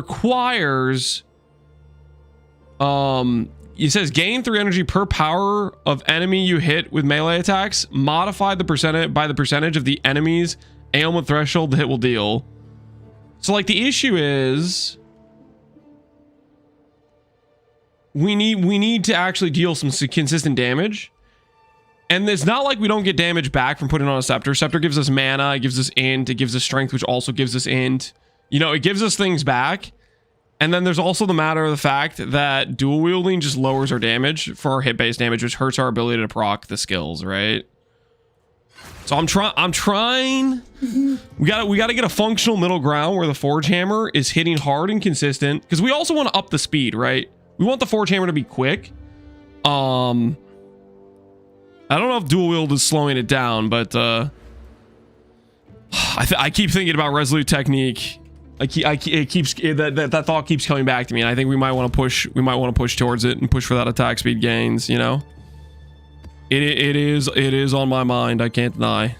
requires it says gain 3 energy per power of enemy you hit with melee attacks, modify the percentage by the percentage of the enemy's ailment threshold the hit will deal. So like the issue is we need to actually deal some consistent damage. And it's not like we don't get damage back from putting on a Scepter. Scepter gives us mana, it gives us int, it gives us strength, which also gives us int. You know, it gives us things back. And then there's also the matter of the fact that dual wielding just lowers our damage for our hit-based damage, which hurts our ability to proc the skills, right? So I'm trying. We gotta get a functional middle ground where the Forge Hammer is hitting hard and consistent. Because we also want to up the speed, right? We want the Forge Hammer to be quick. I don't know if dual wield is slowing it down, but I keep thinking about resolute technique. That thought keeps coming back to me, and I think we might want to push. We might want to push towards it and push for that attack speed gains. You know, it is on my mind. I can't deny.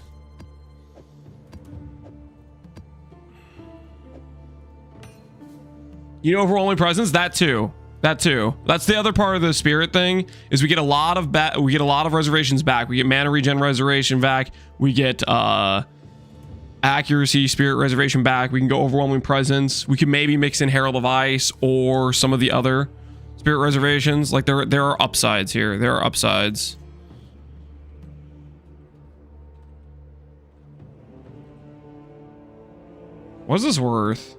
You know, overwhelming presence. That too. That's the other part of the spirit thing, is we get a lot of reservations back. We get mana regen reservation back. We get accuracy spirit reservation back. We can go overwhelming presence. We can maybe mix in Herald of Ice or some of the other spirit reservations. Like there are upsides here. There are upsides. What's this worth?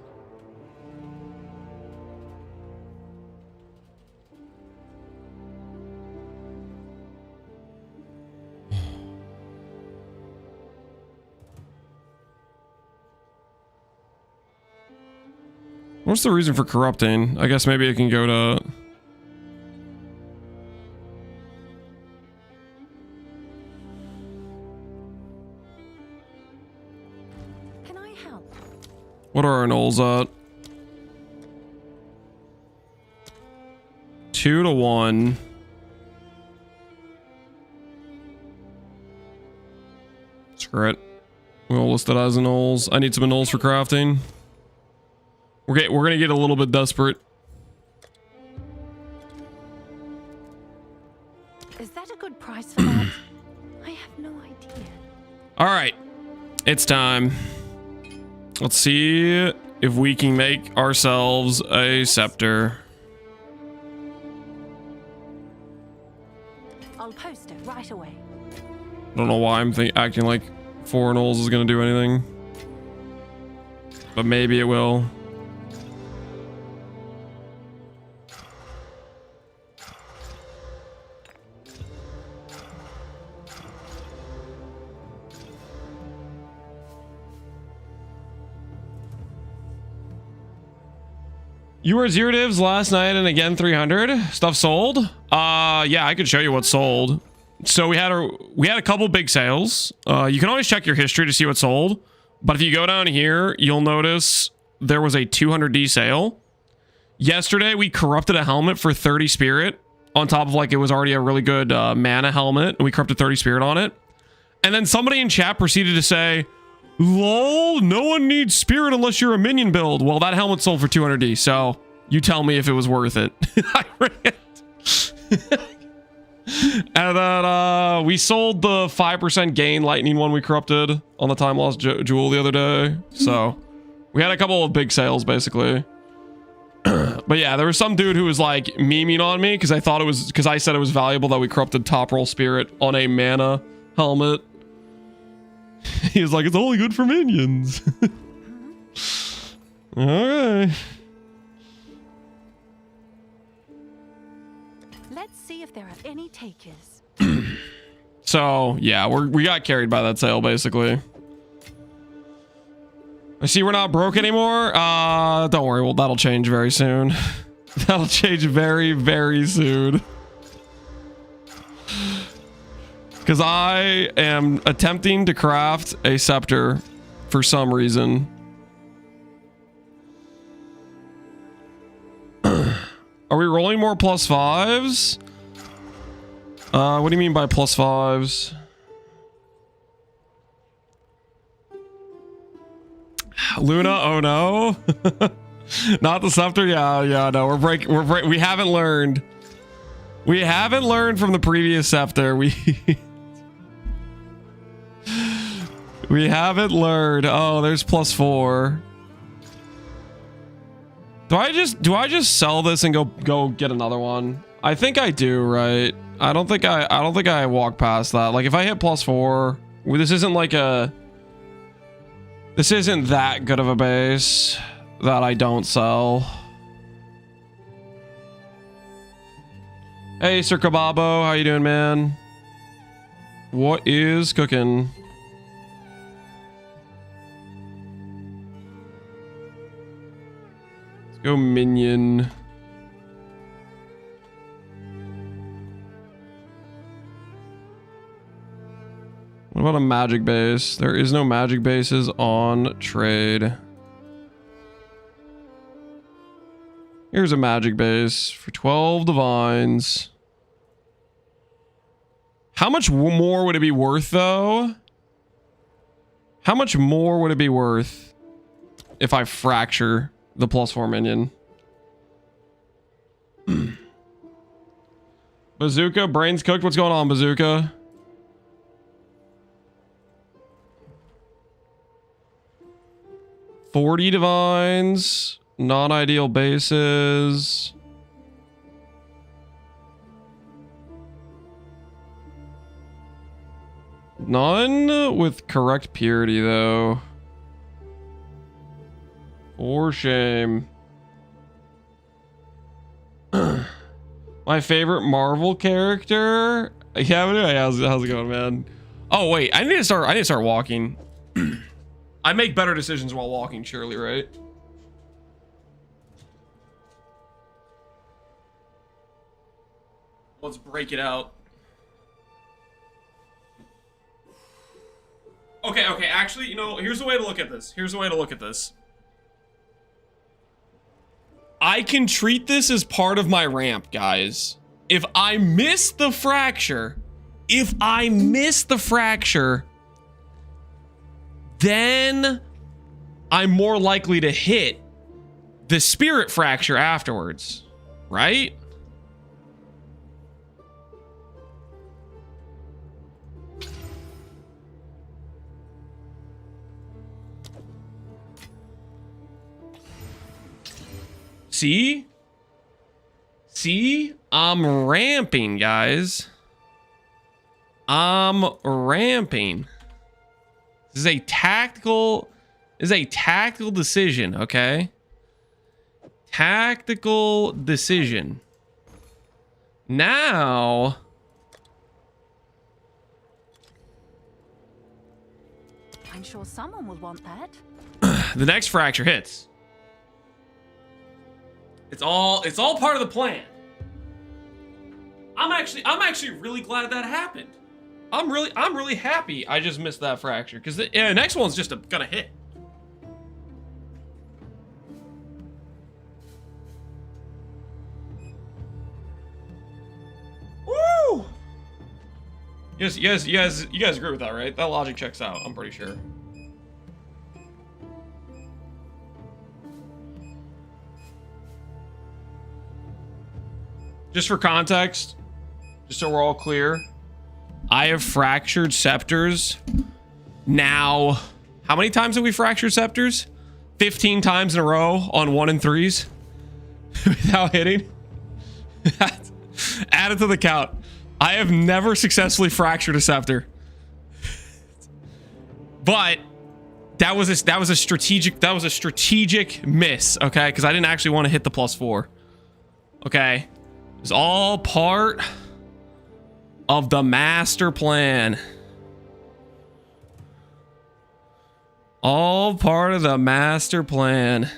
What's the reason for corrupting? I guess maybe it can go to... Can I help? What are our nulls at? 2 to 1. Screw it. We'll list it as nulls. I need some nulls for crafting. We're gonna get a little bit desperate. Is that a good price for that? I have no idea. All right, it's time. Let's see if we can make ourselves a Scepter. I'll post it right away. I don't know why I'm acting like 4 nulls is gonna do anything, but maybe it will. You were 0 divs last night and again 300 stuff sold. Yeah, I could show you what sold. So we had a couple big sales. You can always check your history to see what sold, but if you go down here, you'll notice there was a 200D sale. Yesterday we corrupted a helmet for 30 spirit on top of, like, it was already a really good mana helmet, and we corrupted 30 spirit on it. And then somebody in chat proceeded to say, lol, no one needs spirit unless you're a minion build. Well, that helmet sold for 200D, so you tell me if it was worth it. I ran. And then we sold the 5% gain lightning one we corrupted on the time lost jewel the other day. So we had a couple of big sales basically. But yeah, there was some dude who was like memeing on me because I said it was valuable that we corrupted top roll spirit on a mana helmet. He was like, it's only good for minions. Okay. Let's see if there are any takers. So yeah, we got carried by that sale basically. I see we're not broke anymore. Don't worry, well, that'll change very soon. That'll change very, very soon. Because I am attempting to craft a Scepter for some reason. Are we rolling more +5s? What do you mean by +5s? Luna, oh no. Not the scepter. Yeah, no, we haven't learned. We haven't learned from the previous scepter. We haven't learned. Oh, there's +4. Do I just sell this and go get another one? I think I do, right? I don't think I walk past that. Like if I hit +4, this isn't like this isn't that good of a base that I don't sell. Hey, Sir Kababo, how you doing, man? What is cooking? Let's go minion. What about a magic base? There is no magic bases on trade. Here's a magic base for 12 divines. How much more would it be worth, though? How much more would it be worth if I fracture the +4 minion? Bazooka, brains cooked. What's going on, Bazooka? $40 divines, non-ideal bases. None with correct purity, though. For shame. My favorite Marvel character? Yeah, how's it going, man? Oh wait, I need to start walking. I make better decisions while walking, surely, right? Let's break it out. Okay, actually, you know, here's the way to look at this. I can treat this as part of my ramp, guys. If I miss the fracture, then I'm more likely to hit the spirit fracture afterwards, right? See? I'm ramping, guys. I'm ramping. This is a tactical decision, okay? Tactical decision. Now, I'm sure someone will want that. the next fracture hits. It's all part of the plan. I'm actually really glad that happened. I'm really happy I just missed that fracture because the next one's just gonna hit. Woo! You guys agree with that, right? That logic checks out. I'm pretty sure. Just for context, just so we're all clear, I have fractured scepters. Now, how many times have we fractured scepters? 15 times in a row on 1 and 3s without hitting. Add it to the count. I have never successfully fractured a scepter. But that was a strategic miss, okay? Because I didn't actually want to hit the +4. Okay. It's all part of the master plan. All part of the master plan.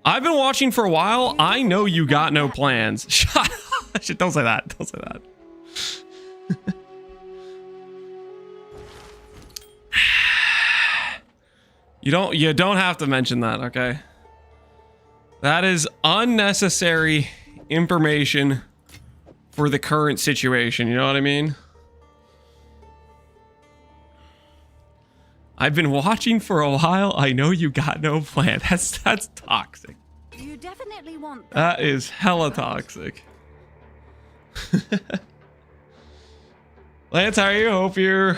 I've been watching for a while. I know you got no plans. Shut up. Shit, don't say that. Don't say that. You don't have to mention that, okay? That is unnecessary information for the current situation. You know what I mean? I've been watching for a while. I know you got no plan. That's toxic. You definitely want that is hella toxic. Lance, how are you? Hope you're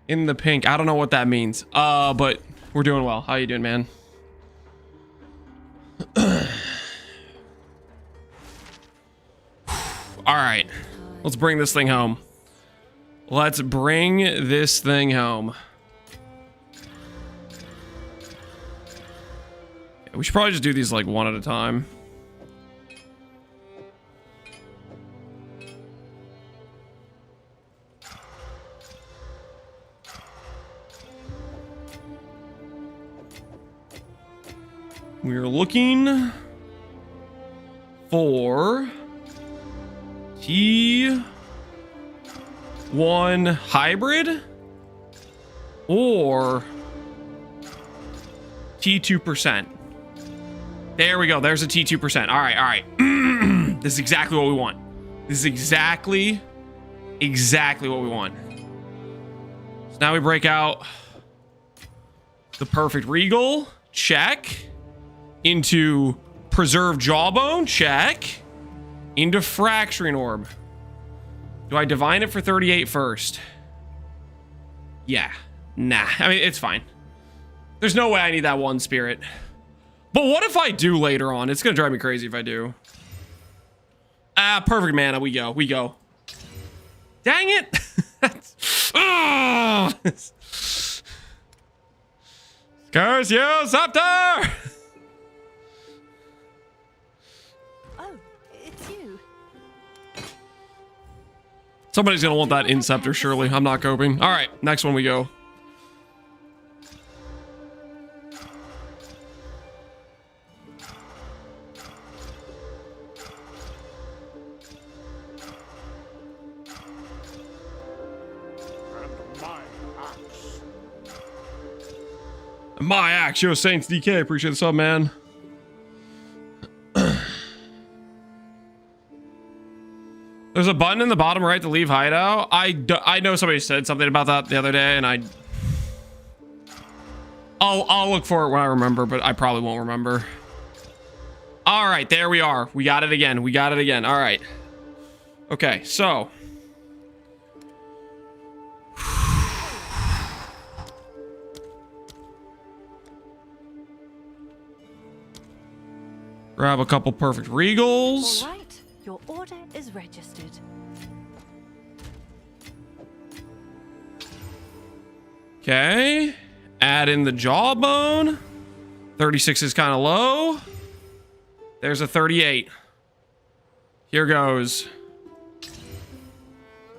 in the pink. I don't know what that means. But we're doing well. How you doing, man? All right. Let's bring this thing home. Let's bring this thing home. We should probably just do these like one at a time. We're looking for T1 hybrid or T2%. There we go. There's a T2%. All right, all right. This is exactly what we want. This is exactly what we want. So now we break out the perfect regal. Check. Into preserved jawbone. Check. Into fracturing orb. Do I divine it for 38 first? Yeah. Nah. I mean, it's fine. There's no way I need that one spirit. But what if I do later on? It's gonna drive me crazy if I do. Ah, perfect mana. We go. We go. Dang it. Curse you, Scepter! Oh, it's you. Somebody's gonna want that in Scepter, surely. I'm not coping. All right, next one we go. My axe, yo, Saints DK, appreciate the sub, man. There's a button in the bottom right to leave hideout. I know somebody said something about that the other day, and I'll look for it when I remember, but I probably won't remember. All right, there we are. We got it again. We got it again. All right. Okay, so. Grab a couple perfect regals. All right, your order is registered. Okay. Add in the jawbone. 36 is kind of low. There's a 38. Here goes.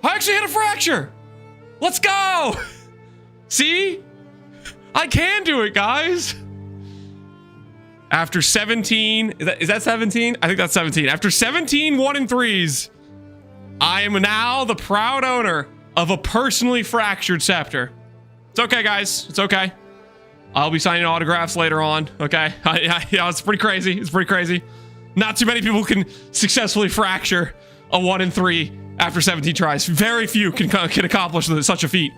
I actually hit a fracture. Let's go. See? I can do it, guys. After 17, is that 17? I think that's 17. After 17 1 and 3s, I am now the proud owner of a personally fractured scepter. It's okay, guys. It's okay. I'll be signing autographs later on. Okay. Yeah, it's pretty crazy. It's pretty crazy. Not too many people can successfully fracture a 1 and 3 after 17 tries. Very few can accomplish such a feat.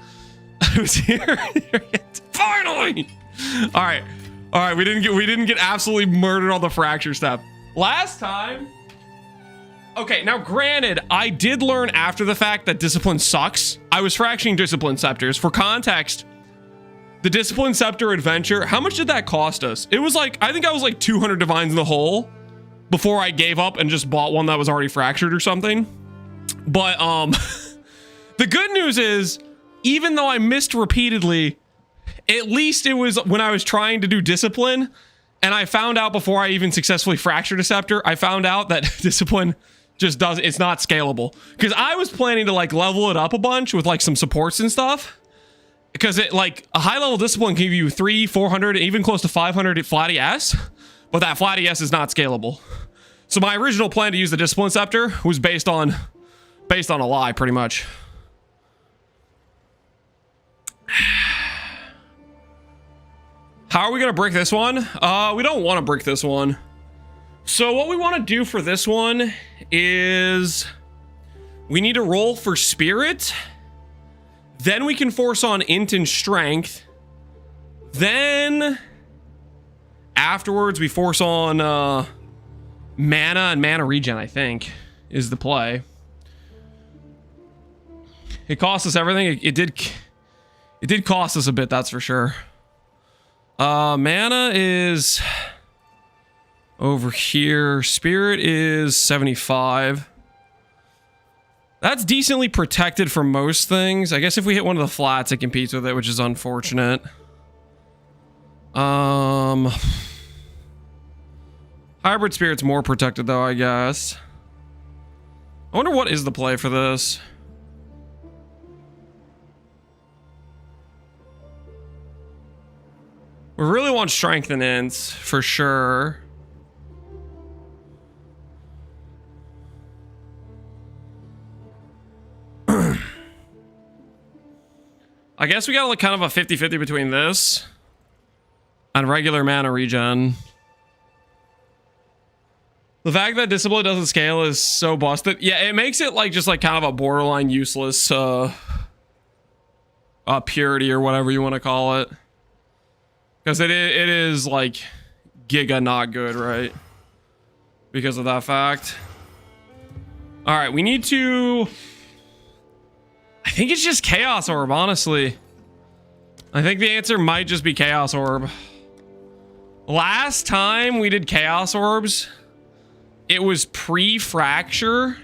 I was here. Finally. All right. All right, we didn't get absolutely murdered on the fracture step. Last time. Okay, now granted, I did learn after the fact that discipline sucks. I was fracturing discipline scepters. For context, the discipline scepter adventure, how much did that cost us? It was like, I think I was like 200 divines in the hole before I gave up and just bought one that was already fractured or something. But the good news is, even though I missed repeatedly, at least it was when I was trying to do discipline, and I found out before I even successfully fractured a scepter, I found out that discipline just it's not scalable. Because I was planning to like level it up a bunch with like some supports and stuff. Because it like a high level discipline can give you 300, 400, even close to 500 flat ES, but that flat ES is not scalable. So my original plan to use the discipline scepter was based on a lie, pretty much. How are we gonna brick this one? We don't want to brick this one. So what we want to do for this one is We need to roll for spirit. Then we can force on int and strength. Then afterwards we force on mana and mana regen, I think, is the play. It cost us everything. It did cost us a bit, that's for sure. Mana is over here. Spirit is 75. That's decently protected from most things. I guess if we hit one of the flats, it competes with it, which is unfortunate. Hybrid Spirit's more protected though, I guess. I wonder what is the play for this. We really want strength and ints for sure. I guess we got like kind of a 50-50 between this and regular mana regen. The fact that discipline doesn't scale is so busted. Yeah, it makes it like just like kind of a borderline useless purity or whatever you want to call it. Because it is like giga not good, right? Because of that fact. All right, we need to... I think it's just Chaos Orb, honestly. I think the answer might just be Chaos Orb. Last time we did Chaos Orbs, it was pre-fracture.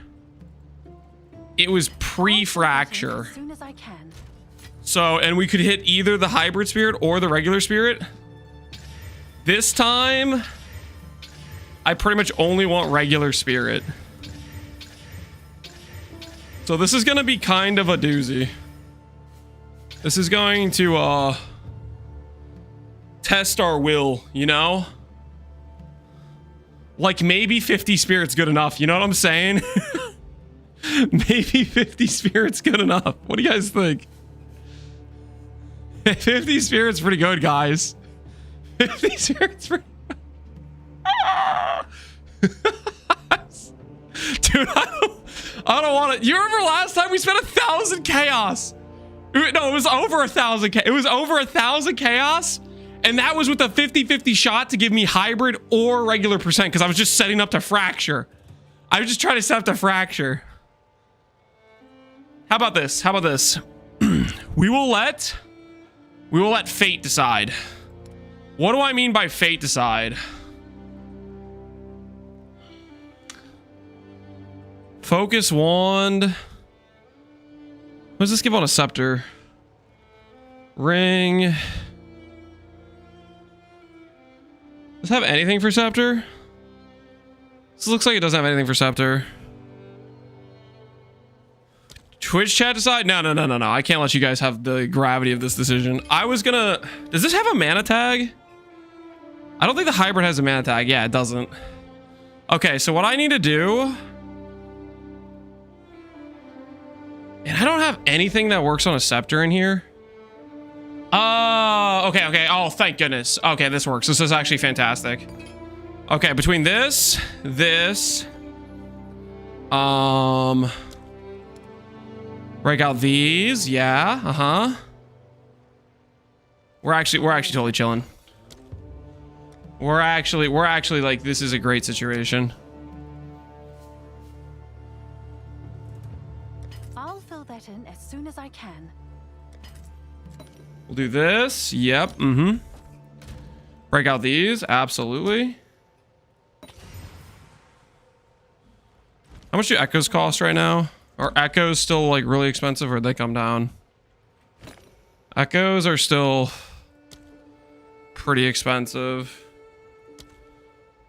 It was pre-fracture. As soon as I can. So, and we could hit either the hybrid spirit or the regular spirit. This time, I pretty much only want regular spirit. So this is going to be kind of a doozy. This is going to, test our will, you know? Like maybe 50 spirit's good enough, you know what I'm saying? Maybe 50 spirit's good enough. What do you guys think? 50 spirit's pretty good, guys. 50 spirits pretty Dude, I don't want it. You remember last time we spent 1,000 chaos? No, it was over 1,000. It was over 1,000 chaos. And that was with a 50-50 shot to give me hybrid or regular percent because I was just setting up to fracture. I was just trying to set up to fracture. How about this? How about this? We will let fate decide. What do I mean by fate decide? Focus wand. What does this give on a scepter? Ring. Does it have anything for scepter? This looks like it doesn't have anything for scepter. Twitch chat decide? No. I can't let you guys have the gravity of this decision. I was gonna... Does this have a mana tag? I don't think the hybrid has a mana tag. Yeah, it doesn't. Okay, so what I need to do... And I don't have anything that works on a scepter in here. Okay. Oh, thank goodness. Okay, this works. This is actually fantastic. Okay, between this... break out these. Yeah, We're actually totally chilling. We're actually like, this is a great situation. I'll fill that in as soon as I can. We'll do this. Yep. Break out these. Absolutely. How much do echoes cost right now? Are echoes still like really expensive or did they come down? Echoes are still pretty expensive.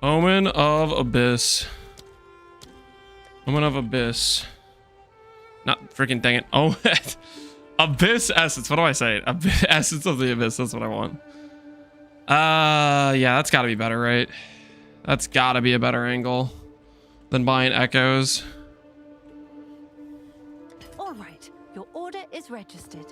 Omen of Abyss. Omen of Abyss. Not freaking dang it. Oh, Abyss Essence. What do I say? Essence of the Abyss. That's what I want. Yeah, that's gotta be better, right? That's gotta be a better angle than buying echoes. All right, your order is registered.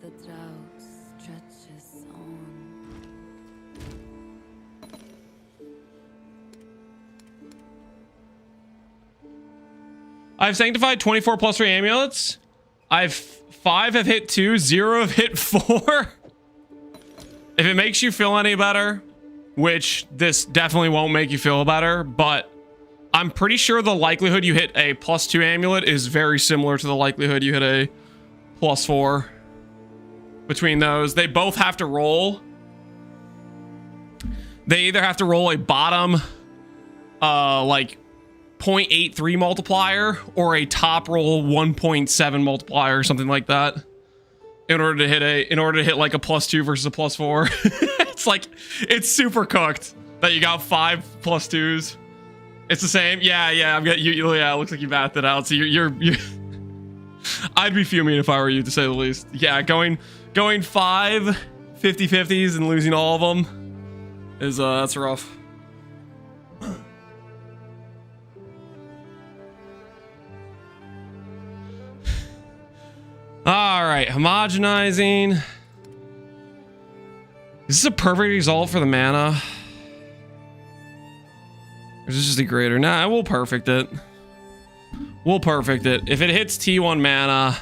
The drought stretches on. I've sanctified 24 plus 3 amulets. 5 have hit 2, 0 have hit 4. If it makes you feel any better, which this definitely won't make you feel better, but I'm pretty sure the likelihood you hit a +2 amulet is very similar to the likelihood you hit a +4. Between those, they both have to roll. They either have to roll a bottom, like 0.83 multiplier or a top roll 1.7 multiplier or something like that in order to hit like a +2 versus a +4. It's like, it's super cooked that you got 5 +2s. It's the same. Yeah, I've got you. Yeah, it looks like you mathed it out. So you're I'd be fuming if I were you, to say the least. Yeah, going 5 50-50s and losing all of them is that's rough. All right, homogenizing. Is this a perfect result for the mana? Or is this just a greater? Nah, we'll perfect it. We'll perfect it. If it hits T1 mana,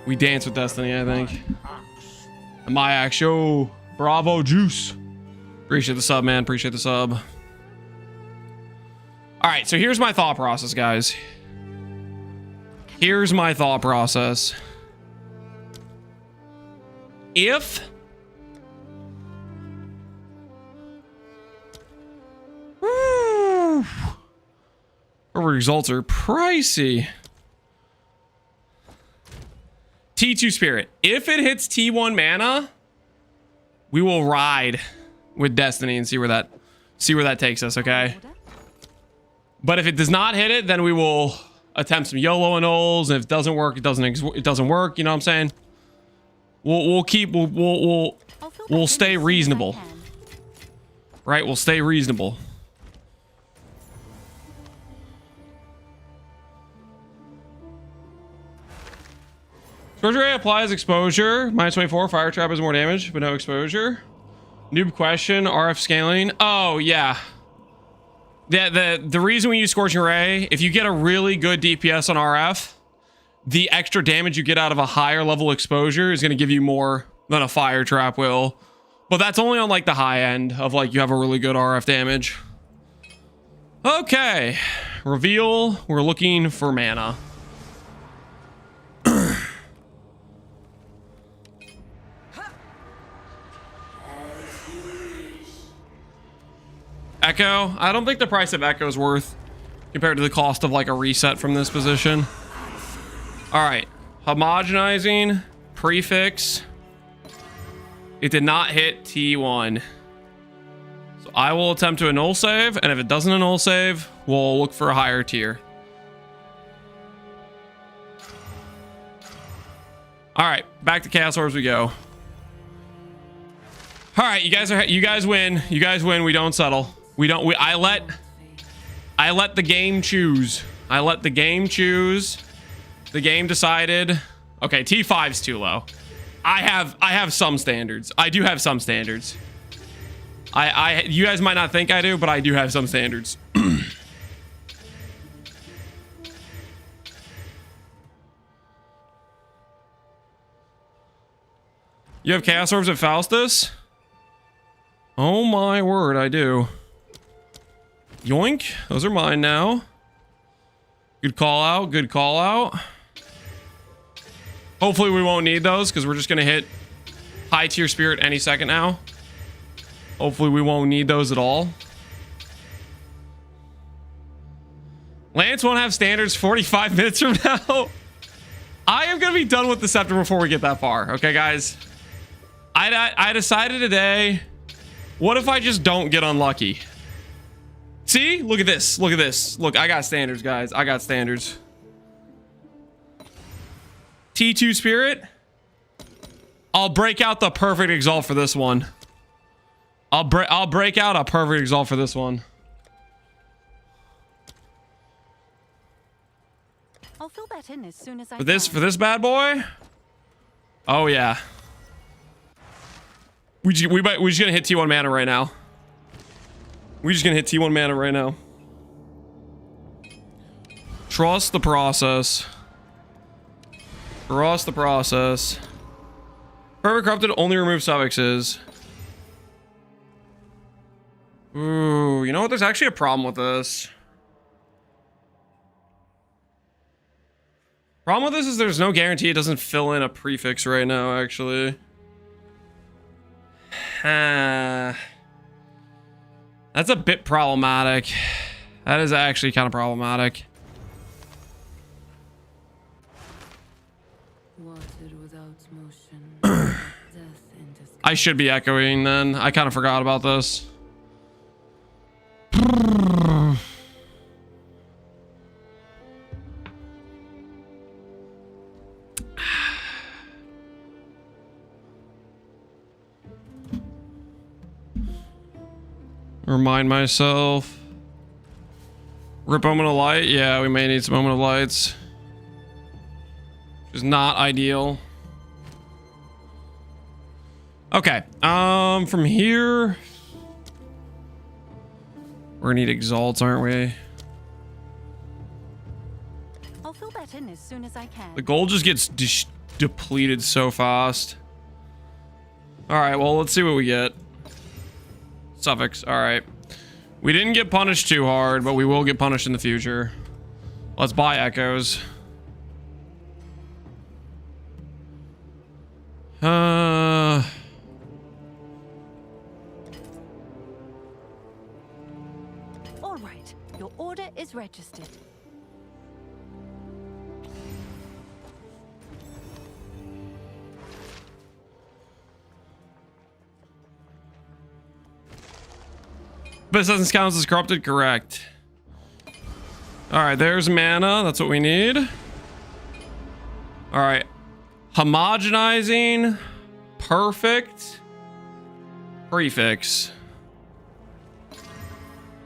we dance with destiny, I think. My actual bravo juice. Appreciate the sub, man. Appreciate the sub. All right, so here's my thought process, guys. Here's my thought process. If our results are pricey. T2 Spirit. If it hits T1 mana, we will ride with Destiny and see where that takes us, okay? But if it does not hit it, then we will attempt some YOLO annuls, and if it doesn't work, it doesn't work, you know what I'm saying? We'll stay reasonable. Right? We'll stay reasonable. Exposure rate applies exposure. -24. Fire trap has more damage, but no exposure. Noob question. RF scaling. Oh, yeah. The reason we use Scorching Ray, if you get a really good DPS on RF, the extra damage you get out of a higher level exposure is going to give you more than a fire trap will. But that's only on like the high end of like you have a really good RF damage. Okay. Reveal. We're looking for mana. Echo. I don't think the price of Echo is worth compared to the cost of like a reset from this position. All right. Homogenizing. Prefix. It did not hit T1. So I will attempt to annul save, and if it doesn't annul save, we'll look for a higher tier. All right, back to Chaos Orbs we go. All right, you guys win. You guys win. We don't settle. I let the game choose. I let the game choose. The game decided. Okay, T5's too low. I have some standards. I do have some standards. You guys might not think I do, but I do have some standards. You have Chaos Orbs at Faustus? Oh my word, I do. Yoink. Those are mine now. Good call out. Good call out. Hopefully we won't need those because we're just going to hit high tier spirit any second now. Hopefully we won't need those at all. Lance won't have standards 45 minutes from now. I am going to be done with the Scepter before we get that far. Okay, guys? I decided today, what if I just don't get unlucky? See? Look at this. Look at this. Look, I got standards, guys. I got standards. T2 Spirit. I'll break out the perfect Exalt for this one. I'll break out a perfect Exalt for this one. I'll fill that in as soon as I For this bad boy? Oh yeah. We're just gonna hit T1 mana right now. We're just gonna hit T1 mana right now. Trust the process. Trust the process. Perfect corrupted only remove suffixes. Ooh, you know what? There's actually a problem with this. Problem with this is there's no guarantee it doesn't fill in a prefix right now, actually. That's a bit problematic. That is actually kind of problematic. I should be echoing then. I kind of forgot about this. Remind myself. Rip moment of light. Yeah, we may need some moment of lights. Which is not ideal. Okay. From here, we're gonna need exalts, aren't we? I'll fill that in as soon as I can. The gold just gets depleted so fast. All right. Well, let's see what we get. Suffix. All right. We didn't get punished too hard, but we will get punished in the future. Let's buy echoes. All right. Your order is registered. This doesn't count as corrupted, correct. All right, there's mana. That's what we need. All right. Homogenizing. Perfect. Prefix.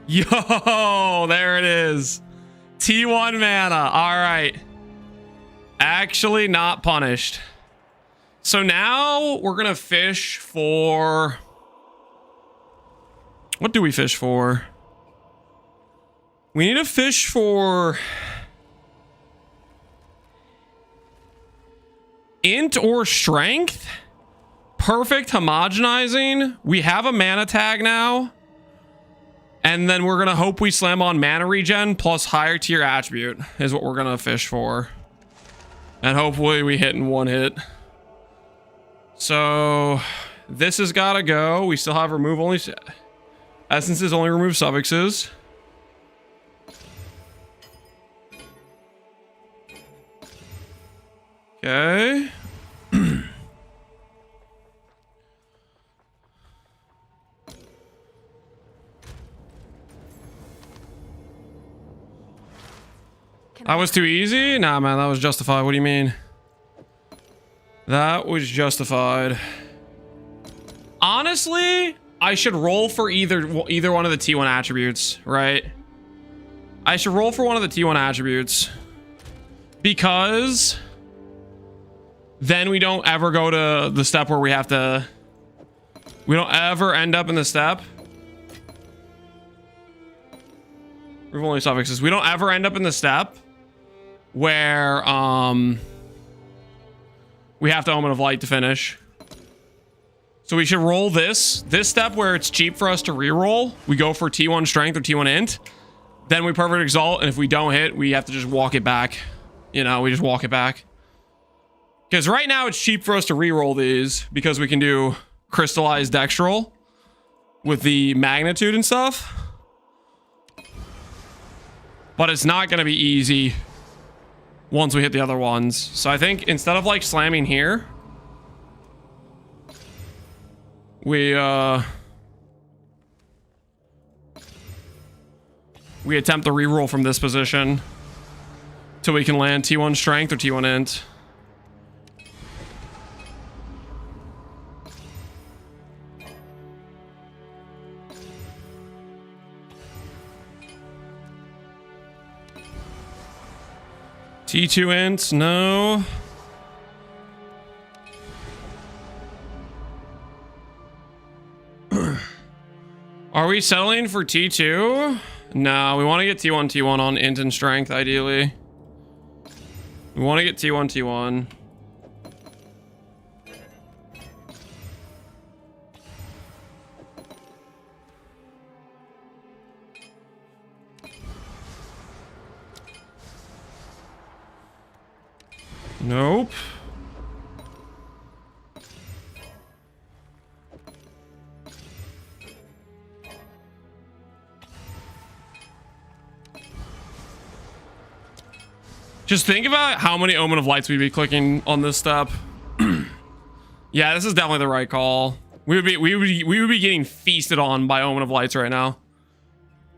Yo, there it is. T1 mana. All right. Actually not punished. So now we're going to fish for... What do we fish for? We need to fish for int or strength. Perfect homogenizing. We have a mana tag now. And then we're going to hope we slam on mana regen plus higher tier attribute is what we're going to fish for. And hopefully we hit in one hit. So this has got to go. We still have remove only... Essences only remove suffixes. Okay. That was too easy? Nah, man, that was justified. What do you mean? That was justified. Honestly... I should roll for either one of the T1 attributes, right? I should roll for one of the T1 attributes because then we don't ever go to the step where we have to... We don't ever end up in the step. Remove only suffixes. We don't ever end up in the step where we have to Omen of Light to finish. So we should roll this step where it's cheap for us to reroll. We go for T1 strength or T1 int. Then we perfect exalt. And if we don't hit, we have to just walk it back. You know, we just walk it back. Because right now it's cheap for us to reroll these because we can do crystallized dextral with the magnitude and stuff. But it's not going to be easy once we hit the other ones. So I think instead of like slamming here, we attempt to reroll from this position till we can land T1 strength or T1 int. T2 int, no. Are we settling for T2? No, we want to get T1 T1 on int and strength, ideally. We want to get T1 T1. Nope. Just think about how many Omen of Lights we'd be clicking on this step. Yeah, this is definitely the right call. We would be getting feasted on by Omen of Lights right now.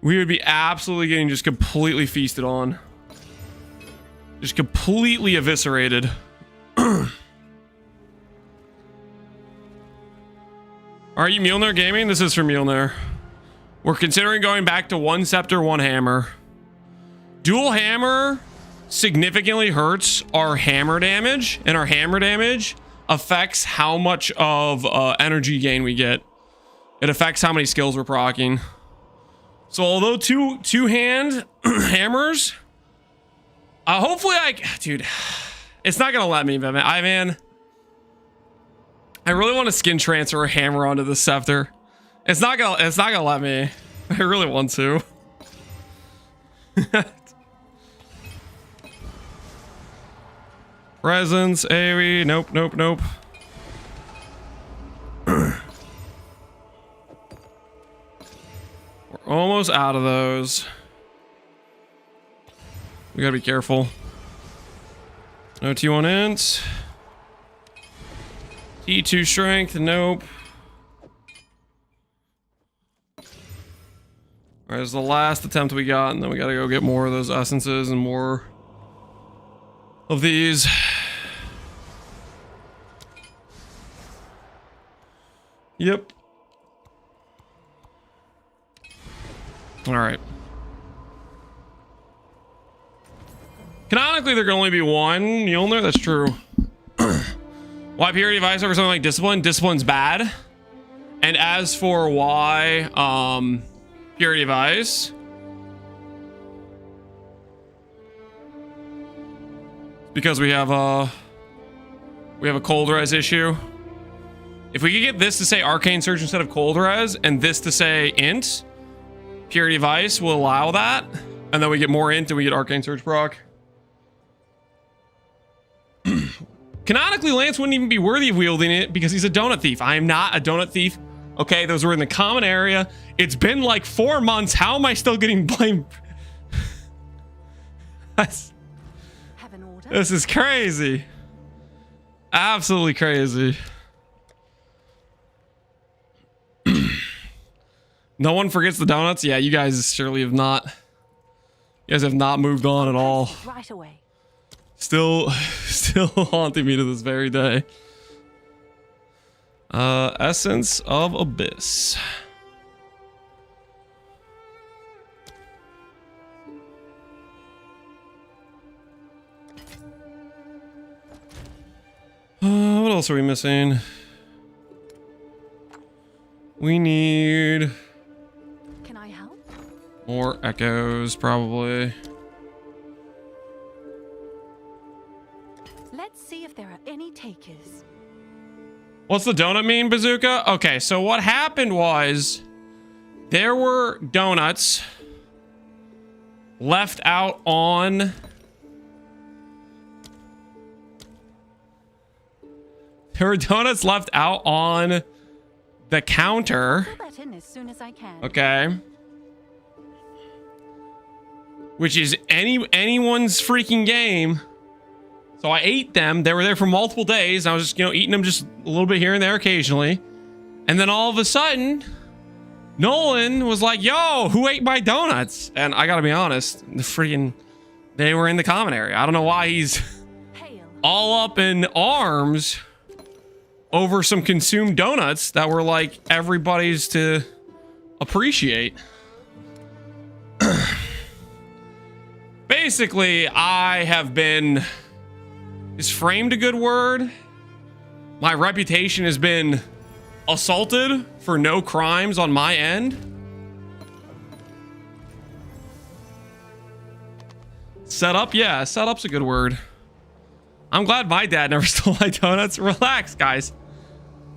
We would be absolutely getting just completely feasted on. Just completely eviscerated. Are you Mjolnir Gaming? This is for Mjolnir. We're considering going back to 1 scepter, 1 hammer. Dual hammer significantly hurts our hammer damage, and our hammer damage affects how much of energy gain we get. It affects how many skills we're proccing. So although two-hand hammers, hopefully dude, it's not gonna let me, man. I really want to skin transfer a hammer onto the scepter. It's not gonna let me. I really want to. Presence, AoE, nope. We're almost out of those. We gotta be careful. No T1 int. T2 strength, nope. Alright, this is the last attempt we got, and then we gotta go get more of those essences and more of these. Yep. All right. Canonically, there can only be one Mjolnir. That's true. Why Purity of Ice over something like Discipline? Discipline's bad. And as for why Purity of Ice, because we have a cold res issue. If we could get this to say Arcane Surge instead of cold res, and this to say int, Purity of Ice will allow that, and then we get more int and we get Arcane Surge proc. Canonically, Lance wouldn't even be worthy of wielding it because he's a donut thief. I am not a donut thief. Okay, those were in the common area. It's been like 4 months. How am I still getting blamed? This is crazy. Absolutely crazy. No one forgets the donuts? Yeah, you guys surely have not. You guys have not moved on at all. Right away. Still haunting me to this very day. Essence of Abyss. What else are we missing? We need... Can I help? More echoes, probably. Let's see if there are any takers. What's the donut mean, Bazooka? Okay, so what happened was there were donuts left out on... There were donuts left out on the counter. Fill that in as soon as I can. Okay. Which is anyone's freaking game. So I ate them. They were there for multiple days. I was just, eating them just a little bit here and there occasionally. And then all of a sudden, Nolan was like, yo, who ate my donuts? And I gotta be honest, they were in the common area. I don't know why he's all up in arms over some consumed donuts that were like everybody's to appreciate. Basically, I have been... Is framed a good word? My reputation has been assaulted for no crimes on my end. Setup? Yeah, setup's a good word. I'm glad my dad never stole my donuts. Relax, guys.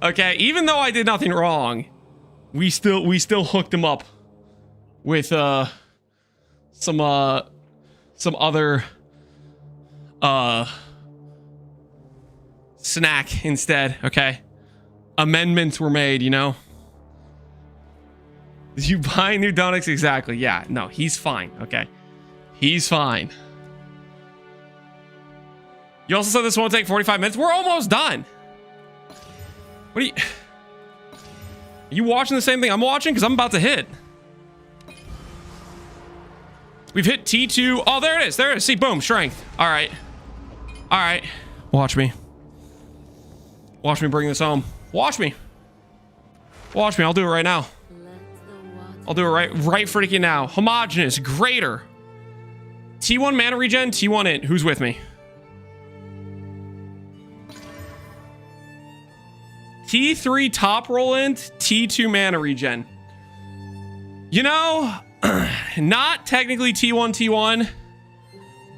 Okay, even though I did nothing wrong, we still hooked him up with some other snack instead, okay? Amendments were made, you know? Did you buy new donuts? Exactly. Yeah, no, he's fine, okay? He's fine. You also said this won't take 45 minutes. We're almost done. What are you watching the same thing I'm watching? Because I'm about to hit. We've hit T2. Oh, there it is. There it is. See, boom, strength. All right. All right. Watch me. Watch me bring this home. Watch me. Watch me. I'll do it right now. I'll do it right freaking now. Homogeneous. Greater. T1 mana regen. T1 int. Who's with me? T3 top roll int. T2 mana regen. You know, not technically T1,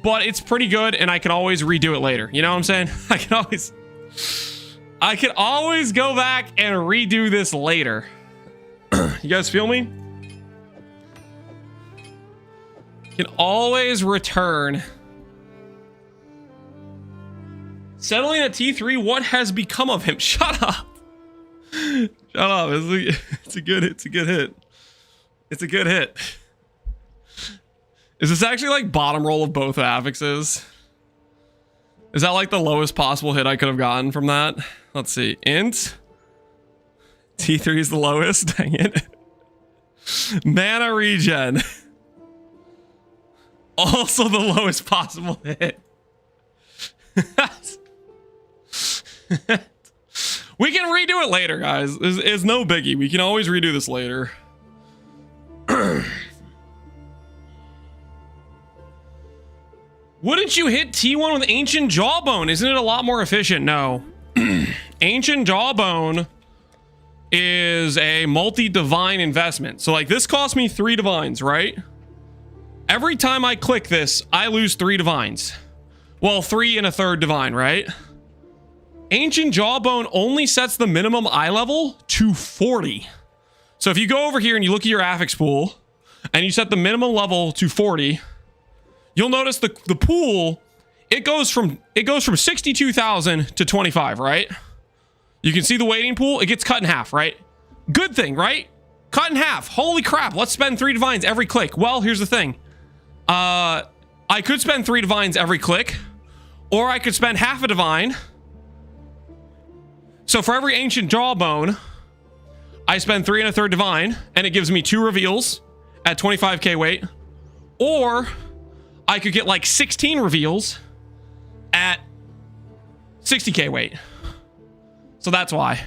but it's pretty good, and I can always redo it later. You know what I'm saying? I can always go back and redo this later. You guys feel me? Can always return. Settling at T3, what has become of him? Shut up. Shut up. It's a good hit. It's a good hit. It's a good hit. Is this actually like bottom roll of both affixes? Is that like the lowest possible hit I could have gotten from that? Let's see. Int. T3 is the lowest. Dang it. Mana regen. Also the lowest possible hit. We can redo it later, guys. It's no biggie. We can always redo this later. Wouldn't you hit T1 with Ancient Jawbone? Isn't it a lot more efficient? No. Ancient Jawbone is a multi-divine investment. So like this cost me 3 divines, right? Every time I click this, I lose 3 divines. Well, 3 and a third divine, right? Ancient Jawbone only sets the minimum eye level to 40. So if you go over here and you look at your affix pool and you set the minimum level to 40, you'll notice the pool, it goes from 62,000 to 25, right? You can see the waiting pool, it gets cut in half, right? Good thing, right? Cut in half. Holy crap, let's spend 3 divines every click. Well, here's the thing. I could spend 3 divines every click, or I could spend half a divine. So for every Ancient Jawbone, I spend 3 and a third divine, and it gives me 2 reveals at 25k weight. Or I could get like 16 reveals at 60k weight. So that's why.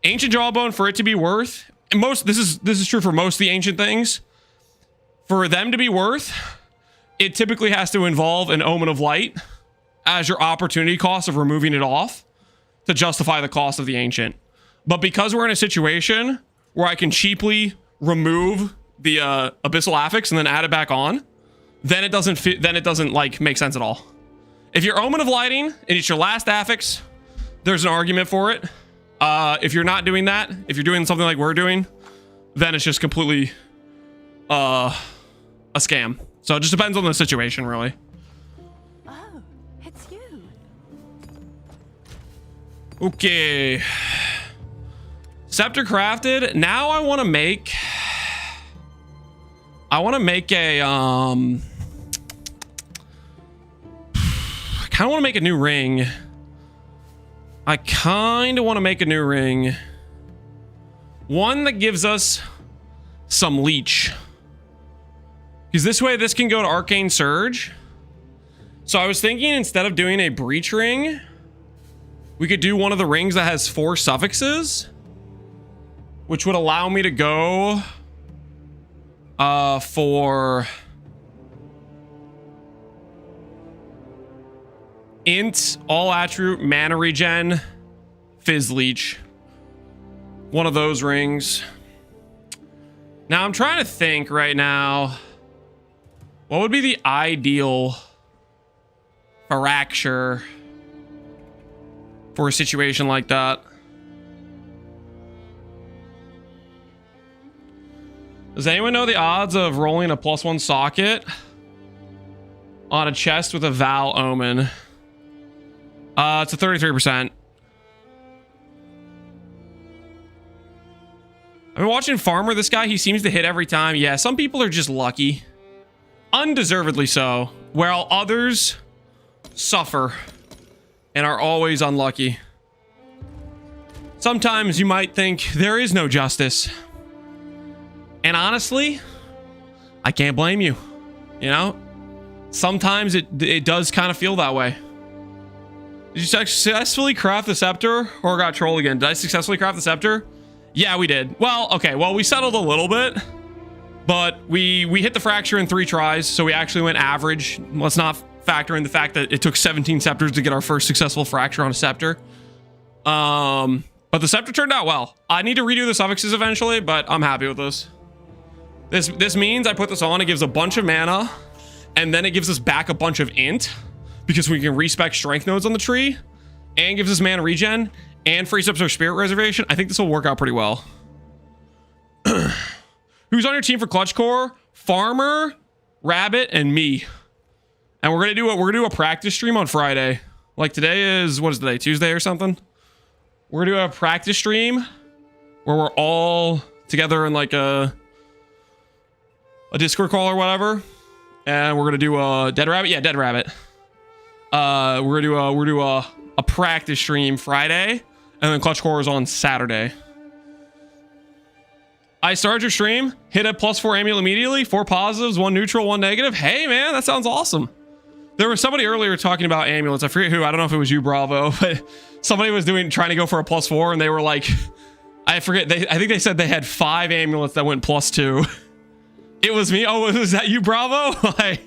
Ancient Jawbone, for it to be worth, and this is true for most of the ancient things. For them to be worth, it typically has to involve an Omen of Light as your opportunity cost of removing it off to justify the cost of the ancient. But because we're in a situation where I can cheaply remove the abyssal affix and then add it back on, then it doesn't fit. Then it doesn't like make sense at all. If you're Omen of Lighting and it's your last affix, there's an argument for it. If you're not doing that, if you're doing something like we're doing, then it's just completely a scam. So it just depends on the situation, really. Oh, it's you. Okay. Scepter crafted. Now I want to make a I kind of want to make a new ring. One that gives us some leech. Because this way, this can go to Arcane Surge. So I was thinking instead of doing a breach ring, we could do one of the rings that has 4 suffixes, which would allow me to go for int, all attribute, mana regen, fizz leech. One of those rings. Now I'm trying to think right now. What would be the ideal fracture for a situation like that? Does anyone know the odds of rolling a +1 socket on a chest with a Val Omen? It's a 33%. I've been watching Farmer. This guy, he seems to hit every time. Yeah, some people are just lucky. Undeservedly so. While others suffer and are always unlucky. Sometimes you might think there is no justice. And honestly, I can't blame you. You know? Sometimes it does kind of feel that way. Did you successfully craft the scepter or got trolled again? Did I successfully craft the scepter? Yeah, we did. Well, okay. Well, we settled a little bit, but we hit the fracture in 3 tries, so we actually went average. Let's not factor in the fact that it took 17 scepters to get our first successful fracture on a scepter. But the scepter turned out well. I need to redo the suffixes eventually, but I'm happy with this. This means I put this on, it gives a bunch of mana, and then it gives us back a bunch of int, because we can respec strength nodes on the tree, and gives us mana regen, and frees up our spirit reservation. I think this will work out pretty well. Who's on your team for Clutch Core? Farmer, Rabbit, and me. And we're gonna do a practice stream on Friday. Like today is, what is today? Tuesday or something? We're gonna do a practice stream where we're all together in like a Discord call or whatever. And we're gonna do a Dead Rabbit. Yeah, Dead Rabbit. We're gonna do a practice stream Friday, and then Clutch Core is on Saturday. I started your stream, hit a +4 amulet immediately, 4 positives, 1 neutral, 1 negative. Hey man, that sounds awesome. There was somebody earlier talking about amulets. I forget who. I don't know if it was you, Bravo, but somebody was trying to go for a +4, and they were like, I forget. I think they said they had 5 amulets that went +2. It was me. Oh, was that you, Bravo? Like,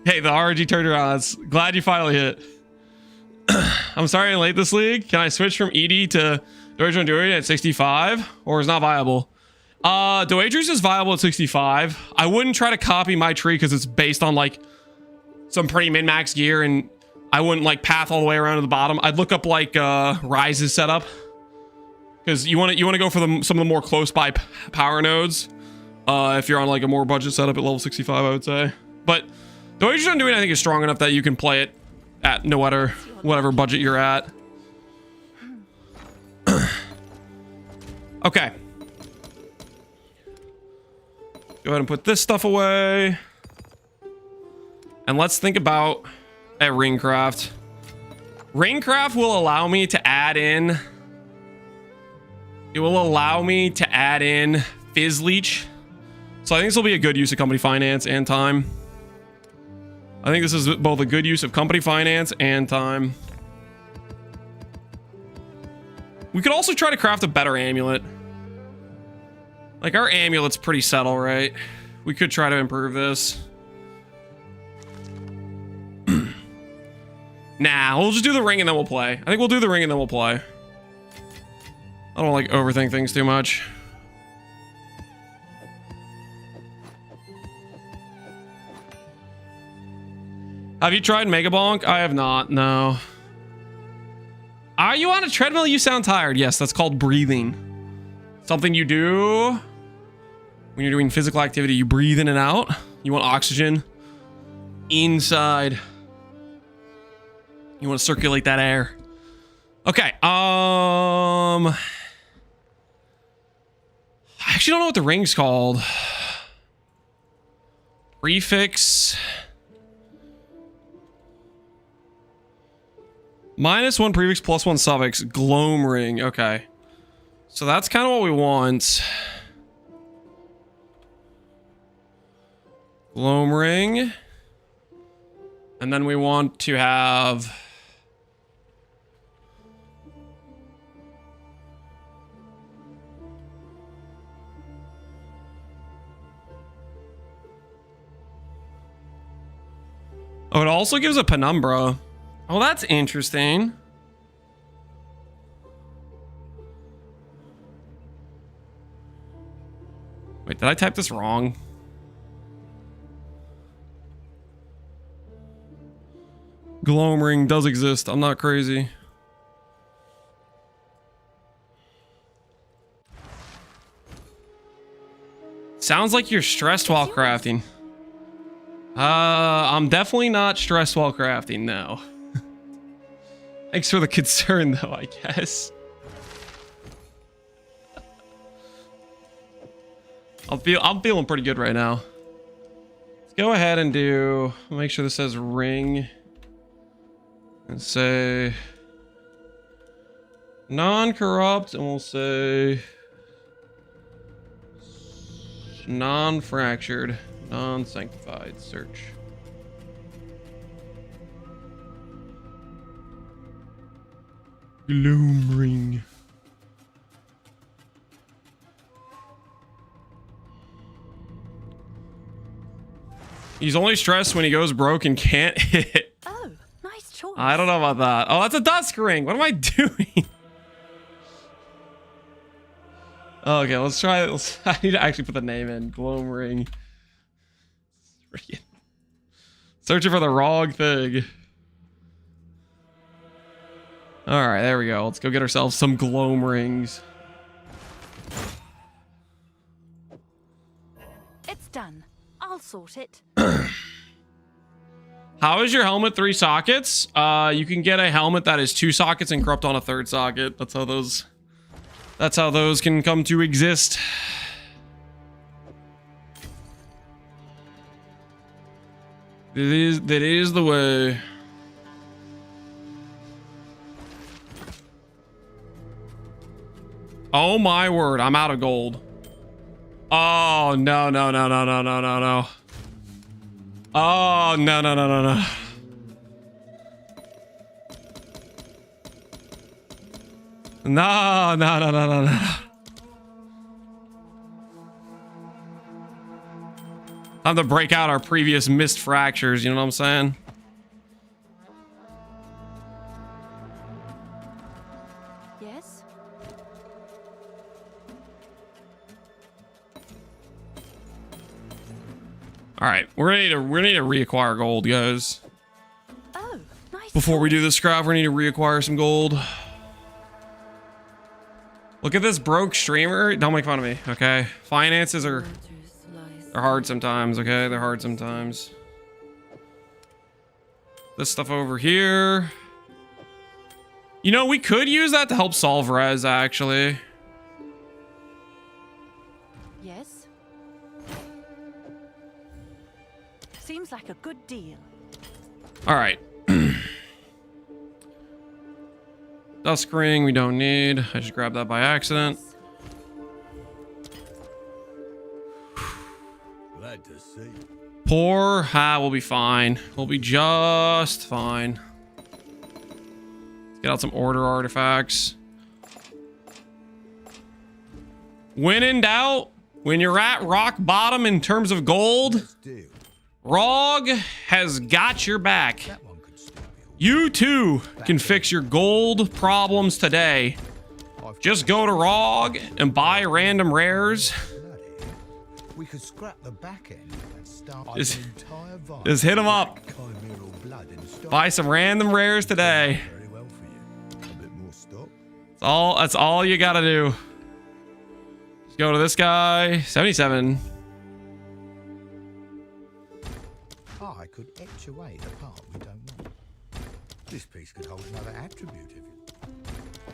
hey, the RNG turned around. Glad you finally hit. I'm sorry I'm late this league. Can I switch from ED to Dojo Dory at 65? Or is not viable? Doadri's is viable at 65. I wouldn't try to copy my tree because it's based on like some pretty min-max gear, and I wouldn't like path all the way around to the bottom. I'd look up like Rise's setup, because you want to go for some of the more close by power nodes. If you're on like a more budget setup at level 65, I would say. But Doadri's Undoing, I think, is strong enough that you can play it at no matter whatever budget you're at. Okay. Go ahead and put this stuff away. And let's think about a ringcraft. Ringcraft will allow me to add in... It will allow me to add in Fizz Leech. So I think this will be a good use of company finance and time. I think this is both a good use of company finance and time. We could also try to craft a better amulet. Like, our amulet's pretty subtle, right? We could try to improve this. Nah, we'll just do the ring and then we'll play. I think we'll do the ring and then we'll play. I don't like overthink things too much. Have you tried Mega Bonk? I have not, no. Are you on a treadmill? You sound tired. Yes, that's called breathing. Something you do when you're doing physical activity. You breathe in and out. You want oxygen inside. You want to circulate that air. Okay. I actually don't know what the ring's called. Prefix. -1 prefix +1 suffix. Gloam ring. Okay. So that's kind of what we want. Gloam ring. And then we want to have... Oh, it also gives a penumbra. Oh, that's interesting. Wait, did I type this wrong? Gloam ring does exist. I'm not crazy. Sounds like you're stressed while crafting. I'm definitely not stressed while crafting, no. Thanks for the concern, though, I guess. I'm feeling pretty good right now. Let's go ahead and do, make sure this says ring. And say non-corrupt, and we'll say non-fractured, non-sanctified. Search. Gloam ring. He's only stressed when he goes broke and can't hit. Oh, nice choice. I don't know about that. Oh, that's a dusk ring. What am I doing? Okay, let's try it. I need to actually put the name in. Gloam ring. Searching for the wrong thing. All right, there we go. Let's go get ourselves some gloam rings. It's done. I'll sort it. How is your helmet 3 sockets? You can get a helmet that is 2 sockets and corrupt on a 3rd socket. That's how those can come to exist. That is the way. Oh my word, I'm out of gold. Oh no. Oh no. No. Time to break out our previous missed fractures, you know what I'm saying? Yes? Alright, we're gonna need to reacquire gold, guys. Oh, nice. Before we do this scrap, we need to reacquire some gold. Look at this broke streamer. Don't make fun of me, okay? Finances are they're hard sometimes, okay? They're hard sometimes. This stuff over here. You know, we could use that to help solve res, actually. Yes? Seems like a good deal. All right. Dusk ring we don't need. I just grabbed that by accident. Glad to see you. Poor. We'll be fine. We'll be just fine. Let's get out some order artifacts. When in doubt, when you're at rock bottom in terms of gold, ROG has got your back. You too can fix your gold problems today. Just go to ROG and buy random rares. We could scrap the back end and start Just- an entire vial just hit 'em up. of chimeral blood in stock. Buy some random rares today. Very well for you. A bit more stock. That's all you gotta do. Just go to this guy, 77. I could etch away the part we don't want. This piece could hold another attribute if you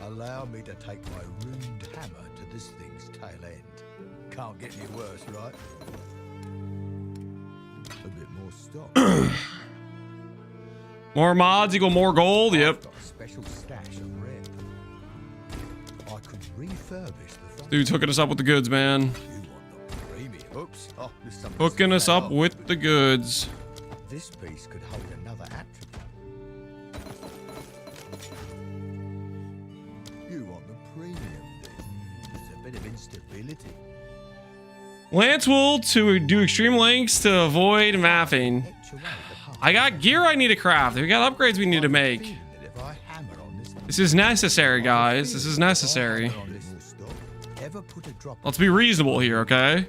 allow me to take my ruined hammer to this thing's tail end. Can't get any worse, right? A bit more stock. More mods equal more gold. Yep. I've got a special stash of red. I could refurbish the front. Dude's hooking us up with the goods, man. You want the premium. Oops. Oh, there's something Hooking us spat up off. with the goods. This piece could hold another attribute. You want the premium then? There's a bit of instability. Lance will to do extreme lengths to avoid mapping. Etch away the part. I got gear I need to craft. We got upgrades we need to make. Feeling that if I hammer on this This is necessary, guys. This is necessary. hammer on this stock, ever put a drop Let's be reasonable here, okay?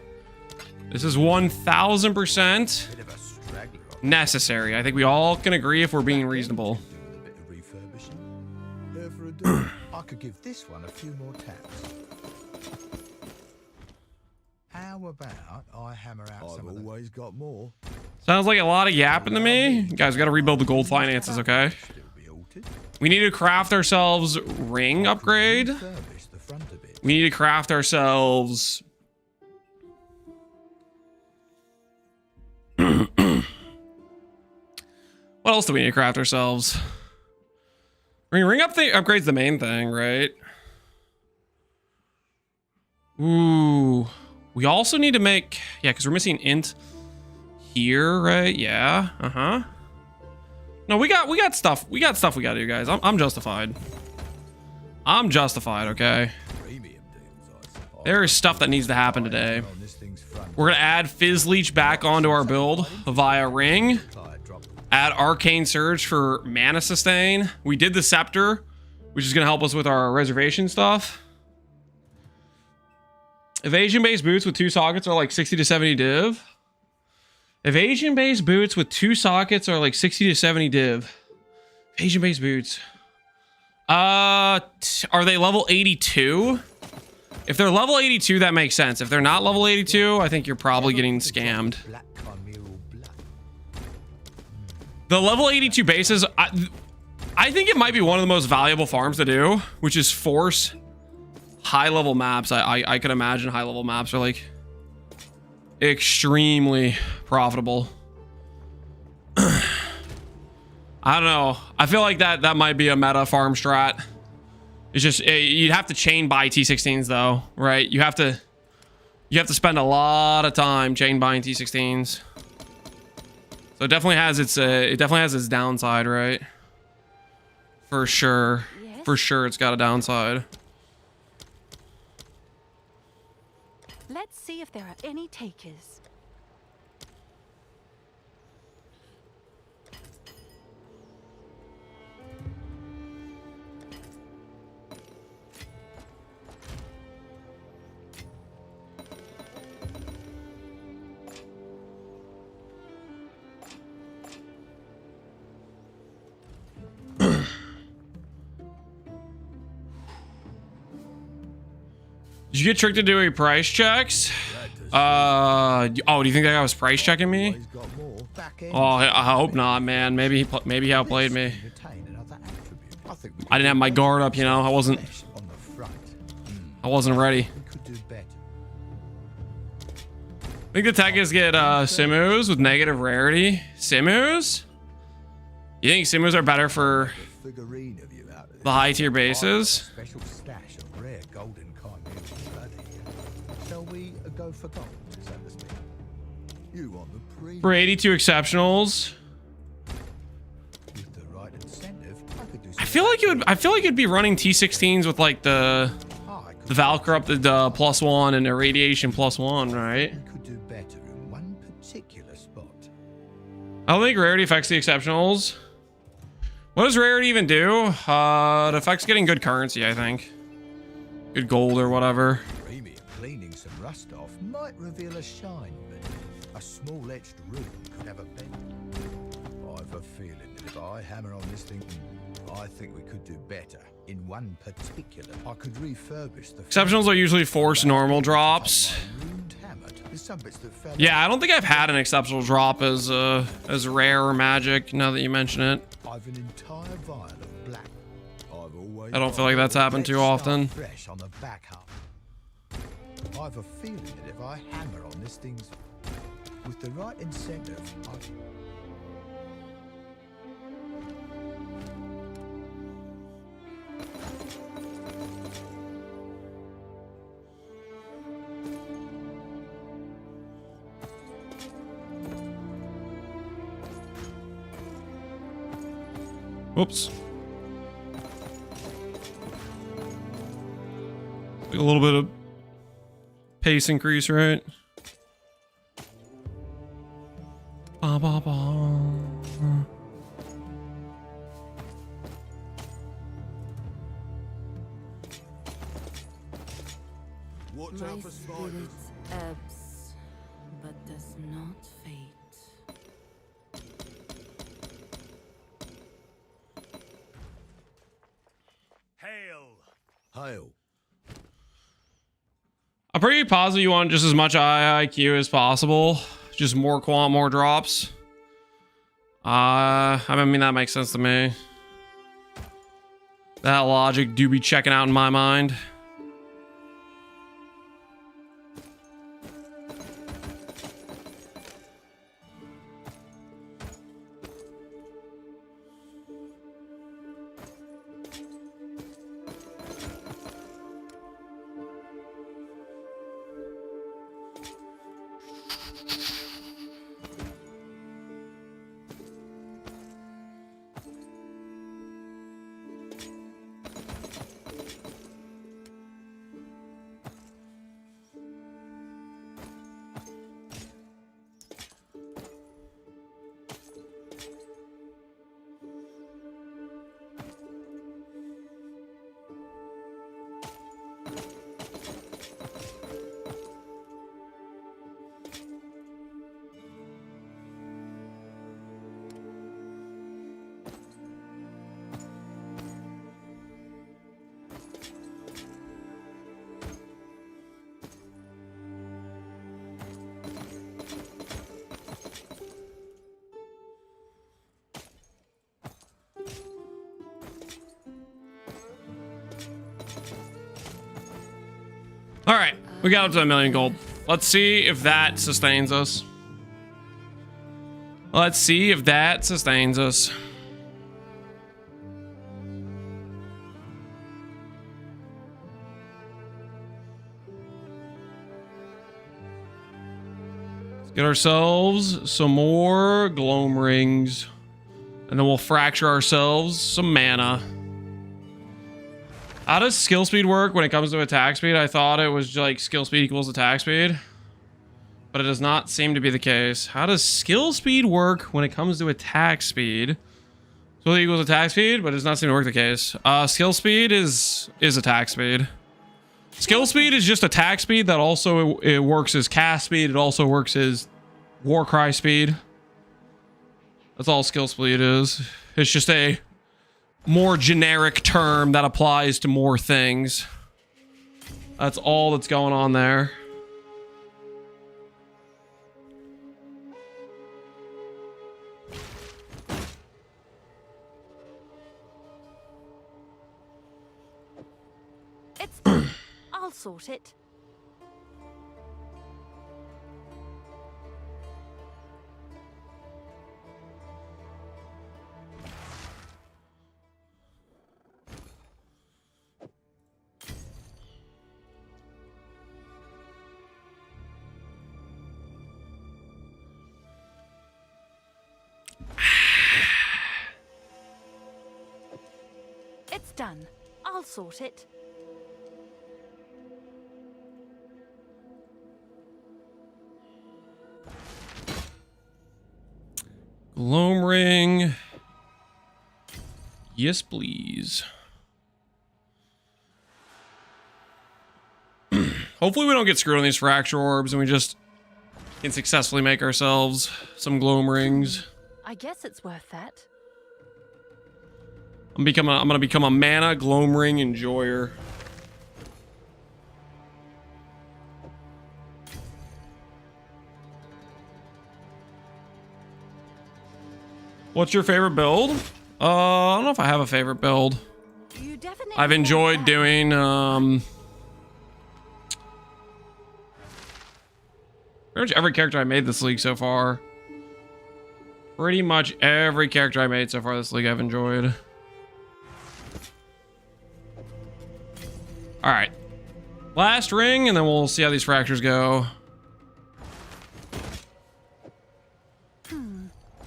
This is 1000% bit of a straggler on necessary. I think we all can agree if we're being reasonable. A bit of refurbishing. There for a do. I could give this one a few more taps. How about I hammer out some of always got more. Sounds like a lot of yapping to me. You guys got to rebuild the gold finances, okay? Still be altered. We need to craft ourselves ring upgrade. Refurbish the front a bit. We need to craft ourselves... What else do we need to craft ourselves? I mean, ring upgrade's the main thing, right? Ooh. We also need to make... Yeah, because we're missing int here, right? Yeah. Uh-huh. No, we got stuff. We got stuff we gotta do, guys. I'm justified. I'm justified, okay? Premium deals, I suppose. There is stuff that needs to happen today. On this thing's front. We're gonna add Fizz Leech back onto our build via ring. Add Arcane Surge for mana sustain. We did the Scepter, which is gonna help us with our reservation stuff. Evasion-based boots with 2 sockets are like 60 to 70 div. Evasion-based boots with 2 sockets are like 60 to 70 div. Evasion-based boots. Are they level 82? If they're level 82, that makes sense. If they're not level 82, I think you're probably getting scammed. The level 82 bases, I think it might be one of the most valuable farms to do, which is force high-level maps. I can imagine high-level maps are like extremely profitable. I don't know. I feel like that might be a meta farm strat. It's just you'd have to chain buy T16s though, right? You have to spend a lot of time chain buying T16s. So it definitely has its downside, right? For sure. Yes? For sure it's got a downside. Let's see if there are any takers. Did you get tricked into doing price checks? Oh, do you think that guy was price checking me? Oh, I hope not, man. Maybe he outplayed me. I didn't have my guard up, you know. I wasn't ready. I think the techies get Simus with negative rarity. Simus? You think Simus are better for the high tier bases? For gold, so to speak. You want the premium. For 82 exceptionals. With the right incentive, I could do I feel like it'd be running T16s with like the Val corrupted +1 and irradiation +1, right? We could do better in one particular spot. I don't think rarity affects the exceptionals. What does rarity even do? It affects getting good currency, I think. Good gold or whatever. Premium cleaning some rust off might reveal a shine, but a small etched rune could have a bend. I've a feeling that if I hammer on this thing, I think we could do better. In one particular, I could refurbish the Exceptionals are usually force normal drops. Yeah, I don't think I've had an exceptional drop as rare or magic now that you mention it. I've an entire vial of black. I don't feel like that's happened too often. Fresh on the back half. I've a feeling that if I hammer on this thing's with the right incentive, Whoops. A little bit of pace increase, right? Ba, ba, ba. watch out for spiders. Ebbs, but does not fade. I'm pretty positive you want just as much IIQ as possible. Just more quant, more drops. I mean, that makes sense to me. That logic do be checking out in my mind. All right, we got up to 1,000,000 gold. Let's see if that sustains us. Let's see if that sustains us. Let's get ourselves some more gloam rings, and then we'll fracture ourselves some mana. How does skill speed work when it comes to attack speed? I thought it was like skill speed equals attack speed, but it does not seem to be the case. How does skill speed work when it comes to attack speed? So it equals attack speed, but it does not seem to work the case. Skill speed is attack speed. Skill speed is just attack speed that also it works as cast speed. It also works as Warcry speed. That's all skill speed is. It's just a more generic term that applies to more things. That's all that's going on there. It's done. I'll sort it. It's done. I'll sort it. Gloam ring. Yes, please. Hopefully we don't get screwed on these fracture orbs and we just can successfully make ourselves some gloam rings. I guess it's worth that. I'm gonna become a mana gloam ring enjoyer. What's your favorite build? I don't know if I have a favorite build. You definitely I've enjoyed doing pretty much every character I made this league so far. Pretty much every character I made so far this league I've enjoyed. All right, last ring, and then we'll see how these fractures go.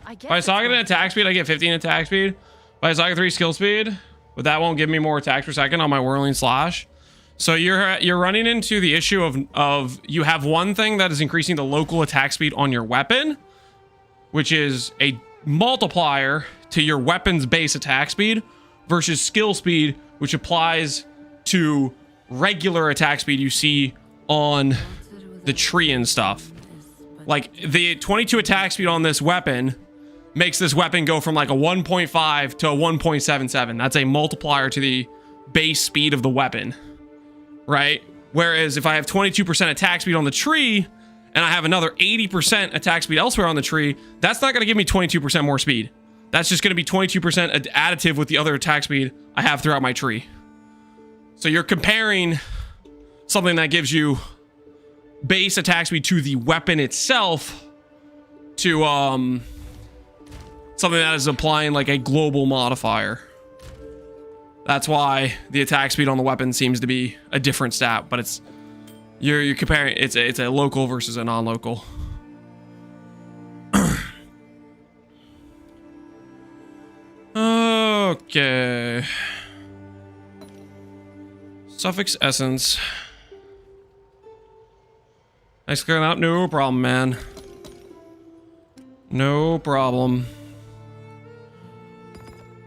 If I socket an attack speed, I get 15 attack speed. If I socket 3 skill speed, but that won't give me more attacks per second on my whirling slash. So you're running into the issue of you have one thing that is increasing the local attack speed on your weapon, which is a multiplier to your weapon's base attack speed, versus skill speed, which applies to regular attack speed you see on the tree and stuff. Like the 22 attack speed on this weapon makes this weapon go from like a 1.5 to a 1.77. That's a multiplier to the base speed of the weapon, right? Whereas if I have 22% attack speed on the tree and I have another 80% attack speed elsewhere on the tree, that's not going to give me 22% more speed. That's just going to be 22% additive with the other attack speed I have throughout my tree. So you're comparing something that gives you base attack speed to the weapon itself to something that is applying like a global modifier. That's why the attack speed on the weapon seems to be a different stat, but it's you're comparing it's a local versus a non-local. Okay. Suffix essence. Nice clearing up. No problem, man. No problem.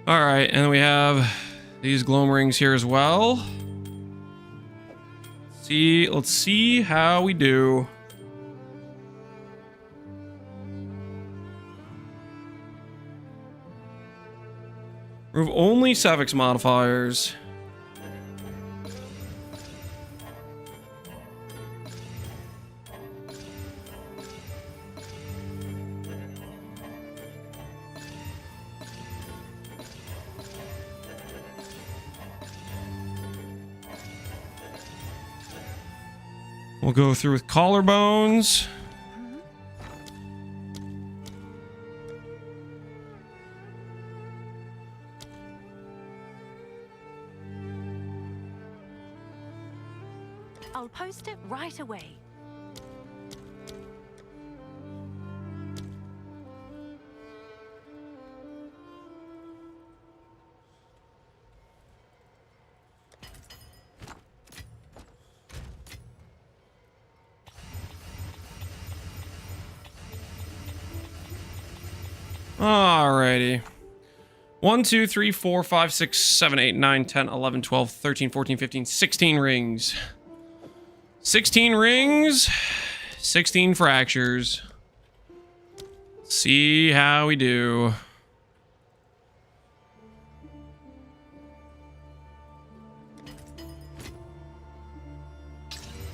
All right, and then we have these gloam rings here as well. Let's see how we do. Remove only suffix modifiers. We'll go through with collarbones. I'll post it right away. Alrighty. 1, 2, 3, 4, 5, 6, 7, 8, 9, 10, 11, 12, 13, 14, 15, 16 rings. 16 rings, 16 fractures. See how we do.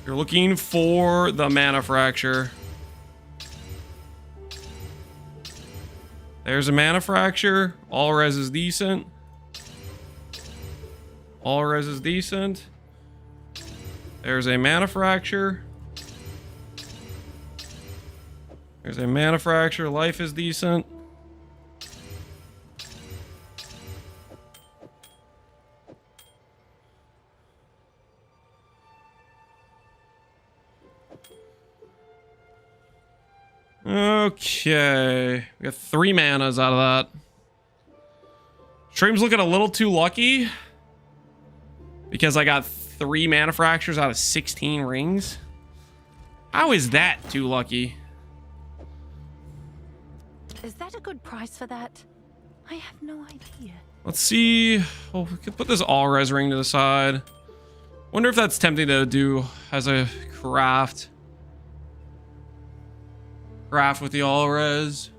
You're looking for the mana fracture. There's a mana fracture. All res is decent. All res is decent. There's a mana fracture. There's a mana fracture. Life is decent. Okay. We got 3 manas out of that. Stream's looking a little too lucky because I got 3 mana fractures out of 16 rings. How is that too lucky? Is that a good price for that? I have no idea. Let's see. Oh, we could put this all res ring to the side. Wonder if that's tempting to do as a craft. Craft with the all res.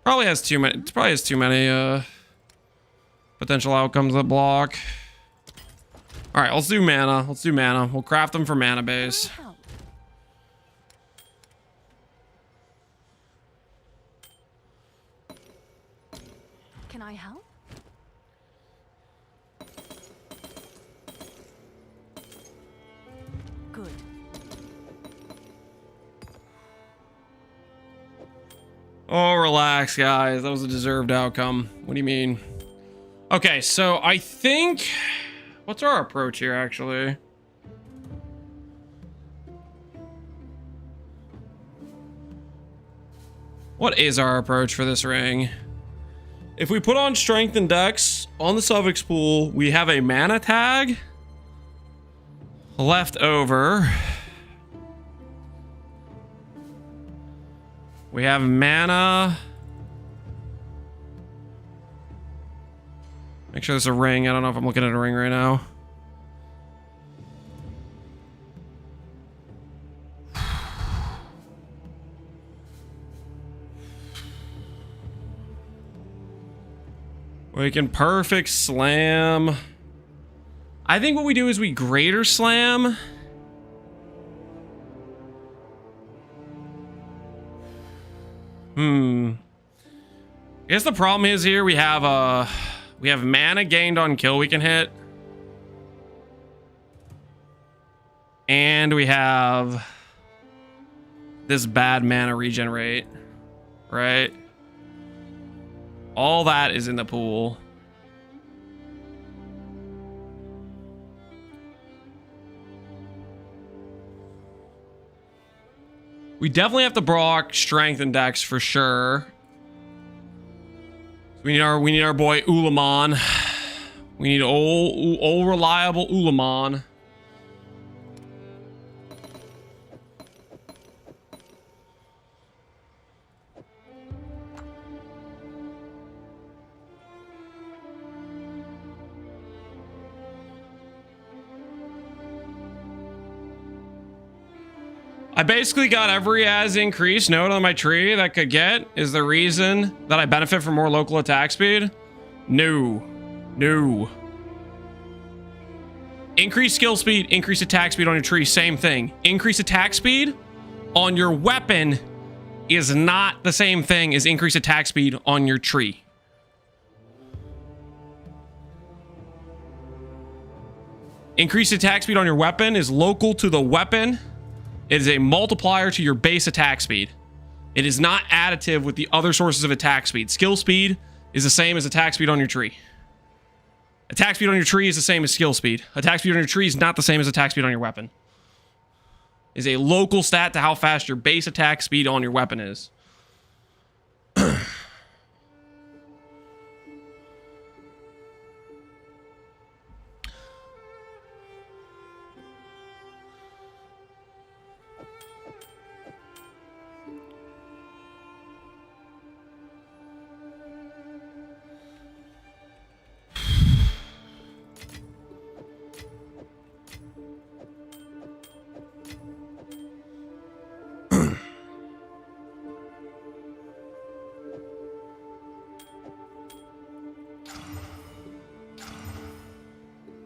Probably has too many. It probably has too many potential outcomes that block. All right, let's do mana. Let's do mana. We'll craft them for mana base. Can I help? Good. Oh, relax, guys. That was a deserved outcome. What do you mean? Okay, so I think... What's our approach here, actually? What is our approach for this ring? If we put on Strength and Dex on the suffix pool, we have a mana tag left over. We have mana. Make sure there's a ring. I don't know if I'm looking at a ring right now. We can perfect slam I think what we do is we greater slam. I guess the problem is here we have mana gained on kill we can hit. And we have this bad mana regenerate, right? All that is in the pool. We definitely have to block strength and dex for sure. We need our boy Ulamon. We need old reliable Ulamon. I basically got every as increased node on my tree that I could get. Is the reason that I benefit from more local attack speed? No. Increase skill speed, increase attack speed on your tree, same thing. Increase attack speed on your weapon is not the same thing as increase attack speed on your tree. Increase attack speed on your weapon is local to the weapon. It is a multiplier to your base attack speed. It is not additive with the other sources of attack speed. Skill speed is the same as attack speed on your tree. Attack speed on your tree is the same as skill speed. Attack speed on your tree is not the same as attack speed on your weapon. It is a local stat to how fast your base attack speed on your weapon is.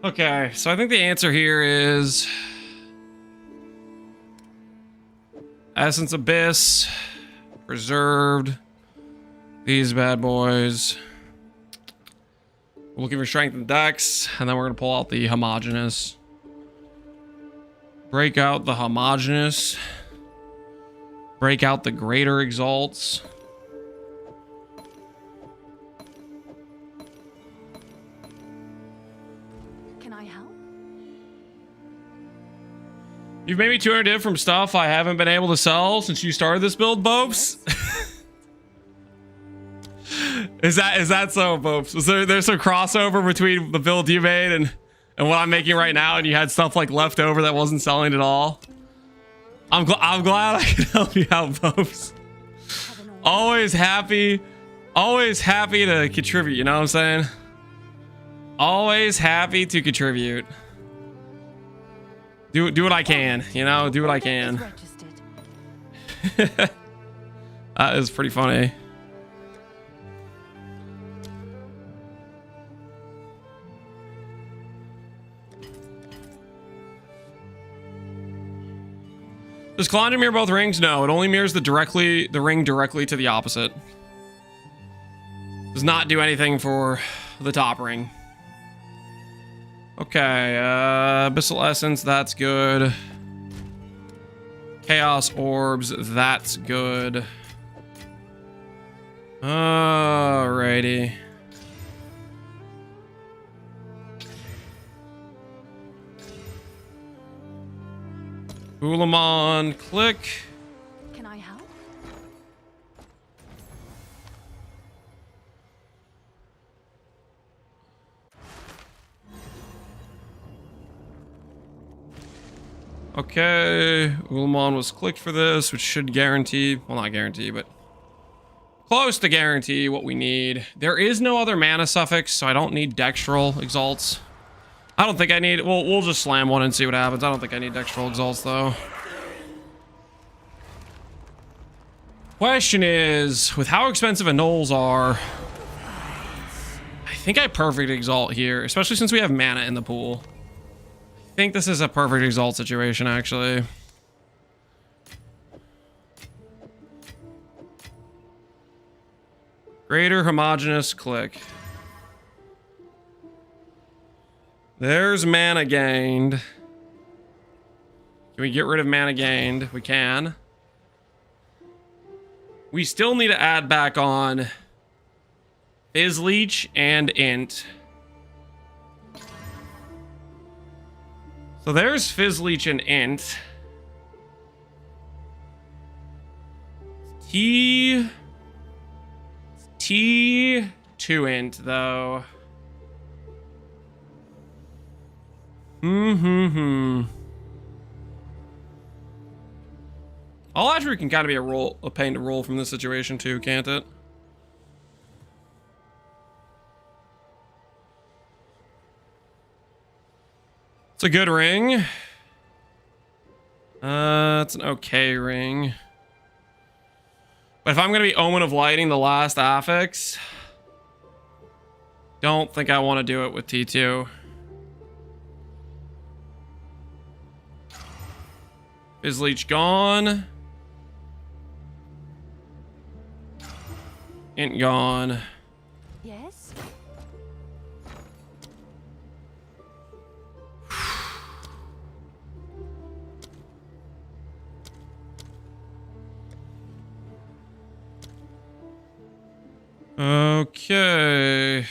Okay, so I think the answer here is Essence Abyss, Preserved, these bad boys. We're looking for Strength and Dex, and then we're going to pull out the Homogeneous. Break out the Homogeneous. Break out the Greater Exalts. You've made me 200 div from stuff I haven't been able to sell since you started this build, Bopes. Is that so, Bopes? There's some crossover between the build you made and what I'm making right now, and you had stuff like left over that wasn't selling at all? I'm glad I can help you out, Bopes. Always happy to contribute. You know what I'm saying? Always happy to contribute. Do what I can, you know? Do what I can. That is pretty funny. Does Kalanda mirror both rings? No, it only mirrors the ring directly to the opposite. Does not do anything for the top ring. Okay, Abyssal Essence, that's good. Chaos Orbs, that's good. Alrighty. Ulamon, click. Can I help? Okay, Ulamon was clicked for this, which should guarantee, well, not guarantee, but close to guarantee what we need. There is no other mana suffix, so I don't need Dextral Exalts. I don't think I need, we'll just slam one and see what happens. I don't think I need Dextral Exalts, though. Question is, with how expensive Annuls are, I think I perfect Exalt here, especially since we have mana in the pool. think this is a perfect exalt situation, actually. Greater homogeneous click. There's mana gained. Can we get rid of mana gained? We can. We still need to add back on Fizz Leech and Int. So there's Fizz Leech and Int. T2 Int though. All attribute can kind of be a pain to roll from this situation too, can't it? It's a good ring. It's an okay ring. But if I'm gonna be Omen of Lighting the last affix, don't think I want to do it with T2. Fizz Leech gone. Int gone. Yes? Okay.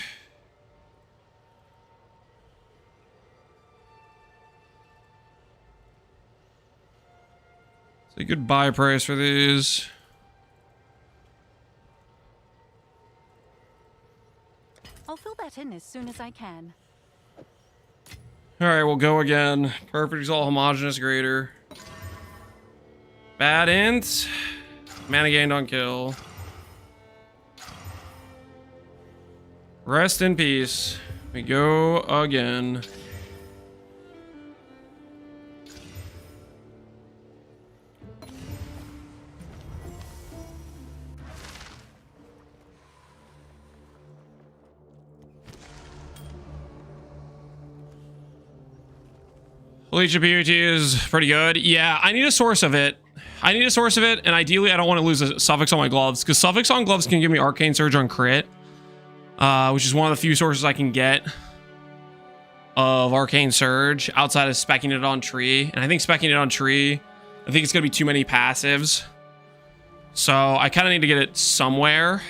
It's a good buy price for these. I'll fill that in as soon as I can. All right, we'll go again. Perfect exalt homogeneous greater. Bad int. Mana gained on kill. Rest in peace. We go again. Leech of Beauty is pretty good. Yeah, I need a source of it. And ideally I don't want to lose a suffix on my gloves, because suffix on gloves can give me Arcane Surge on crit, which is one of the few sources I can get of Arcane Surge outside of speccing it on tree. And I think speccing it on tree, I think it's going to be too many passives. So I kind of need to get it somewhere.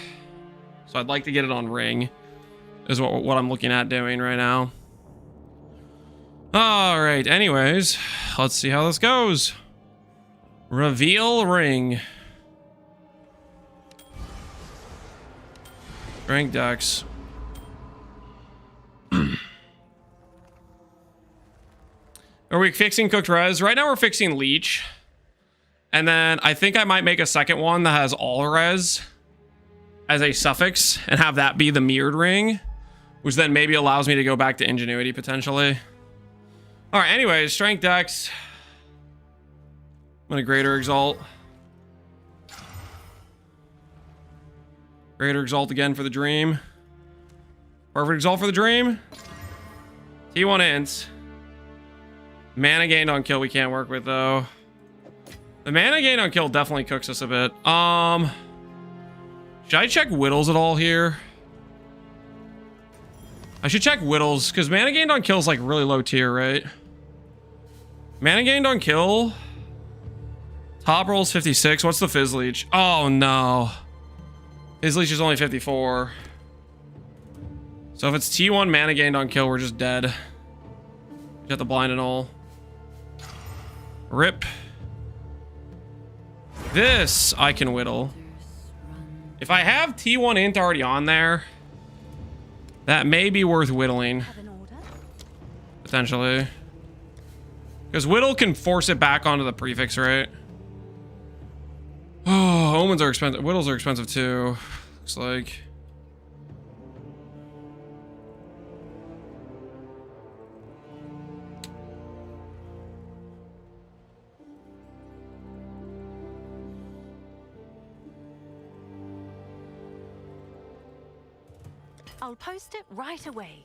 So I'd like to get it on ring, is what I'm looking at doing right now. All right, anyways, let's see how this goes. Reveal ring. Strength dex. Are we fixing cooked res? Right now we're fixing leech. And then I think I might make a second one that has all res as a suffix and have that be the mirrored ring, which then maybe allows me to go back to ingenuity potentially. All right, anyways, strength dex. I'm gonna greater exalt. Greater exalt again for the dream. Perfect exalt for the dream. T1 int. Mana gained on kill we can't work with though. The mana gained on kill definitely cooks us a bit. Should I check whittles at all here? I should check whittles, because mana gained on kill is like really low tier, right? Mana gained on kill. Top roll's 56. What's the Fizz Leech? Oh no. Fizz Leech is only 54. So if it's T1 mana gained on kill, we're just dead. You have to blind and all. Rip. This I can whittle. If I have T1 int already on there, that may be worth whittling. Potentially. Because whittle can force it back onto the prefix, right? Oh, omens are expensive. Whittles are expensive too. Looks like. I'll post it right away.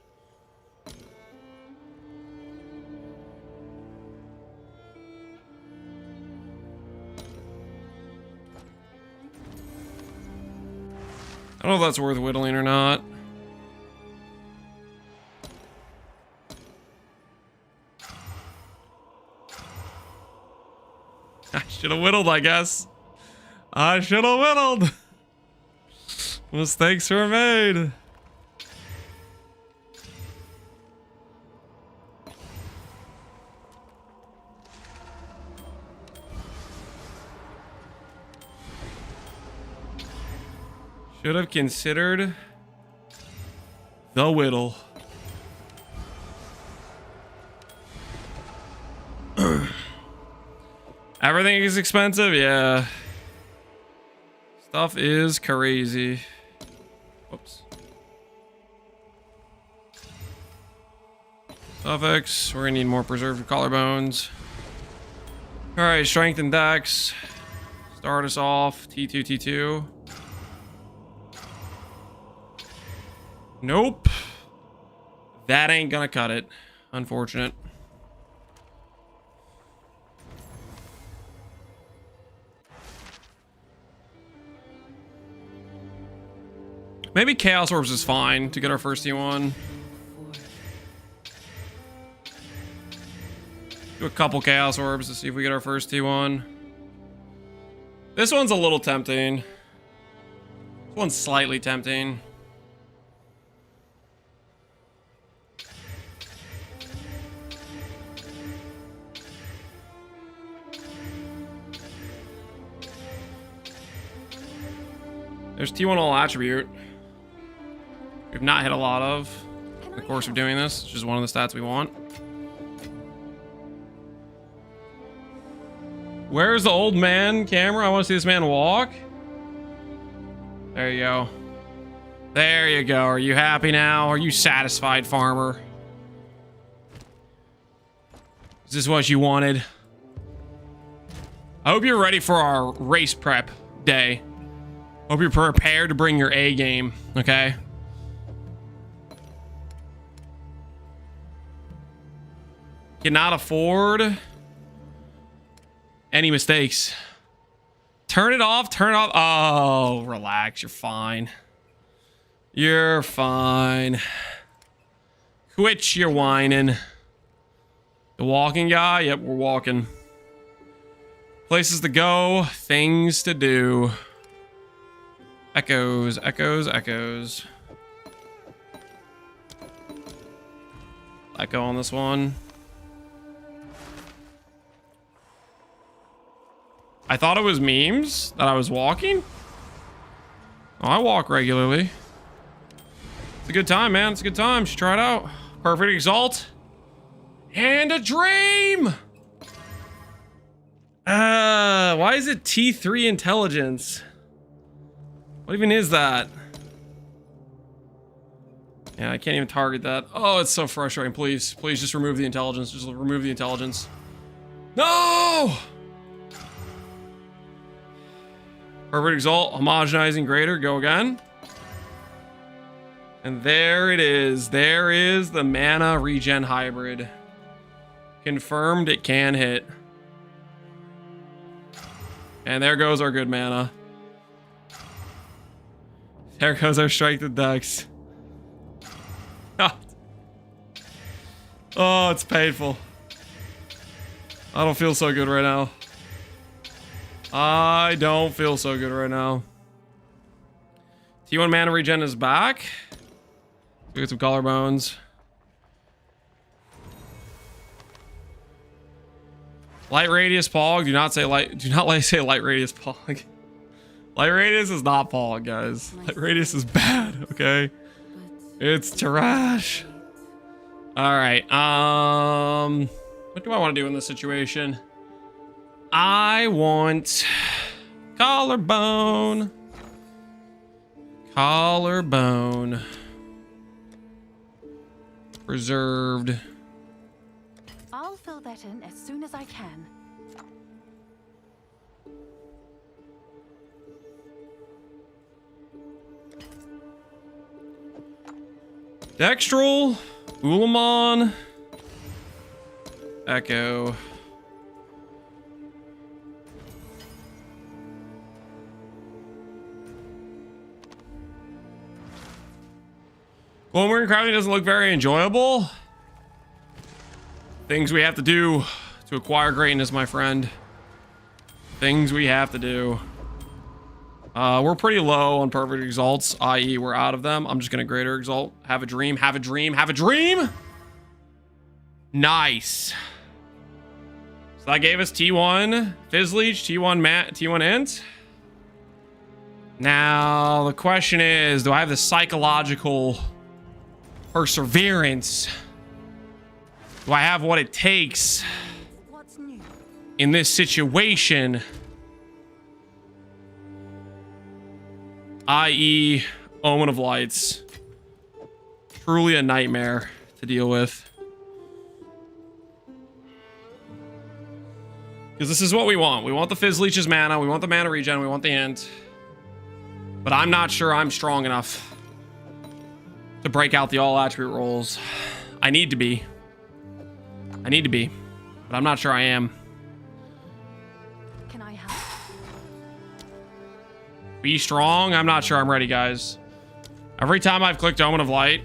I don't know if that's worth whittling or not. I should have whittled, I guess. I should have whittled. Mistakes were made. Should have considered the whittle. Everything is expensive, yeah. Stuff is crazy. Whoops. Suffix, we're gonna need more preserved collarbones. Alright, strength and dex. Start us off. T2, T2. Nope. That ain't gonna cut it. Unfortunate. Maybe Chaos Orbs is fine to get our first T1. Do a couple Chaos Orbs to see if we get our first T1. This one's a little tempting. This one's slightly tempting. There's T1 all attribute. We've not hit a lot of in the course of doing this. It's just one of the stats we want. Where's the old man camera? I want to see this man walk. There you go. There you go. Are you happy now? Are you satisfied, farmer? Is this what you wanted? I hope you're ready for our race prep day. Hope you're prepared to bring your A game, okay? Cannot afford any mistakes. Turn it off, turn it off. Oh, relax, you're fine. You're fine. Quit your whining. The walking guy? Yep, we're walking. Places to go, things to do. Echoes, echoes, echoes. Echo on this one. I thought it was memes that I was walking. Oh, I walk regularly. It's a good time, man. It's a good time. Should try it out. Perfect Exalt. And a dream! Why is it T3 intelligence? What even is that? Yeah, I can't even target that. Oh, it's so frustrating. Please, please just remove the intelligence. Just remove the intelligence. No! Perfect Exalt, homogenizing greater. Go again. And there it is. There is the mana regen hybrid. Confirmed it can hit. And there goes our good mana. There goes our strike to dex. Oh, it's painful. I don't feel so good right now. I don't feel so good right now. T1 mana regen is back. Let's get some collarbones. Light radius pog. Do not say light. Do not say light radius pog. Light radius is not pog, guys. Light radius is bad. Okay, it's trash. All right. What do I want to do in this situation? I want collarbone. Collarbone. Preserved. I'll fill that in as soon as I can. Dextral. Ulamon. Echo. Glow-marine crafting doesn't look very enjoyable. Things we have to do to acquire greatness, my friend. Things we have to do. We're pretty low on perfect exalts, i.e. we're out of them. I'm just gonna greater exalt. Have a dream, have a dream, have a dream! Nice. So that gave us T1 Fizzleech, T1 Mat, T1 Int. Now, the question is, do I have the psychological perseverance? Do I have what it takes What's new? in this situation? I.e. Omen of Lights. Truly a nightmare to deal with. Because this is what we want. We want the Fizzleech's mana, we want the mana regen, we want the Int. But I'm not sure I'm strong enough to break out the all attribute rolls. I need to be. I need to be. But I'm not sure I am. Can I help? Be strong? I'm not sure I'm ready, guys. Every time I've clicked Omen of Light,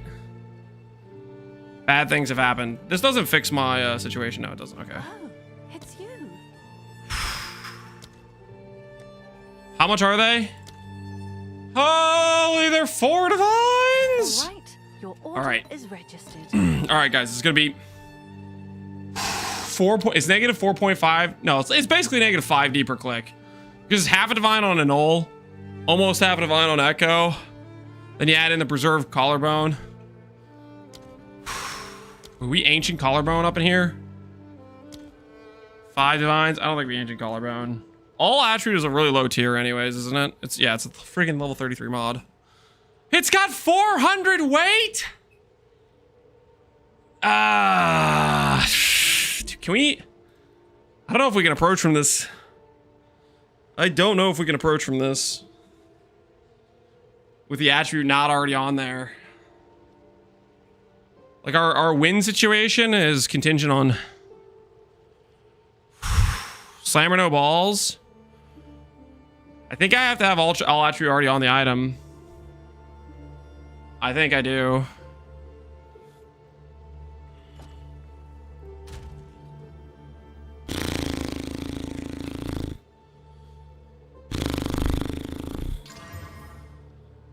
bad things have happened. This doesn't fix my situation. No, it doesn't. Okay. Oh, it's you. How much are they? Holy, they're 4 divines! All right, your order All right. is registered. All right, guys, it's gonna be 4. It's negative 4.5. No, it's basically negative 5D per click because it's half a divine on a null, almost half a divine on echo. Then you add in the preserved collarbone. Are we ancient collarbone up in here? 5 divines. I don't think we ancient collarbone. All attribute is a really low tier, anyways, isn't it? It's a freaking level 33 mod. It's got 400 weight. Can we? I don't know if we can approach from this. I don't know if we can approach from this with the attribute not already on there. Like our win situation is contingent on slammer no balls. I think I have to have all attribute already on the item. I think I do.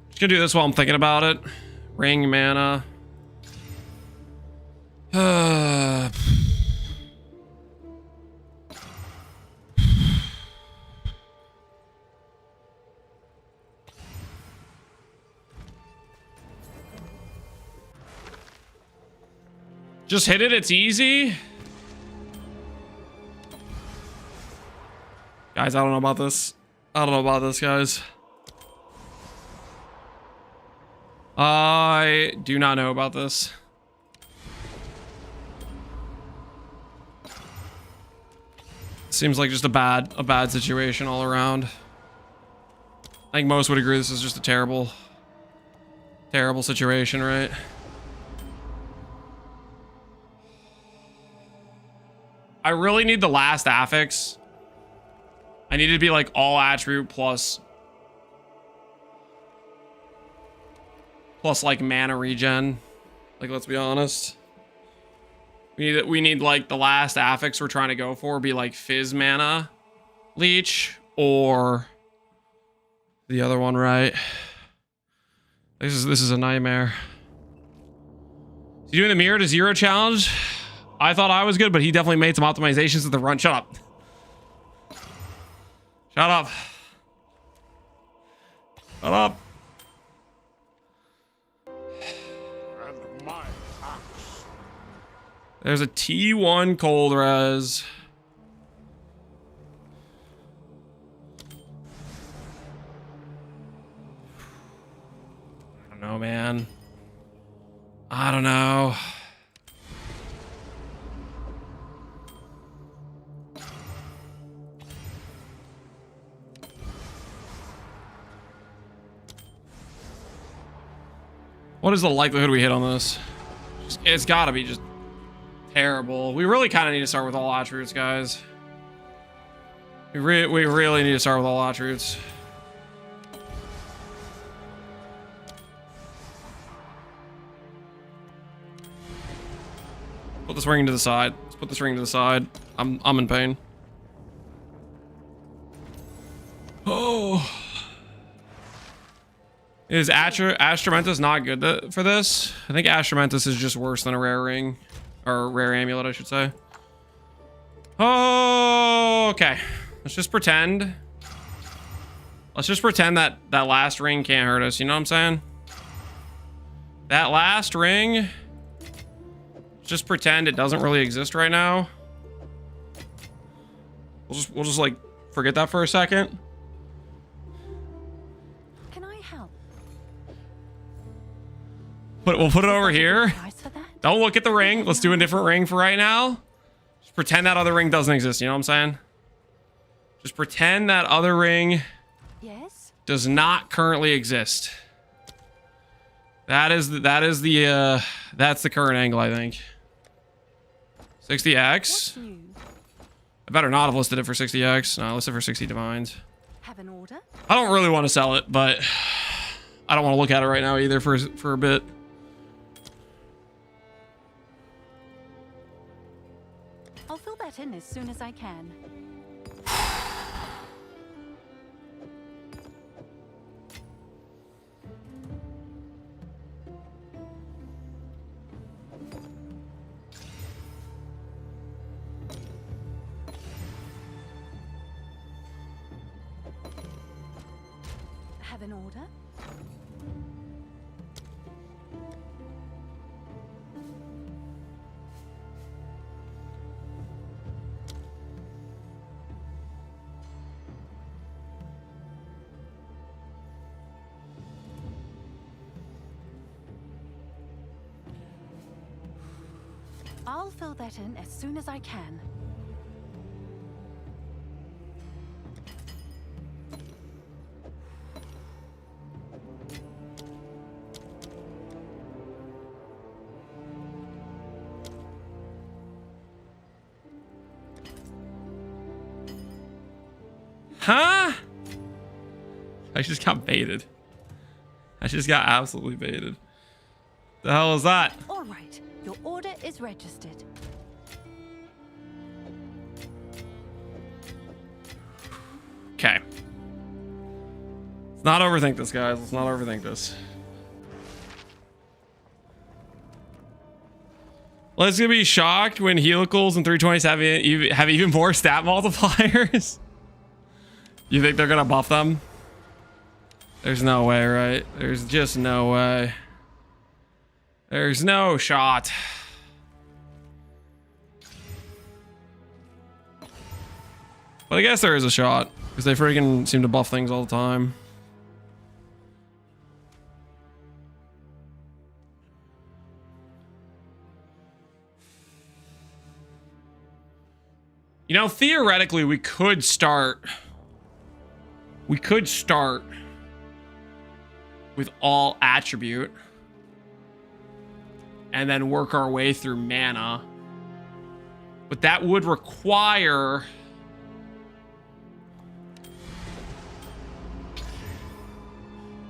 Just gonna do this while I'm thinking about it. Ring mana. Just hit it, it's easy. Guys, I don't know about this. I don't know about this, guys. I do not know about this. Seems like just a bad situation all around. I think most would agree this is just a terrible situation, right? I really need the last affix. I need it to be like all attribute plus like mana regen. Like, let's be honest. We need like the last affix we're trying to go for be like fizz mana leech or the other one, right? This is a nightmare. Is he doing the mirror to zero challenge? I thought I was good, but he definitely made some optimizations at the run. Shut up. Shut up. Shut up. There's a T1 cold res. I don't know, man. I don't know. What is the likelihood we hit on this? It's gotta be just terrible. We really kind of need to start with all attributes, guys. We really need to start with all attributes. Put this ring to the side. Let's put this ring to the side. I'm in pain. Oh. Is Astramentus not good for this? I think Astramentus is just worse than a rare ring. Or rare amulet, I should say. Oh, okay. Let's just pretend. Let's just pretend that that last ring can't hurt us. You know what I'm saying? That last ring. Just pretend it doesn't really exist right now. We'll just like forget that for a second. Can I help? We'll put it over here. Price for that? Don't look at the ring. Let's do a different ring for right now. Just pretend that other ring doesn't exist. You know what I'm saying? Just pretend that other ring does not currently exist. That's the current angle, I think. 60x. I better not have listed it for 60x. No, I listed it for 60 divines. Have an order? I don't really want to sell it, but I don't want to look at it right now either for a bit. I'll fill that in as soon as I can. Have an order? I'll fill that in as soon as I can. Huh? I just got baited. I just got absolutely baited. The hell is that? All right, your order is registered. Okay. Let's not overthink this, guys. Let's not overthink this. Let's gonna be shocked when helicals and 320s have even more stat multipliers. You think they're gonna buff them? There's no way, right? There's just no way. There's no shot. But I guess there is a shot, because they freaking seem to buff things all the time. You know, theoretically, we could start with all attribute and then work our way through mana. But that would require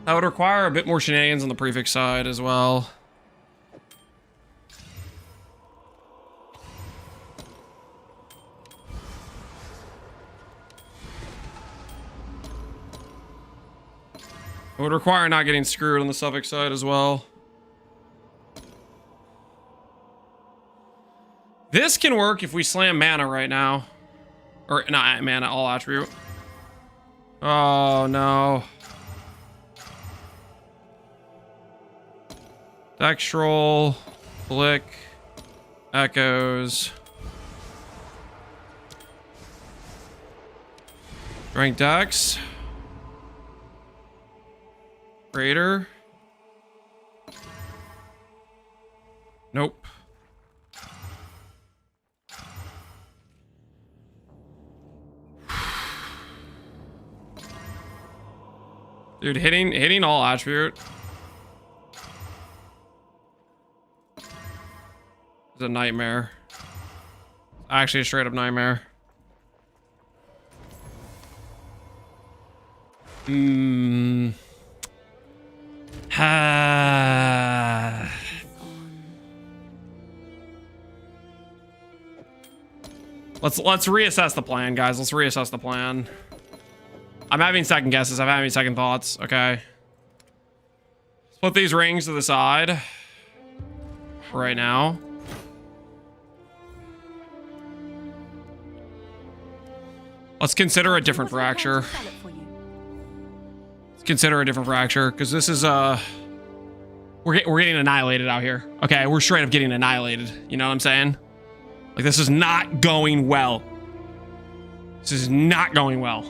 a bit more shenanigans on the prefix side as well. It would require not getting screwed on the suffix side as well. This can work if we slam mana right now. Or not mana, all attribute. Oh no. Dextral, Blick, Echoes. Rank Dex. Raider. Nope. Dude, hitting all attribute is a nightmare. Actually, a straight up nightmare. Let's reassess the plan, guys. Let's reassess the plan. I'm having second guesses. I'm having second thoughts. Okay. Let's put these rings to the side right now. Let's consider a different fracture. Let's consider a different fracture because this is we're getting annihilated out here. Okay, we're straight up getting annihilated. You know what I'm saying? Like, this is not going well. This is not going well.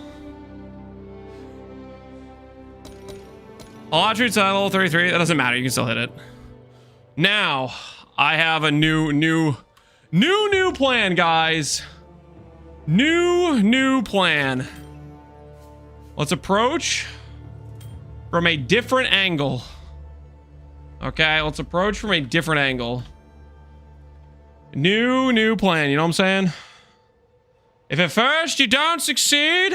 All attributes at level 33. That doesn't matter. You can still hit it. Now, I have a new plan, guys. New plan. Let's approach from a different angle. Okay, let's approach from a different angle. New plan, you know what I'm saying? If at first you don't succeed,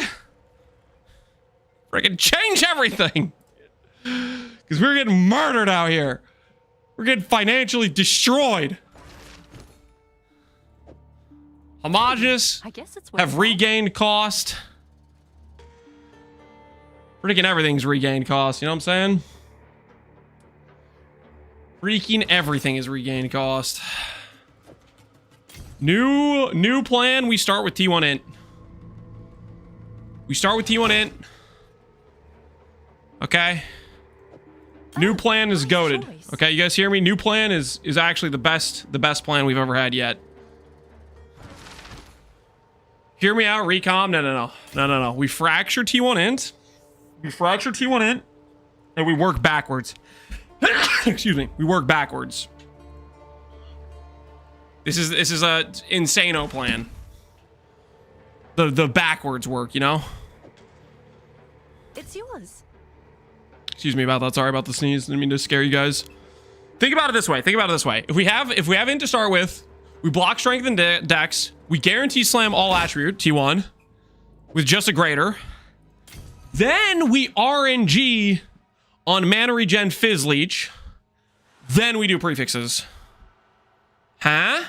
freaking change everything. Because we're getting murdered out here. We're getting financially destroyed. Homogeneous have regained cost. Freaking everything's regained cost, you know what I'm saying? Freaking everything is regained cost. New plan, we start with T1 int. We start with T1 int. Okay. New plan is goated. Okay, you guys hear me? New plan is actually the best plan we've ever had yet. Hear me out, recom. No. We fracture T1 int. We fracture T1 int. And we work backwards. Excuse me. We work backwards. This is a insano plan. The backwards work, you know? It's yours. Excuse me about that. Sorry about the sneeze. Didn't mean to scare you guys. Think about it this way. If we have int to start with, we block strength and dex. We guarantee slam all attribute T1 with just a greater. Then we RNG on mana regen fizz leech. Then we do prefixes. Huh?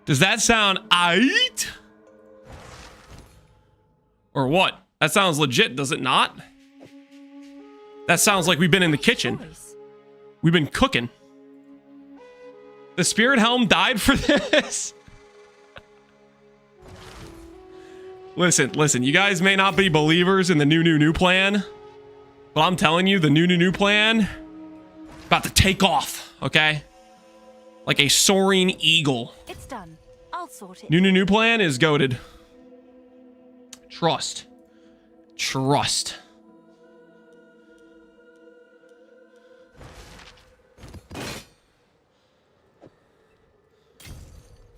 Does that sound aight? Or what? That sounds legit, does it not? That sounds like we've been in the kitchen. We've been cooking. The spirit helm died for this. Listen, you guys may not be believers in the new plan, but I'm telling you, the new plan about to take off, okay? Like a soaring eagle. It's done. I'll sort it. New plan is goated. Trust.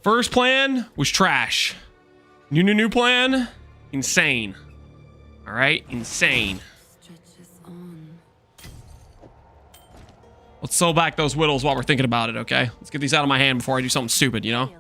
First plan was trash. New plan, insane. All right, insane. Let's sew back those whittles while we're thinking about it, okay? Let's get these out of my hand before I do something stupid, you know?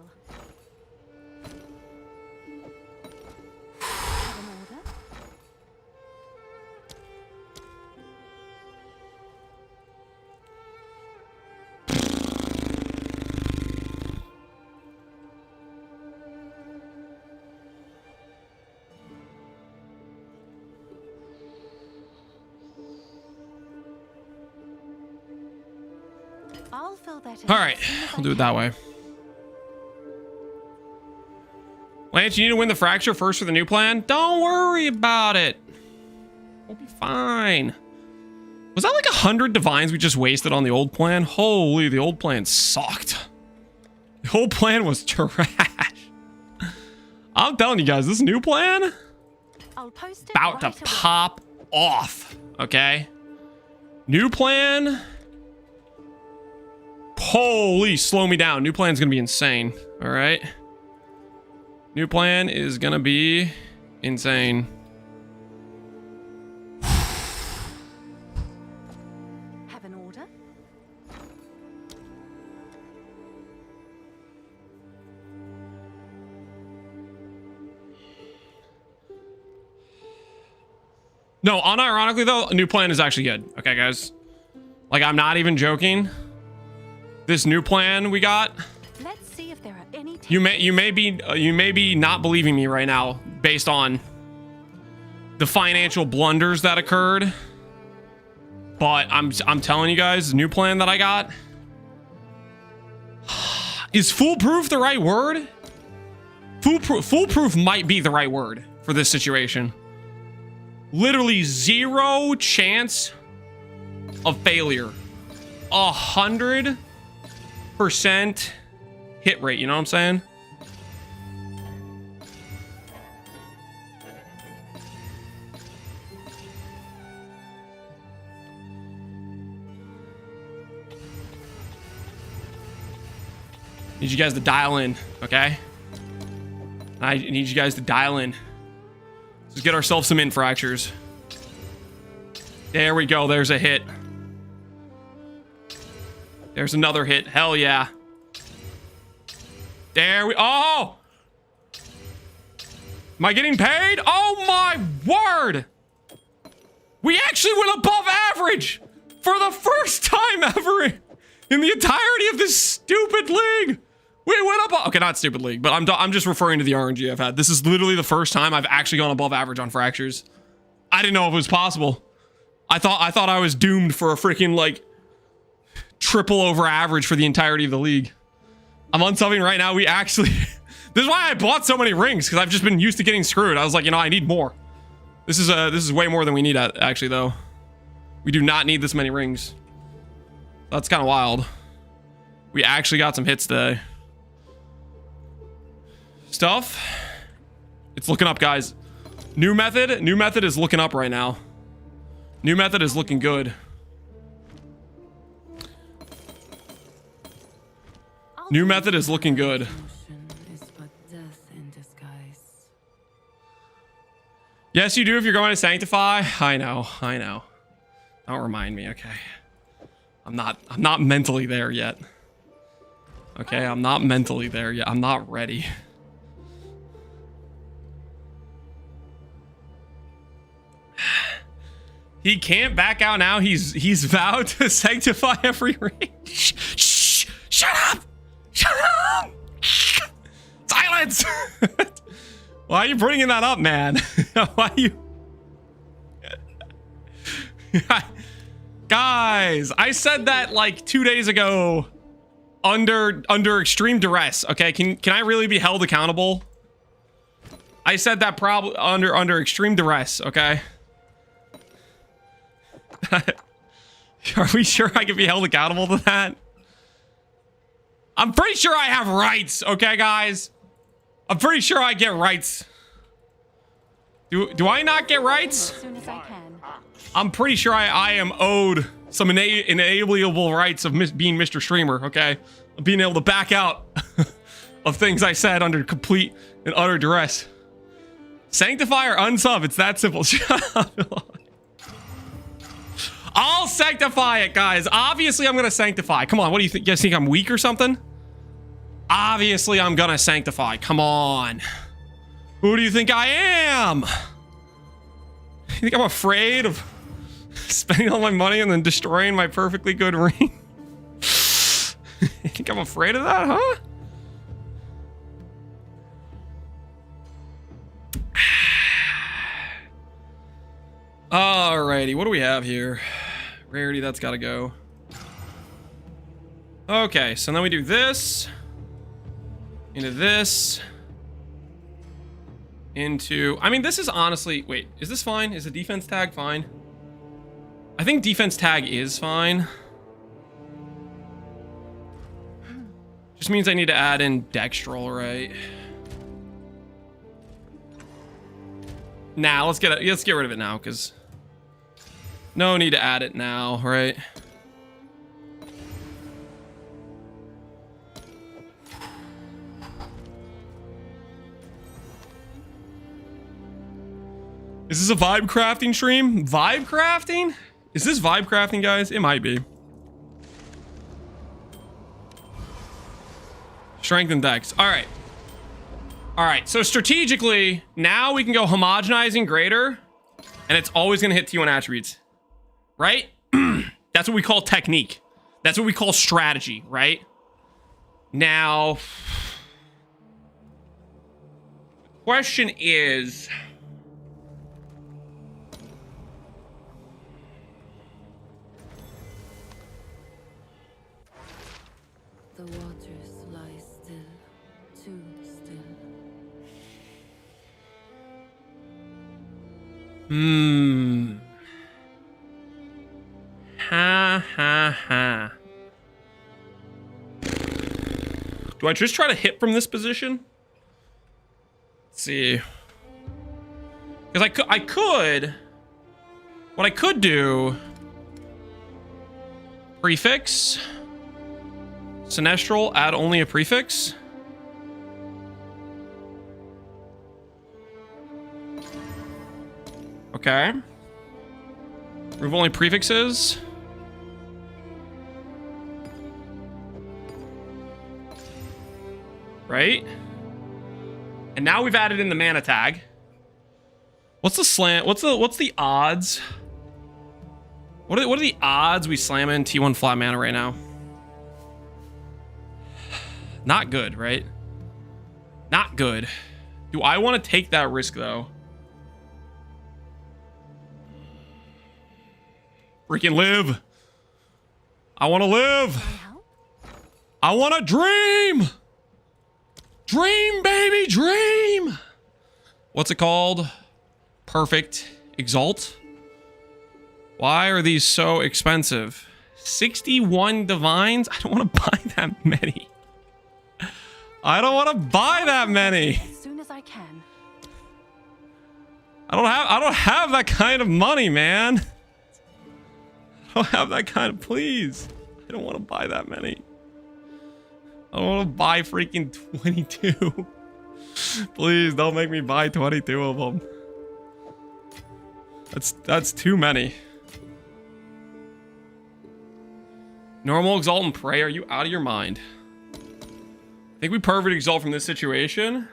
All right, we'll do it that way. Lance, you need to win the fracture first for the new plan. Don't worry about it. We'll be fine. Was that like 100 divines we just wasted on the old plan? Holy, the old plan sucked. The old plan was trash. I'm telling you guys, this new plan about to pop off. Okay, new plan. Holy, slow me down. New plan's gonna be insane. All right. New plan is gonna be insane. Have an order? No, unironically though, a new plan is actually good. Okay, guys. Like, I'm not even joking. This new plan we got. Let's see if there are You may be not believing me right now based on the financial blunders that occurred, but I'm telling you guys, the new plan that I got is foolproof the right word? Foolproof might be the right word for this situation. Literally 0 chance of failure. 100% hit rate, you know what I'm saying? Need you guys to dial in, okay? I need you guys to dial in. Let's get ourselves some infractures. There we go. There's a hit. There's another hit. Hell yeah. There we... Oh! Am I getting paid? Oh my word! We actually went above average for the first time ever in the entirety of this stupid league. We went up... Okay, not stupid league, but I'm just referring to the RNG I've had. This is literally the first time I've actually gone above average on fractures. I didn't know if it was possible. I thought I was doomed for a freaking, like, triple over average for the entirety of the league. I'm unsubbing right now. We actually... This is why I bought so many rings, because I've just been used to getting screwed. I was like, you know, I need more. This is way more than we need, actually, though. We do not need this many rings. That's kind of wild. We actually got some hits today. Stuff. It's looking up, guys. New method is looking up right now. New method is looking good. New method is looking good. Yes, you do if you're going to sanctify. I know. Don't remind me, okay? I'm not mentally there yet. Okay, I'm not mentally there yet. I'm not ready. He can't back out now. He's vowed to sanctify every ring. Shh! Shut up! Shut up! Silence! Why are you bringing that up, man? Why are you... Guys, I said that like 2 days ago under extreme duress, okay? Can I really be held accountable? I said that probably under extreme duress, okay? Are we sure I can be held accountable to that? I'm pretty sure I have rights, okay, guys? I'm pretty sure I get rights. Do I not get rights? As soon as I can. I'm pretty sure I am owed some inalienable rights of being Mr. Streamer, okay? Of being able to back out of things I said under complete and utter duress. Sanctify or unsub, it's that simple. Shut up. I'll sanctify it, guys. Obviously, I'm gonna sanctify. Come on, what do you think? You guys think I'm weak or something? Obviously, I'm gonna sanctify. Come on. Who do you think I am? You think I'm afraid of spending all my money and then destroying my perfectly good ring? You think I'm afraid of that, huh? Alrighty, what do we have here? Rarity, that's gotta go. Okay, so then we do this. Into this. Into... I mean, this is honestly... Wait, is this fine? Is the defense tag fine? I think defense tag is fine. Just means I need to add in Dextrol, right? Nah, let's get rid of it now, because... No need to add it now, right? Is this a vibe crafting stream? Vibe crafting? Is this vibe crafting, guys? It might be. Strength and dex. All right. All right. So strategically, now we can go homogenizing greater, and it's always going to hit T1 attributes. Right? That's what we call technique. That's what we call strategy, right? Now, Question is... The waters lie still, too still. Ha ha ha. Do I just try to hit from this position? Let's see. Because I could. What I could do. Prefix. Sinestral, add only a prefix. Okay. Remove only prefixes. Right? And now we've added in the mana tag. What's the slant? What's the odds? What are the odds we slam in T1 flat mana right now? Not good, right? Not good. Do I want to take that risk though? Freaking live. I want to live. I want to dream. Dream, baby, dream. What's it called? Perfect Exalt. Why are these so expensive? 61 divines? I don't want to buy that many. I don't want to buy that many. As soon as I can. I don't have that kind of money, man. I don't have that kind of, please. I don't want to buy that many. I don't want to buy freaking 22. Please don't make me buy 22 of them. That's too many. Normal Exalt and Pray, are you out of your mind? I think we perfect Exalt from this situation.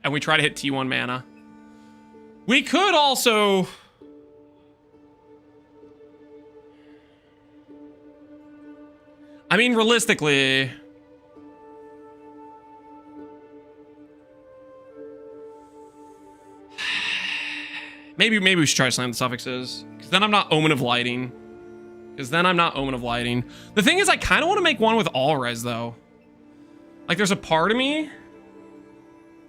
And we try to hit T1 mana. We could also... I mean, realistically... Maybe we should try to slam the suffixes. Because then I'm not Omen of Lighting. The thing is, I kind of want to make one with all res, though. Like, there's a part of me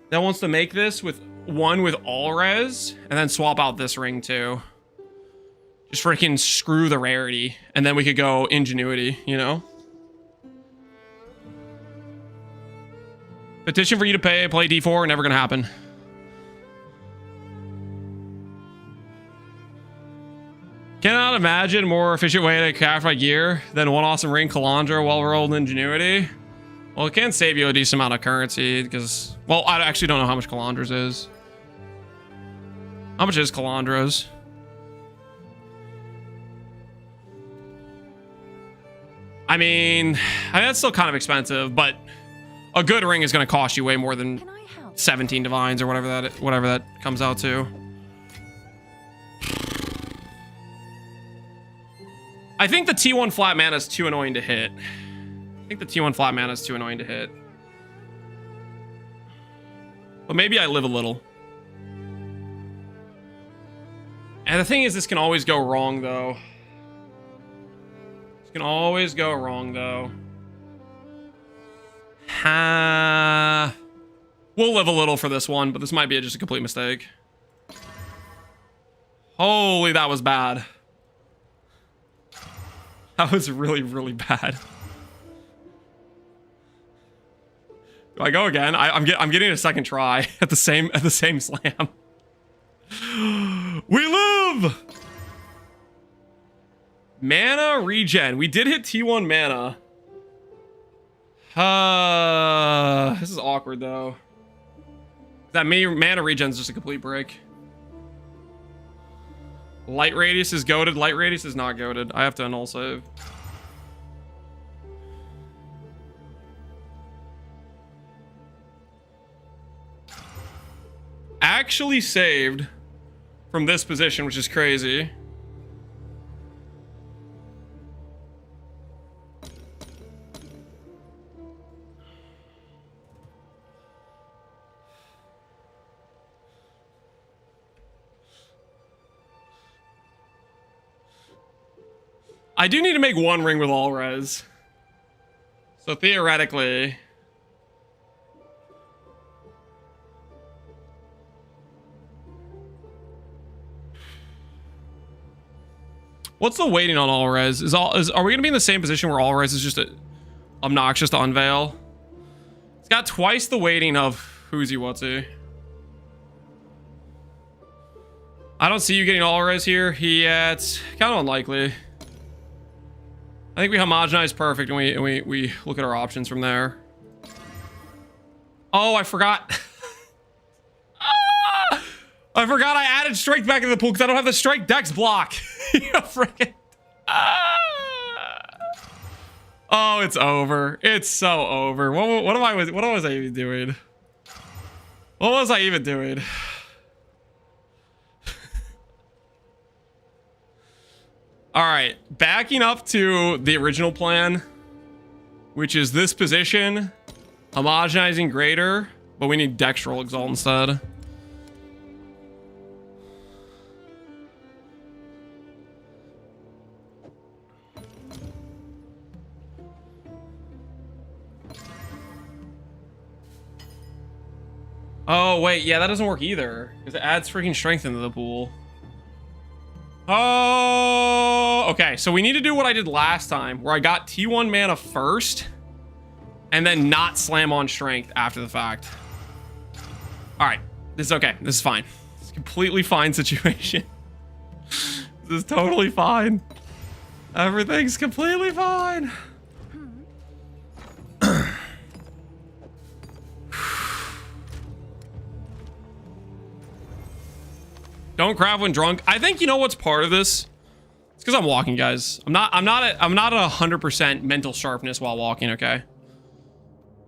that wants to make this with one with all res, and then swap out this ring, too. Just freaking screw the rarity, and then we could go ingenuity, you know? Petition for you to play D4, never gonna happen. Cannot imagine a more efficient way to craft my gear than one awesome ring, Calandra, well-rolled ingenuity. Well, it can save you a decent amount of currency because, well, I actually don't know how much Calandra's is. How much is Calandra's? I mean, that's still kind of expensive, but a good ring is going to cost you way more than 17 divines or whatever that comes out to. I think the T1 flat mana is too annoying to hit. But maybe I live a little. And the thing is, this can always go wrong, though. We'll live a little for this one, but this might be just a complete mistake. Holy, that was bad. That was really, really bad. Do I go again? I'm getting a second try at the same slam. We live! Mana regen. We did hit T1 mana. This is awkward though. That mana regen is just a complete break. Light radius is goated. Light radius is not goated. I have to annul save. Actually saved from this position, which is crazy. I do need to make one ring with all res. So theoretically... What's the weighting on all res? Are we gonna be in the same position where all res is just obnoxious to unveil? It's got twice the weighting of who's you what's he. I don't see you getting all res here. Yeah, it's kind of unlikely. I think we homogenize perfect and we look at our options from there. Oh, I forgot. I forgot I added strength back into the pool because I don't have the strength dex block. You freaking. Oh, it's over. It's so over. What was I even doing? What was I even doing? All right, backing up to the original plan, which is this position, homogenizing greater, but we need dextral exalt instead. Oh, wait, yeah, that doesn't work either, because it adds freaking strength into the pool. Oh, okay, so we need to do what I did last time, where I got T1 mana first, and then not slam on strength after the fact. All right, this is okay, this is fine. It's a completely fine situation. This is totally fine. Everything's completely fine. Don't grab when drunk. I think you know what's part of this. It's because I'm walking, guys. I'm not at 100% mental sharpness while walking. Okay.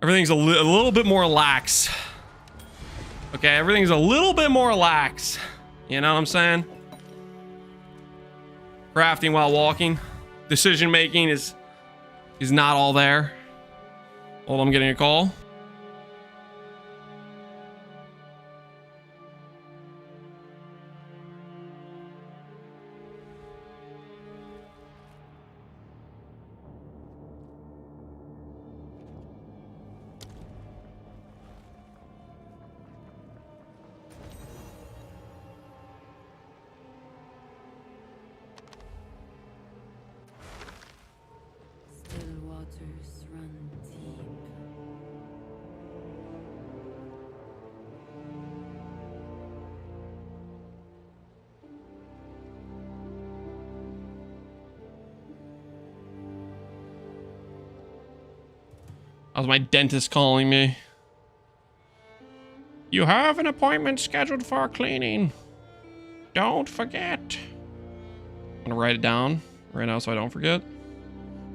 Everything's a little bit more lax. Okay, everything's a little bit more lax. You know what I'm saying? Crafting while walking. Decision making is not all there. Hold on, I'm getting a call. That was my dentist calling me. You have an appointment scheduled for cleaning. Don't forget. I'm gonna write it down right now so I don't forget.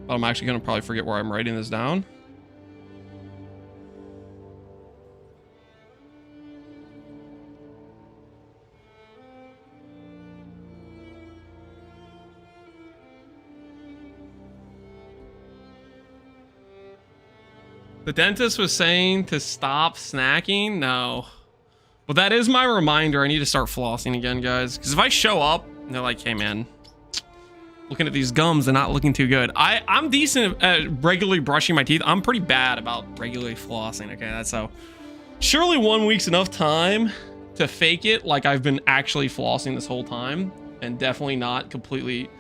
But I'm actually gonna probably forget where I'm writing this down. The dentist was saying to stop snacking? No. Well, that is my reminder. I need to start flossing again, guys. Because if I show up and they're like, hey, man, looking at these gums, they're not looking too good. I'm decent at regularly brushing my teeth. I'm pretty bad about regularly flossing. Okay, that's so. Surely 1 week's enough time to fake it like I've been actually flossing this whole time. And definitely not completely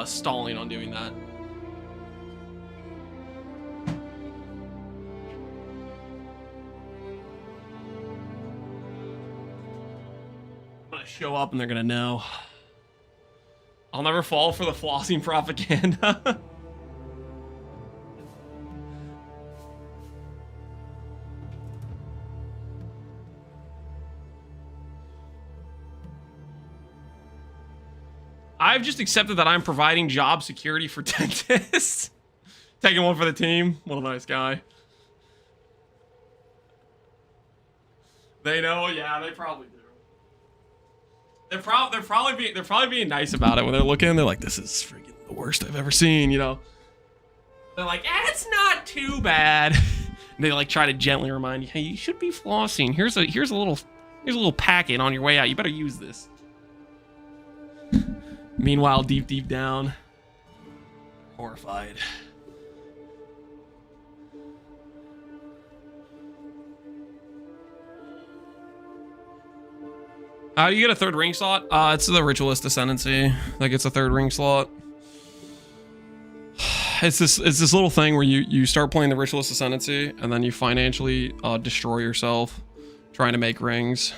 stalling on doing that. Show up and they're gonna know. I'll never fall for the flossing propaganda. I've just accepted that I'm providing job security for dentists. Taking one for the team. What a nice guy. They know, yeah, they probably do. They're probably being nice about it when they're looking. They're like, "This is freaking the worst I've ever seen," you know. They're like, "It's not too bad." And they like try to gently remind you, "Hey, you should be flossing. Here's a little packet on your way out. You better use this." Meanwhile, deep down, horrified. How do you get a third ring slot? It's the Ritualist Ascendancy that gets a third ring slot. It's this little thing where you start playing the Ritualist Ascendancy and then you financially destroy yourself trying to make rings.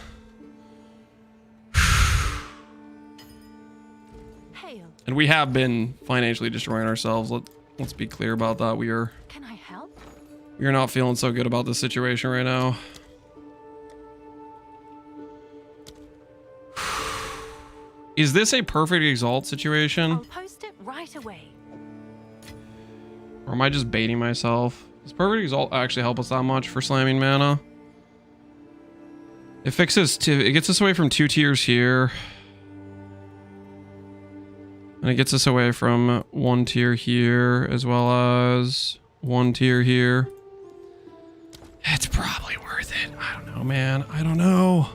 Hail. And we have been financially destroying ourselves. Let's be clear about that. Can I help? We are not feeling so good about this situation right now. Is this a perfect Exalt situation? I'll post it right away. Or am I just baiting myself? Does perfect Exalt actually help us that much for slamming mana? It it gets us away from 2 tiers here. And it gets us away from 1 tier here, as well as 1 tier here. It's probably worth it. I don't know, man. I don't know.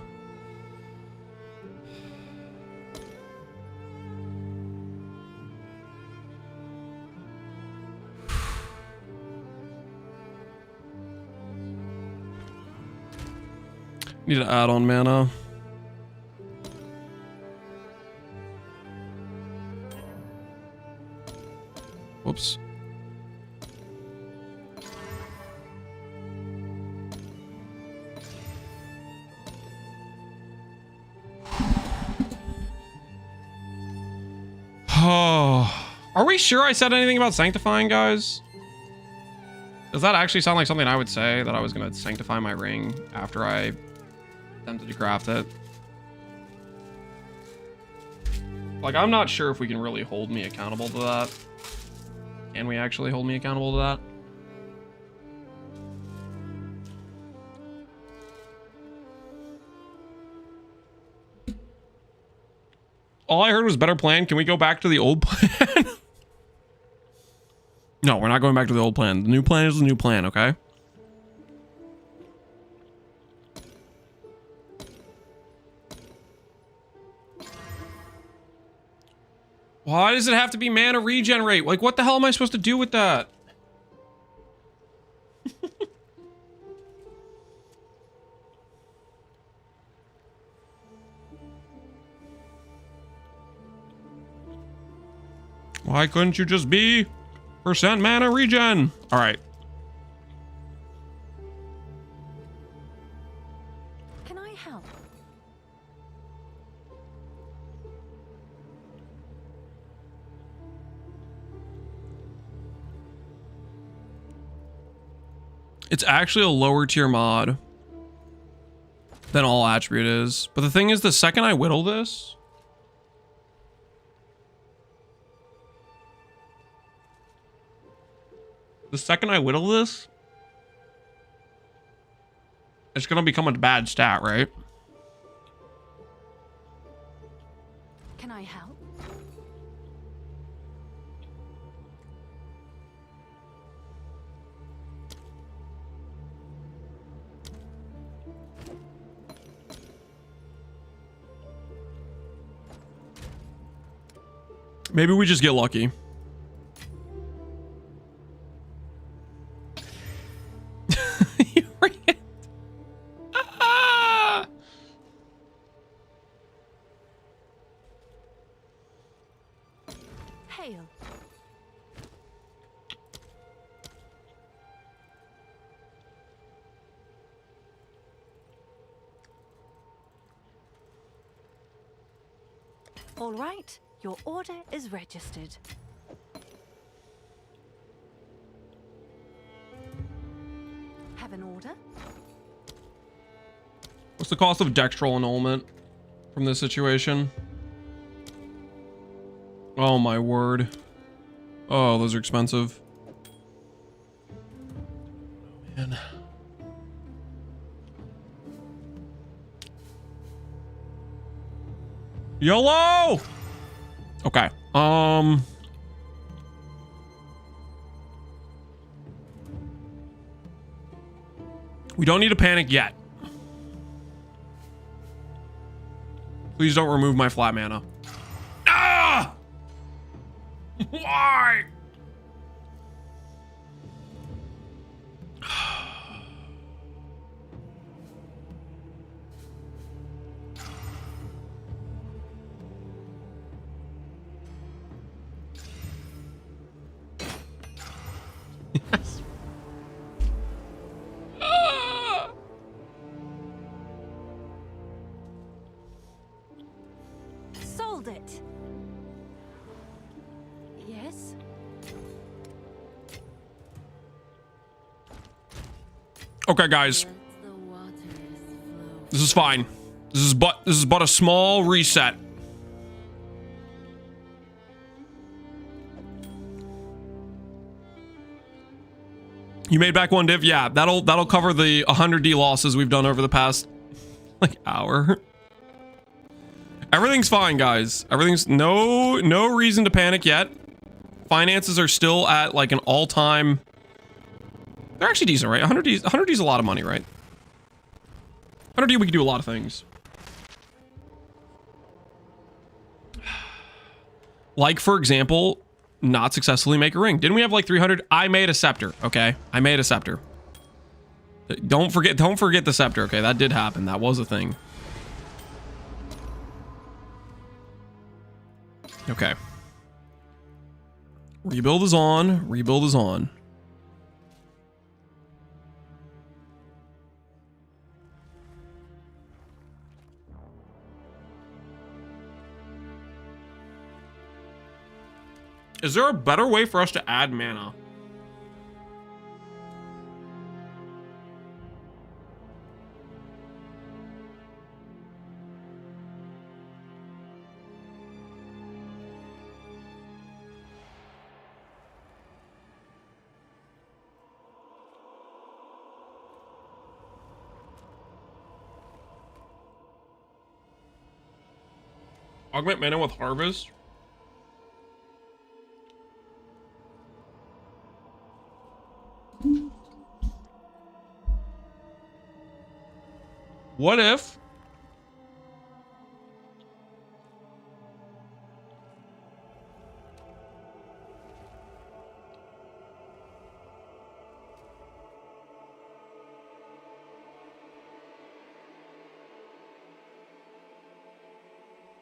Need to add on mana. Whoops. Oh, are we sure I said anything about sanctifying, guys? Does that actually sound like something I would say, that I was going to sanctify my ring after I attempted to craft it? Like, I'm not sure if we can really hold me accountable to that. Can we actually hold me accountable to that? All I heard was better plan. Can we go back to the old plan? No, we're not going back to the old plan. The new plan is the new plan, okay? Why does it have to be mana regenerate? Like, what the hell am I supposed to do with that? Why couldn't you just be percent mana regen? All right. Can I help? It's actually a lower tier mod than all attribute is. But the thing is, the second I whittle this, it's gonna become a bad stat, right? Can I help? Maybe we just get lucky. Hail. All right, your order is registered. Have an order? What's the cost of dextral annulment from this situation? Oh my word. Oh, those are expensive. Man. YOLO! Okay. We don't need to panic yet. Please don't remove my flat mana. Ah! Why? Yes. Sold it. Yes. Okay, guys. This is fine. This is but a small reset. You made back one div? Yeah, that'll cover the 100D losses we've done over the past like hour. Everything's fine, guys. Everything's no reason to panic yet. Finances are still at like an all-time. They're actually decent, right? 100D is a lot of money, right? 100D, we can do a lot of things. Like, for example, not successfully make a ring. Didn't we have like 300? I made a scepter, okay? I made a scepter. Don't forget the scepter, okay? That did happen. That was a thing. Okay. Rebuild is on. Rebuild is on. Is there a better way for us to add mana? Augment mana with harvest? What if?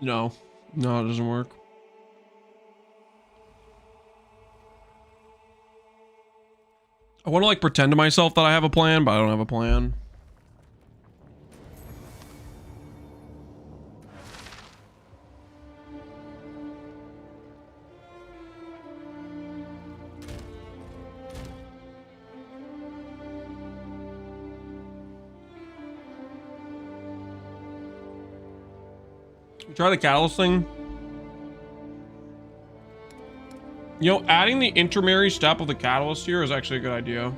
No, it doesn't work. I want to like pretend to myself that I have a plan, but I don't have a plan. Try the catalyst thing. You know, adding the intermediary step of the catalyst here is actually a good idea.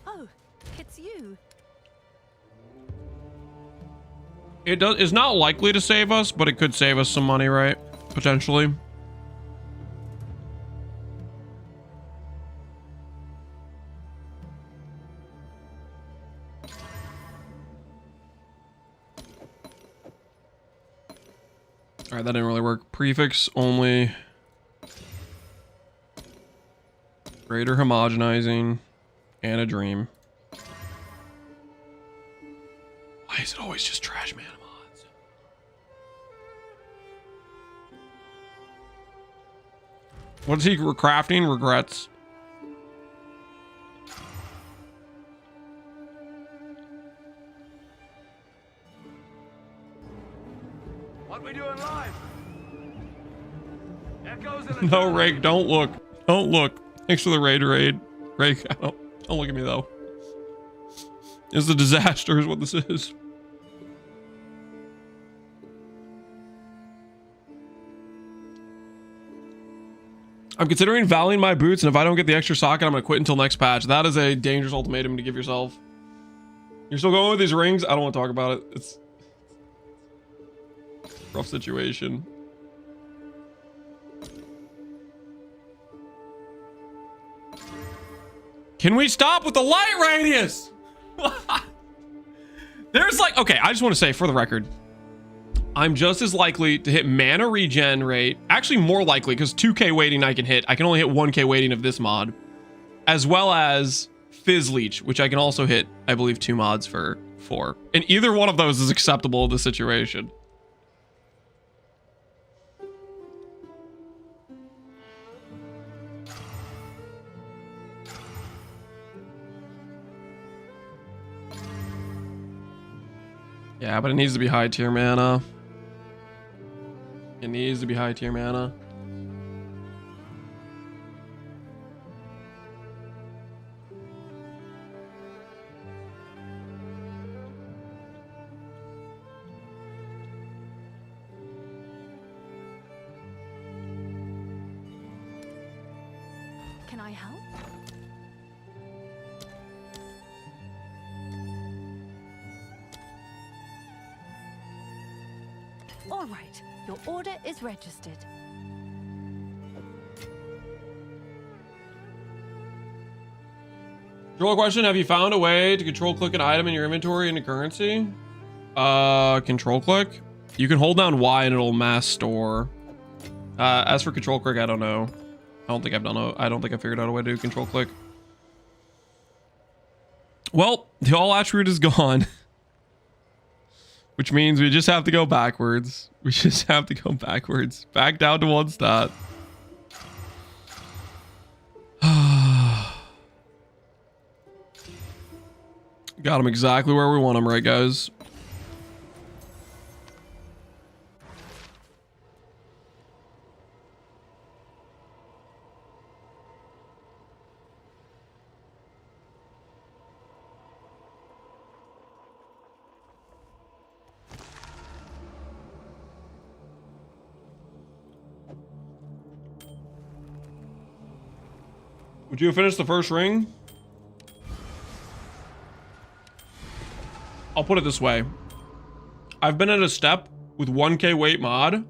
Oh, it's you. It's not likely to save us, but it could save us some money, right? Potentially. All right, that didn't really work. Prefix only. Greater homogenizing and a dream. Why is it always just trash mana mods? What is he crafting? Regrets. What we doing live? Echoes in the No, Rake, don't look. Don't look. Thanks for the raid. Rake, don't look at me though. It's a disaster is what this is. I'm considering valuing my boots, and if I don't get the extra socket, I'm gonna quit until next patch. That is a dangerous ultimatum to give yourself. You're still going with these rings? I don't want to talk about it. It's a rough situation. Can we stop with the light radius? There's like, okay, I just want to say for the record, I'm just as likely to hit mana regen rate, actually more likely because 2k weighting I can hit. I can only hit 1k weighting of this mod, as well as Fizz Leech, which I can also hit, I believe, 2 mods for 4. And either one of those is acceptable in this situation. Yeah, but it needs to be high tier mana. It needs to be high tier mana. Can I help? All right, your order is registered. Control question, have you found a way to control click an item in your inventory into currency? Control click? You can hold down Y and it'll mass store. As for control click, I don't know. I don't think I figured out a way to do control click. Well, the all attribute is gone. Which means we just have to go backwards. We just have to go backwards. Back down to 1 stat. Got him exactly where we want him, right, guys? Would you have finished the first ring? I'll put it this way. I've been at a step with 1k weight mod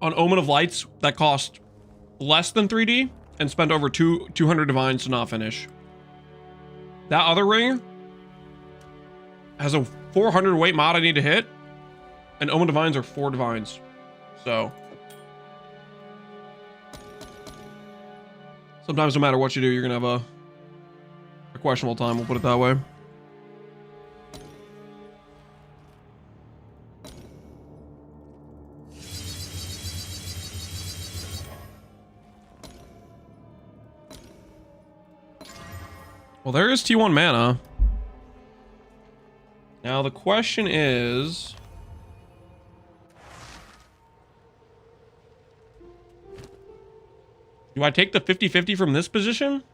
on Omen of Lights that cost less than 3D and spent over 200 divines to not finish. That other ring has a 400 weight mod I need to hit, and Omen divines are 4 divines. So sometimes no matter what you do, you're gonna have a questionable time, we'll put it that way. Well, there is T1 mana. Now the question is, do I take the 50-50 from this position?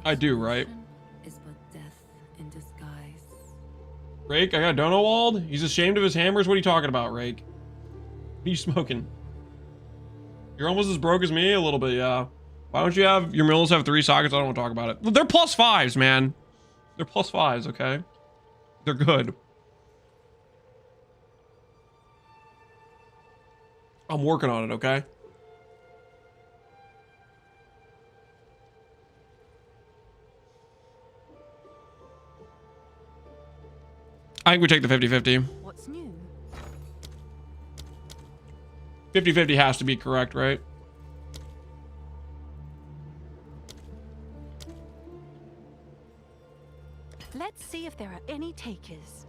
I do, right? Rake, I got Dono walled. He's ashamed of his hammers. What are you talking about, Rake? What are you smoking? You're almost as broke as me, a little bit, yeah. Why don't you have your mills have 3 sockets? I don't want to talk about it. They're +5s, man. They're +5s, okay? They're good. I'm working on it, okay? I think we take the 50-50. What's new? 50-50 has to be correct, right? Let's see if there are any takers.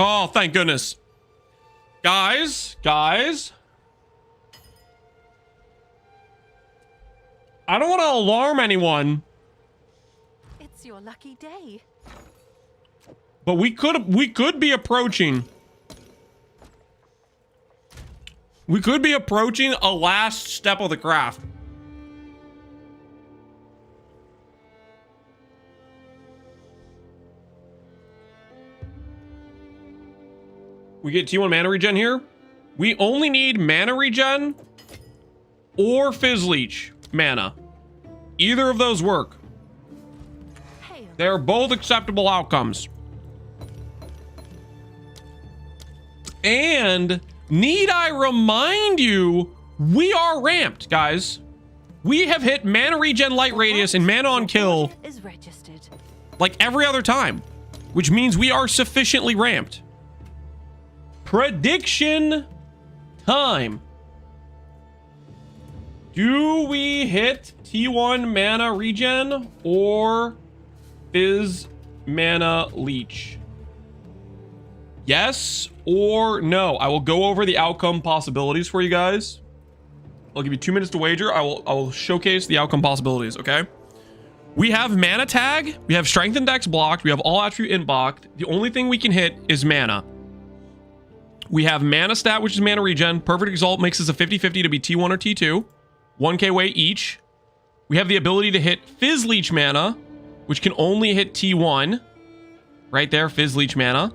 Oh, thank goodness. Guys. I don't want to alarm anyone. It's your lucky day. But we could be approaching. We could be approaching a last step of the craft. We get T1 mana regen here. We only need mana regen or Fizz Leech mana. Either of those work. They're both acceptable outcomes. And need I remind you, we are ramped, guys. We have hit mana regen light radius and mana on kill is registered. like every other time, which means we are sufficiently ramped. Prediction time. Do we hit T1 mana regen or Fizz mana leech? Yes or no? I will go over the outcome possibilities for you guys. I'll give you 2 minutes to wager. I will showcase the outcome possibilities, okay? We have mana tag, we have strength index blocked, we have all attribute in blocked. The only thing we can hit is mana. We have mana stat, which is mana regen. Perfect Exalt makes us a 50-50 to be T1 or T2. 1k weight each. We have the ability to hit Fizz Leech mana, which can only hit T1. Right there, Fizz Leech mana.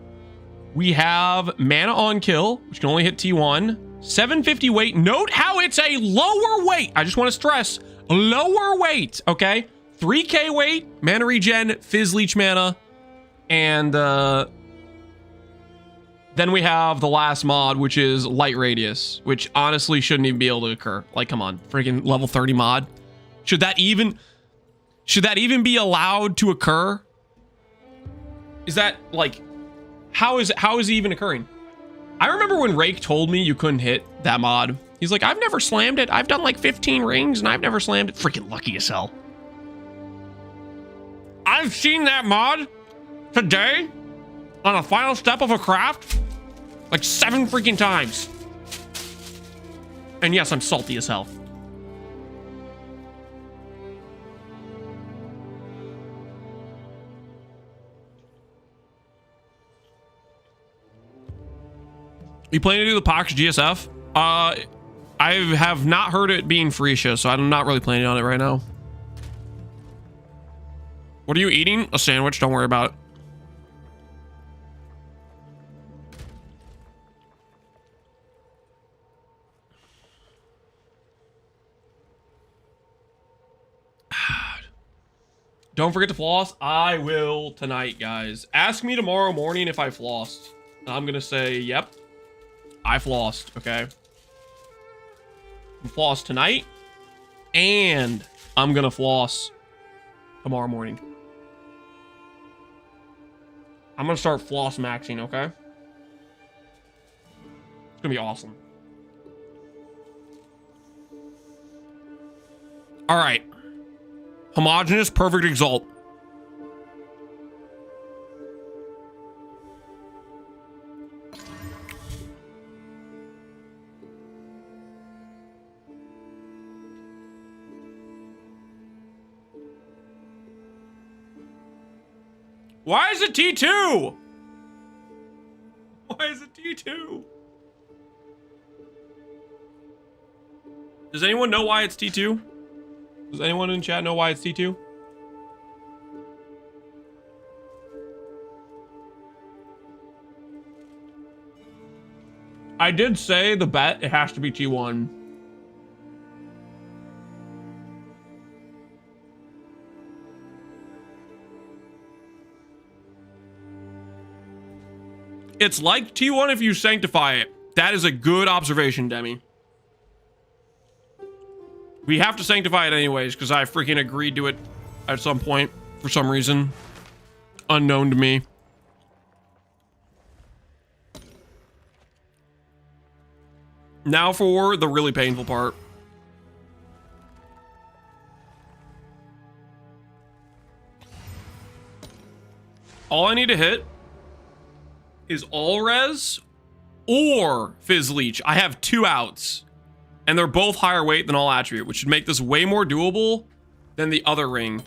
We have mana on kill, which can only hit T1. 750 weight. Note how it's a lower weight. I just want to stress, lower weight, okay? 3k weight, mana regen, Fizz Leech mana, and then we have the last mod, which is Light Radius, which honestly shouldn't even be able to occur. Like, come on, freaking level 30 mod. Should that even be allowed to occur? Is that like, how is it even occurring? I remember when Rake told me you couldn't hit that mod. He's like, I've never slammed it. I've done like 15 rings and I've never slammed it. Freaking lucky as hell. I've seen that mod today on a final step of a craft like 7 freaking times. And yes, I'm salty as hell. You planning to do the Pox GSF? I have not heard it being Freesia, so I'm not really planning on it right now. What are you eating? A sandwich, don't worry about it. Don't forget to floss. I will tonight, guys. Ask me tomorrow morning if I flossed. I'm gonna say, yep, I flossed, okay? I'm floss tonight, and I'm gonna floss tomorrow morning. I'm gonna start floss maxing, okay? It's gonna be awesome. All right. Homogeneous Perfect Exalt. Why is it T2? Why is it T2? Does anyone know why it's T2? Does anyone in chat know why it's T2? I did say the bet, it has to be T1. It's like T1 if you sanctify it. That is a good observation, Demi. We have to sanctify it anyways, because I freaking agreed to it at some point for some reason. Unknown to me. Now for the really painful part. All I need to hit is all res or Fizz Leech. I have 2 outs. And they're both higher weight than all attribute, which should make this way more doable than the other ring,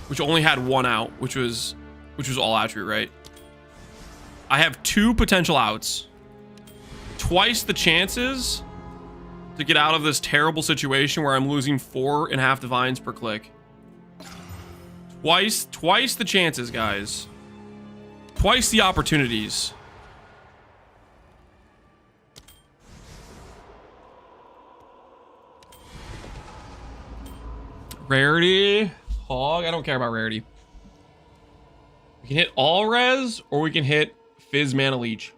which only had 1 out, which was all attribute, right? I have 2 potential outs. Twice the chances to get out of this terrible situation where I'm losing 4.5 divines per click. Twice the chances, guys. Twice the opportunities. Rarity, hog. I don't care about rarity. We can hit all res or we can hit Fizz Mana Leech.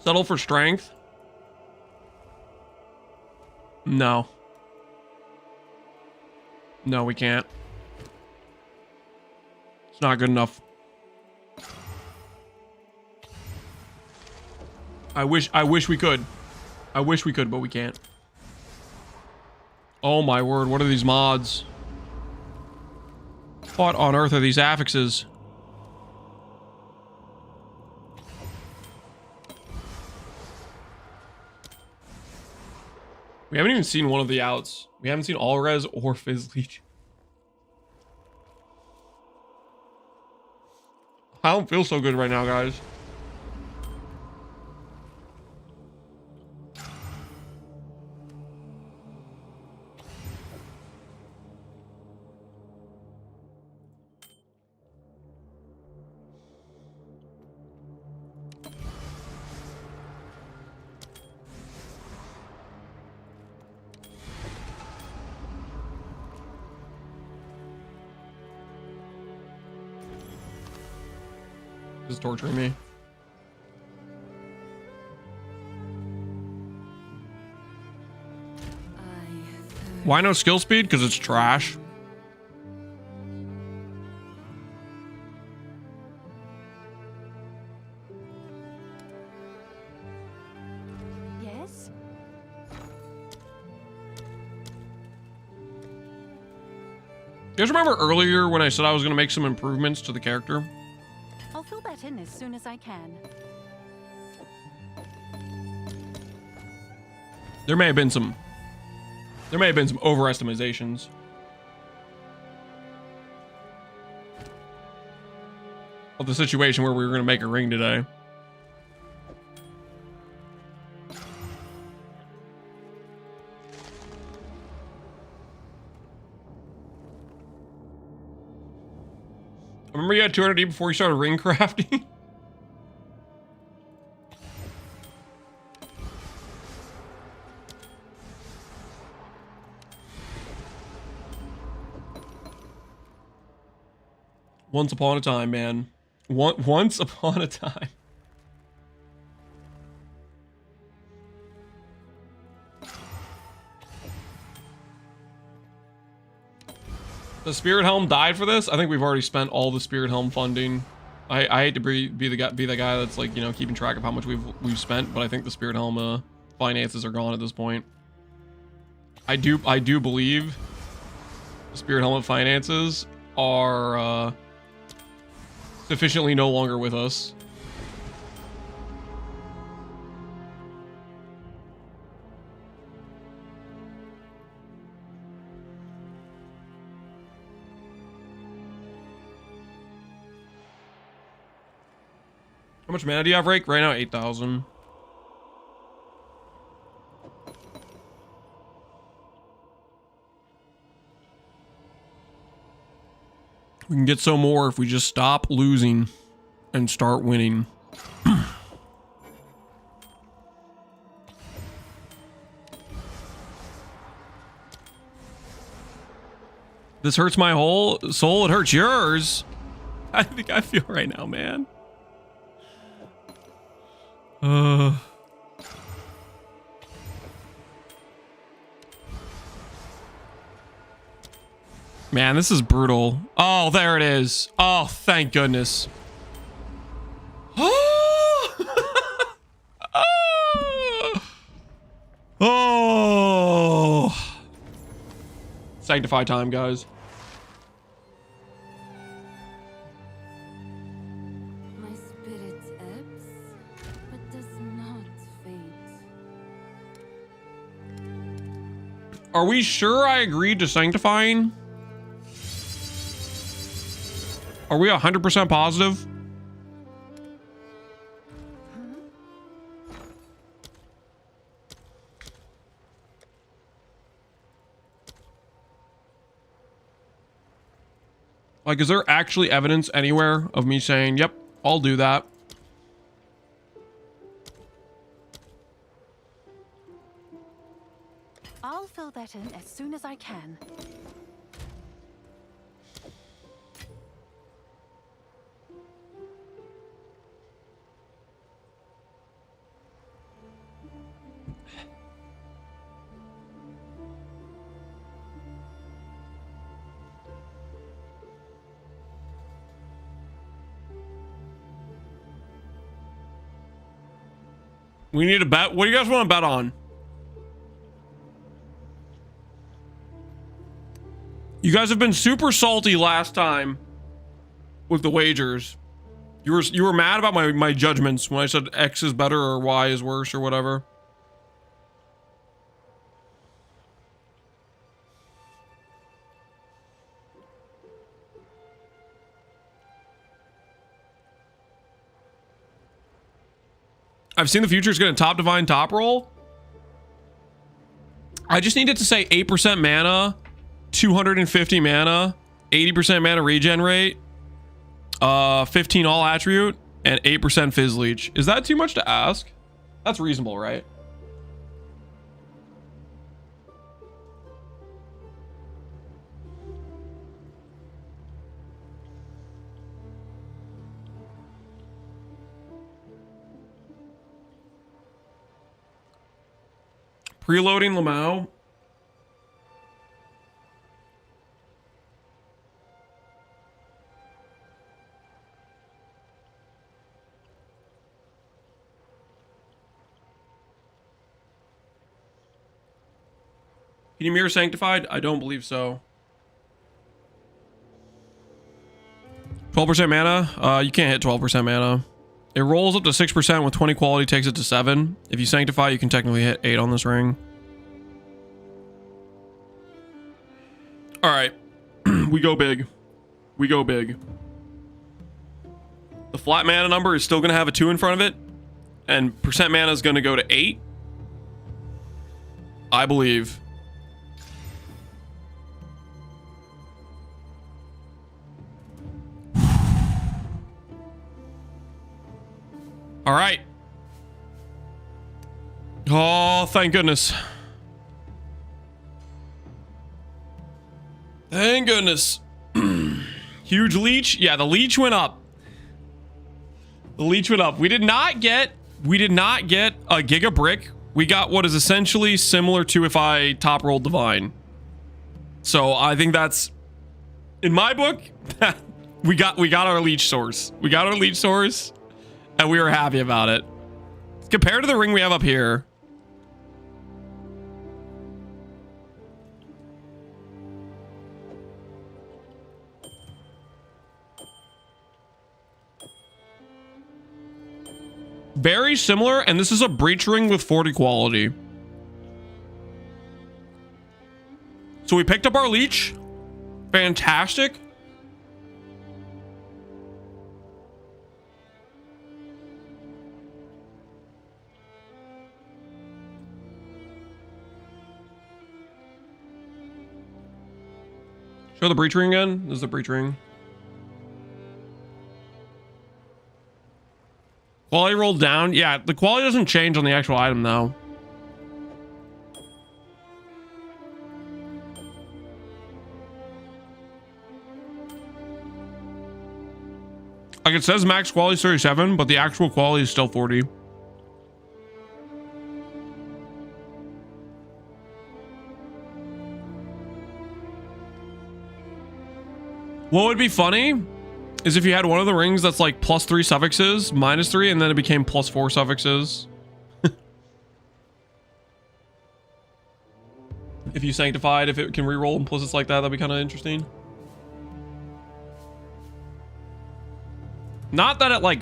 Settle for strength. No. No, we can't. It's not good enough. I wish we could. I wish we could, but we can't. Oh my word, what are these mods? What on earth are these affixes? We haven't even seen one of the outs. We haven't seen all res or fizz leech. I don't feel so good right now, guys. This is torturing me. Why no skill speed? Because it's trash. Yes? You guys remember earlier when I said I was going to make some improvements to the character? I'll fill that in as soon as I can. There may have been some overestimations. Of the situation where we were going to make a ring today. Remember you had 200D before you started ring crafting? Once upon a time, man. Once upon a time. The Spirit Helm died for this? I think we've already spent all the Spirit Helm funding. I hate to be the guy that's like, you know, keeping track of how much we've spent, but I think the Spirit Helm finances are gone at this point. I do believe the Spirit Helmet finances are sufficiently no longer with us. How much mana do you have, Rake? Right now, 8,000. We can get some more if we just stop losing and start winning. This hurts my whole soul. It hurts yours. I think I feel right now, man. Man, this is brutal. Oh, there it is. Oh, thank goodness. Oh. Sanctify time, guys. My spirit ebbs, but does not fade. Are we sure I agreed to sanctifying? Are we 100% positive? Like, is there actually evidence anywhere of me saying, yep, I'll do that? I'll fill that in as soon as I can. We need a bet. What do you guys want to bet on? You guys have been super salty last time with the wagers. You were mad about my judgments when I said X is better or Y is worse or whatever. I've seen the future is going to top divine top roll. I just needed to say 8% mana, 250 mana, 80% mana regen rate, 15 all attribute, and 8% fizz leech. Is that too much to ask? That's reasonable, right? Preloading Lamau. Can you mirror Sanctified? I don't believe so. 12% mana? You can't hit 12% mana. It rolls up to 6% with 20 quality, takes it to 7. If you Sanctify, you can technically hit 8 on this ring. Alright. We go big. We go big. The flat mana number is still going to have a 2 in front of it. And percent mana is going to go to 8. I believe. All right. Oh, thank goodness. Thank goodness. Huge leech. Yeah, the leech went up. The leech went up. We did not get a Giga Brick. We got what is essentially similar to if I top rolled Divine. So I think that's, in my book, we got our leech source. We got our leech source. And we were happy about it. Compared to the ring we have up here. Very similar, and this is a breach ring with 40 quality. So we picked up our leech. Fantastic. Show the breach ring again. This is the breach ring. Quality rolled down. Yeah, the quality doesn't change on the actual item though. Like it says max quality is 37, but the actual quality is still 40. What would be funny is if you had one of the rings that's like +3 suffixes, -3, and then it became +4 suffixes. If you sanctified, if it can reroll implicits like that, that'd be kind of interesting. Not that it like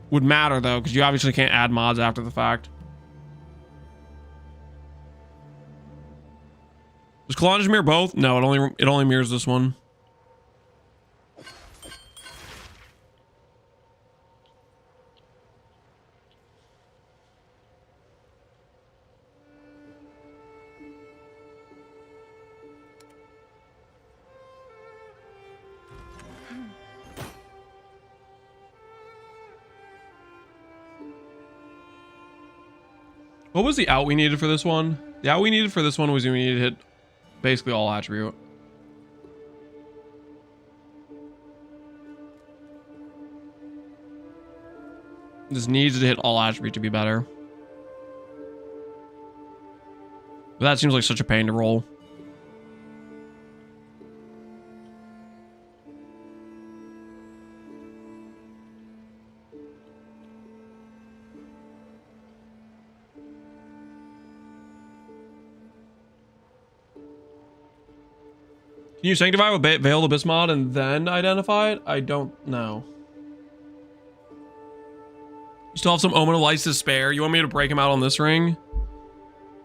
would matter though, because you obviously can't add mods after the fact. Does Kalonji mirror both? No, it only mirrors this one. What was the out we needed for this one? The out we needed for this one was we needed to hit basically all attribute. This needs to hit all attribute to be better. But that seems like such a pain to roll. Can you sanctify with Veiled Abyss mod and then identify it? I don't know. You still have some Omen of Lights to spare. You want me to break him out on this ring?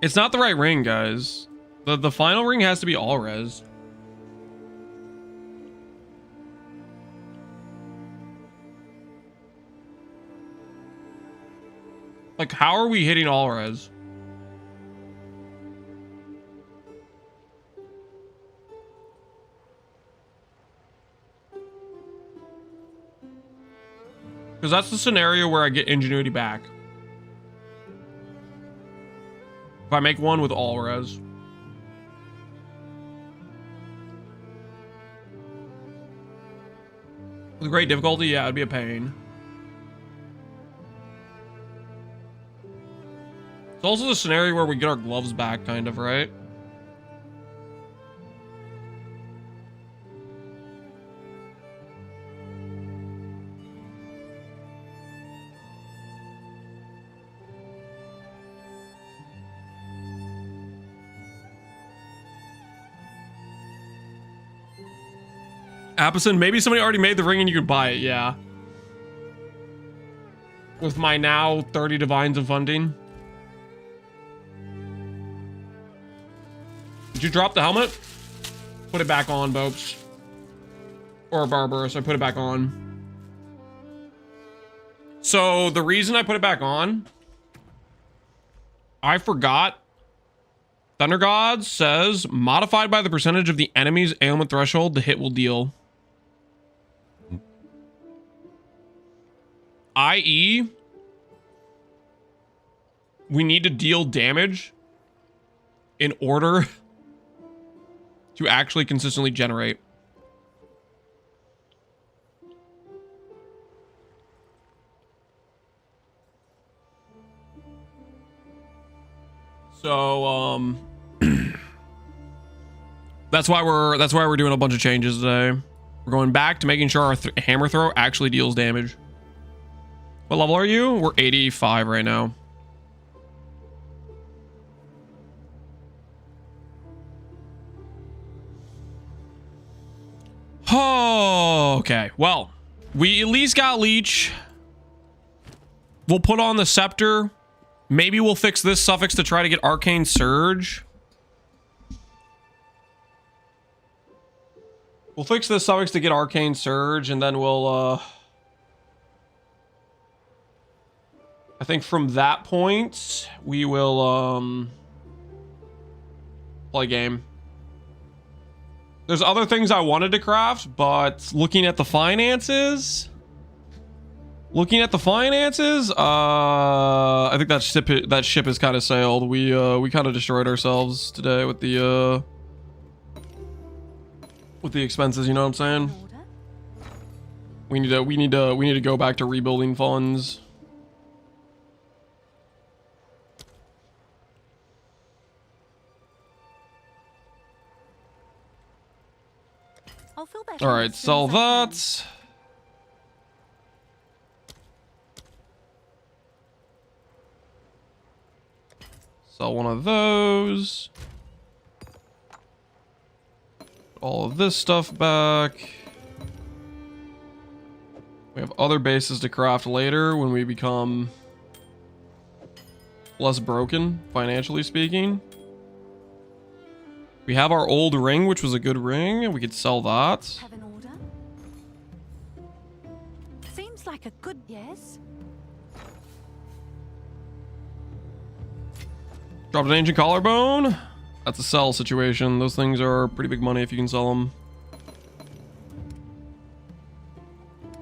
It's not the right ring, guys. The final ring has to be all res. Like, how are we hitting all res? Because that's the scenario where I get ingenuity back. If I make one with all res. With great difficulty, yeah, it'd be a pain. It's also the scenario where we get our gloves back, kind of, right? Appison, maybe somebody already made the ring and you could buy it, yeah. With my now 30 divines of funding. Did you drop the helmet? Put it back on, Bopes. Or Barbarous, I put it back on. So the reason I put it back on, I forgot. Thunder God says, modified by the percentage of the enemy's ailment threshold, the hit will deal. I.e., we need to deal damage in order to actually consistently generate. So, that's why we're doing a bunch of changes today. We're going back to making sure our hammer throw actually deals damage. What level are you? We're 85 right now. Oh, okay. Well, we at least got Leech. We'll put on the Scepter. Maybe we'll fix this suffix to try to get Arcane Surge. We'll fix this suffix to get Arcane Surge, and then we'll, I think from that point, we will, play game. There's other things I wanted to craft, but looking at the finances, I think that ship is kind of sailed. We kind of destroyed ourselves today with the expenses. You know what I'm saying? We need to go back to rebuilding funds. I'll feel better. All right, sell that. Sell one of those. All of this stuff back. We have other bases to craft later when we become less broken, financially speaking. We have our old ring, which was a good ring, and we could sell that. Have an order? Seems like a good yes. Dropped an ancient collarbone. That's a sell situation. Those things are pretty big money if you can sell them.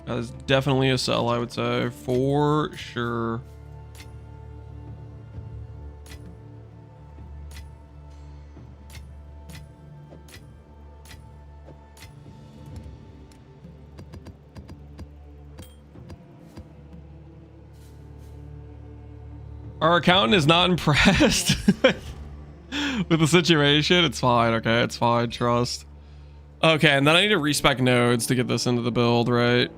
That is definitely a sell, I would say, for sure. Our accountant is not impressed with the situation. It's fine, okay? It's fine, trust. Okay, and then I need to respec nodes to get this into the build, right?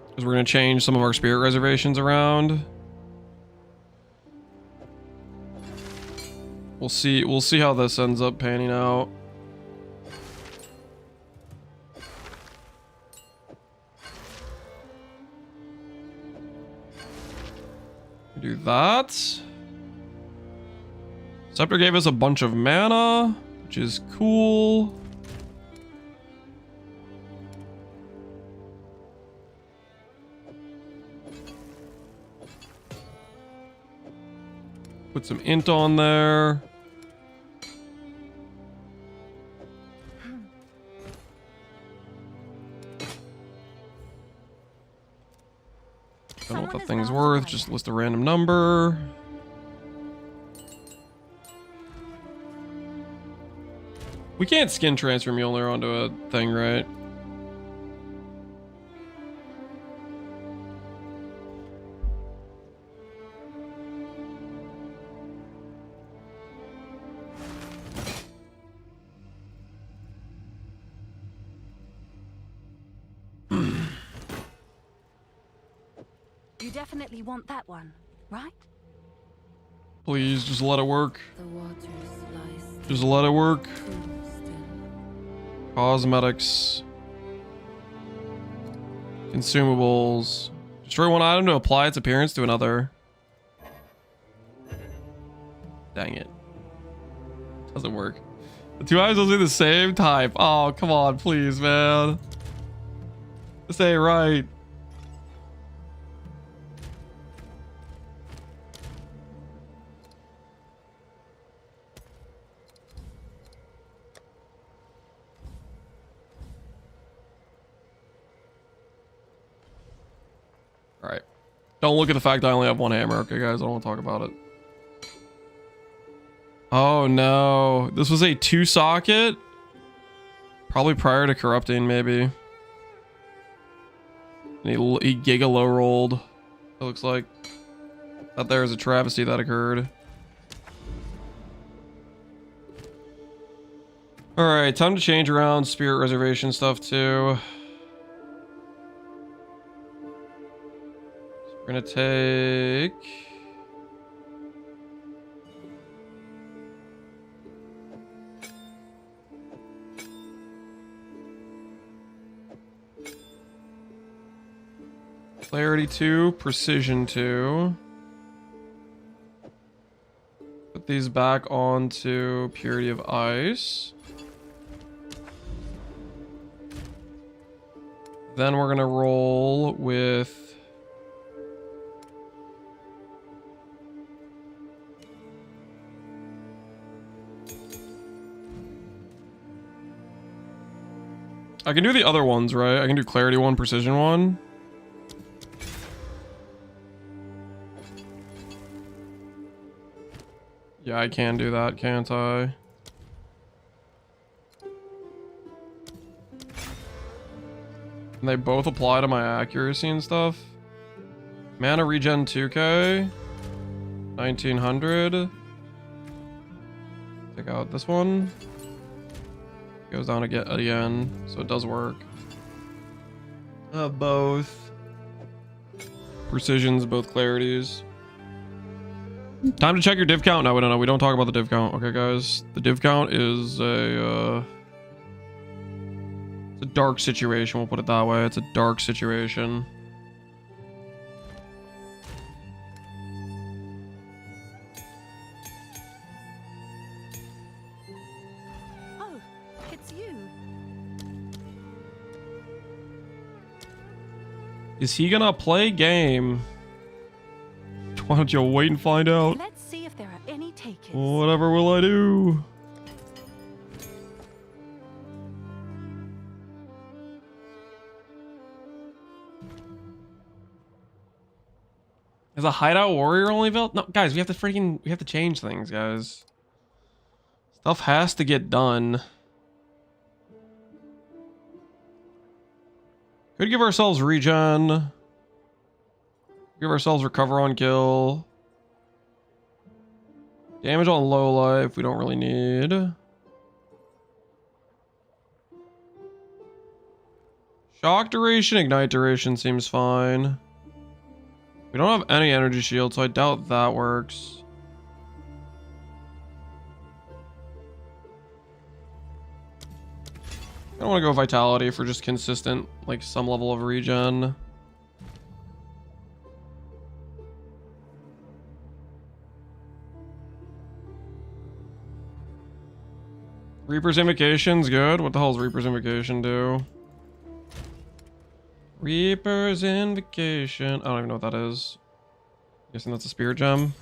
Because we're going to change some of our spirit reservations around. We'll see how this ends up panning out. Do that. Scepter gave us a bunch of mana, which is cool. Put some int on there. Don't know what that thing's worth. Just list a random number. We can't skin transfer Mjolnir onto a thing, right? You definitely want that one, right? Please, just let it work. The waters lie Just let it work. still. Cosmetics. Consumables. Destroy one item to apply its appearance to another. Dang it. Doesn't work. The two items will be the same type. Oh, come on, please, man. This ain't right. Alright. Don't look at the fact I only have one hammer. Okay, guys, I don't want to talk about it. Oh, no. This was a 2-socket? Probably prior to corrupting, maybe. And he giga low rolled. It looks like. That there is a travesty that occurred. Alright, time to change around spirit reservation stuff, too. We're gonna take... Clarity 2, Precision 2. Put these back onto Purity of Ice. Then we're gonna roll with... I can do the other ones, right? I can do Clarity 1, Precision 1. Yeah, I can do that, can't I? And they both apply to my accuracy and stuff. Mana regen 2k. 1900. Take out this one. Goes down again, so it does work. Both. Precisions, both clarities. Time to check your div count. No, no, we don't talk about the div count. Okay, guys. The div count is it's a dark situation. We'll put it that way. It's a dark situation. Oh, it's you. Is he gonna play game? Why don't you wait and find out? Let's see if there are any takers. Whatever will I do? Is a hideout warrior only built? No, guys, we have to change things, guys. Stuff has to get done. Could give ourselves regen. Give ourselves recover on kill. Damage on low life we don't really need. Shock duration, ignite duration seems fine. We don't have any energy shield, so I doubt that works. I don't want to go vitality for just consistent, like some level of regen. Reaper's Invocation's good. What the hell does Reaper's Invocation do? Reaper's Invocation. I don't even know what that is. Guessing that's a spirit gem.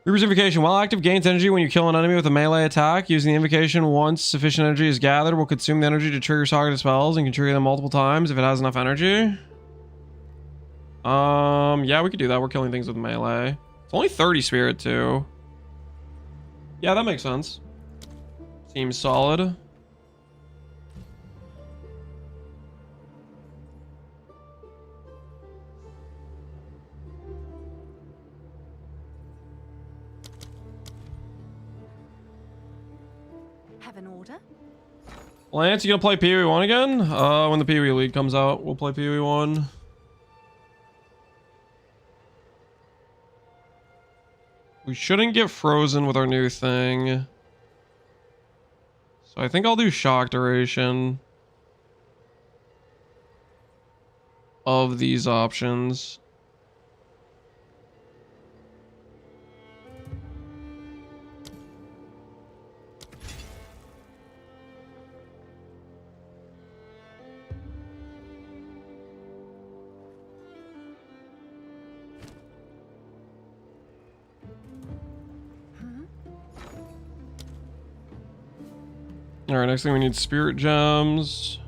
Reaper's Invocation. While active, gains energy when you kill an enemy with a melee attack. Using the invocation once sufficient energy is gathered will consume the energy to trigger targeted spells and can trigger them multiple times if it has enough energy. Yeah, we could do that. We're killing things with melee. It's only 30 spirit too. Yeah, that makes sense. Seems solid. Have an order? Lance, you gonna play PoE 1 again? When the PoE League comes out, we'll play PoE 1. We shouldn't get frozen with our new thing. So I think I'll do shock duration of these options. Alright, next thing we need spirit gems.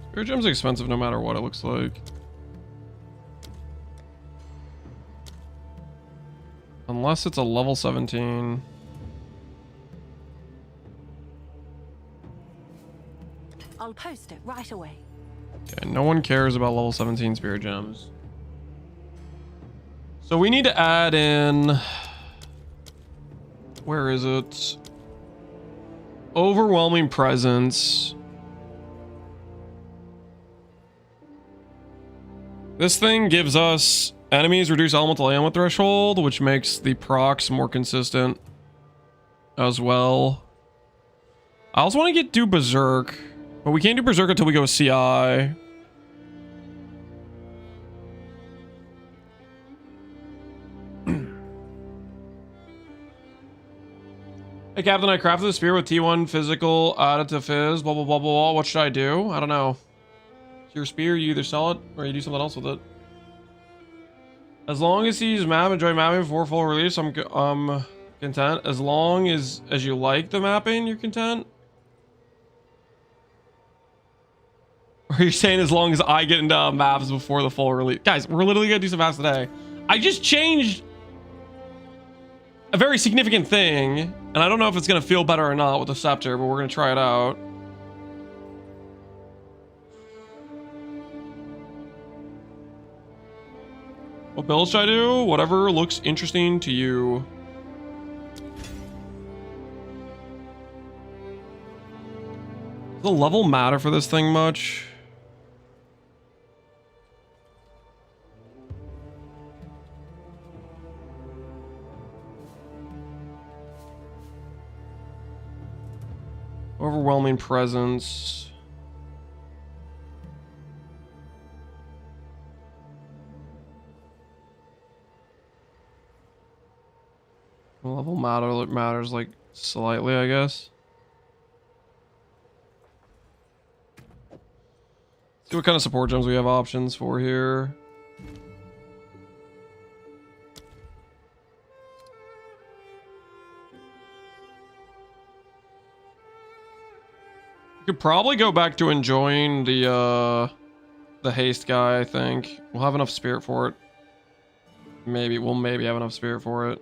Spirit gems are expensive no matter what it looks like. Unless it's a level 17. I'll post it right away. Okay, no one cares about level 17 spirit gems. So we need to add in... Where is it? Overwhelming presence. This thing gives us enemies reduce elemental ammo threshold, which makes the procs more consistent as well. I also want to do Berserk. But we can't do Berserk until we go CI. Hey, Captain, I crafted the spear with T1 physical added to Fizz, blah, blah, blah, blah, blah. What should I do? I don't know. It's your spear, you either sell it or you do something else with it. As long as he's map, enjoy mapping before full release, I'm content. As long as you like the mapping, you're content. Or you're saying as long as I get into maps before the full release. Guys, we're literally gonna do some maps today. I just changed a very significant thing, and I don't know if it's gonna feel better or not with the Scepter, but we're gonna try it out. What build should I do? Whatever looks interesting to you. Does the level matter for this thing much? Overwhelming presence. Level matters like slightly, I guess. See what kind of support gems we have options for here. We could probably go back to enjoying the haste guy, I think. We'll have enough spirit for it. We'll maybe have enough spirit for it.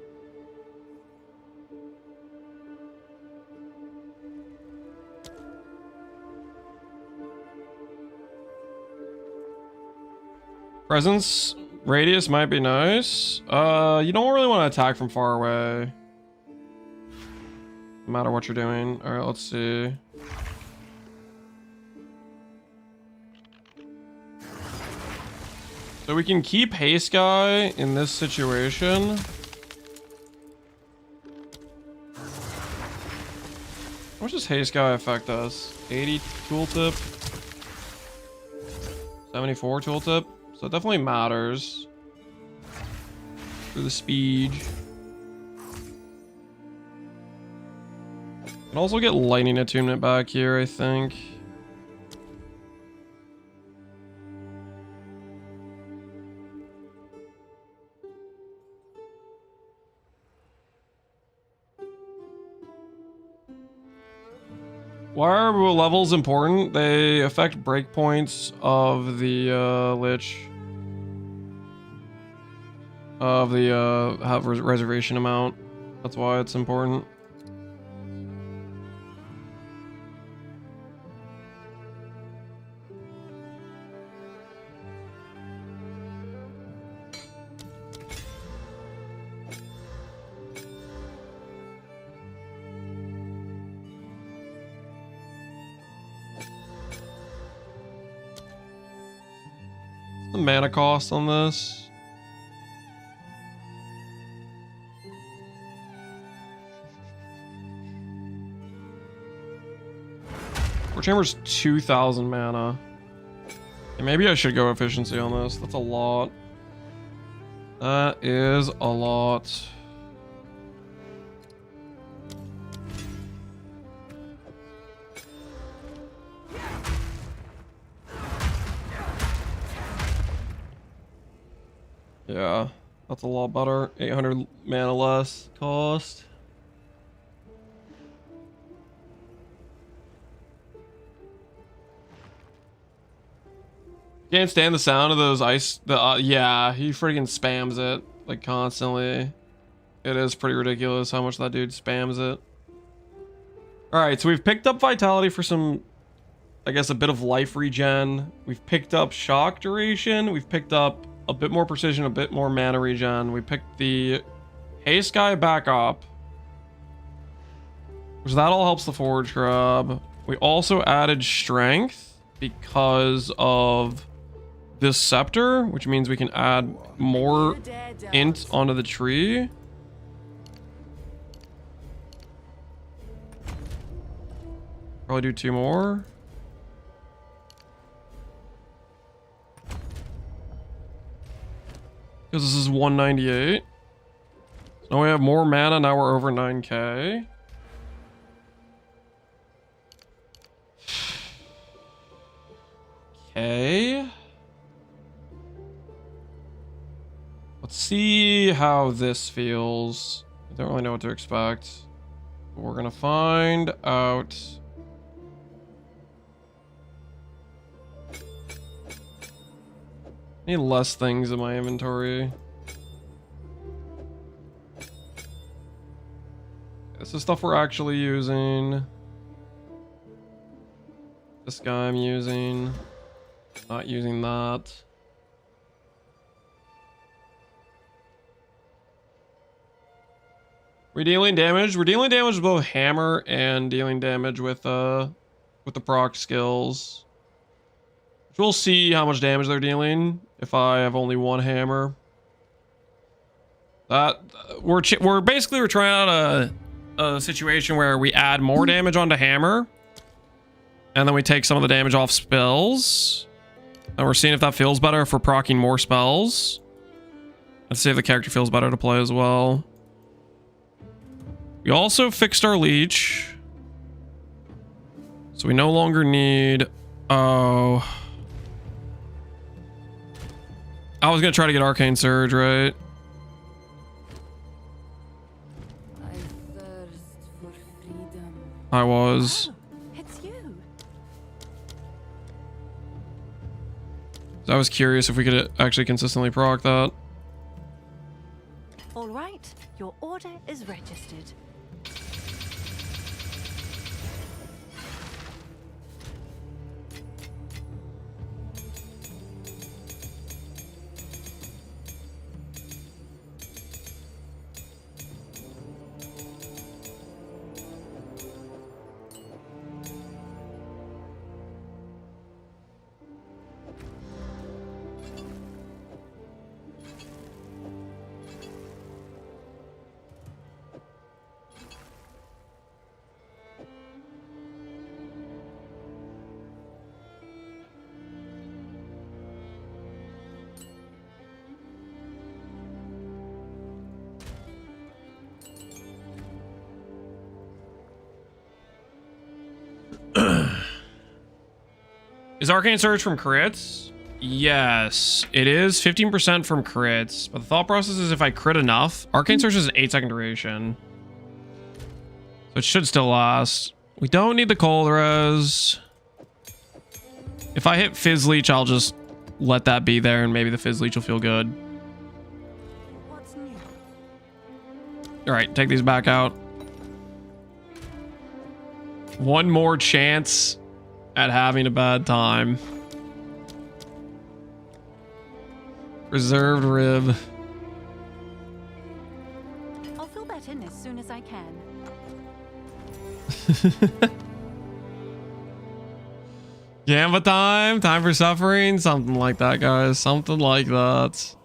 Presence radius might be nice. You don't really want to attack from far away. No matter what you're doing. Alright, let's see. So we can keep haste guy in this situation. haste guy affect us? 80 tooltip, 74 tooltip. So it definitely matters for the speed. Can also get lightning attunement back here, I think. Why are levels important? They affect breakpoints of the lich. Of the reservation amount. That's why it's important. The mana cost on this. Core Chamber's 2,000 mana. And maybe I should go efficiency on this. That's a lot. That is a lot. Yeah, that's a lot better. 800 mana less cost. Can't stand the sound of those ice. Yeah, he freaking spams it like constantly. It is pretty ridiculous how much that dude spams it. All right, so we've picked up vitality for some, I guess, a bit of life regen. We've picked up shock duration. We've picked up a bit more precision, a bit more mana regen. We picked the haste guy back up, which that all helps the forge grab. We also added strength because of this scepter, which means we can add more int onto the tree. Probably do 2 more. Because this is 198. So now we have more mana. Now we're over 9k. Okay. Let's see how this feels. I don't really know what to expect. But we're gonna find out. I need less things in my inventory. This is stuff we're actually using. This guy I'm using. Not using that. We're dealing damage. We're dealing damage with both hammer and dealing damage with the proc skills. We'll see how much damage they're dealing if I have only one hammer. That we're trying out a situation where we add more damage onto hammer, and then we take some of the damage off spells, and we're seeing if that feels better if we're proccing more spells. Let's see if the character feels better to play as well. We also fixed our leech, so we no longer need. Oh. I was gonna try to get Arcane Surge, right? I thirst for freedom. I was. Oh, it's you. I was curious if we could actually consistently proc that. All right, your order is registered. Is Arcane Surge from crits? Yes, it is 15% from crits. But the thought process is if I crit enough, Arcane Surge is an 8-second duration. So it should still last. We don't need the cold res. If I hit Fizz Leech, I'll just let that be there and maybe the Fizz Leech will feel good. What's new? All right, take these back out. One more chance at having a bad time. Reserved rib. I'll fill that in as soon as I can. Gamba time? Time for suffering? Something like that, guys. Something like that.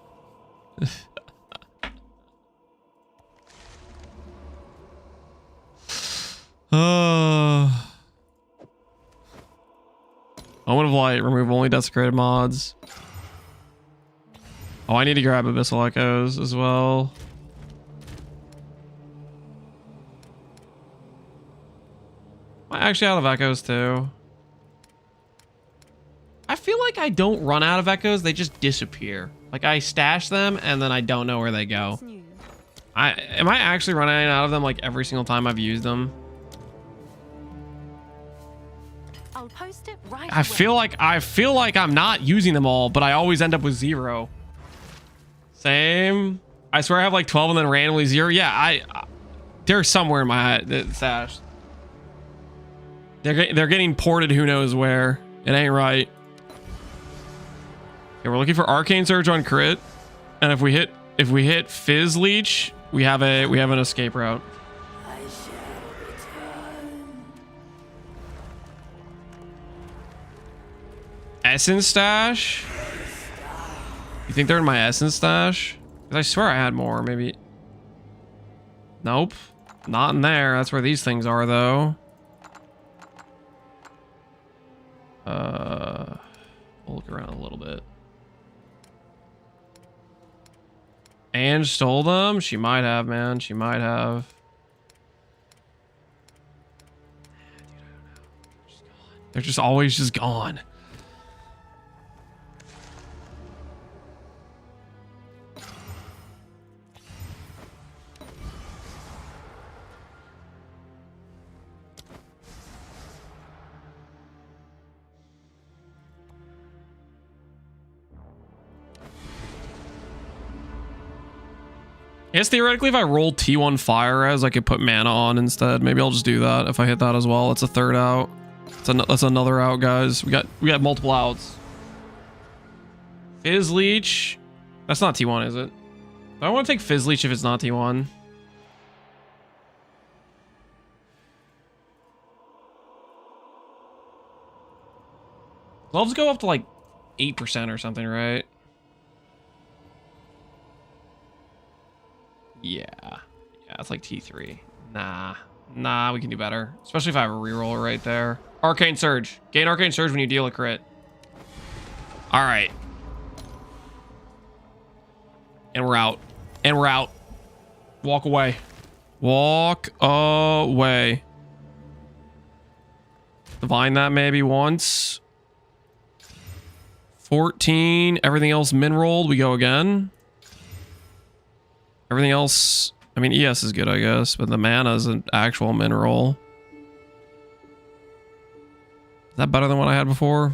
Moment of Light. Remove only desecrated mods. Oh, I need to grab Abyssal Echoes as well. Am I actually out of Echoes too? I feel like I don't run out of Echoes. They just disappear. Like I stash them and then I don't know where they go. What's new? Am I actually running out of them like every single time I've used them? I'll post it right I feel like I'm not using them all, but I always end up with 0. Same. I swear I have like 12 and then randomly 0. Yeah, they're somewhere in my stash. They're getting ported who knows where. It ain't right. Okay, we're looking for Arcane Surge on crit, and if we hit Fizz Leech, we have an escape route. I shall return. Essence stash? You think they're in my essence stash? 'Cause I swear I had more, maybe. Nope. Not in there. That's where these things are, though. We'll look around a little bit. Ange stole them? She might have, man. She might have. Dude, I don't know. They're just always just gone. I guess theoretically, if I roll T1 Fire Res, I could put mana on instead. Maybe I'll just do that if I hit that as well. It's a third out. That's another out, guys. We got multiple outs. Fizz Leech. That's not T1, is it? I want to take Fizz Leech if it's not T1. Gloves go up to like 8% or something, right? Yeah, it's like T3. Nah, we can do better. Especially if I have a reroll right there. Arcane Surge. Gain Arcane Surge when you deal a crit. All right. And we're out. And we're out. Walk away. Walk away. Divine that maybe once. 14. Everything else min rolled. We go again. Everything else, I mean, ES is good, I guess, but the mana is an actual mineral. Is that better than what I had before?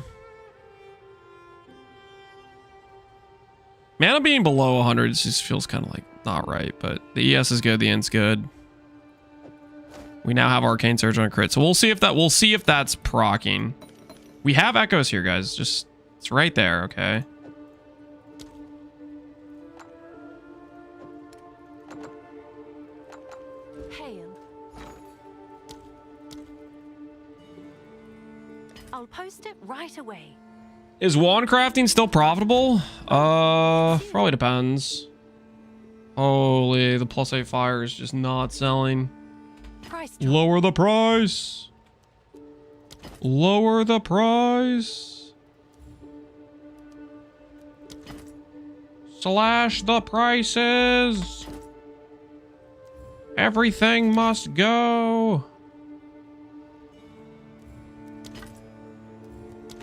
Mana being below 100 just feels kind of like not right, but the ES is good, the Int's good. We now have Arcane Surge on crit, so we'll see if that's proccing. We have Echoes here, guys. Just, it's right there, okay? I'll post it right away. Is wand crafting still profitable? Probably depends. Holy, the +8 fire is just not selling. Price drop. Lower the price. Lower the price. Slash the prices. Everything must go.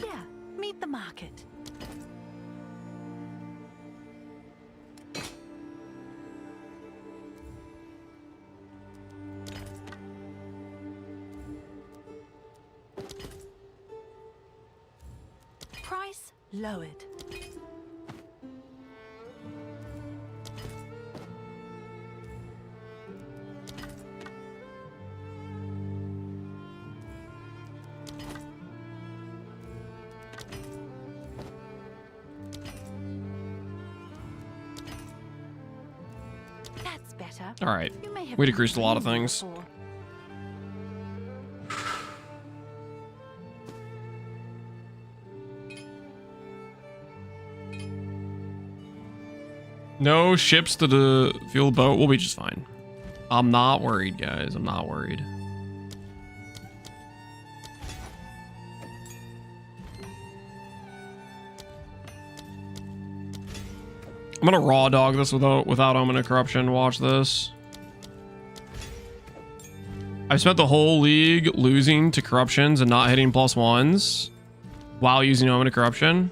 Yeah, hit the market. Price lowered. That's better. All right. You may have We decreased a lot of been things. before. No ships to the fuel boat. We'll be just fine. I'm not worried, guys. I'm not worried. I'm gonna raw dog this without Omen of Corruption. Watch this. I've spent the whole league losing to corruptions and not hitting +1s while using Omen of Corruption.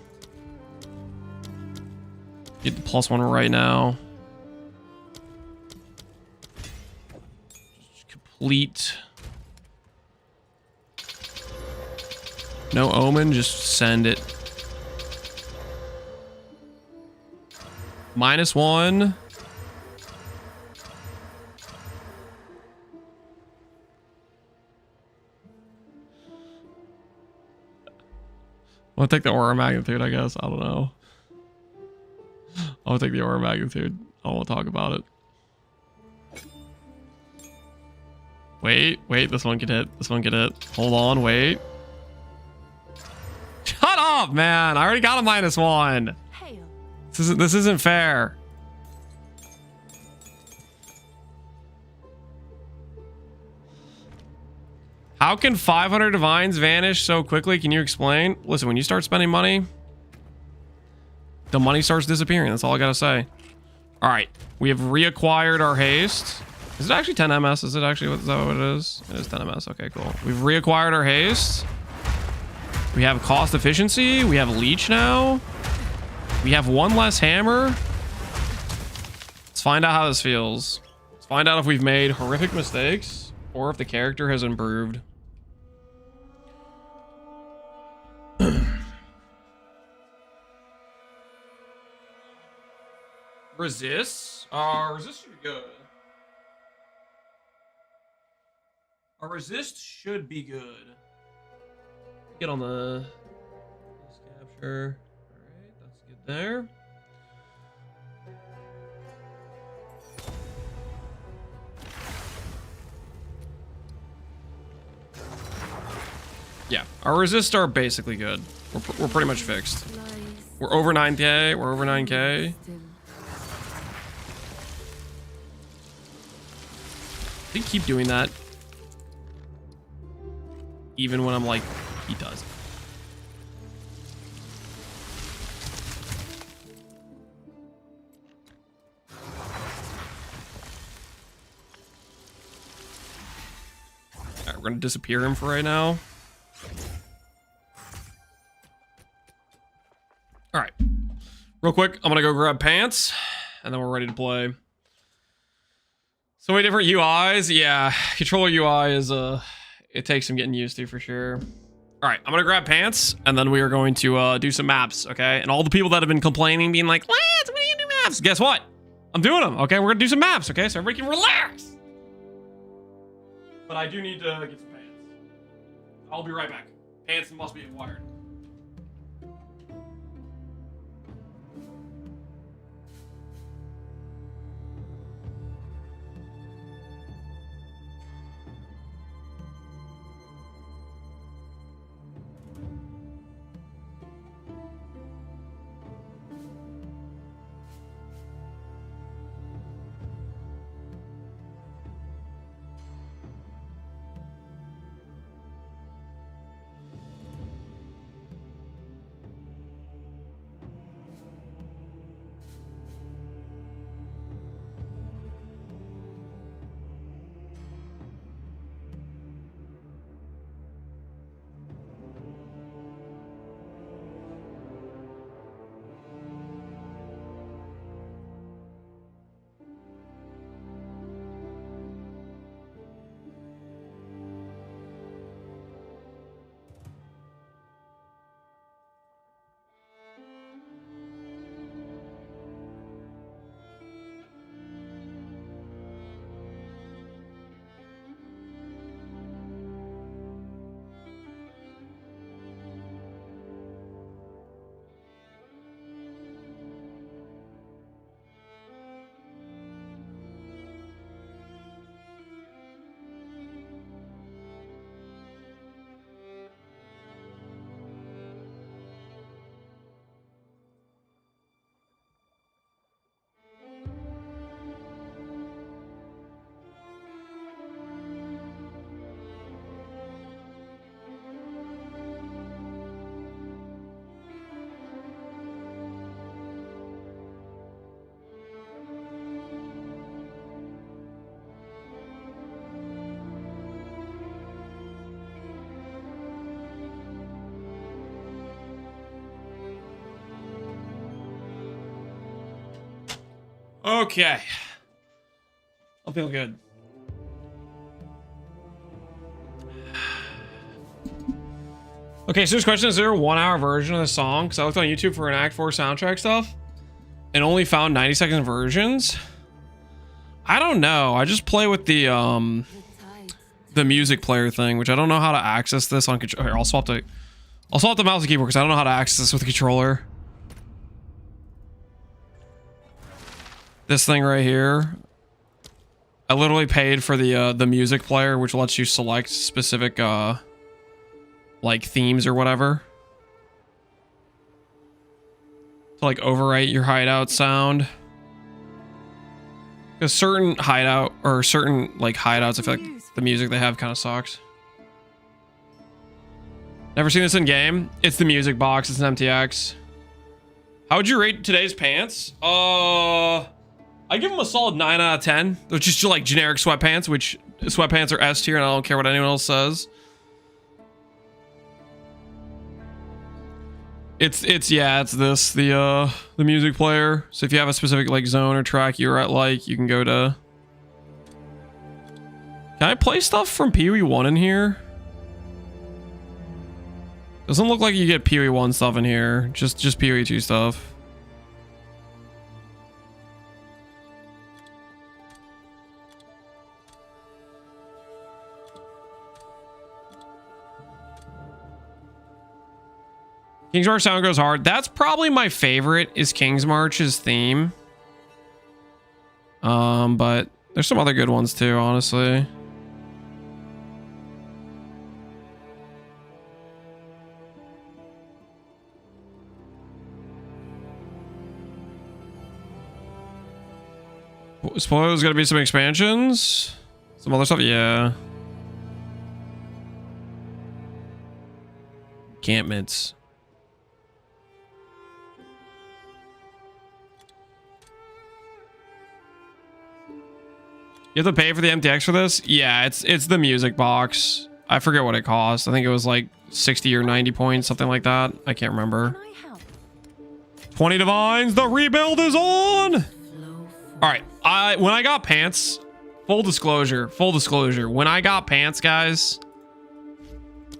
Get the +1 right now. Just complete. No Omen, just send it. -1. I'll take the aura magnitude, I guess. I don't know. I'll take the aura magnitude. I don't want to talk about it. Wait, this one could hit. This one could hit. Hold on, wait. Shut up, man. I already got a -1. Hail. This isn't fair. How can 500 divines vanish so quickly? Can you explain? Listen, when you start spending money, the money starts disappearing. That's all I gotta say. All right, we have reacquired our haste. Is it actually 10 MS? Is it actually is that what it is? It is 10 MS. Okay, cool. We've reacquired our haste. We have cost efficiency. We have leech now. We have one less hammer. Let's find out how this feels. Let's find out if we've made horrific mistakes or if the character has improved. Resist? Resist should be good. Our resist should be good. Get on the capture. Alright, that's good there. Yeah, our resists are basically good. We're pretty much fixed. We're over 9k. We're over 9k. They keep doing that. Even when I'm like, he does. Alright, we're gonna disappear him for right now. Alright. Real quick, I'm gonna go grab pants, and then we're ready to play. So many different UIs. Yeah, controller UI is it takes some getting used to for sure. All right, I'm gonna grab pants, and then we are going to do some maps, okay? And all the people that have been complaining, being like, "Lance, when do you do maps?" Guess what? I'm doing them, okay? We're gonna do some maps, okay? So everybody can relax. But I do need to get some pants. I'll be right back. Pants must be acquired. Okay. I'll feel good. Okay, so this question, is there a 1 hour version of the song? Because I looked on YouTube for an Act 4 soundtrack stuff and only found 90-second versions. I don't know. I just play with the music player thing, which I don't know how to access this on control. Here, I'll swap the mouse and keyboard because I don't know how to access this with the controller. This thing right here. I literally paid for the music player, which lets you select specific like themes or whatever. To like overwrite your hideout sound. Because certain hideout or certain like hideouts, I feel like the music they have kind of sucks. Never seen this in game. It's the music box. It's an MTX. How would you rate today's pants? I give them a solid 9 out of 10. They're just like generic sweatpants, which sweatpants are S tier, and I don't care what anyone else says. It's this, the music player. So if you have a specific like zone or track you're at, like, you can go to. Can I play stuff from PoE 1 in here? Doesn't look like you get PoE 1 stuff in here. Just PoE 2 stuff. King's March sound goes hard. That's probably my favorite, is King's March's theme. But there's some other good ones too, honestly. Spoilers, gonna be some expansions, some other stuff. Yeah. Encampments. You have to pay for the MTX for this? Yeah, it's the music box. I forget what it cost. I think it was like 60 or 90 points, something like that. I can't remember. Can I help? 20 divines, the rebuild is on! Alright, when I got pants, full disclosure, when I got pants, guys,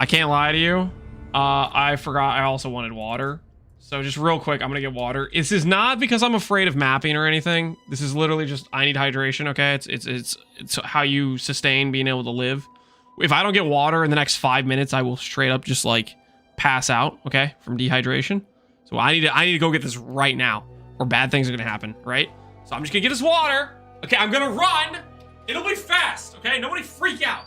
I can't lie to you, I forgot I also wanted water. So just real quick, I'm gonna get water. This is not because I'm afraid of mapping or anything. This is literally just, I need hydration, okay? It's how you sustain being able to live. If I don't get water in the next 5 minutes, I will straight up just like pass out, okay, from dehydration. So I need to go get this right now, or bad things are gonna happen, right? So I'm just gonna get this water. Okay, I'm gonna run. It'll be fast, okay? Nobody freak out.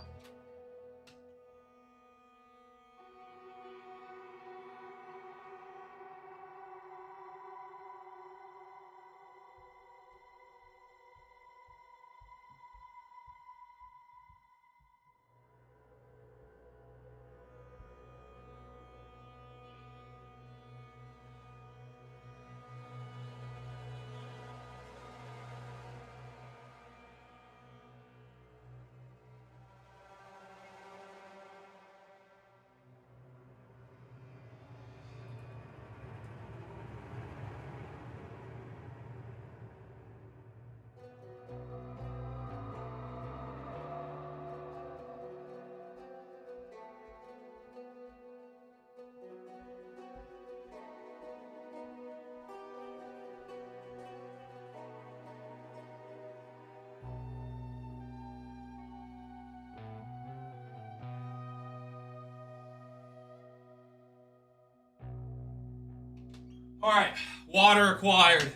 All right, water acquired.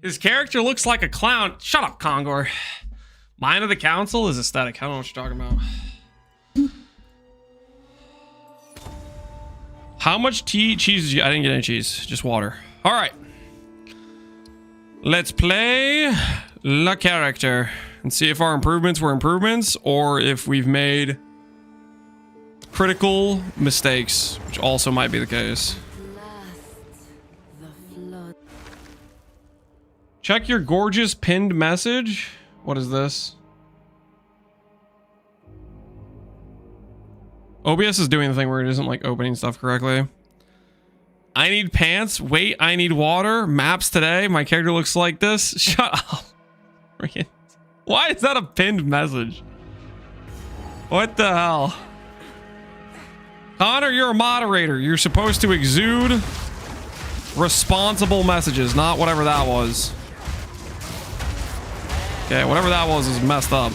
His character looks like a clown. Shut up, Kongor. Mind of the Council is aesthetic. I don't know what you're talking about. How much cheese did you? I didn't get any cheese, just water. All right. Let's play La Character and see if our improvements were improvements or if we've made critical mistakes, which also might be the case. Check your gorgeous pinned message. What is this? OBS is doing the thing where it isn't like opening stuff correctly. I need pants. Wait, I need water. Maps today. My character looks like this. Shut up. Freaking. Why is that a pinned message? What the hell? Connor, you're a moderator. You're supposed to exude responsible messages, not whatever that was. Okay, whatever that was is messed up.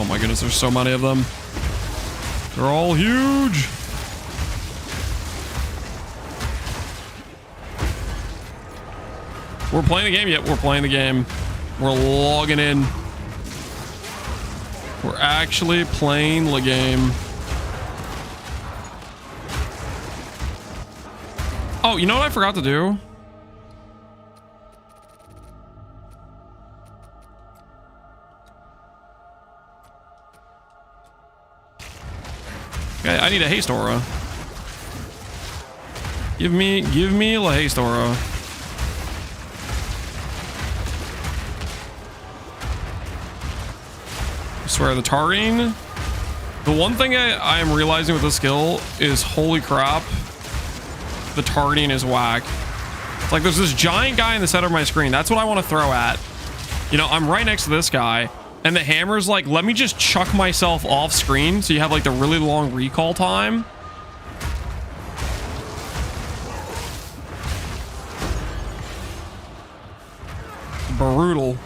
Oh my goodness, there's so many of them. They're all huge. We're playing the game yet. We're playing the game. We're logging in. We're actually playing the game. Oh, you know what I forgot to do? Okay, I need a haste aura. Give me a haste aura. I swear the targeting. The one thing I am realizing with this skill is, holy crap, the targeting is whack. It's like there's this giant guy in the center of my screen. That's what I want to throw at. You know, I'm right next to this guy. And the hammer's like, let me just chuck myself off screen so you have like the really long recall time. Brutal.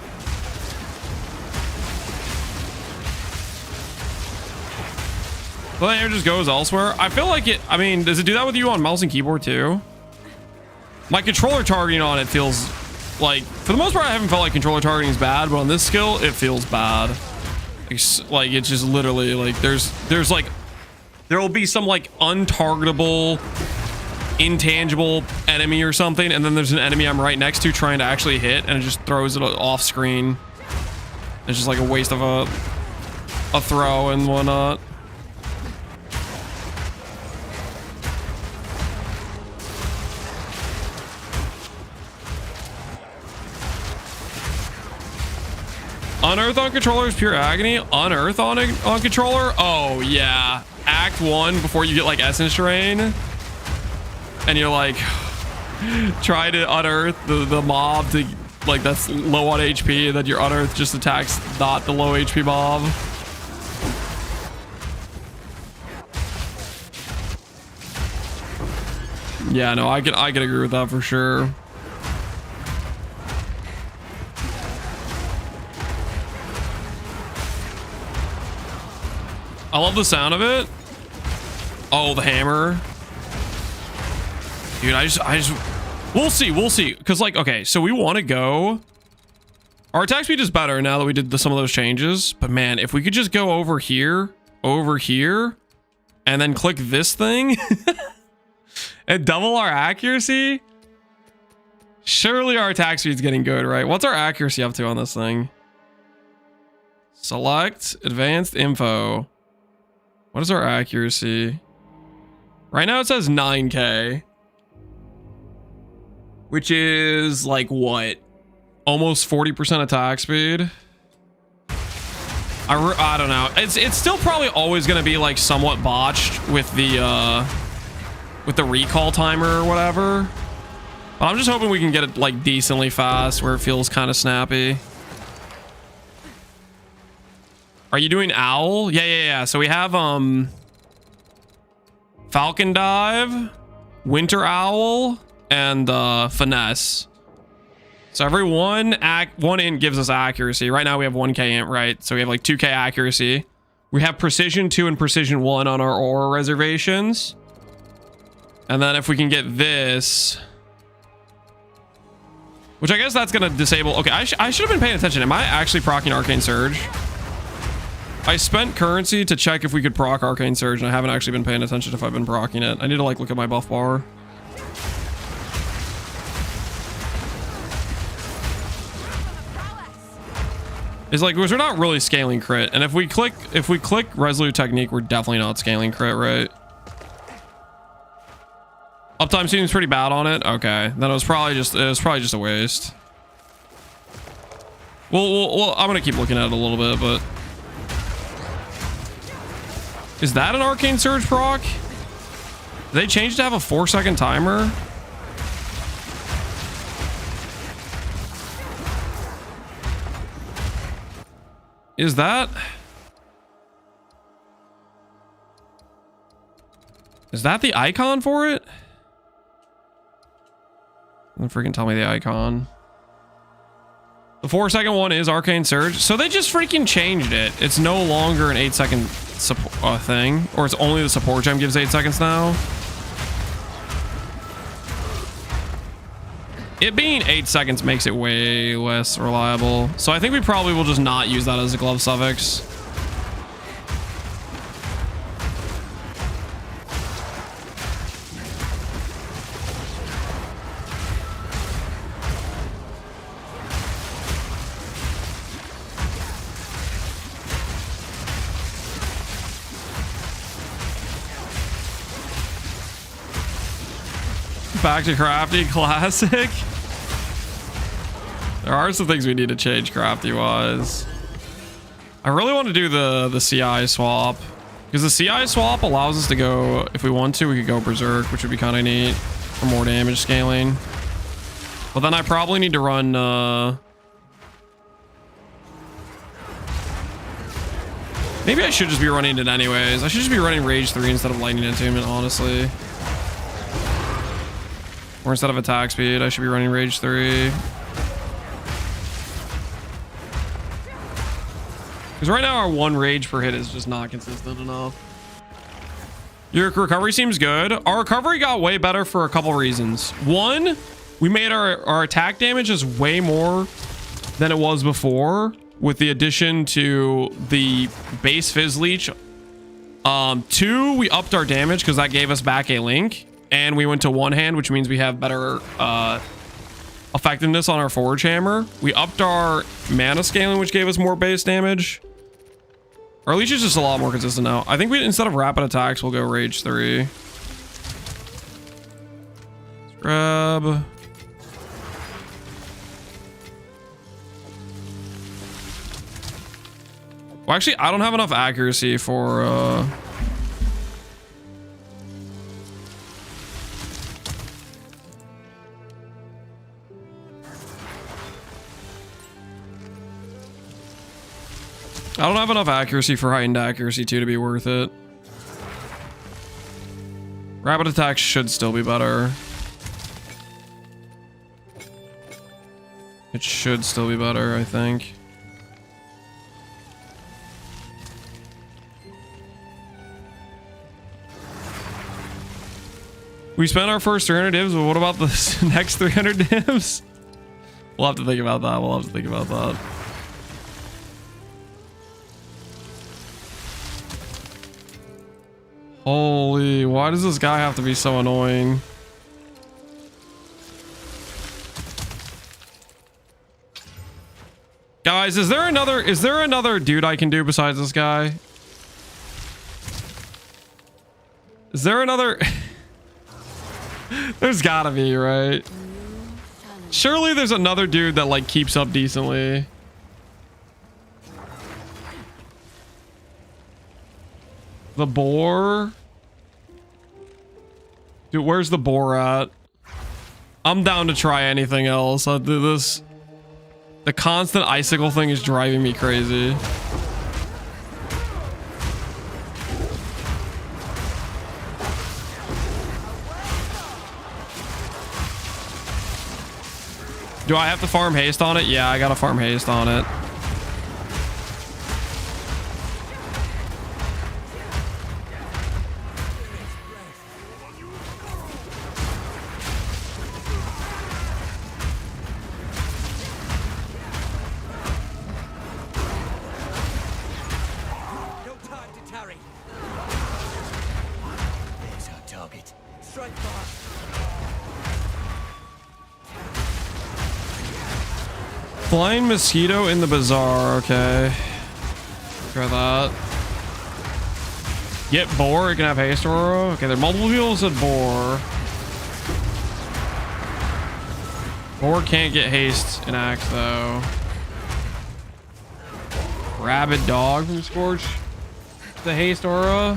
The hammer just goes elsewhere. I feel like it, I mean, does it do that with you on mouse and keyboard too? My controller targeting on it feels like, for the most part, I haven't felt like controller targeting is bad, but on this skill, it feels bad. Like it's just literally like there's like, there will be some like untargetable, intangible enemy or something, and then there's an enemy I'm right next to trying to actually hit, and it just throws it off screen. It's just like a waste of a throw and whatnot. Unearth on controller is pure agony. Unearth on controller? Oh, yeah. Act 1 before you get like essence drain. And you're like, try to unearth the mob to like that's low on HP. And then your unearth just attacks not the low HP mob. Yeah, no, I can agree with that for sure. I love the sound of it. Oh, the hammer. Dude, I just, we'll see. Cause like, okay, so we want to go, our attack speed is better now that we did some of those changes, but man, if we could just go over here, and then click this thing and double our accuracy, surely our attack speed's getting good, right? What's our accuracy up to on this thing? Select advanced info. What is our accuracy? Right now it says 9K. Which is like what? Almost 40% attack speed? I don't know. It's still probably always going to be like somewhat botched with the recall timer or whatever. But I'm just hoping we can get it like decently fast where it feels kind of snappy. Are you doing owl? Yeah. So we have falcon dive, winter owl, and finesse. So every one int gives us accuracy. Right now we have 1K int, right? So we have like 2K accuracy. We have precision 2 and precision 1 on our aura reservations. And then if we can get this, which I guess that's gonna disable. Okay, I should have been paying attention. Am I actually proccing Arcane Surge? I spent currency to check if we could proc Arcane Surge, and I haven't actually been paying attention if I've been proccing it. I need to like look at my buff bar. It's like, because we're not really scaling crit, and if we click Resolute Technique, we're definitely not scaling crit, right? Uptime seems pretty bad on it. Okay, then it was probably just a waste. Well, I'm gonna keep looking at it a little bit, but is that an arcane surge proc? They changed to have a 4-second timer. Is that the icon for it? Don't freaking tell me the icon. The 4-second one is arcane surge, so they just freaking changed it. It's no longer an 8-second thing, or it's only the support gem gives 8 seconds now. It being 8 seconds makes it way less reliable, so I think we probably will just not use that as a glove suffix. Back to crafty classic. There are some things we need to change crafty wise. I really want to do the CI swap, because the CI swap allows us to go, if we want to, we could go berserk, which would be kind of neat for more damage scaling. But then I probably need to run maybe I should just be running it anyways. I should just be running rage 3 instead of lightning attunement, honestly. Or instead of attack speed, I should be running rage 3. Because right now our 1 rage per hit is just not consistent enough. Your recovery seems good. Our recovery got way better for a couple reasons. One, we made our attack damage is way more than it was before with the addition to the base fizz leech. 2, we upped our damage because that gave us back a link. And we went to one hand, which means we have better effectiveness on our forge hammer. We upped our mana scaling, which gave us more base damage. Our leech is just a lot more consistent now. I think we, instead of rapid attacks, we'll go rage 3. Let's grab. Well, actually, I don't have enough accuracy for I don't have enough accuracy for heightened accuracy 2 to be worth it. Rapid attack should still be better. It should still be better, I think. We spent our first 300 divs, but what about the next 300 divs? We'll have to think about that. We'll have to think about that. Holy, why does this guy have to be so annoying? Guys, is there another dude I can do besides this guy? Is there another? There's gotta be, right? Surely there's another dude that like keeps up decently. The boar? Dude, where's the boar at? I'm down to try anything else. I'll do this. The constant icicle thing is driving me crazy. Do I have to farm haste on it? Yeah, I gotta farm haste on it. Flying mosquito in the bazaar. Okay. Try that. Get boar. It can have haste aurora. Okay, there are multiple people who said boar. Boar can't get haste in axe though. Rabid dog from Scorch. The haste aura.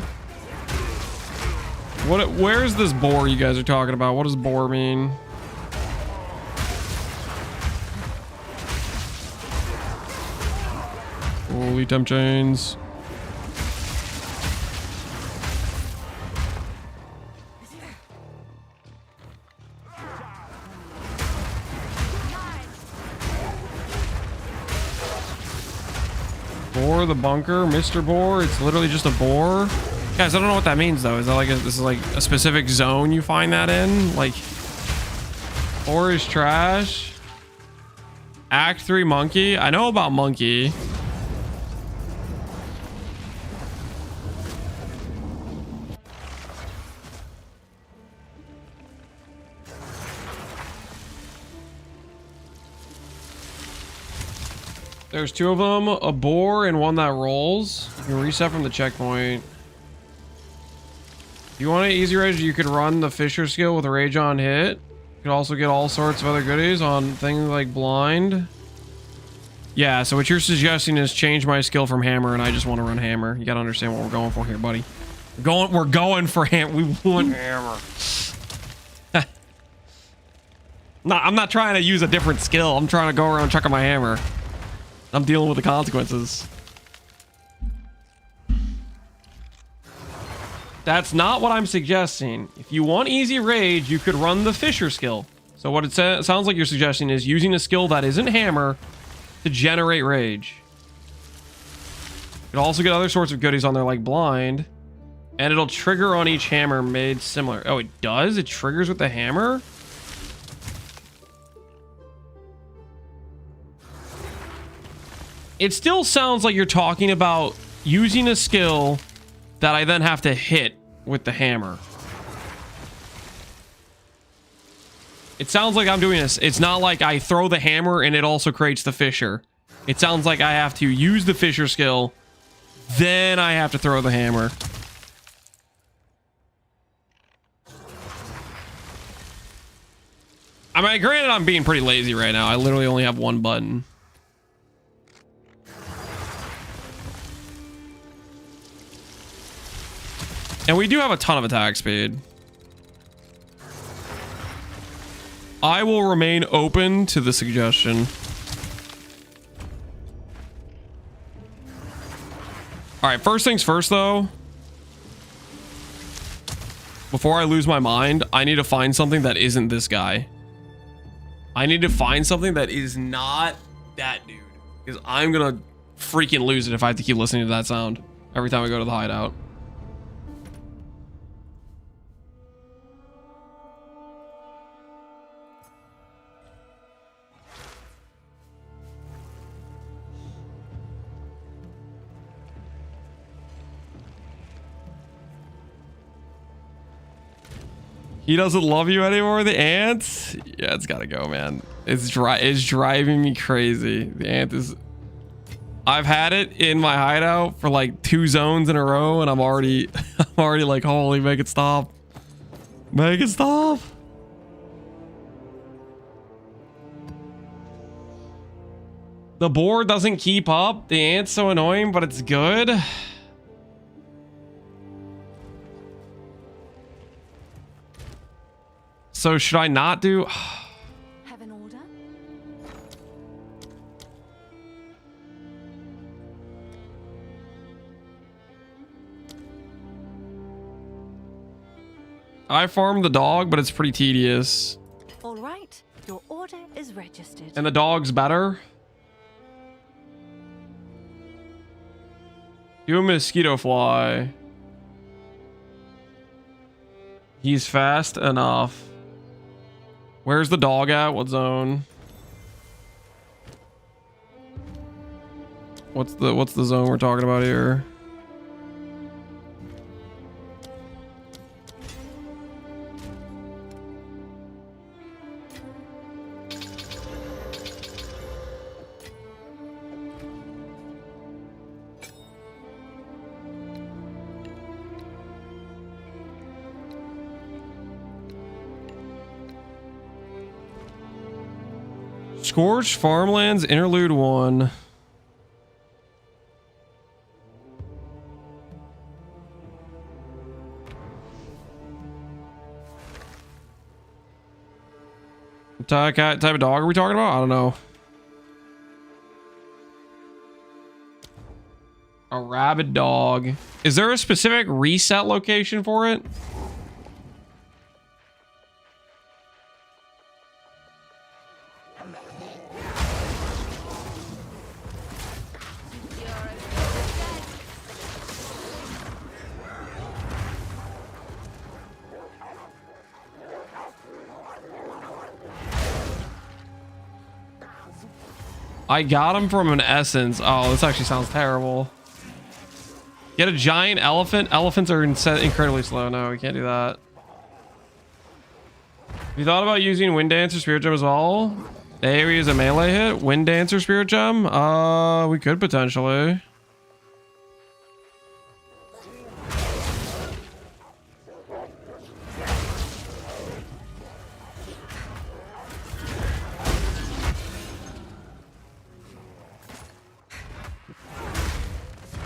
Where's this boar you guys are talking about? What does boar mean? Holy temp chains. Boar the bunker, Mr. Boar. It's literally just a boar. Guys, I don't know what that means though. Is that like this is like a specific zone you find that in? Like, boar is trash. Act 3 monkey. I know about monkey. There's 2 of them, a boar and one that rolls. You can reset from the checkpoint. If you want an easy rage, you could run the Fisher skill with a rage on hit. You could also get all sorts of other goodies on things like blind. Yeah, so what you're suggesting is change my skill from hammer, and I just want to run hammer. You gotta understand what we're going for here, buddy. We're going for hammer. We want hammer. No, I'm not trying to use a different skill. I'm trying to go around checking my hammer. I'm dealing with the consequences. That's not what I'm suggesting. If you want easy rage, you could run the Fisher skill. So what it sounds like you're suggesting is using a skill that isn't hammer to generate rage. You can also get other sorts of goodies on there like blind, and it'll trigger on each hammer made similar. Oh, it does? It triggers with the hammer? It still sounds like you're talking about using a skill that I then have to hit with the hammer. It sounds like I'm doing this. It's not like I throw the hammer and it also creates the Fisher. It sounds like I have to use the Fisher skill, then I have to throw the hammer. I mean, granted, I'm being pretty lazy right now. I literally only have one button. And we do have a ton of attack speed. I will remain open to the suggestion. All right, first things first, though. Before I lose my mind, I need to find something that isn't this guy. I need to find something that is not that dude. Because I'm going to freaking lose it if I have to keep listening to that sound every time I go to the hideout. He doesn't love you anymore, the ant? Yeah, it's gotta go, man. It's driving me crazy. The ant is... I've had it in my hideout for like 2 zones in a row, and I'm already like, holy, make it stop. Make it stop. The board doesn't keep up. The ant's so annoying, but it's good. So should I not do... Have an order? I farmed the dog, but it's pretty tedious. All right, your order is registered. And the dog's better. Do a mosquito fly. He's fast enough. Where's the dog at? What zone? What's the zone we're talking about here? Scorched Farmlands Interlude 1. Type of dog are we talking about? I don't know. A rabid dog. Is there a specific reset location for it? I got him from an essence. Oh, this actually sounds terrible. Get a giant elephant. Elephants are incredibly slow. No, we can't do that. Have you thought about using Wind Dancer Spirit Gem as well? AoE is a melee hit. Wind Dancer Spirit Gem? We could potentially.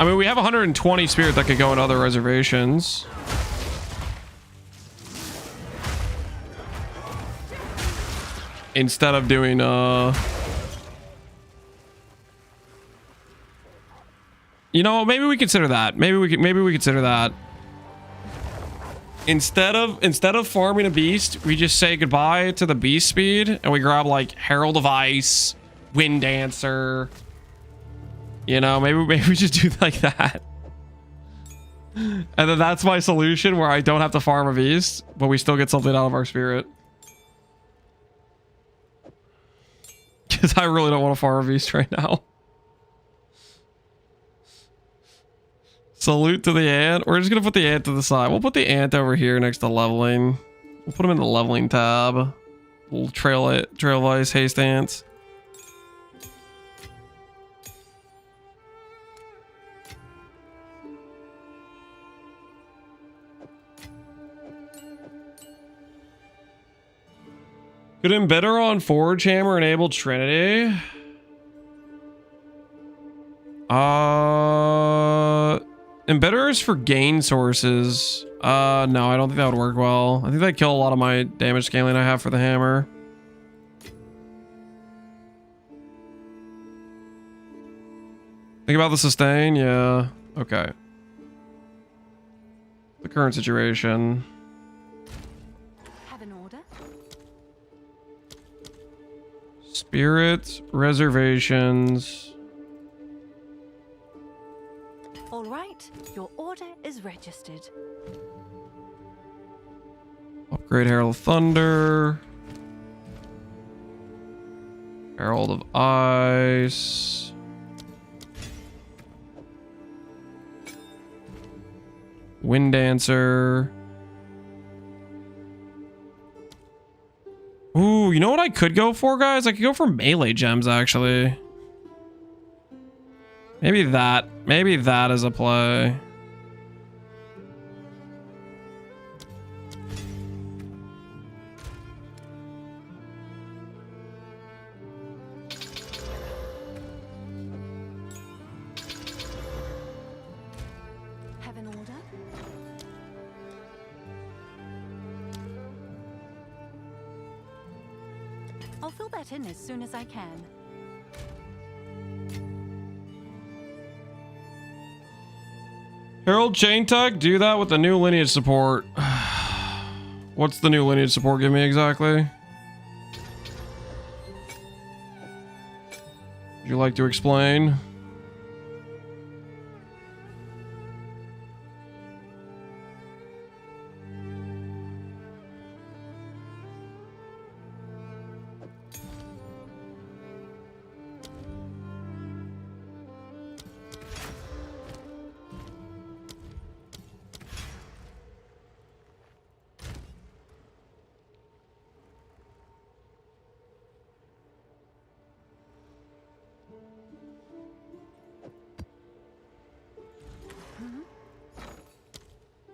I mean, we have 120 spirit that could go in other reservations. Instead of doing you know, maybe we consider that. Maybe we consider that. Instead of farming a beast, we just say goodbye to the beast speed and we grab like Herald of Ice, Wind Dancer. You know, maybe we just do like that. And then that's my solution where I don't have to farm a beast, but we still get something out of our spirit. Because I really don't want to farm a beast right now. Salute to the ant. We're just going to put the ant to the side. We'll put the ant over here next to leveling. We'll put him in the leveling tab. Little trail of ice haste ants. Could Embedder on Forge Hammer enable Trinity? Embedder is for gain sources. No, I don't think that would work well. I think that'd kill a lot of my damage scaling I have for the hammer. Think about the sustain? Yeah. Okay. The current situation. Spirit reservations. All right, your order is registered. Upgrade Herald of Thunder. Herald of Ice. Wind Dancer. Ooh, you know what I could go for, guys? I could go for melee gems, actually. Maybe that. Maybe that is a play. Have an order? I'll fill that in as soon as I can. Herald Chain Tech, do that with the new lineage support. What's the new lineage support give me exactly? Would you like to explain?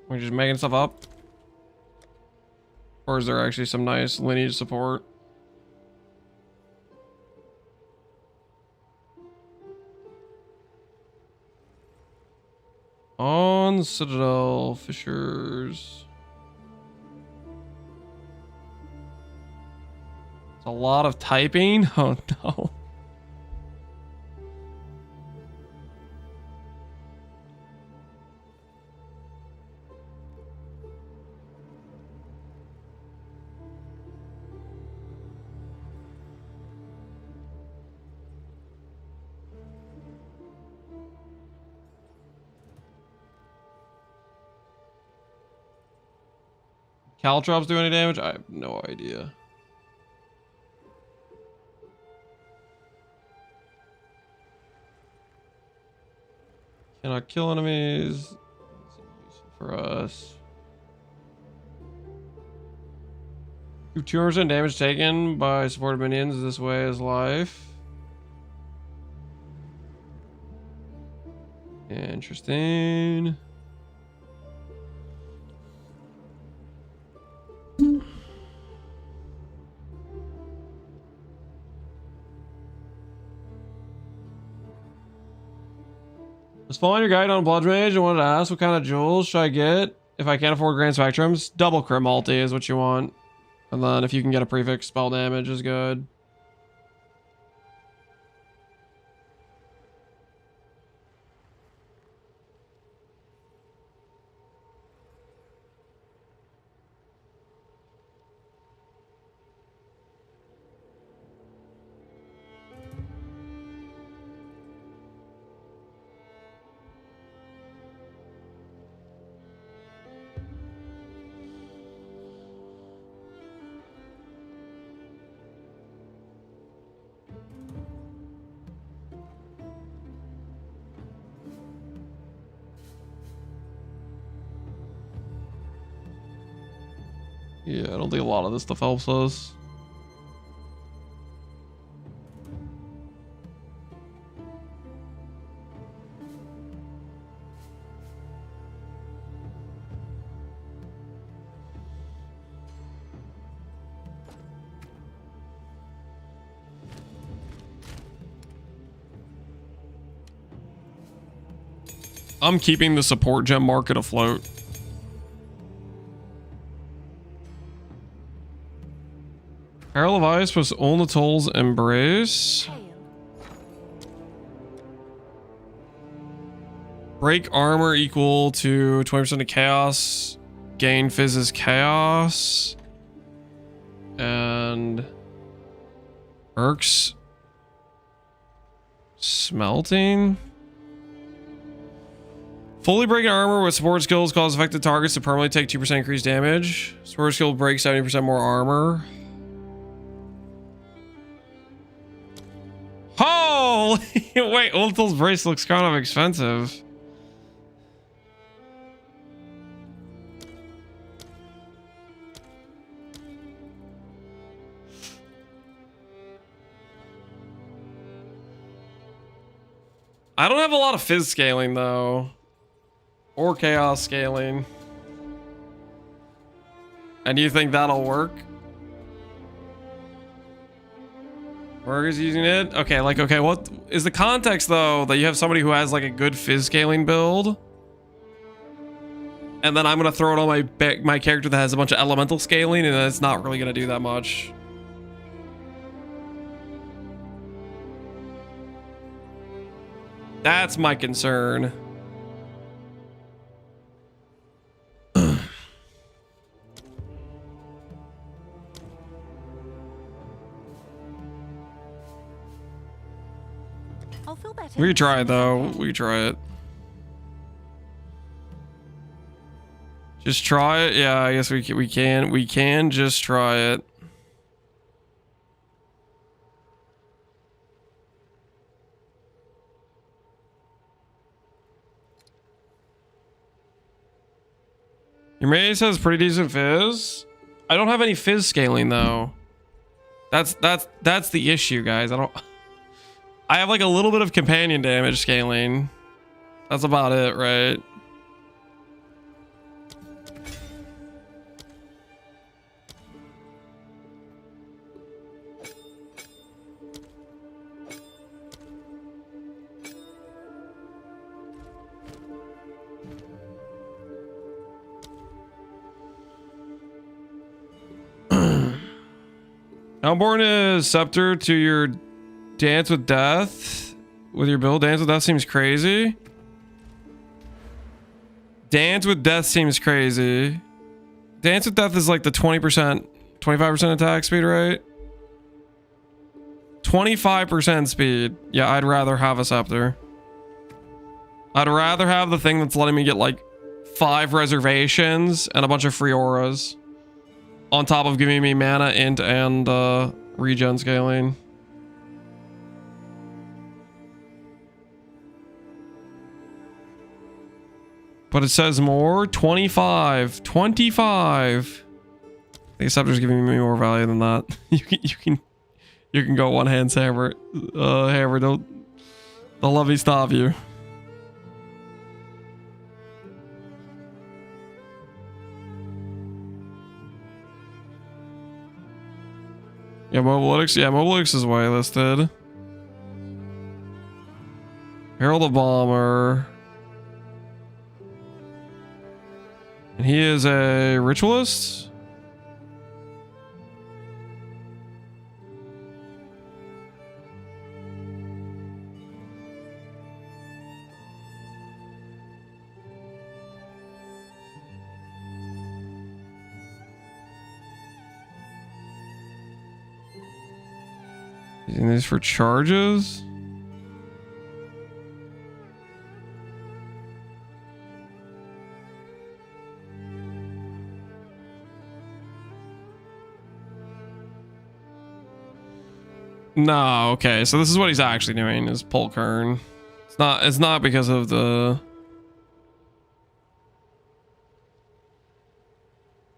We're just making stuff up? Or is there actually some nice lineage support? Ruins, Citadel, Fissures. It's a lot of typing. Oh no. Caltrops do any damage? I have no idea. Cannot kill enemies. That's useful for us. Do 200% damage taken by supported minions this way is life. Interesting. Was following your guide on bloodmage. I wanted to ask what kind of jewels should I get if I can't afford grand spectrums. Double crit multi is what you want, and then if you can get a prefix spell damage is good. Yeah, I don't think a lot of this stuff helps us. I'm keeping the support gem market afloat. Peril of Ice plus Olnatol's Embrace. Break armor equal to 20% of chaos. Gain Fizz's chaos. And Erks Smelting. Fully breaking armor with support skills cause affected targets to permanently take 2% increased damage. Support skill breaks 70% more armor. Holy wait, Olnatol's brace looks kind of expensive. I don't have a lot of fizz scaling though. Or chaos scaling. And do you think that'll work? Burger's using it? Okay, like, okay, what is the context though that you have somebody who has like a good fizz scaling build? And then I'm gonna throw it on my character that has a bunch of elemental scaling and it's not really gonna do that much. That's my concern. I'll feel better. We could try it though. We could try it. Just try it. Yeah, I guess we can just try it. Your mace has pretty decent fizz. I don't have any fizz scaling though. That's the issue, guys. I have like a little bit of companion damage scaling. That's about it, right? How important is Scepter to your Dance with Death? With your build? Dance with Death seems crazy. Dance with Death seems crazy. Dance with Death is like the 20%, 25% attack speed, right? 25% speed. Yeah, I'd rather have a Scepter. I'd rather have the thing that's letting me get like 5 reservations and a bunch of free auras. On top of giving me mana, int, and regen scaling. But it says more. 25. 25. The Scepter's giving me more value than that. you can go one hand hammer. Hammer, don't let me stop you. Yeah, Mobilix. Yeah, Mobilix is whitelisted. Herald the Bomber. And he is a ritualist? Using these for charges? No, okay, so this is what he's actually doing, is pull Kern. It's not because of the...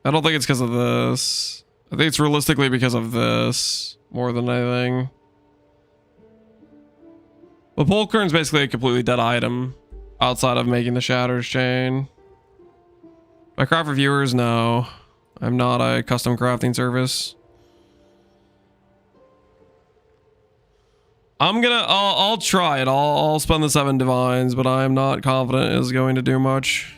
I don't think it's because of this. I think it's realistically because of this more than anything. The pull Kern's basically a completely dead item outside of making the Shatters chain. I craft for viewers? No. I'm not a custom crafting service. I'll try it. I'll spend the 7 divines, but I'm not confident it's going to do much.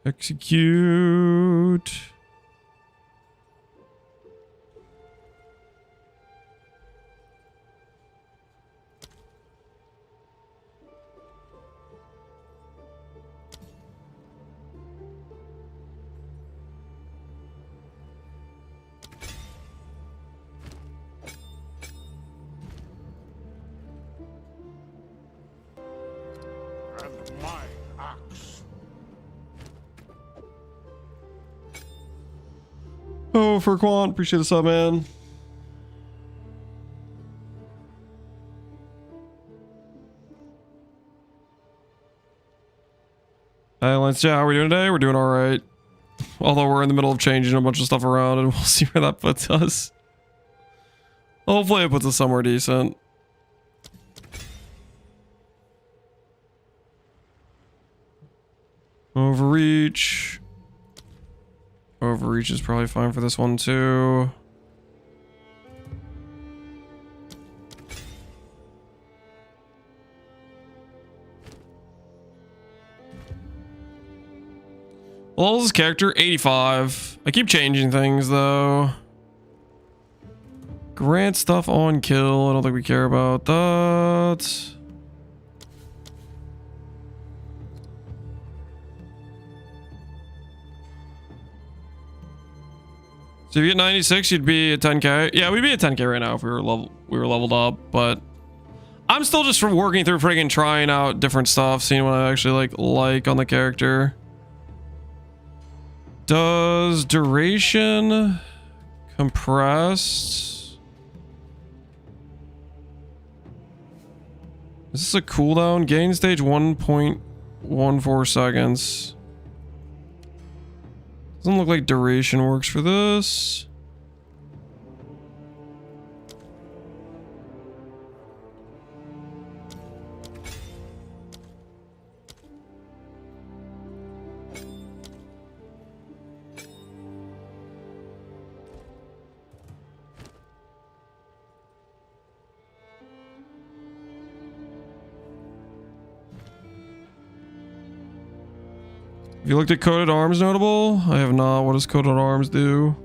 Execute. And my axe. Oh, for Quant, appreciate the sub, man. Hey, Lance, yeah, how are we doing today? We're doing all right. Although we're in the middle of changing a bunch of stuff around, and we'll see where that puts us. Hopefully it puts us somewhere decent. Overreach. Overreach is probably fine for this one too. Well, what was this character? 85. I keep changing things though. Grant stuff on kill. I don't think we care about that. So if you get 96, you'd be at 10k. Yeah, we'd be at 10k right now if we were leveled up, but I'm still just working through friggin' trying out different stuff, seeing what I actually like on the character. Does duration compressed? Is this a cooldown? Gain stage 1.14 seconds. Doesn't look like duration works for this. Have you looked at coated arms notable? I have not. What does coated arms do?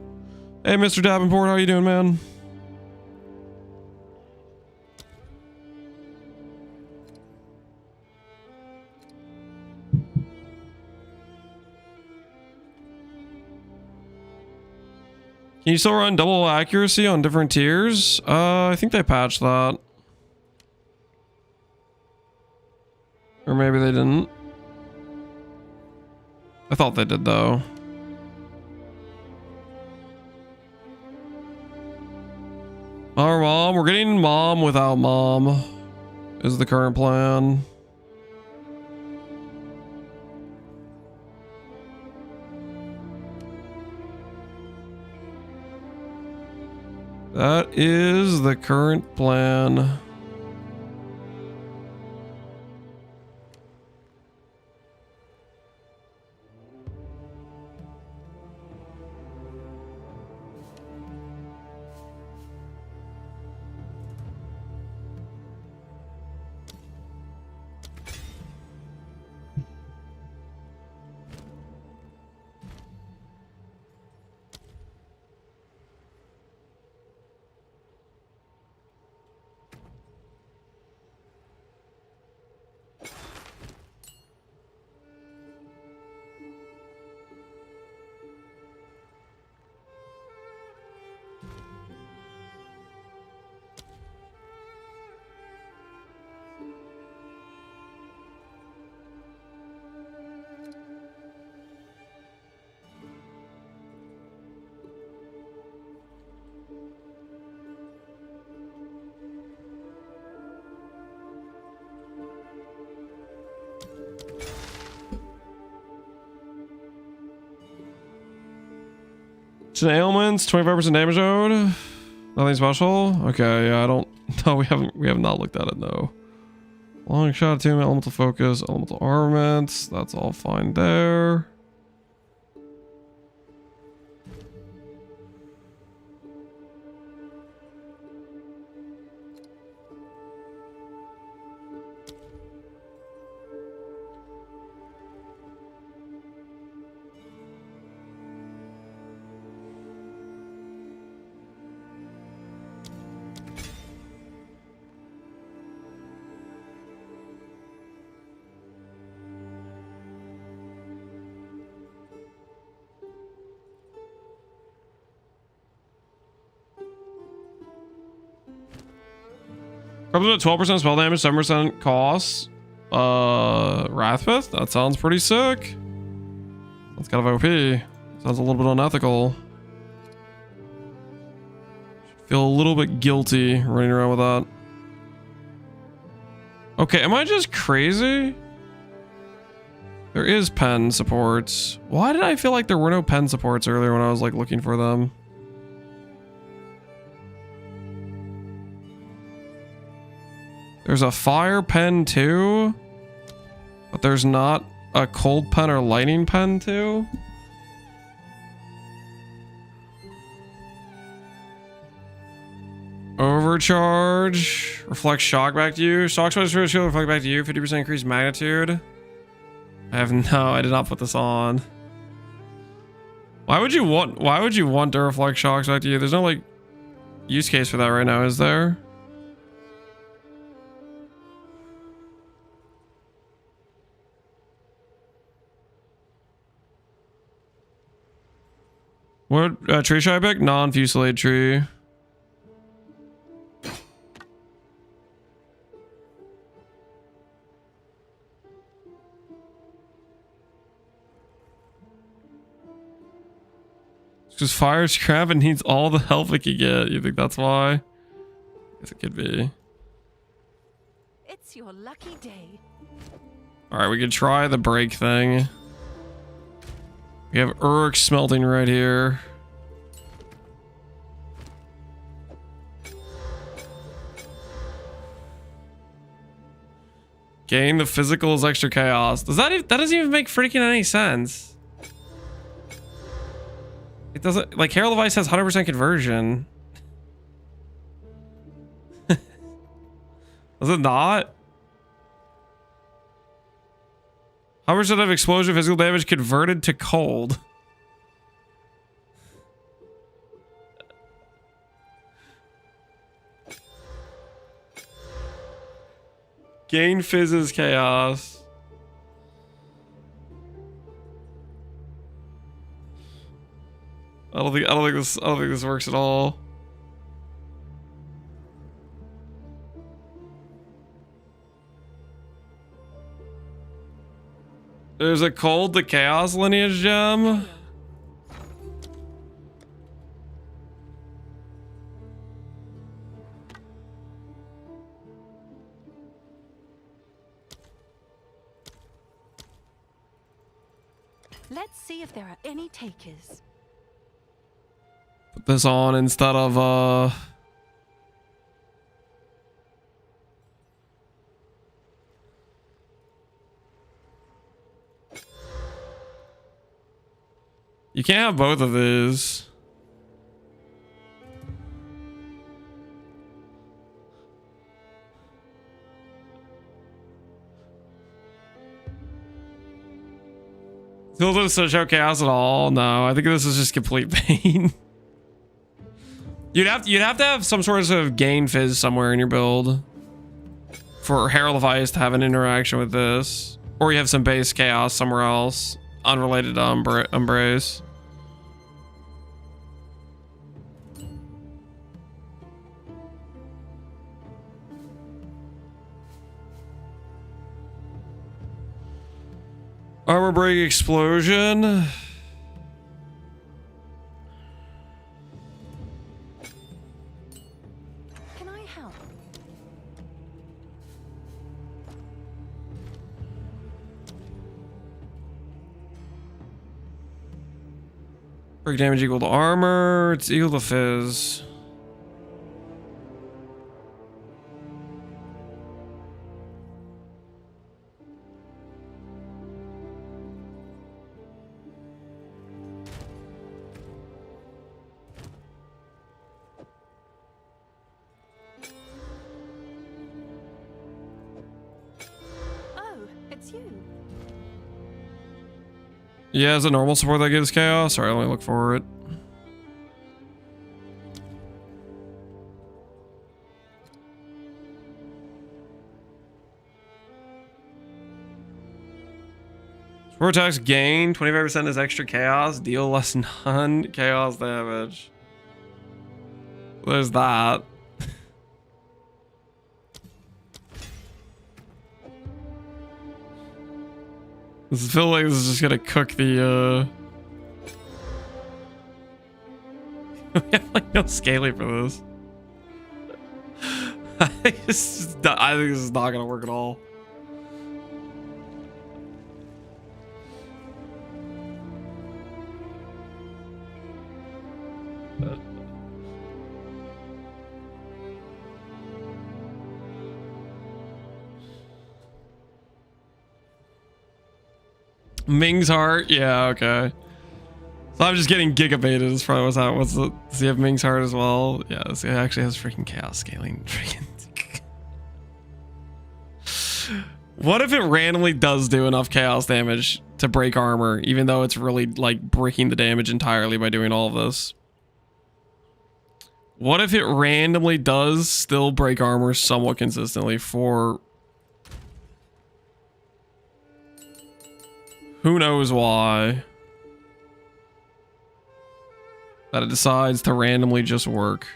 Hey, Mr. Davenport, how you doing, man? Can you still run double accuracy on different tiers? I think they patched that. Or maybe they didn't. I thought they did though. Our mom, we're getting mom without mom is the current plan. That is the current plan. Ailments, 25% damage owed. Nothing special. Okay, yeah, I don't. No, we have not looked at it though. Long shot, attunement, elemental focus, elemental armaments. That's all fine there. Comes with 12% spell damage, 7% cost. Wrathfist? That sounds pretty sick. That's kind of OP. Sounds a little bit unethical. Feel a little bit guilty running around with that. Okay, am I just crazy? There is pen supports. Why did I feel like there were no pen supports earlier when I was like looking for them? There's a fire pen too, but there's not a cold pen or lightning pen too. Overcharge. Reflect shock back to you. Shock shield reflect back to you. 50% increased magnitude. I did not put this on. Why would you want to reflect shocks back to you? There's no like use case for that right now, is there? What tree should I pick? Non-fusillade tree. Just fire scrap and needs all the help it can get. You think that's why? I guess it could be. It's your lucky day. All right, we could try the break thing. We have Urk smelting right here. Gain the physical is extra chaos. Does that doesn't even make freaking any sense. It doesn't, like, Herald of Ice has 100% conversion. Does it not? How much of explosion physical damage converted to cold? Gain fizzes chaos. I don't think this works at all. There's a cold to chaos lineage gem. Let's see if there are any takers. Put this on instead of you can't have both of these. Still doesn't show chaos at all. No, I think this is just complete pain. You'd have to have some sort of gain fizz somewhere in your build for Herald of Ice to have an interaction with this, or you have some base chaos somewhere else unrelated to Embrace. Armor break explosion. Can I help? Break damage equal to armor. It's equal to fizz. Yeah, is it normal support that gives chaos? Sorry, let me look for it. Support attacks gain 25% is extra chaos, deal less none chaos damage. There's that. This feels like this is just gonna cook the we have like no scaling for this. I think this is not gonna work at all. Ming's heart, yeah, okay. So I'm just getting gigabaited is probably what's that. Does he have Ming's heart as well? Yeah, this guy actually has freaking chaos scaling. What if it randomly does do enough chaos damage to break armor, even though it's really like breaking the damage entirely by doing all of this? What if it randomly does still break armor somewhat consistently for who knows why? That it decides to randomly just work.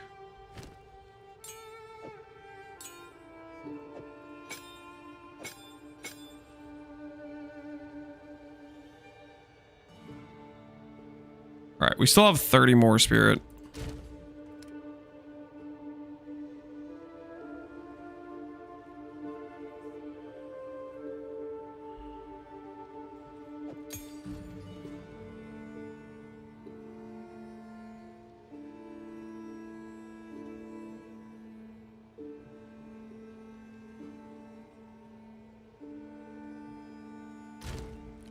All right, we still have 30 more spirit.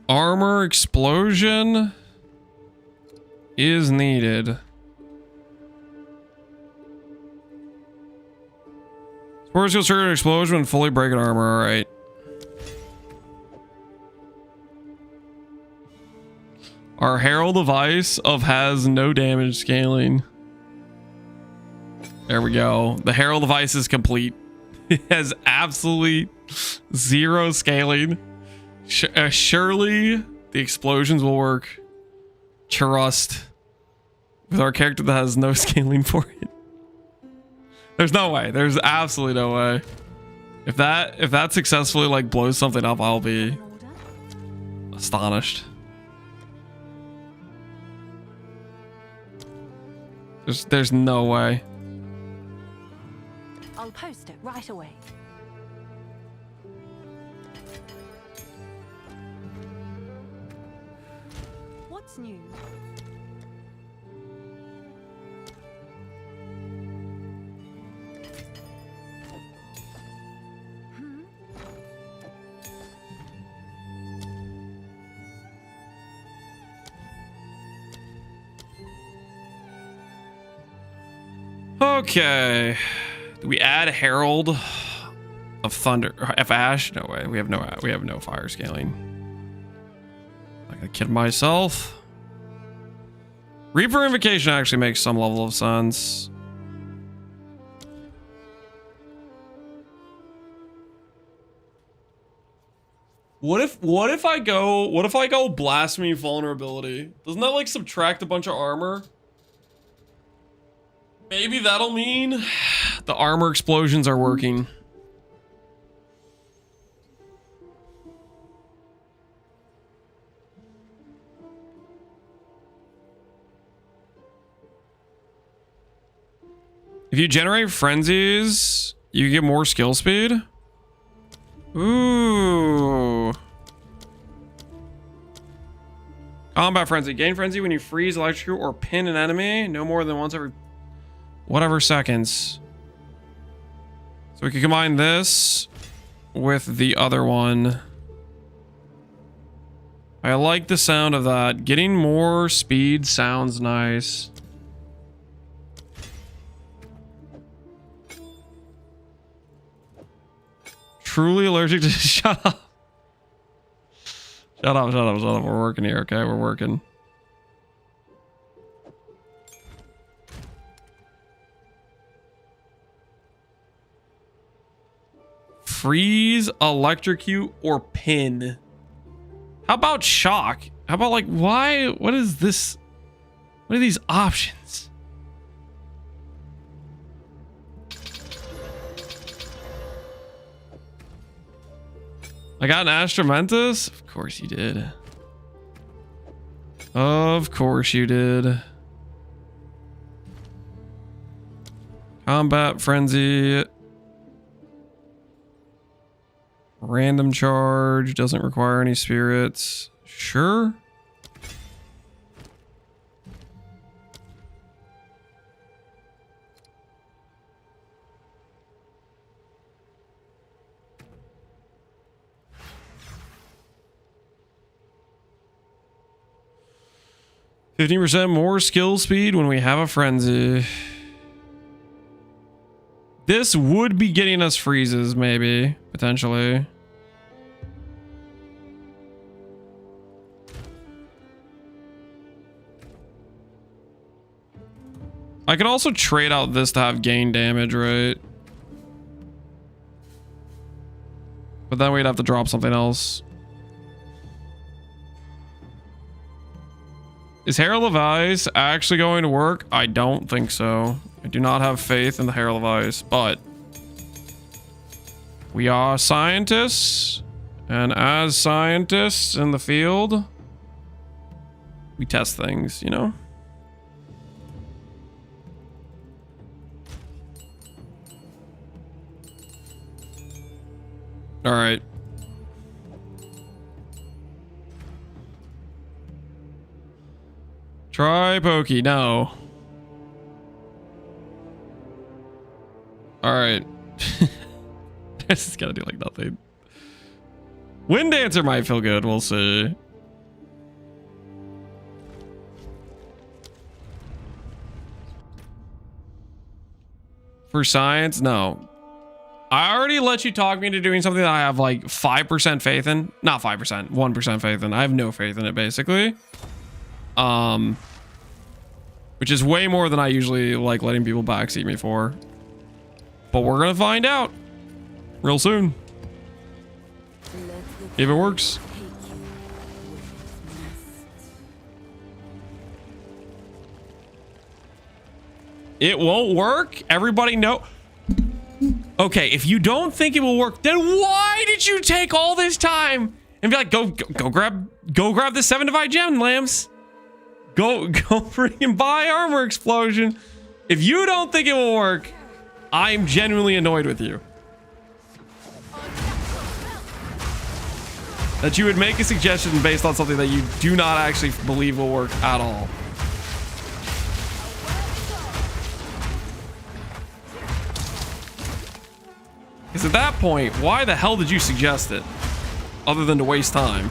Armor explosion is needed. Spores will trigger an explosion when fully breaking armor. All right. Our Herald of Ice has no damage scaling. There we go. The Herald of Ice is complete. It has absolutely zero scaling. Surely the explosions will work. Trust. With our character that has no scaling for it. There's no way. There's absolutely no way. If that successfully like blows something up, I'll be astonished. There's no way. I'll post it right away. What's new? Okay. Do we add Herald of Thunder? F Ash? No way. We have no fire scaling. I gotta kid myself. Reaper Invocation actually makes some level of sense. What if I go Blasphemy Vulnerability? Doesn't that like subtract a bunch of armor? Maybe that'll mean the armor explosions are working. If you generate frenzies, you get more skill speed. Ooh. Combat frenzy. Gain frenzy when you freeze, electrocute, or pin an enemy. No more than once every whatever seconds. So we can combine this with the other one. I like the sound of that. Getting more speed sounds nice. Truly allergic to shut up. Shut up. We're working here, okay? We're working. Freeze, electrocute, or pin. How about shock? How about like why? What is this? What are these options? I got an Astramentus? Of course you did. Of course you did. Combat frenzy. Random charge. Doesn't require any spirits. Sure. %, more skill speed when we have a frenzy. This would be getting us freezes, maybe, potentially. I could also trade out this to have gain damage, right? But then we'd have to drop something else. Is Herald of Ice actually going to work? I don't think so. I do not have faith in the Herald of Ice, but we are scientists, and as scientists in the field, we test things, you know? All right. Try pokey. No. All right. This is gonna do like nothing. Wind Dancer might feel good. We'll see. For science, no. I already let you talk me into doing something that I have like 5% faith in. Not 5%, 1% faith in. I have no faith in it, basically. Which is way more than I usually like letting people backseat me for. But we're gonna find out real soon if it works. It won't work. Everybody know. Okay, if you don't think it will work, then why did you take all this time and be like, go grab the 7 divide gem lamps. Go freaking buy armor explosion. If you don't think it will work, I'm genuinely annoyed with you. That you would make a suggestion based on something that you do not actually believe will work at all. Because at that point, why the hell did you suggest it? Other than to waste time.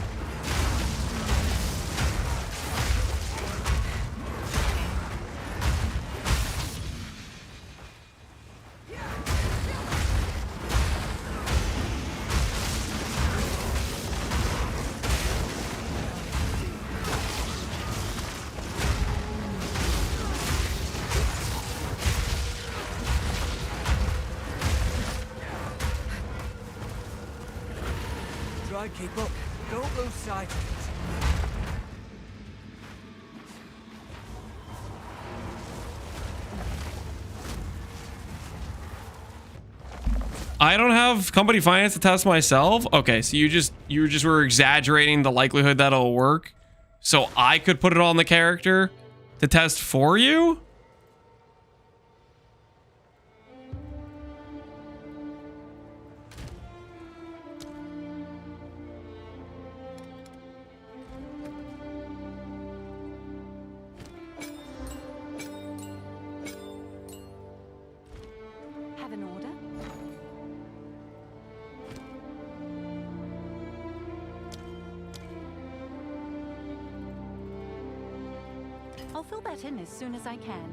Try keep up. Don't lose sight of it. I don't have company finance to test myself. Okay, so you just were exaggerating the likelihood that it'll work, so I could put it on the character to test for you. Have an order? I'll fill that in as soon as I can.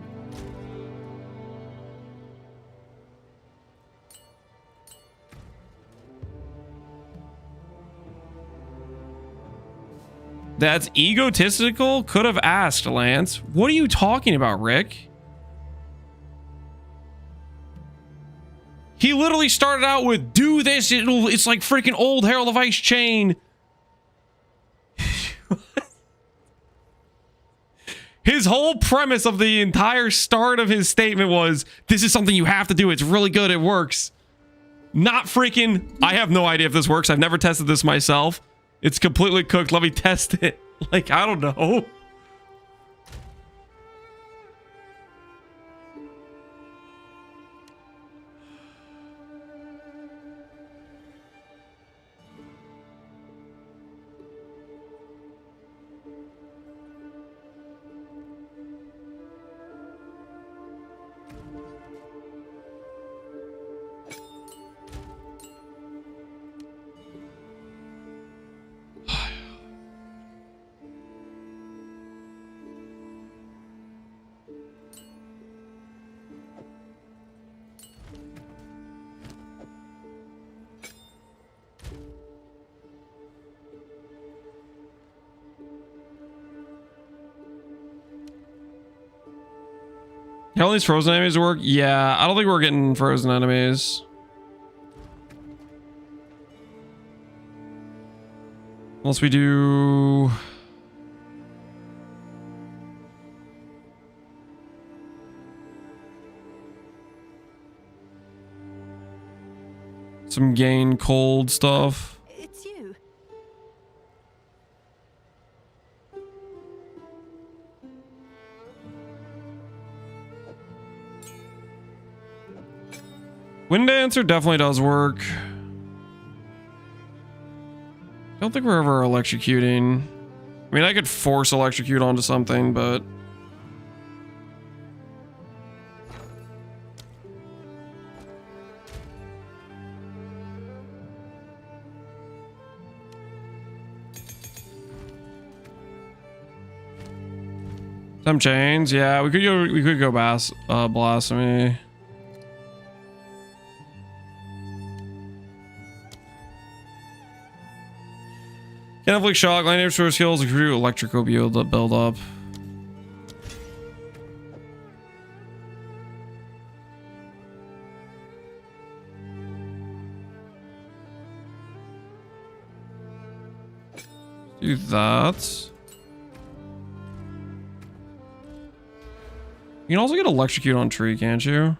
That's egotistical? Could have asked, Lance. What are you talking about, Rick? He literally started out with, do this, it's like freaking old Herald of Ice chain. His whole premise of the entire start of his statement was, this is something you have to do, it's really good, it works. Not freaking, I have no idea if this works, I've never tested this myself. It's completely cooked, let me test it. Like, I don't know. All these frozen enemies work? Yeah, I don't think we're getting frozen enemies. Unless we do... some gain cold stuff. It's you. Wind Dancer definitely does work. I don't think we're ever electrocuting. I mean, I could force electrocute onto something, but... some chains, yeah, we could go blasphemy. Can inflict shock, lightning source skills, do electrical build up. Do that. You can also get electrocute on tree, can't you?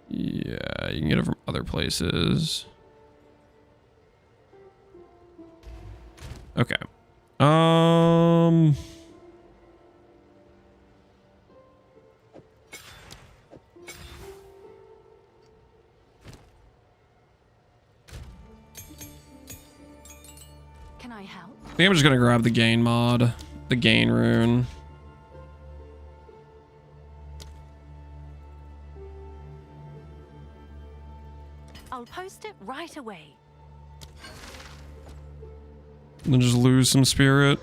Yeah, you can get it from other places. Okay. Can I help? I think I'm just gonna grab the gain mod, the gain rune. I'll post it right away. And then just lose some spirit.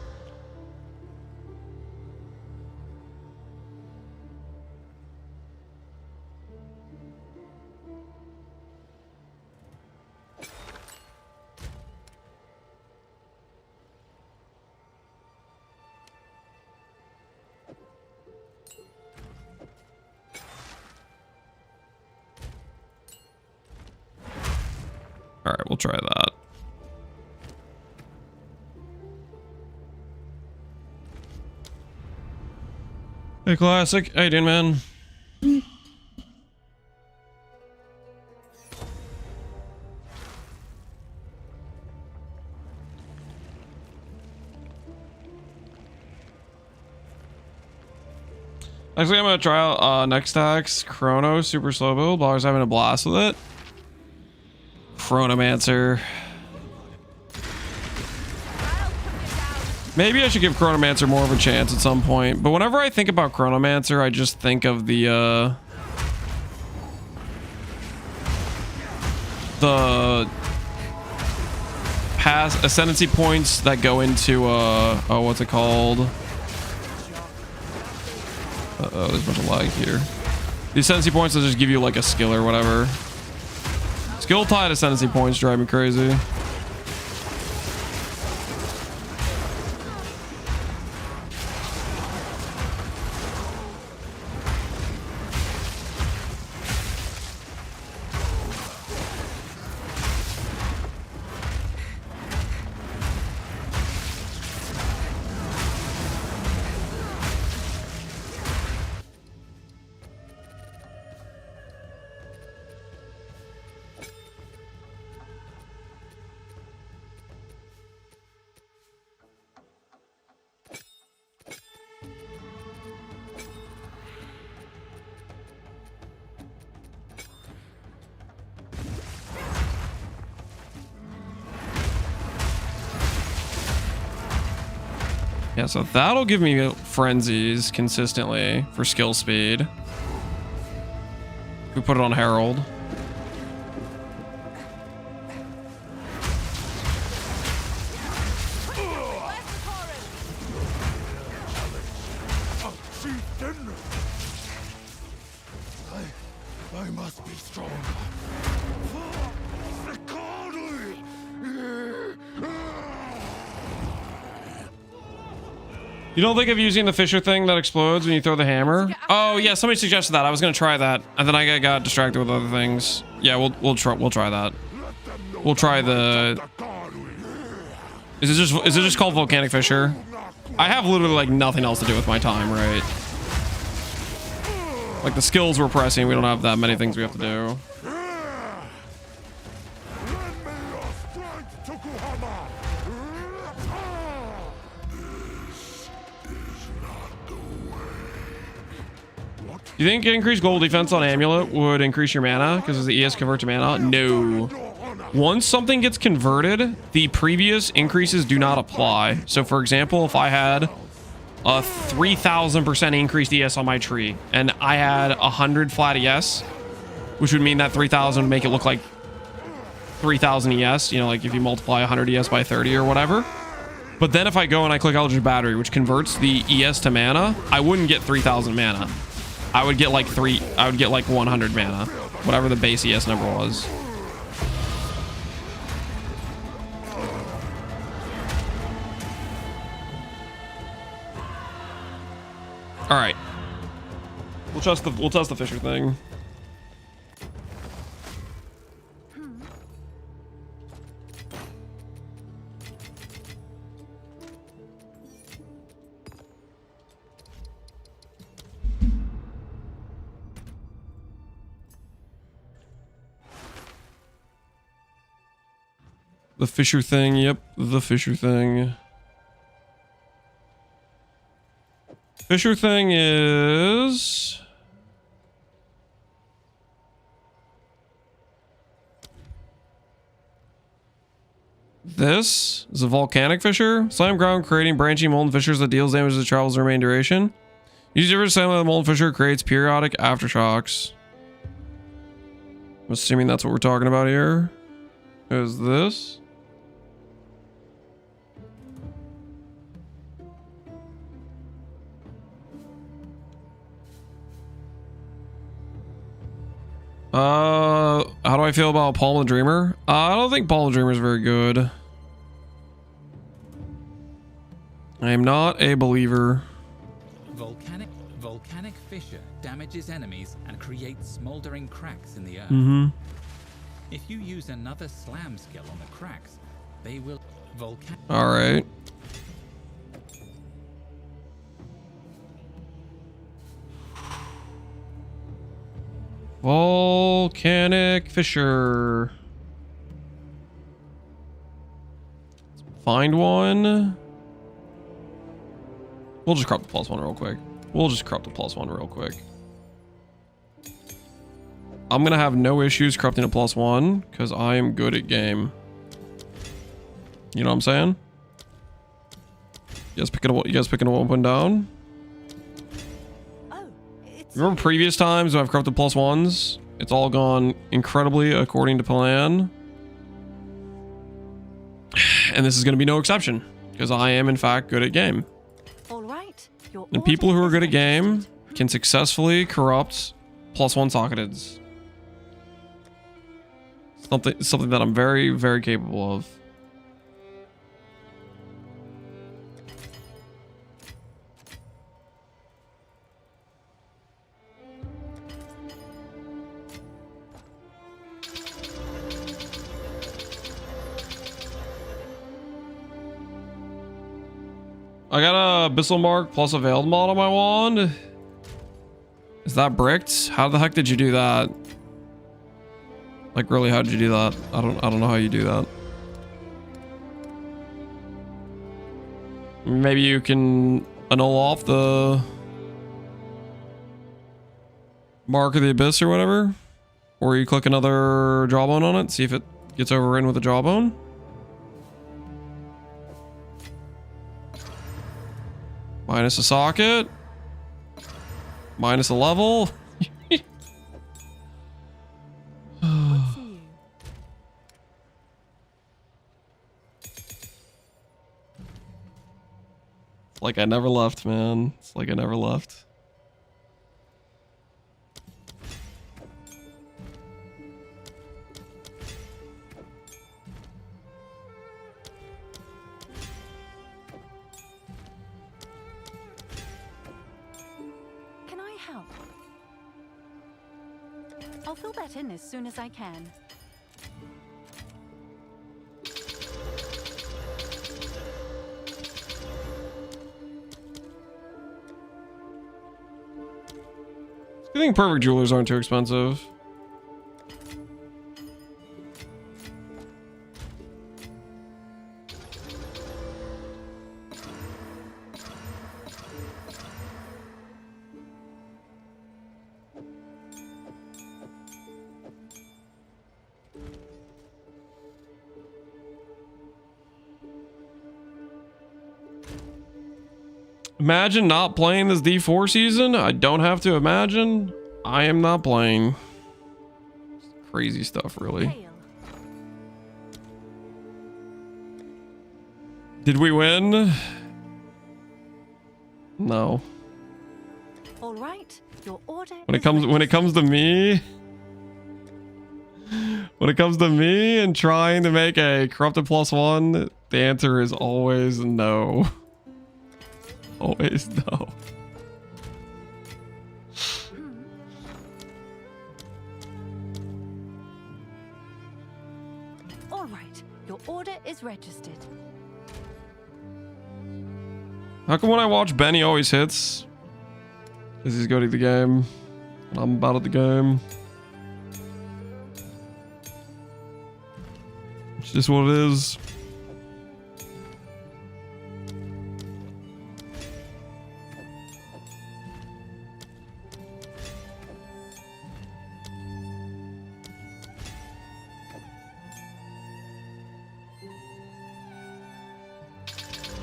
All right, we'll try that. Hey, Classic. How you doing, man? Actually, I'm gonna try out next tax Chrono super slow build while I was having a blast with it. Chronomancer. Maybe I should give Chronomancer more of a chance at some point. But whenever I think about Chronomancer, I just think of the past ascendancy points that go into oh, what's it called? Uh-oh, there's a bunch of lag here. The ascendancy points that just give you like a skill or whatever. Skill tied ascendancy points drive me crazy. Yeah, so that'll give me frenzies consistently for skill speed. We put it on Herald. I must be strong. You don't think of using the Fisher thing that explodes when you throw the hammer? Oh yeah, somebody suggested that. I was gonna try that, and then I got distracted with other things. Yeah, we'll try that. We'll try the. Is it just called Volcanic Fisher? I have literally like nothing else to do with my time, right? Like the skills we're pressing, we don't have that many things we have to do. Do you think increased gold defense on Amulet would increase your mana because the ES convert to mana? No. Once something gets converted, the previous increases do not apply. So for example, if I had a 3,000% increased ES on my tree and I had 100 flat ES, which would mean that 3,000 would make it look like 3,000 ES, you know, like if you multiply 100 ES by 30 or whatever. But then if I go and I click Eldritch Battery, which converts the ES to mana, I wouldn't get 3,000 mana. I would get like 100 mana, whatever the base ES number was. All right. We'll test the Fisher thing. The Fisher thing, yep, the Fisher thing. Fisher thing is... This is a volcanic fissure. Slam ground, creating branching molten fissures that deals damage that travels the remaining duration. Use your slam with a molten fissure creates periodic aftershocks. I'm assuming that's what we're talking about here. Is this? How do I feel about Palm of the Dreamer? I don't think Palm of the Dreamer is very good. I am not a believer. Volcanic fissure damages enemies and creates smoldering cracks in the earth. If you use another slam skill on the cracks, they will All right. Volcanic fissure. Find one. We'll just crop the +1 real quick. I'm gonna have no issues corrupting a +1 because I am good at game. You know what I'm saying? You guys picking a weapon down? Oh, it's Remember previous times when I've corrupted +1s? It's all gone incredibly according to plan. And this is going to be no exception because I am in fact good at game. all right. Your And people who are order good at is game executed. can successfully corrupt +1 socketeds. Something that I'm very, very capable of. I got a Abyssal Mark plus a Veiled mod on my wand. Is that bricked? How the heck did you do that? Like really, how did you do that? I don't know how you do that. Maybe you can annul off the Mark of the Abyss or whatever. Or you click another jawbone on it, see if it gets overridden with a jawbone. Minus a socket. Minus a level. What's new? Like I never left, man. It's like I never left. Can I help? I'll fill that in as soon as I can. I think perfect jewelers aren't too expensive. Imagine not playing this D4 season. I don't have to imagine. I am not playing. Crazy stuff, really. Hail. Did we win? No. All right. Your order. When it comes to me, and trying to make a corrupted +1, the answer is always no. Always no. All right, your order is registered. How come when I watch Ben, he always hits? Because he's good at the game. And I'm bad at the game. It's just what it is.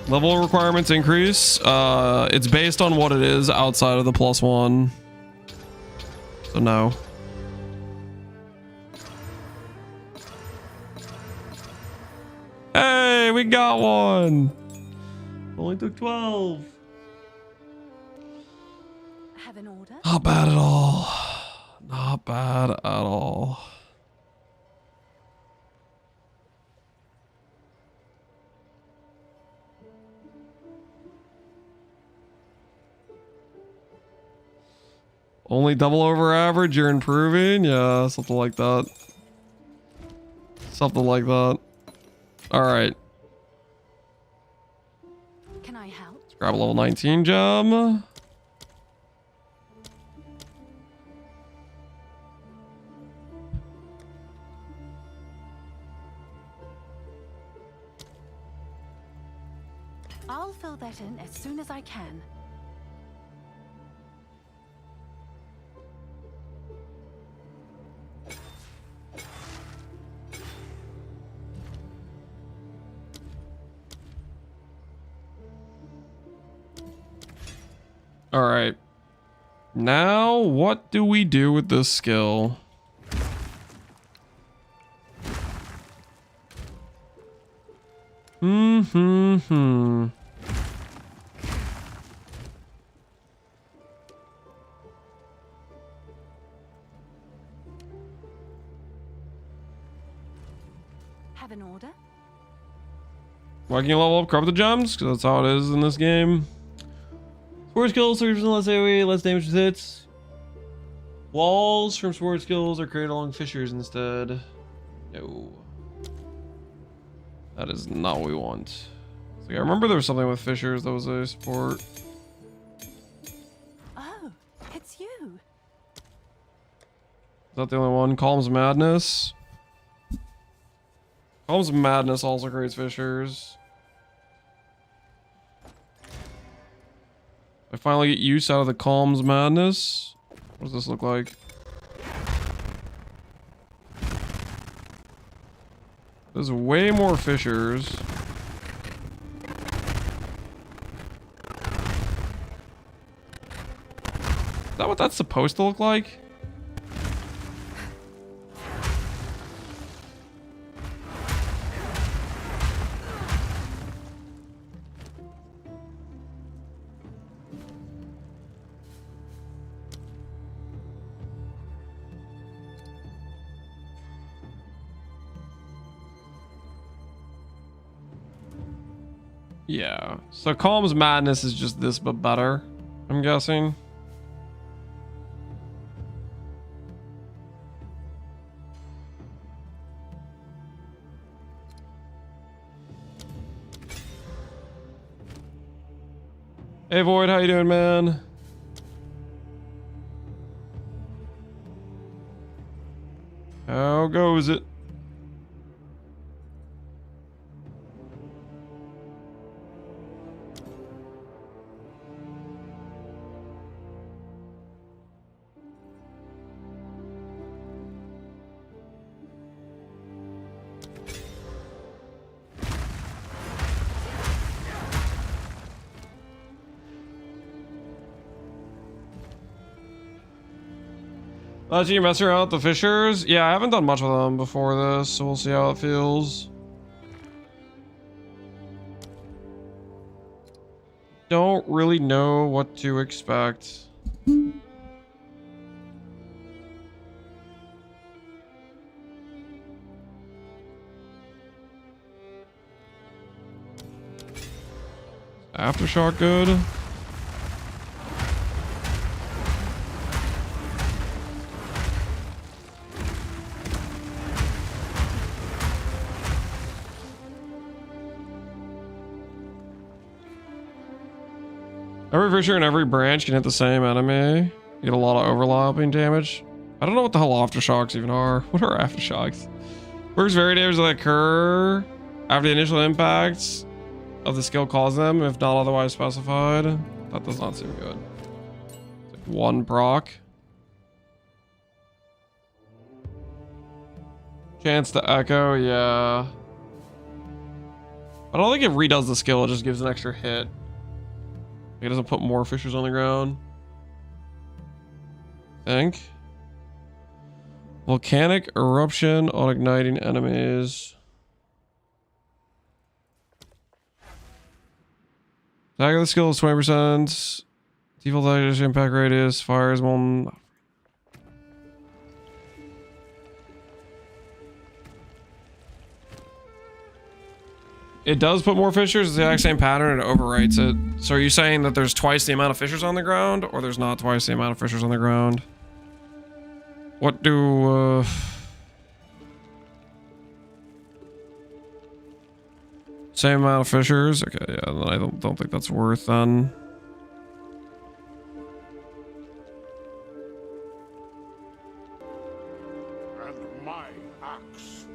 Level requirements increase. It's based on what it is outside of the +1. So no. Hey, we got one. Only took 12. Have an order? Not bad at all. Not bad at all. Only double over average, you're improving? Yeah, something like that. Something like that. Alright. Can I help? Let's grab a level 19 gem. I'll fill that in as soon as I can. All right. Now, what do we do with this skill? Have an order? Why can you level up corrupted gems? Because that's how it is in this game. Sword skills, 30% less AoE, less damage with hits. Walls from sword skills are created along fissures instead. No. That is not what we want. So yeah, I remember there was something with fissures that was a support. Oh, it's you. Is that the only one? Calms Madness. Calms Madness also creates fissures. I finally get use out of the Calms Madness. What does this look like? There's way more fissures. Is that what that's supposed to look like? Yeah, so Calm's Madness is just this but better, I'm guessing. Hey Void, how you doing, man? How goes it? So you mess around with the fissures? Yeah, I haven't done much with them before this, so we'll see how it feels. Don't really know what to expect. Aftershock good? Every fissure in every branch can hit the same enemy. You get a lot of overlapping damage. I don't know what the hell aftershocks even are. What are aftershocks? First very damage that occur after the initial impacts of the skill cause them, if not otherwise specified. That does not seem good. It's like 1 proc. Chance to echo, yeah. I don't think it redoes the skill, it just gives an extra hit. It doesn't put more fissures on the ground. I think. Volcanic eruption on igniting enemies. Attack of the skill is 20%. Default attack impact radius. Fires one. It does put more fissures. It's the exact same pattern. It overwrites it. So are you saying that there's twice the amount of fissures on the ground, or there's not twice the amount of fissures on the ground? What do same amount of fissures? Okay, yeah. Then I don't think that's worth then. And my axe.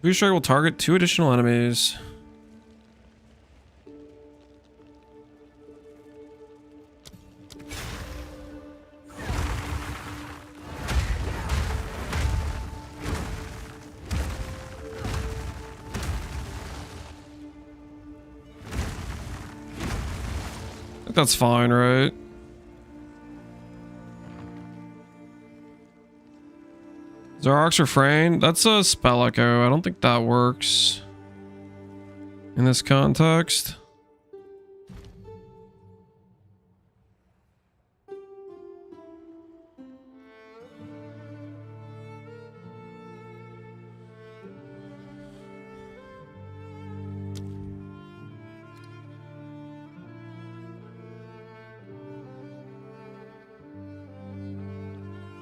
Boost strike will target 2 additional enemies. I think that's fine, right? Zarok's refrain. That's a spell echo. I don't think that works in this context.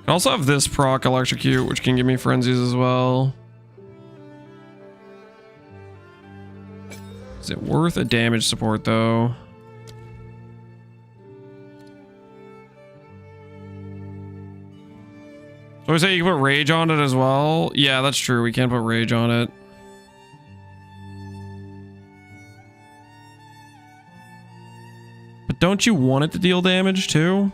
I also have this proc electrocute, which can give me frenzies as well. Is it worth a damage support though? So I say you can put rage on it as well. Yeah, that's true. We can put rage on it. But don't you want it to deal damage too?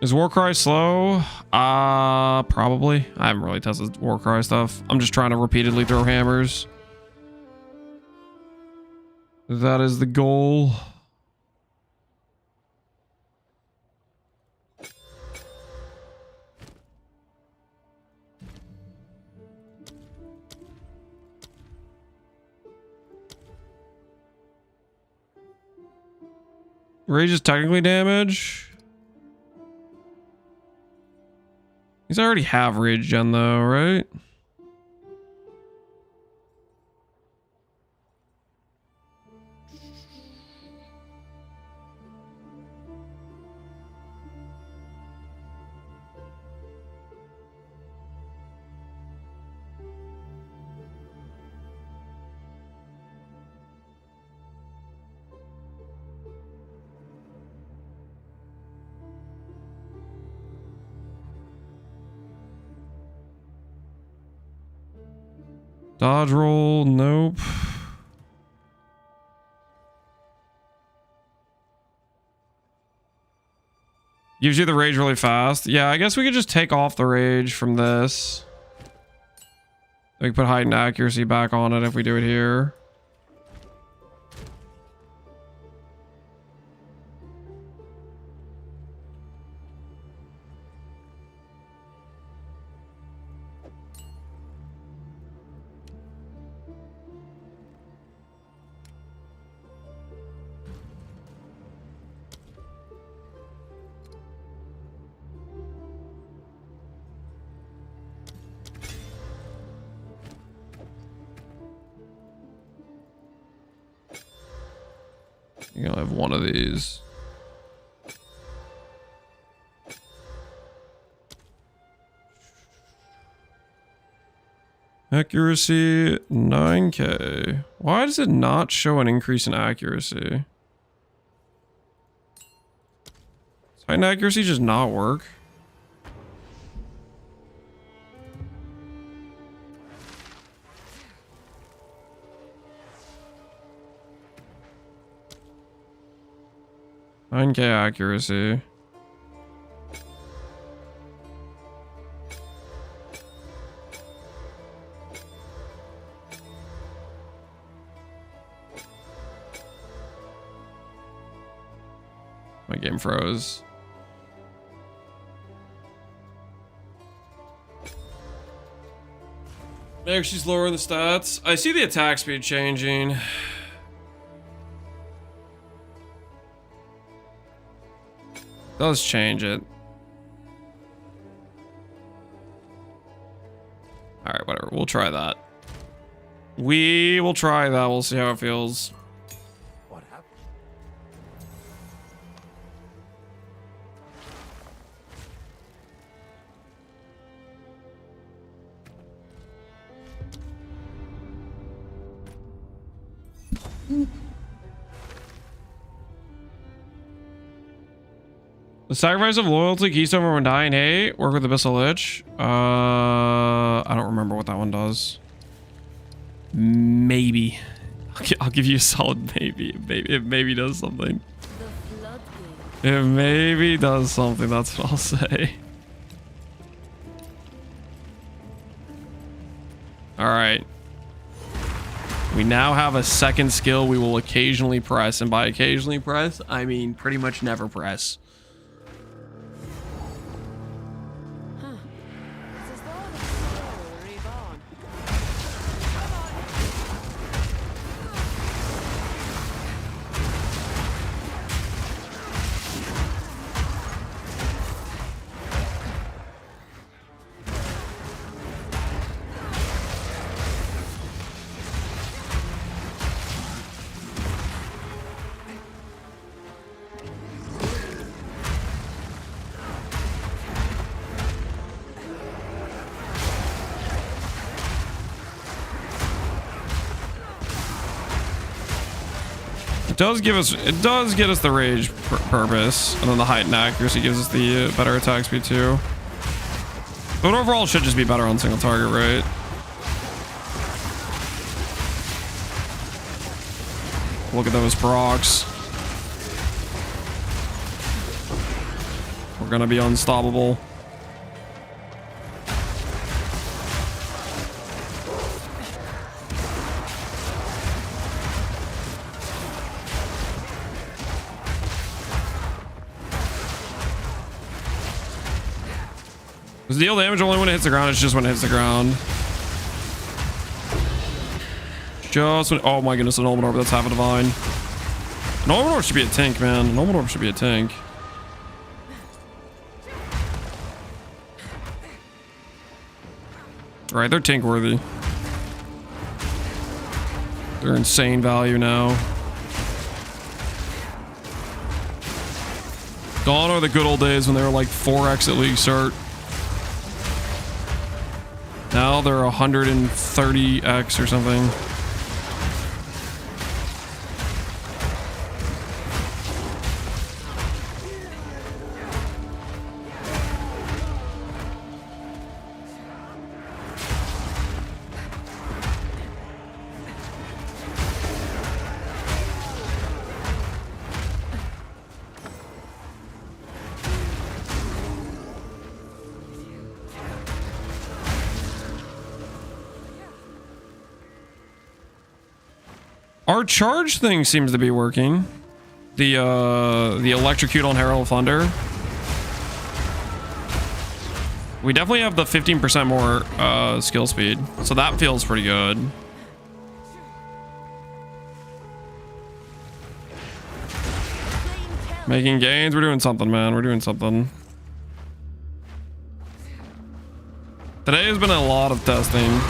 Is Warcry slow? Probably. I haven't really tested Warcry stuff. I'm just trying to repeatedly throw hammers. That is the goal. Rage is technically damage. These already have rage gen though, right? Dodge roll, nope. Gives you the rage really fast. Yeah, I guess we could just take off the rage from this. We can put heightened accuracy back on it if we do it here. You know, I have one of these. Accuracy 9k. Why does it not show an increase in accuracy? Does heightened accuracy just not work? $9k accuracy. My game froze. Maybe she's lowering the stats. I see the attack speed changing. Does change it. Alright, whatever. We'll try that. We will try that. We'll see how it feels. What happened? The sacrifice of loyalty, keystone from undying hate, work with Abyssal Lich. I don't remember what that one does. Maybe. I'll give you a solid maybe. It maybe does something. The floodgate. It maybe does something, that's what I'll say. Alright. We now have a second skill we will occasionally press. And by occasionally press, I mean pretty much never press. It's as though the soul reborn. It does get us the rage purpose, and then the height and accuracy gives us the better attack speed too. But overall, it should just be better on single target, right? Look at those procs. We're gonna be unstoppable. Does deal damage only when it hits the ground? It's just when it hits the ground. Just when... Oh my goodness, an Ultimate Orb. That's half a divine. An Ultimate Orb should be a tank, man. An Ultimate Orb should be a tank. Right, they're tank worthy. They're insane value now. Gone are the good old days when they were like 4x at League Start. Now they're 130x or something. Our charge thing seems to be working. The electrocute on Herald of Thunder. We definitely have the 15% more skill speed, so that feels pretty good. Making gains. We're doing something, man. We're doing something. Today has been a lot of testing.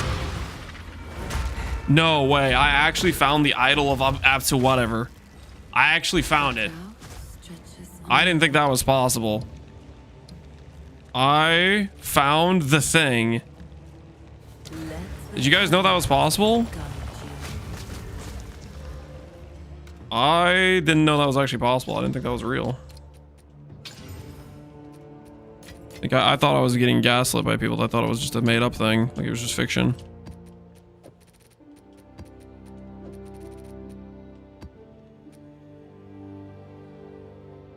No way. I actually found the idol of up to whatever. I actually found it. Stretches I didn't think that was possible. I found the thing. Did you guys know that was possible? I didn't know that was actually possible. I didn't think that was real. Like, I thought I was getting gaslit by people that thought it was just a made-up thing. Like, it was just fiction.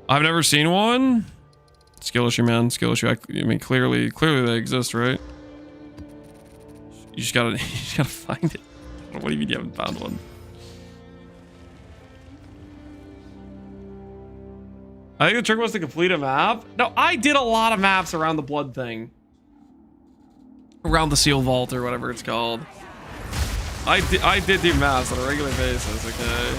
I've never seen one. Skill issue, man. Skill issue. I mean, clearly they exist, right? You just gotta find it. What do you mean you haven't found one? I think the trick was to complete a map. No, I did a lot of maps around the blood thing. Around the seal vault or whatever it's called. I did do maps on a regular basis, okay?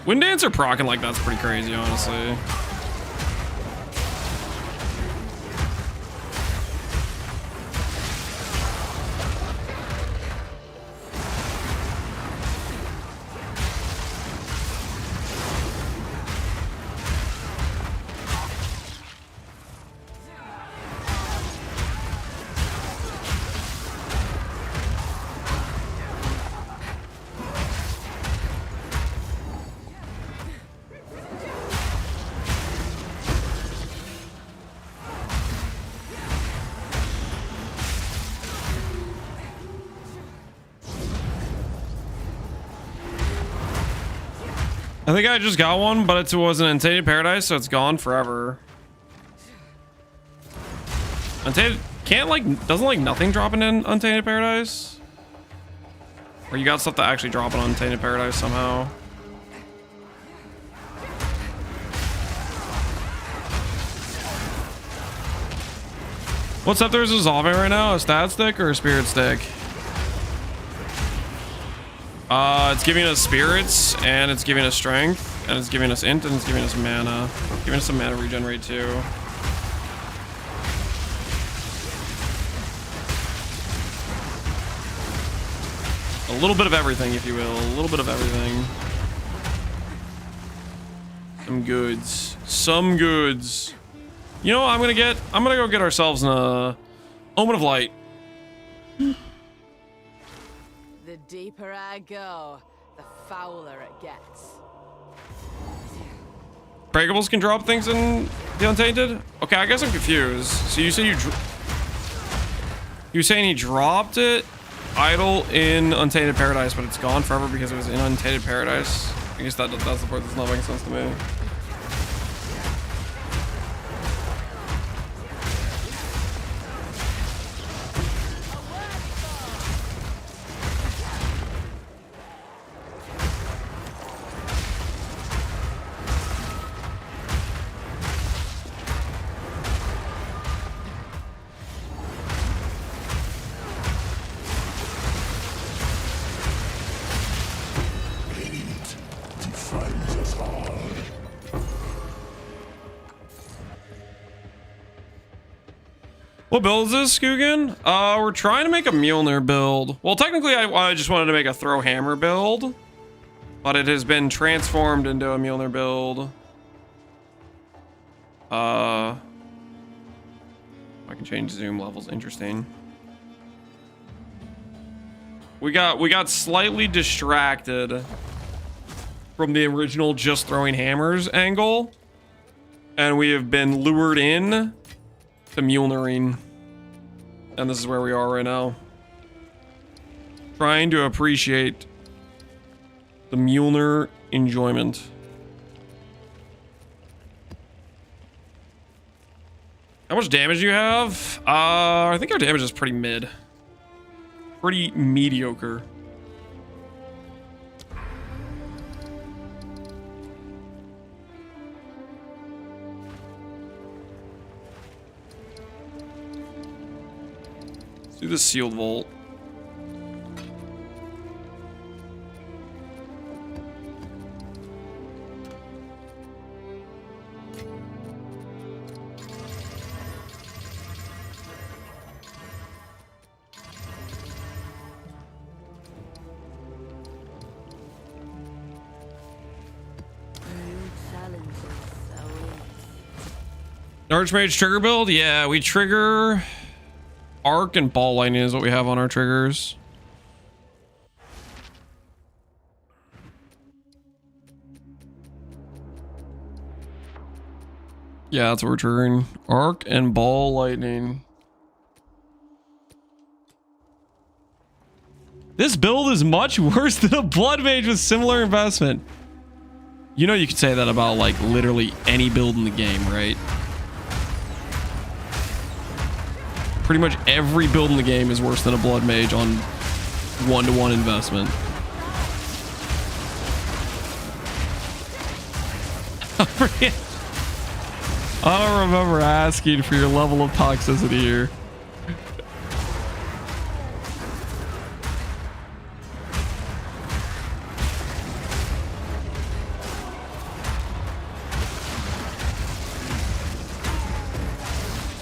Wind Dancer proccing like that's pretty crazy, honestly. I think I just got one, but it was an Untainted Paradise, so it's gone forever. Untainted doesn't like nothing drop in Untainted Paradise? Or you got stuff that actually drop in Untainted Paradise somehow? What Scepter is dissolving right now? A stat stick or a spirit stick? It's giving us spirits, and it's giving us strength, and it's giving us int, and it's giving us mana. Giving us some mana regenerate too. A little bit of everything, if you will. A little bit of everything. Some goods. Some goods. You know what I'm gonna go get ourselves a Omen of Light. The deeper I go, the fouler it gets. Breakables can drop things in the Untainted? Okay, I guess I'm confused. So you say you're saying he dropped it idle in Untainted Paradise, but it's gone forever because it was in Untainted Paradise? I guess that's the part that's not making sense to me. What build is this, Skugan? We're trying to make a Mjolnir build. Well, technically, I just wanted to make a throw hammer build, but it has been transformed into a Mjolnir build. I can change zoom levels. Interesting. We got slightly distracted from the original just throwing hammers angle, and we have been lured in to Mjolniring, and this is where we are right now. Trying to appreciate the Mjolnir enjoyment. How much damage do you have? I think our damage is pretty mid. Pretty mediocre. Let's do the sealed vault. Archmage trigger build? Yeah, we trigger arc and ball lightning is what we have on our triggers. Yeah, that's what we're triggering. Arc and ball lightning. This build is much worse than a blood mage with similar investment. You know you could say that about like literally any build in the game, right? Pretty much every build in the game is worse than a blood mage on one-to-one investment. I don't remember asking for your level of toxicity here.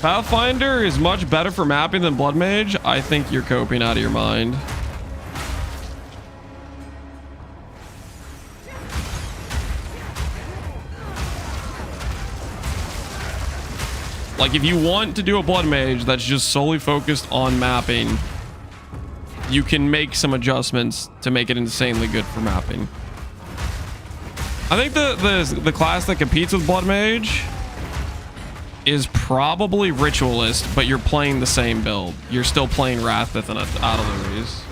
Pathfinder is much better for mapping than Blood Mage. I think you're coping out of your mind. Like, if you want to do a Blood Mage that's just solely focused on mapping, you can make some adjustments to make it insanely good for mapping. I think the class that competes with Blood Mage is probably Ritualist, but you're playing the same build. You're still playing Wrathbith and Adelaries.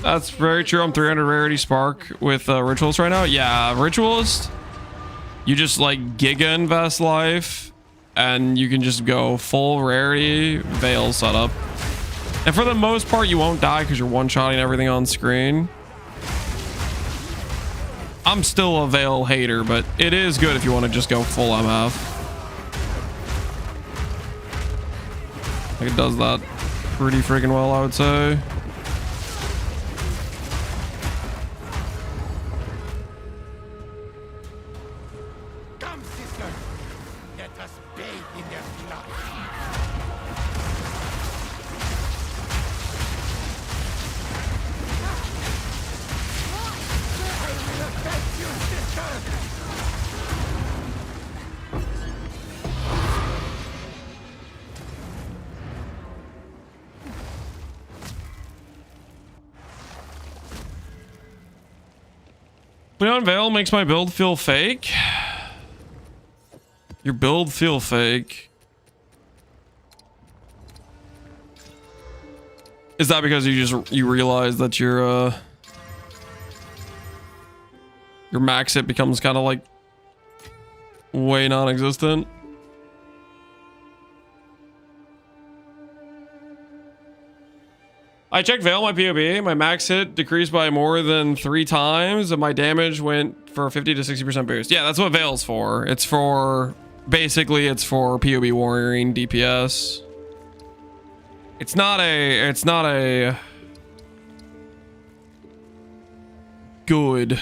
That's very true. I'm 300 rarity spark with Ritualist right now. Yeah, Ritualist, you just like giga invest life and you can just go full rarity Veil setup. And for the most part, you won't die because you're one-shotting everything on screen. I'm still a Veil hater, but it is good if you want to just go full MF. Like, it does that pretty freaking well, I would say. Leon Veil makes my build feel fake. Your build feel fake. Is that because you realize that your max hit becomes kind of like way non-existent? I checked Veil my POB. My max hit decreased by more than 3 times, and my damage went for a 50 to 60% boost. Yeah, that's what Veil's for. It's for basically it's for POB warrioring DPS. It's not a good,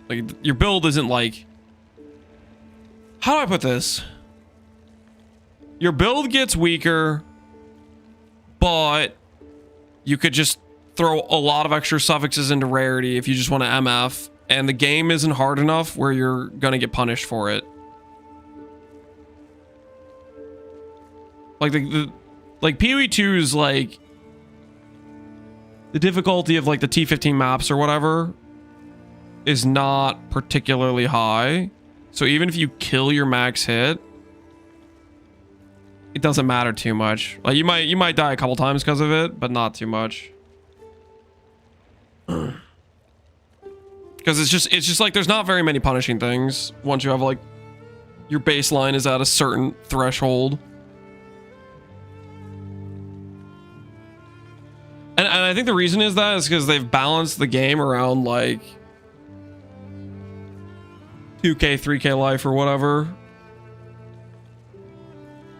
like, your build isn't like, how do I put this? Your build gets weaker, but you could just throw a lot of extra suffixes into rarity if you just want to MF, and the game isn't hard enough where you're gonna get punished for it. Like like PoE 2's like the difficulty of like the T15 maps or whatever is not particularly high. So even if you kill your max hit, it doesn't matter too much. Like you might die a couple times because of it, but not too much. Because it's just like there's not very many punishing things once you have like your baseline is at a certain threshold. And I think the reason is because they've balanced the game around like 2k, 3k life or whatever.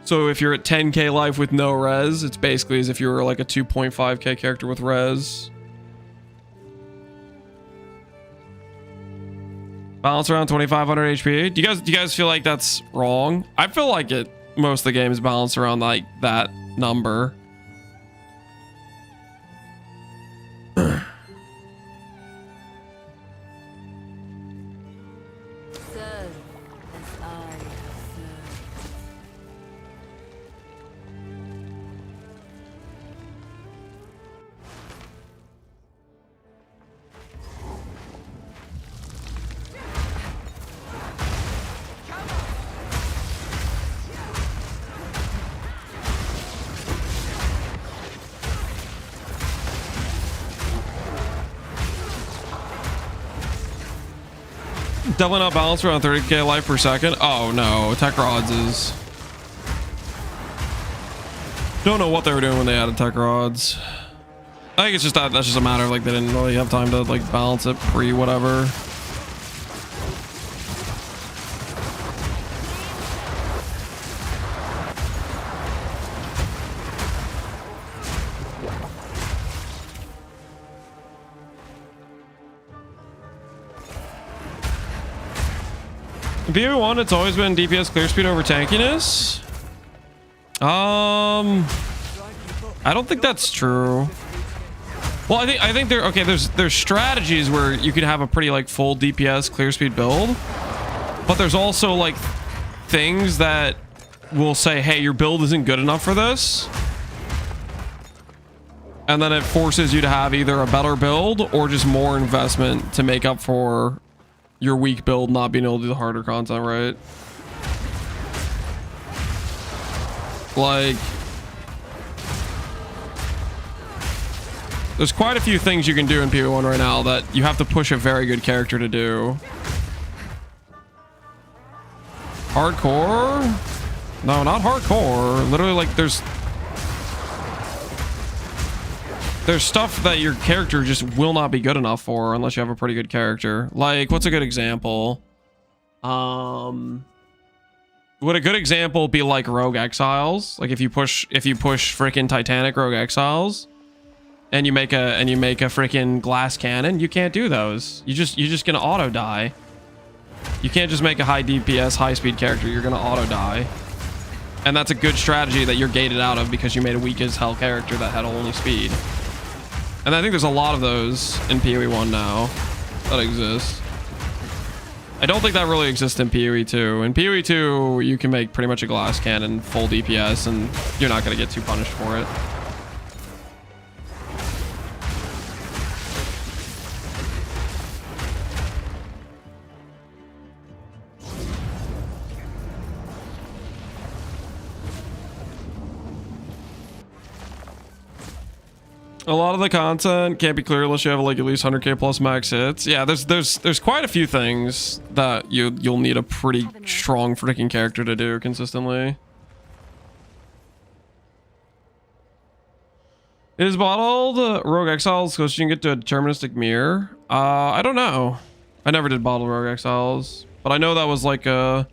So if you're at 10k life with no res, it's basically as if you were like a 2.5k character with res. Balance around 2500 HP. Do you guys feel like that's wrong? I feel like most of the game is balanced around like that number. Definitely not balanced around 30k life per second. Oh no, tech rods is... Don't know what they were doing when they added tech rods. I think it's just that's just a matter of like they didn't really have time to like balance it pre whatever. In PoE1, it's always been DPS clear speed over tankiness. I don't think that's true. Well, I think there's strategies where you can have a pretty like full DPS clear speed build, but there's also like things that will say, hey, your build isn't good enough for this, and then it forces you to have either a better build or just more investment to make up for your weak build not being able to do the harder content, right? Like, there's quite a few things you can do in PoE1 right now that you have to push a very good character to do. Hardcore? No, not hardcore. Literally, like, there's stuff that your character just will not be good enough for unless you have a pretty good character. Like, what's a good example? Would a good example be like Rogue Exiles? Like if you push freaking Titanic Rogue Exiles and you make a freaking glass cannon, you can't do those. You're just gonna auto die. You can't just make a high DPS, high speed character. You're gonna auto die. And that's a good strategy that you're gated out of because you made a weak as hell character that had only speed. And I think there's a lot of those in PoE1 now that exist. I don't think that really exists in PoE 2. In PoE 2, you can make pretty much a glass cannon full DPS and you're not going to get too punished for it. A lot of the content can't be clear unless you have like at least 100k plus max hits. Yeah, there's quite a few things that you'll need a pretty strong freaking character to do consistently. Is bottled Rogue Exiles so you can get to a deterministic mirror? I don't know. I never did bottle Rogue Exiles, but I know that was like a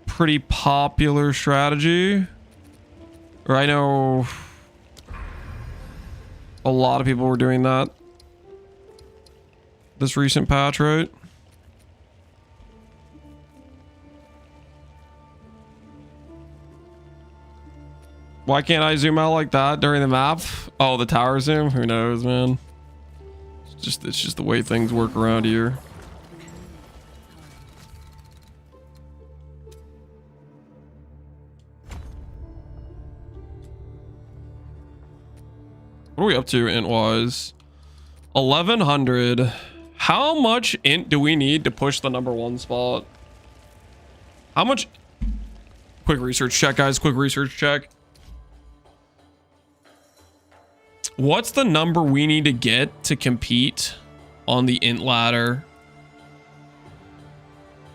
pretty popular strategy. Or I know a lot of people were doing that this recent patch, right? Why can't I zoom out like that during the map? Oh, the tower zoom? Who knows, man? It's just the way things work around here. What are we up to int-wise? 1100. How much int do we need to push the #1 spot? How much? Quick research check, guys. Quick research check. What's the number we need to get to compete on the int ladder?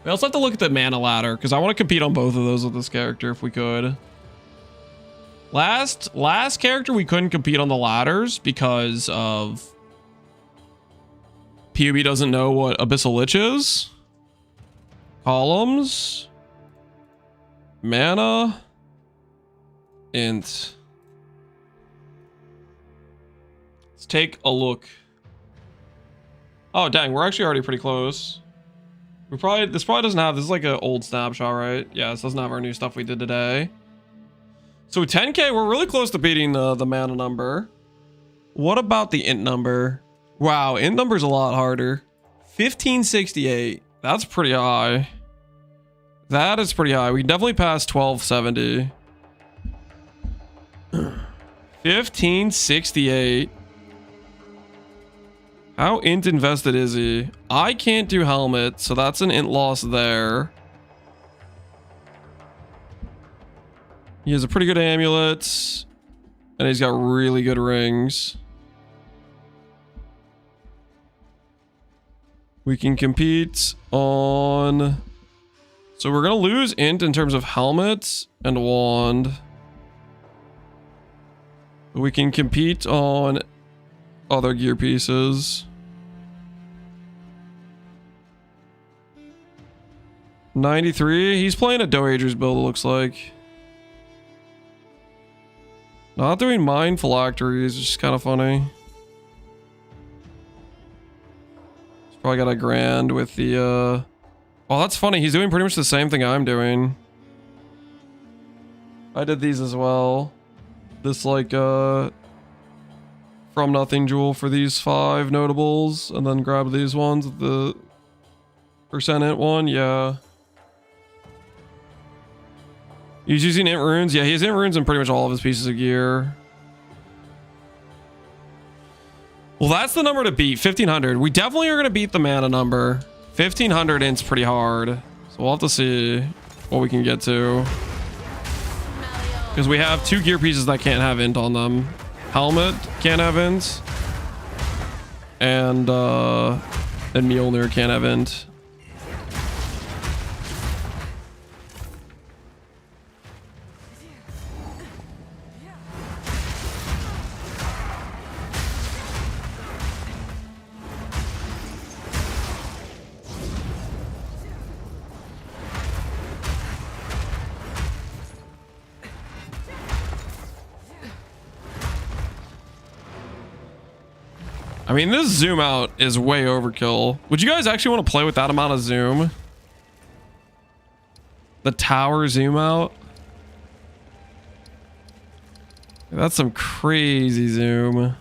We also have to look at the mana ladder because I want to compete on both of those with this character if we could. Last character we couldn't compete on the ladders because of PUB doesn't know what Abyssal Lich is. Columns. Mana. Int. Let's take a look. Oh dang, we're actually already pretty close. This probably doesn't have, this is like an old snapshot, right? Yeah, this doesn't have our new stuff we did today. So 10k, we're really close to beating the mana number. What about the int number? Wow, int number's a lot harder. 1568. That's pretty high. That is pretty high. We definitely passed 1270. 1568. How int invested is he? I can't do helmet, so that's an int loss there. He has a pretty good amulet, and he's got really good rings. We can compete on... So we're going to lose int in terms of helmet and wand. We can compete on other gear pieces. 93. He's playing a Doager's build, it looks like. Not doing mine phylacteries, which is kind of funny. He's probably got a grand with the oh, that's funny. He's doing pretty much the same thing I'm doing. I did these as well. This like from nothing jewel for these 5 notables, and then grab these ones with the percent int one. Yeah. He's using int runes. Yeah, he has int runes in pretty much all of his pieces of gear. Well, that's the number to beat. 1500. We definitely are going to beat the mana number. 1500 int's pretty hard. So we'll have to see what we can get to. Because we have 2 gear pieces that can't have int on them. Helmet can't have int. And Mjolnir can't have int. I mean, this zoom out is way overkill. Would you guys actually want to play with that amount of zoom? The tower zoom out? That's some crazy zoom.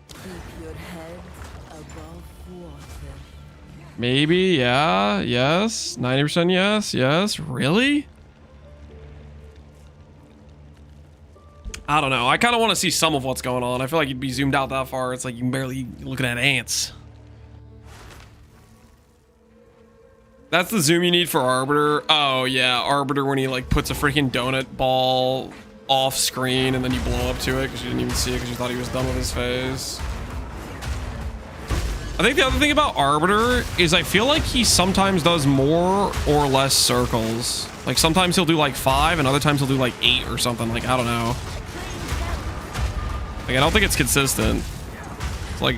Keep your head above water. Maybe, yeah, yes. 90% yes, yes. Really? I don't know. I kind of want to see some of what's going on. I feel like you'd be zoomed out that far. It's like you can barely looking at ants. That's the zoom you need for Arbiter. Oh yeah, Arbiter when he like puts a freaking donut ball off screen and then you blow up to it because you didn't even see it because you thought he was done with his phase. I think the other thing about Arbiter is I feel like he sometimes does more or less circles. Like sometimes he'll do like 5 and other times he'll do like 8 or something. Like, I don't know. Like, I don't think it's consistent. It's like...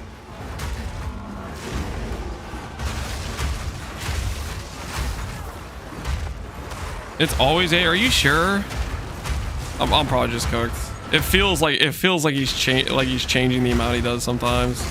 It's always 8. Are you sure? I'm probably just cooked. It feels like he's changing the amount he does sometimes.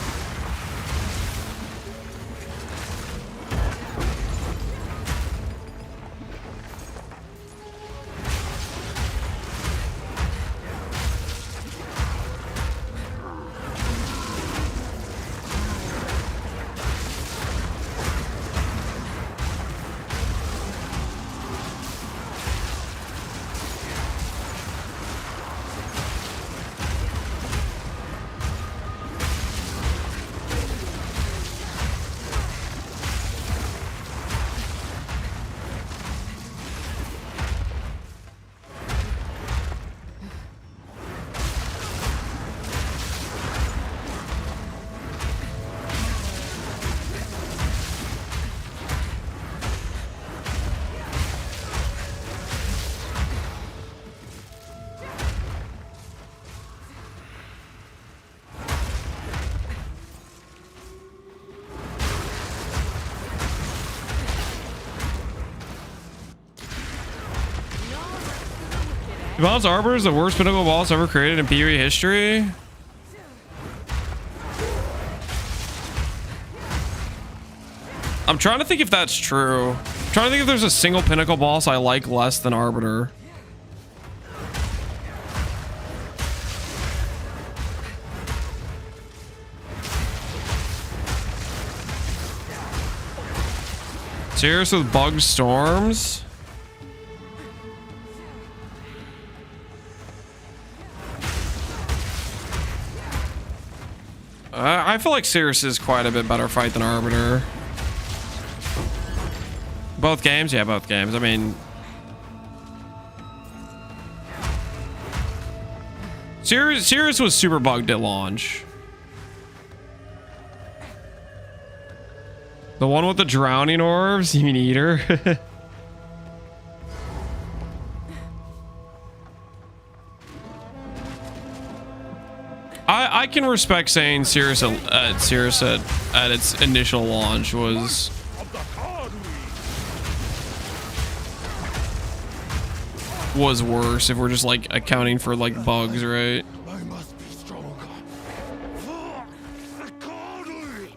Boss Arbor is the worst pinnacle boss ever created in PvE history. I'm trying to think if that's true. I'm trying to think if there's a single pinnacle boss I like less than Arbiter. Serious with bug storms. I feel like Sirius is quite a bit better fight than Arbiter. Both games? Yeah, both games. I mean... Sirius was super bugged at launch. The one with the drowning orbs? You mean Eater? I can respect saying Sirius at its initial launch was worse if we're just like accounting for like bugs, right? I must be stronger. For the godly.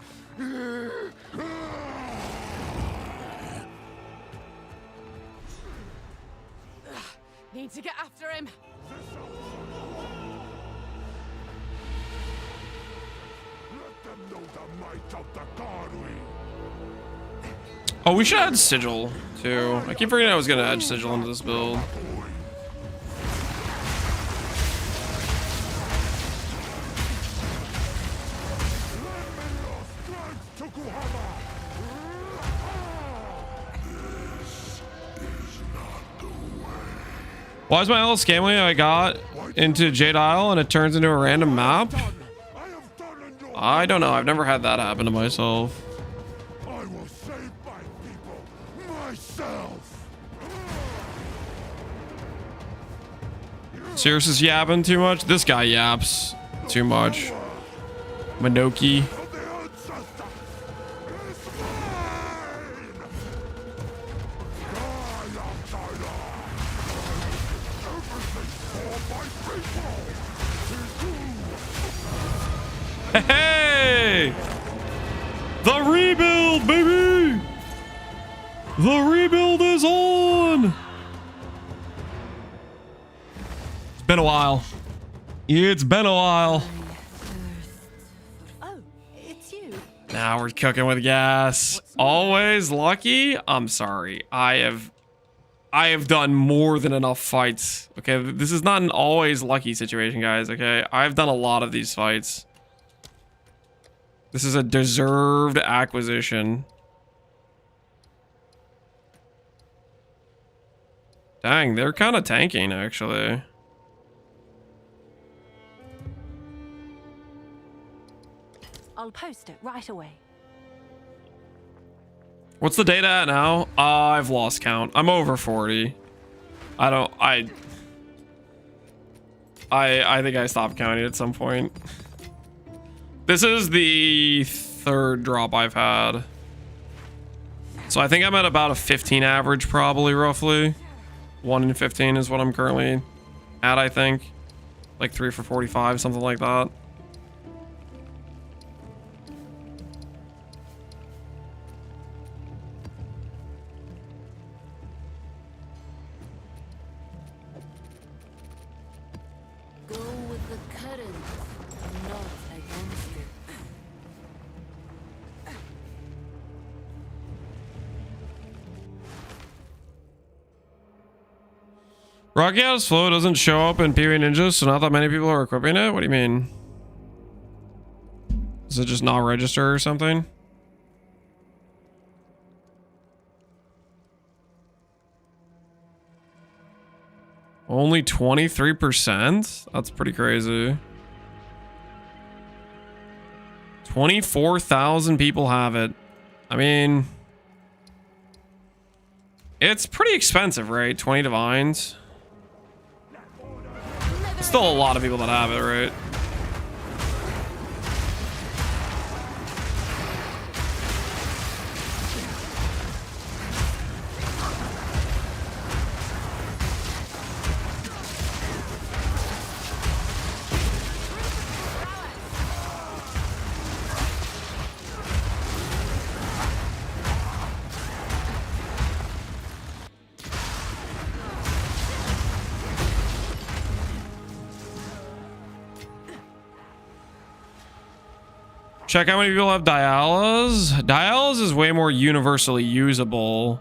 Need to get after him. Let them know the might of the godly. Oh, we should add Sigil too. I keep forgetting I was gonna add Sigil into this build. Why is my LS Gameway I got into Jade Isle and it turns into a random map? I don't know. I've never had that happen to myself. I will save my people myself. Sirius is yapping too much. This guy yaps too much. Minoki. Of the ancestor is mine. Die, outsider. Everything for my people. Hey! The rebuild, baby! The rebuild is on! It's been a while. It's been a while. Oh, it's you. Now we're cooking with gas. Always lucky? I'm sorry. I have done more than enough fights. Okay, this is not an always lucky situation, guys, okay? I've done a lot of these fights. This is a deserved acquisition. Dang, they're kind of tanking, actually. I'll post it right away. What's the data at now? I've lost count. I'm over 40. I think I stopped counting at some point. This is the third drop I've had. So I think I'm at about a 15 average, probably, roughly. 1 in 15 is what I'm currently at, I think. Like 3 for 45, something like that. Go with the current, not against it. Rocky House Flow doesn't show up in PvE Ninjas, so not that many people are equipping it? What do you mean? Does it just not register or something? Only 23%? That's pretty crazy. 24,000 people have it. I mean... It's pretty expensive, right? 20 divines. Still a lot of people that have it, right? Check how many people have Dialas. Dialas is way more universally usable,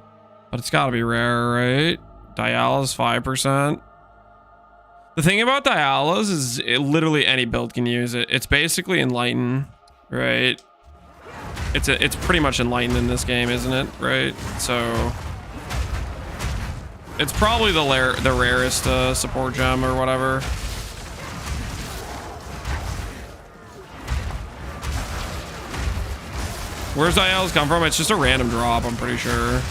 but it's got to be rare, right? Dialas 5%. The thing about Dialas is literally any build can use it. It's basically Enlighten, right? It's pretty much Enlighten in this game, isn't it? Right? So it's probably the rarest support gem or whatever. Where's Dialas come from? It's just a random drop, I'm pretty sure.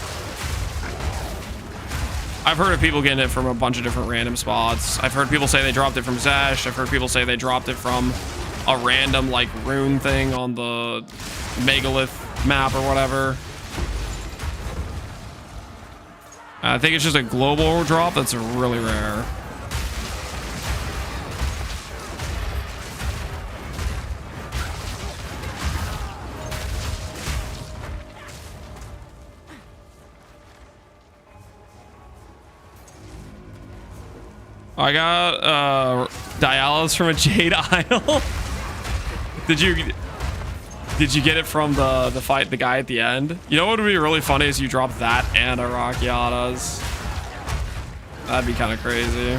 I've heard of people getting it from a bunch of different random spots. I've heard people say they dropped it from Zesh. I've heard people say they dropped it from a random like rune thing on the Megalith map or whatever. I think it's just a global drop that's really rare. I got Dialis from a Jade Isle. Did you get it from the guy at the end? You know what would be really funny is you drop that and a Rakiatas. That'd be kind of crazy.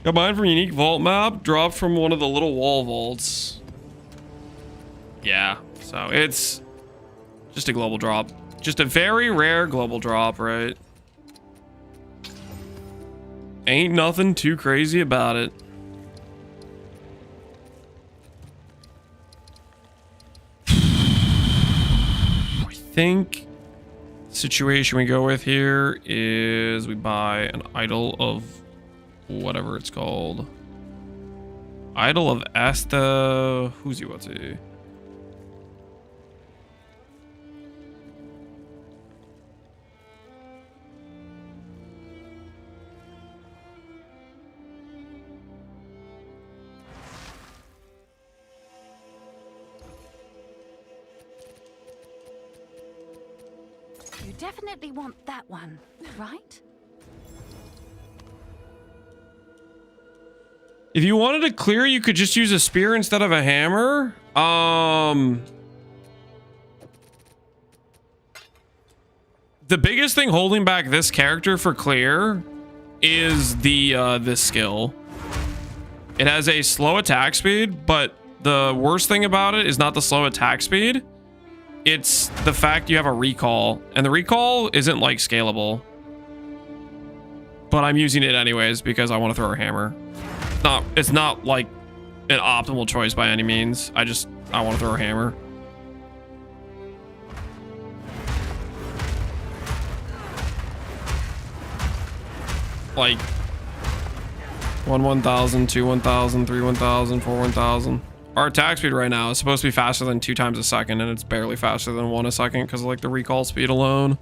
Got mine from Unique Vault Map, dropped from one of the little wall vaults. Yeah, so it's just a global drop. Just a very rare global drop, right? Ain't nothing too crazy about it. I think the situation we go with here is we buy an idol of whatever it's called. Idol of Asta. Who's you? What's it? You definitely want that one, right? If you wanted to clear, you could just use a spear instead of a hammer. The biggest thing holding back this character for clear is the this skill. It has a slow attack speed, but the worst thing about it is not the slow attack speed. It's the fact you have a recall, and the recall isn't like scalable. But I'm using it anyways because I want to throw a hammer. It's not like an optimal choice by any means. I want to throw a hammer. Like 1,000, 2 1,000, 3 1,000, 4 1,000. Our attack speed right now is supposed to be faster than 2 times a second, and it's barely faster than 1 a second because of like the recall speed alone.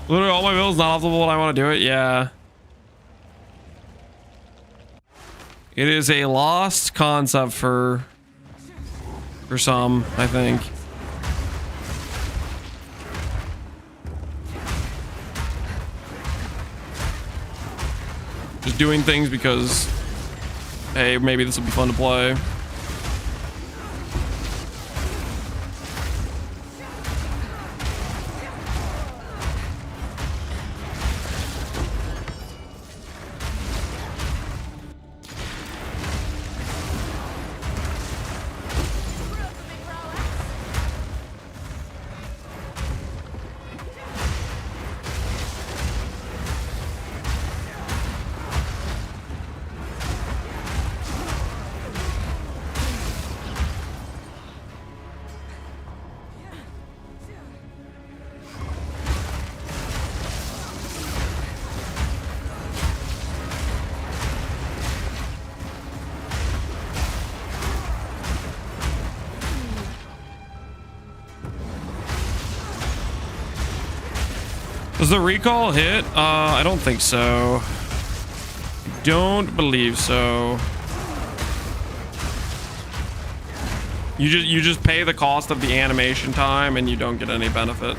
Literally all my builds not optimal when I want to do it. Yeah. It is a lost concept for some, I think. Just doing things because, hey, maybe this will be fun to play. Does the recall hit? I don't think so. Don't believe so. You just pay the cost of the animation time and you don't get any benefit.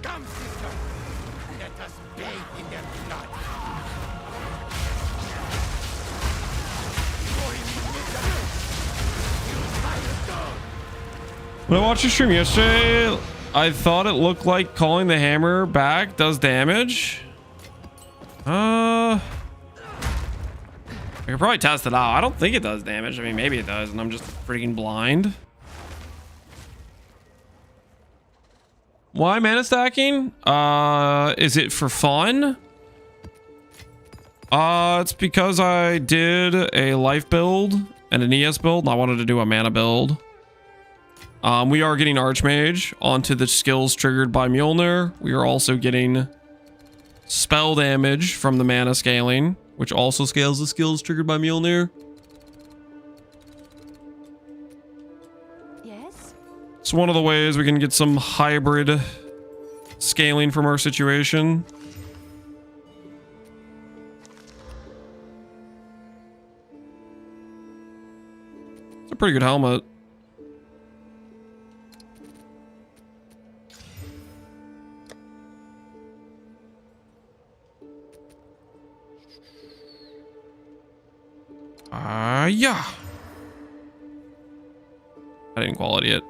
Come, sister. Let us bathe in their blood. When I watched your stream yesterday, I thought it looked like calling the hammer back does damage. I could probably test it out. I don't think it does damage. I mean, maybe it does, and I'm just freaking blind. Why mana stacking? Is it for fun? It's because I did a life build and an ES build, and I wanted to do a mana build. We are getting Archmage onto the skills triggered by Mjolnir. We are also getting spell damage from the mana scaling, which also scales the skills triggered by Mjolnir. Yes? It's one of the ways we can get some hybrid scaling from our situation. It's a pretty good helmet. Yeah. I didn't quality it.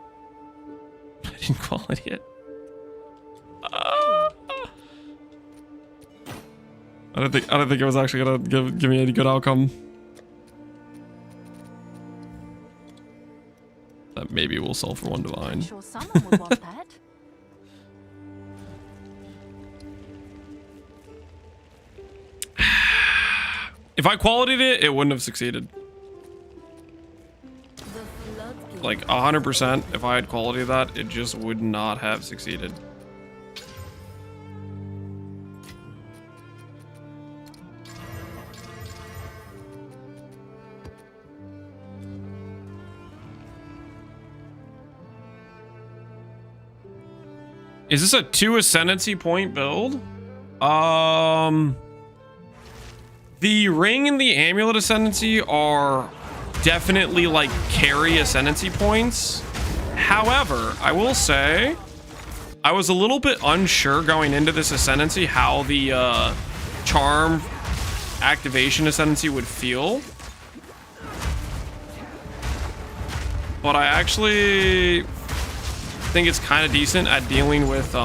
I didn't quality it. I don't think it was actually gonna give me any good outcome. That maybe will sell for 1 divine. I'm sure someone would want that. If I qualityed it, it wouldn't have succeeded. Like 100%, if I had quality of that, it just would not have succeeded. Is this a 2 ascendancy point build? The ring and the amulet ascendancy are definitely like carry ascendancy points. However, I will say I was a little bit unsure going into this ascendancy how the charm activation ascendancy would feel. But I actually think it's kind of decent at dealing with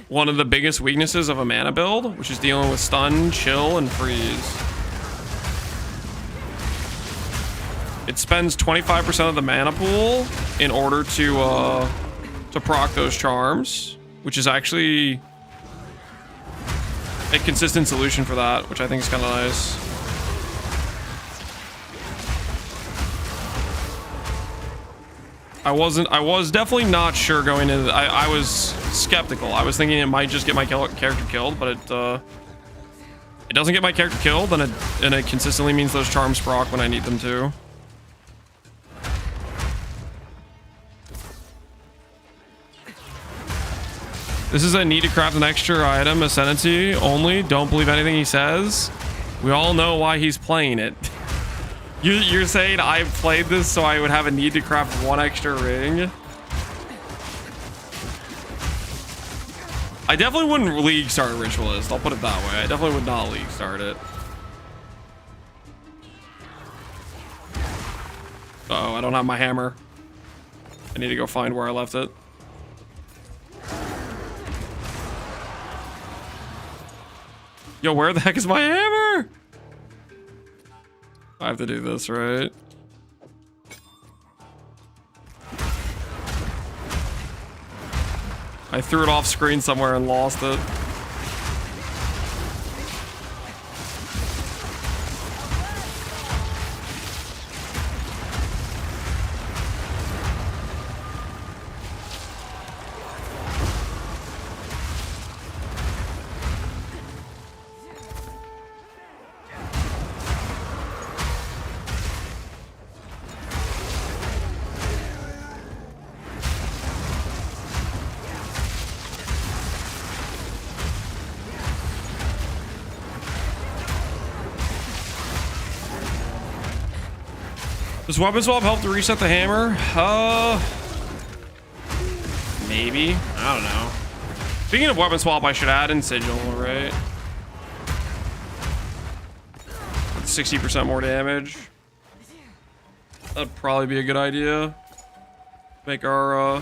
one of the biggest weaknesses of a mana build, which is dealing with stun, chill, and freeze. It spends 25% of the mana pool in order to proc those charms, which is actually a consistent solution for that, which I think is kind of nice. I was definitely not sure going into I was skeptical. I was thinking it might just get my character killed, but it doesn't get my character killed, and it consistently means those charms proc when I need them to. This is a need to craft an extra item, ascendancy only. Don't believe anything he says. We all know why he's playing it. You're saying I played this so I would have a need to craft 1 extra ring? I definitely wouldn't league start a ritualist. I'll put it that way. I definitely would not league start it. Uh oh, I don't have my hammer. I need to go find where I left it. Yo, where the heck is my hammer? I have to do this, right? I threw it off screen somewhere and lost it. Does weapon swap help to reset the hammer? Maybe. I don't know. Speaking of weapon swap, I should add in sigil, right? 60% more damage. That'd probably be a good idea. Make our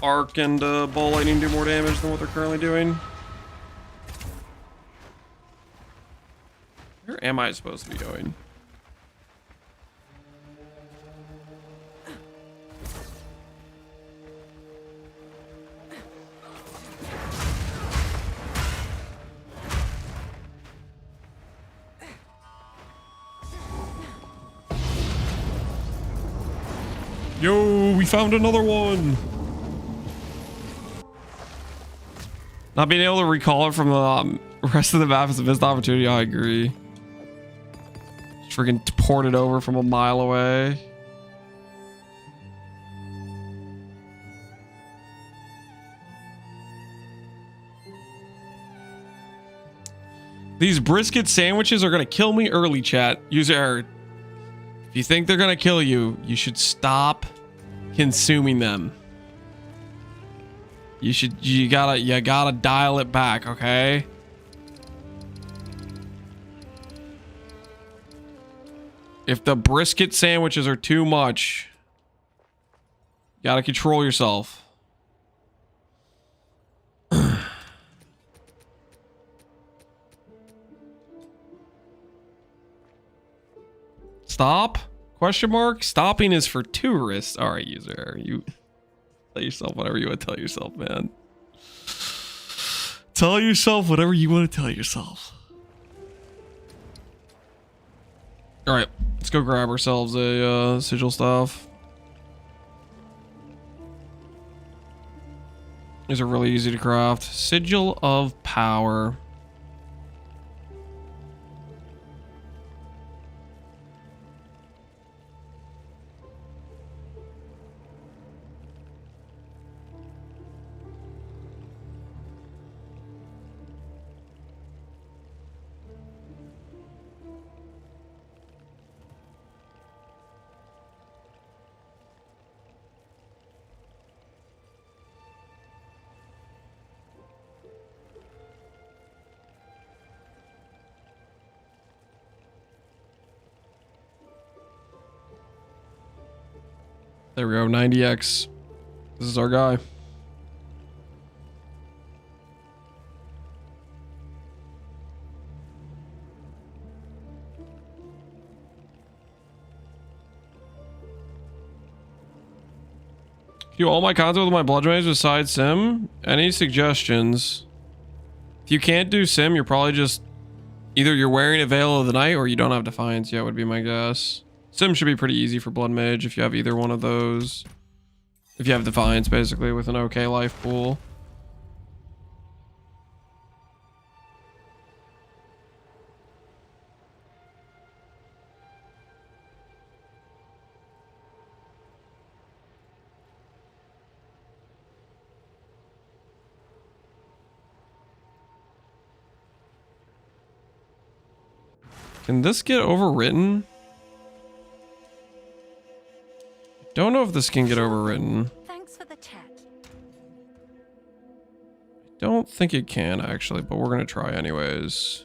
arc and ball lightning do more damage than what they're currently doing. Where am I supposed to be going? Yo, we found another one. Not being able to recall it from the rest of the map is a missed opportunity. I agree. Just freaking poured it over from a mile away. These brisket sandwiches are gonna kill me early, chat. User error. If you think they're gonna kill you, you should stop consuming them. You gotta dial it back, okay? If the brisket sandwiches are too much, you gotta control yourself. Stop? Question mark? Stopping is for tourists. All right, user. You tell yourself whatever you want to tell yourself, man. Tell yourself whatever you want to tell yourself. All right, let's go grab ourselves a sigil staff. These are really easy to craft. Sigil of power. There we go, 90x. This is our guy. Do all my content with my bloodmage besides sim? Any suggestions? If you can't do sim, you're probably just either you're wearing a Veil of the Night or you don't have Defiance yet, would be my guess. Sim should be pretty easy for blood mage if you have either one of those. If you have Defiance, basically, with an okay life pool. Can this get overwritten? Don't know if this can get overwritten. Thanks for the chat. Don't think it can, actually, but we're gonna try anyways.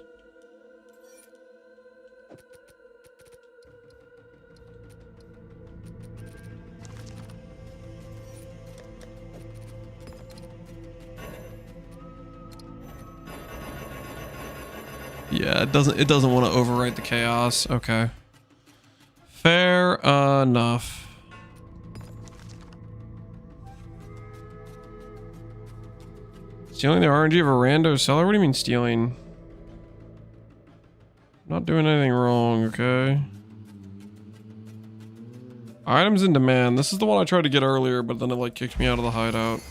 Yeah, it doesn't want to overwrite the chaos. Okay. Fair enough. Stealing the RNG of a rando seller? What do you mean stealing? Not doing anything wrong, okay? Items in demand. This is the one I tried to get earlier, but then it like kicked me out of the hideout.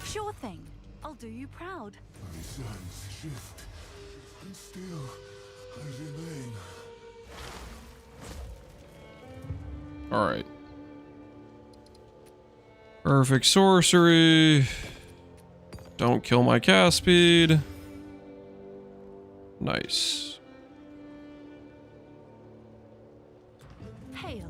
Sure thing. I'll do you proud. My sons shift, and still I remain. Alright. Perfect sorcery. Don't kill my cast speed. Nice. Hail.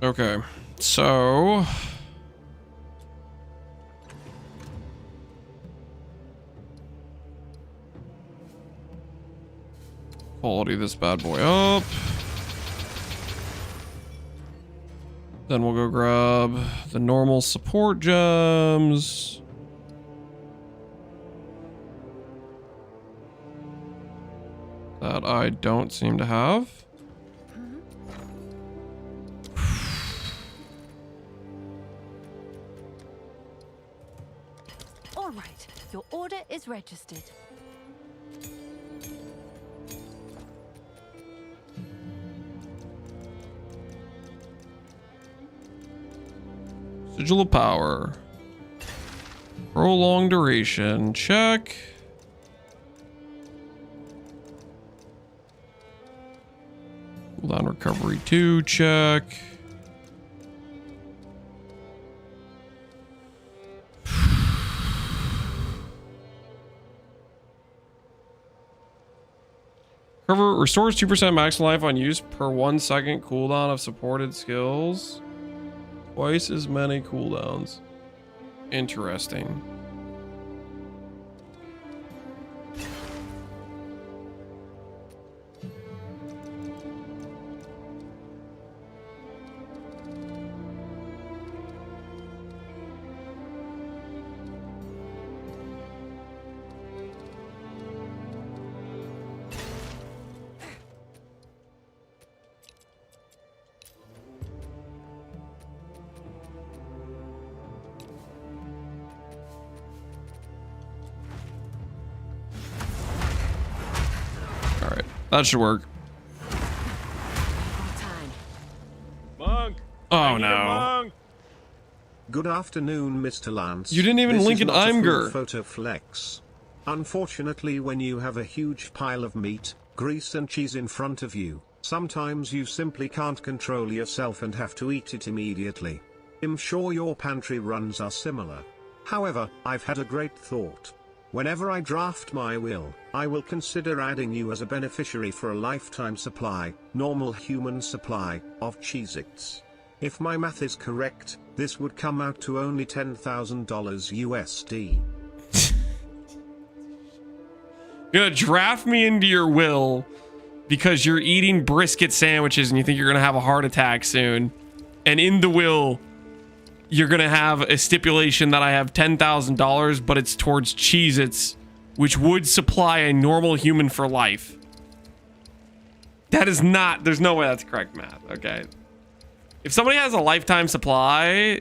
Okay, so quality this bad boy up. Then we'll go grab the normal support gems. That I don't seem to have. All right. Your order is registered. Sigil of power. Prolonged duration. Check. Cooldown recovery 2. Check. Recover restores 2% max life on use per 1 second cooldown of supported skills. Twice as many cooldowns. Interesting. That should work. Monk! Oh no. Good afternoon, Mr. Lance. You didn't even This link is an not a full Imgur. photo flex. Unfortunately, when you have a huge pile of meat, grease and cheese in front of you, sometimes you simply can't control yourself and have to eat it immediately. I'm sure your pantry runs are similar. However, I've had a great thought. Whenever I draft my will, I will consider adding you as a beneficiary for a lifetime supply, normal human supply, of Cheez-Its. If my math is correct, this would come out to only $10,000 USD. You're gonna draft me into your will because you're eating brisket sandwiches and you think you're gonna have a heart attack soon. And in the will, you're gonna have a stipulation that I have $10,000, but it's towards Cheez-Its, which would supply a normal human for life. That is not, there's no way that's correct math, okay? If somebody has a lifetime supply,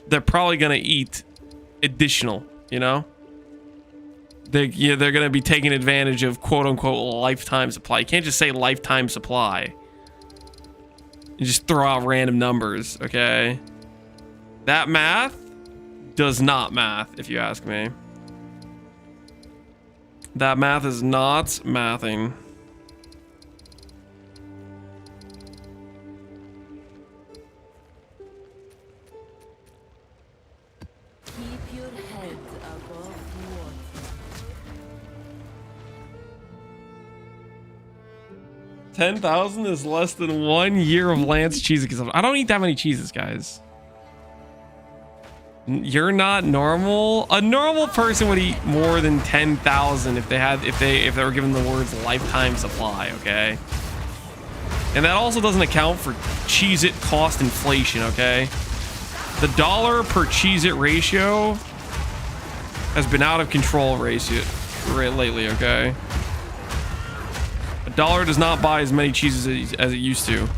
they're probably gonna eat additional, you know? They're gonna be taking advantage of quote unquote lifetime supply. You can't just say lifetime supply. You just throw out random numbers, okay? That math does not math, if you ask me. That math is not mathing. Keep your head above water. 10,000 is less than 1 year of Lance cheese consumption. I don't eat that many cheeses, guys. You're not normal. A normal person would eat more than 10,000 if they were given the words lifetime supply, okay? And that also doesn't account for Cheez-It cost inflation, okay? The dollar per Cheez-It ratio has been out of control lately, okay? A dollar does not buy as many cheeses as it used to.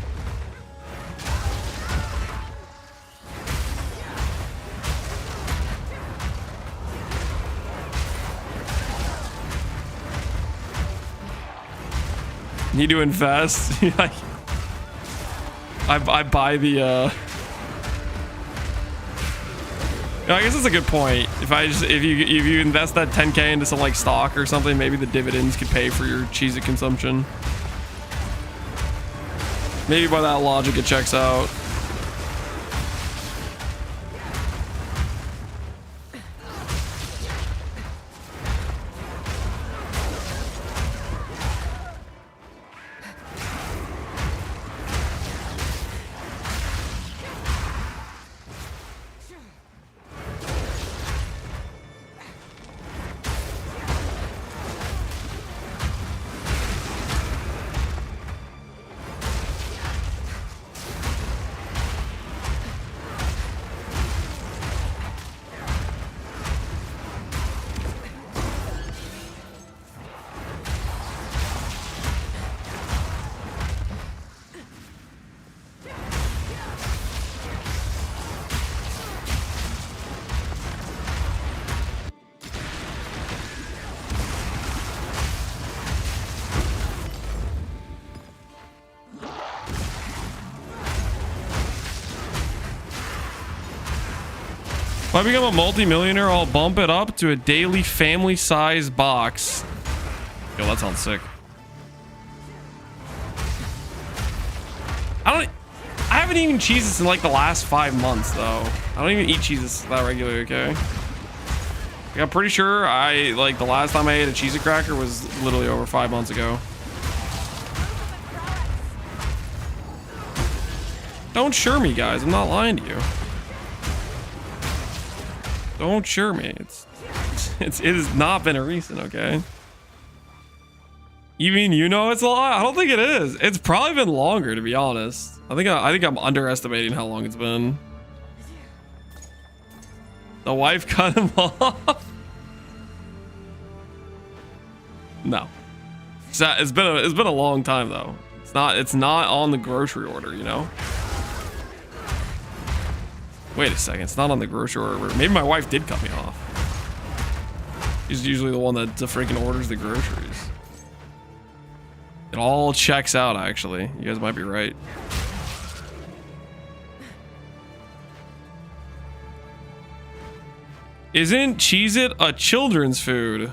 Need to invest. I buy the I guess that's a good point. If you invest that 10K into some like stock or something, maybe the dividends could pay for your Cheez-It consumption. Maybe by that logic it checks out. If I become a multi-millionaire, I'll bump it up to a daily family-size box. Yo, that sounds sick. I haven't eaten cheeses in like the last 5 months though. I don't even eat cheeses that regularly, okay? Like, I'm pretty sure like the last time I ate a Cheez-It cracker was literally over 5 months ago. Don't sure me, guys. I'm not lying to you. Don't sure me. It has not been a recent, okay? You mean you know it's a lot? I don't think it is. It's probably been longer, to be honest. I think I'm underestimating how long it's been. The wife cut him off. No, it's been a long time though. It's not on the grocery order, you know. Wait a second, it's not on the grocery order. Maybe my wife did cut me off. She's usually the one that freaking orders the groceries. It all checks out, actually. You guys might be right. Isn't Cheez-It a children's food?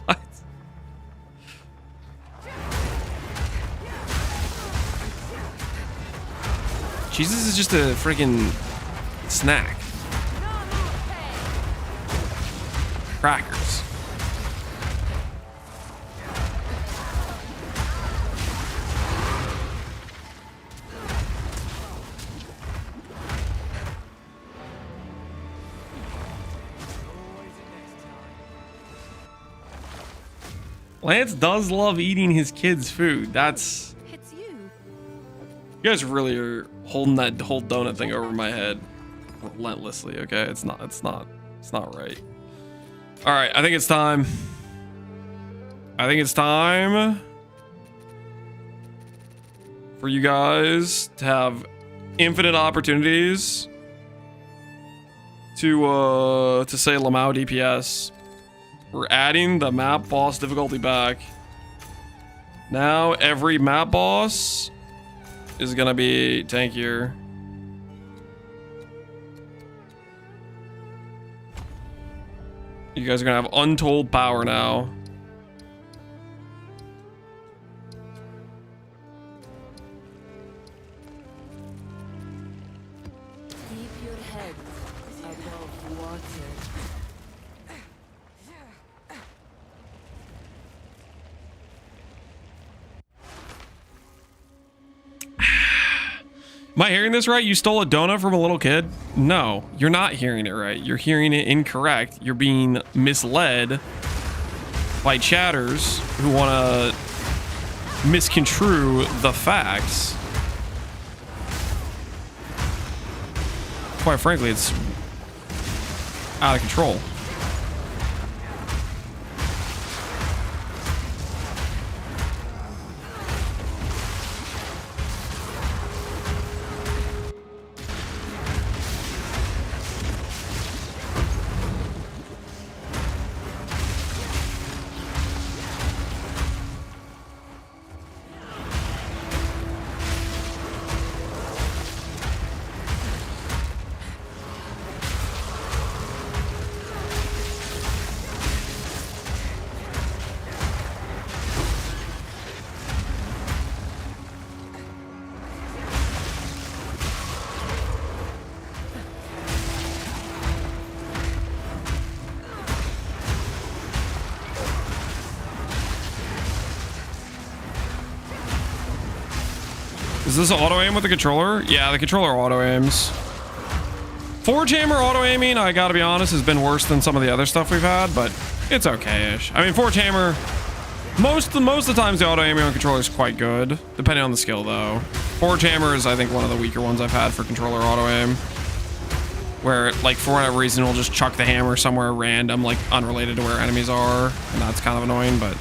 What? Cheez-It is just a freaking snack. Crackers. Lance does love eating his kids' food. It's you. You guys really are holding that whole donut thing over my head relentlessly, okay? It's not right. All right, I think it's time. For you guys to have infinite opportunities to say Lamau DPS. We're adding the map boss difficulty back. Now every map boss is gonna be tankier. You guys are gonna have untold power now. Keep your head above water. Am I hearing this right? You stole a donut from a little kid? No, you're not hearing it right. You're hearing it incorrect. You're being misled by chatters who want to misconstrue the facts. Quite frankly, it's out of control. Is this auto aim with the controller? Yeah, the controller auto aims. Forge Hammer auto aiming, I gotta be honest, has been worse than some of the other stuff we've had, but it's okay-ish. I mean, Forge Hammer, most of the times the auto aiming on controller is quite good, depending on the skill though. Forge Hammer is, I think, one of the weaker ones I've had for controller auto aim, where, like, for whatever reason, we'll just chuck the hammer somewhere random, like, unrelated to where enemies are, and that's kind of annoying, but...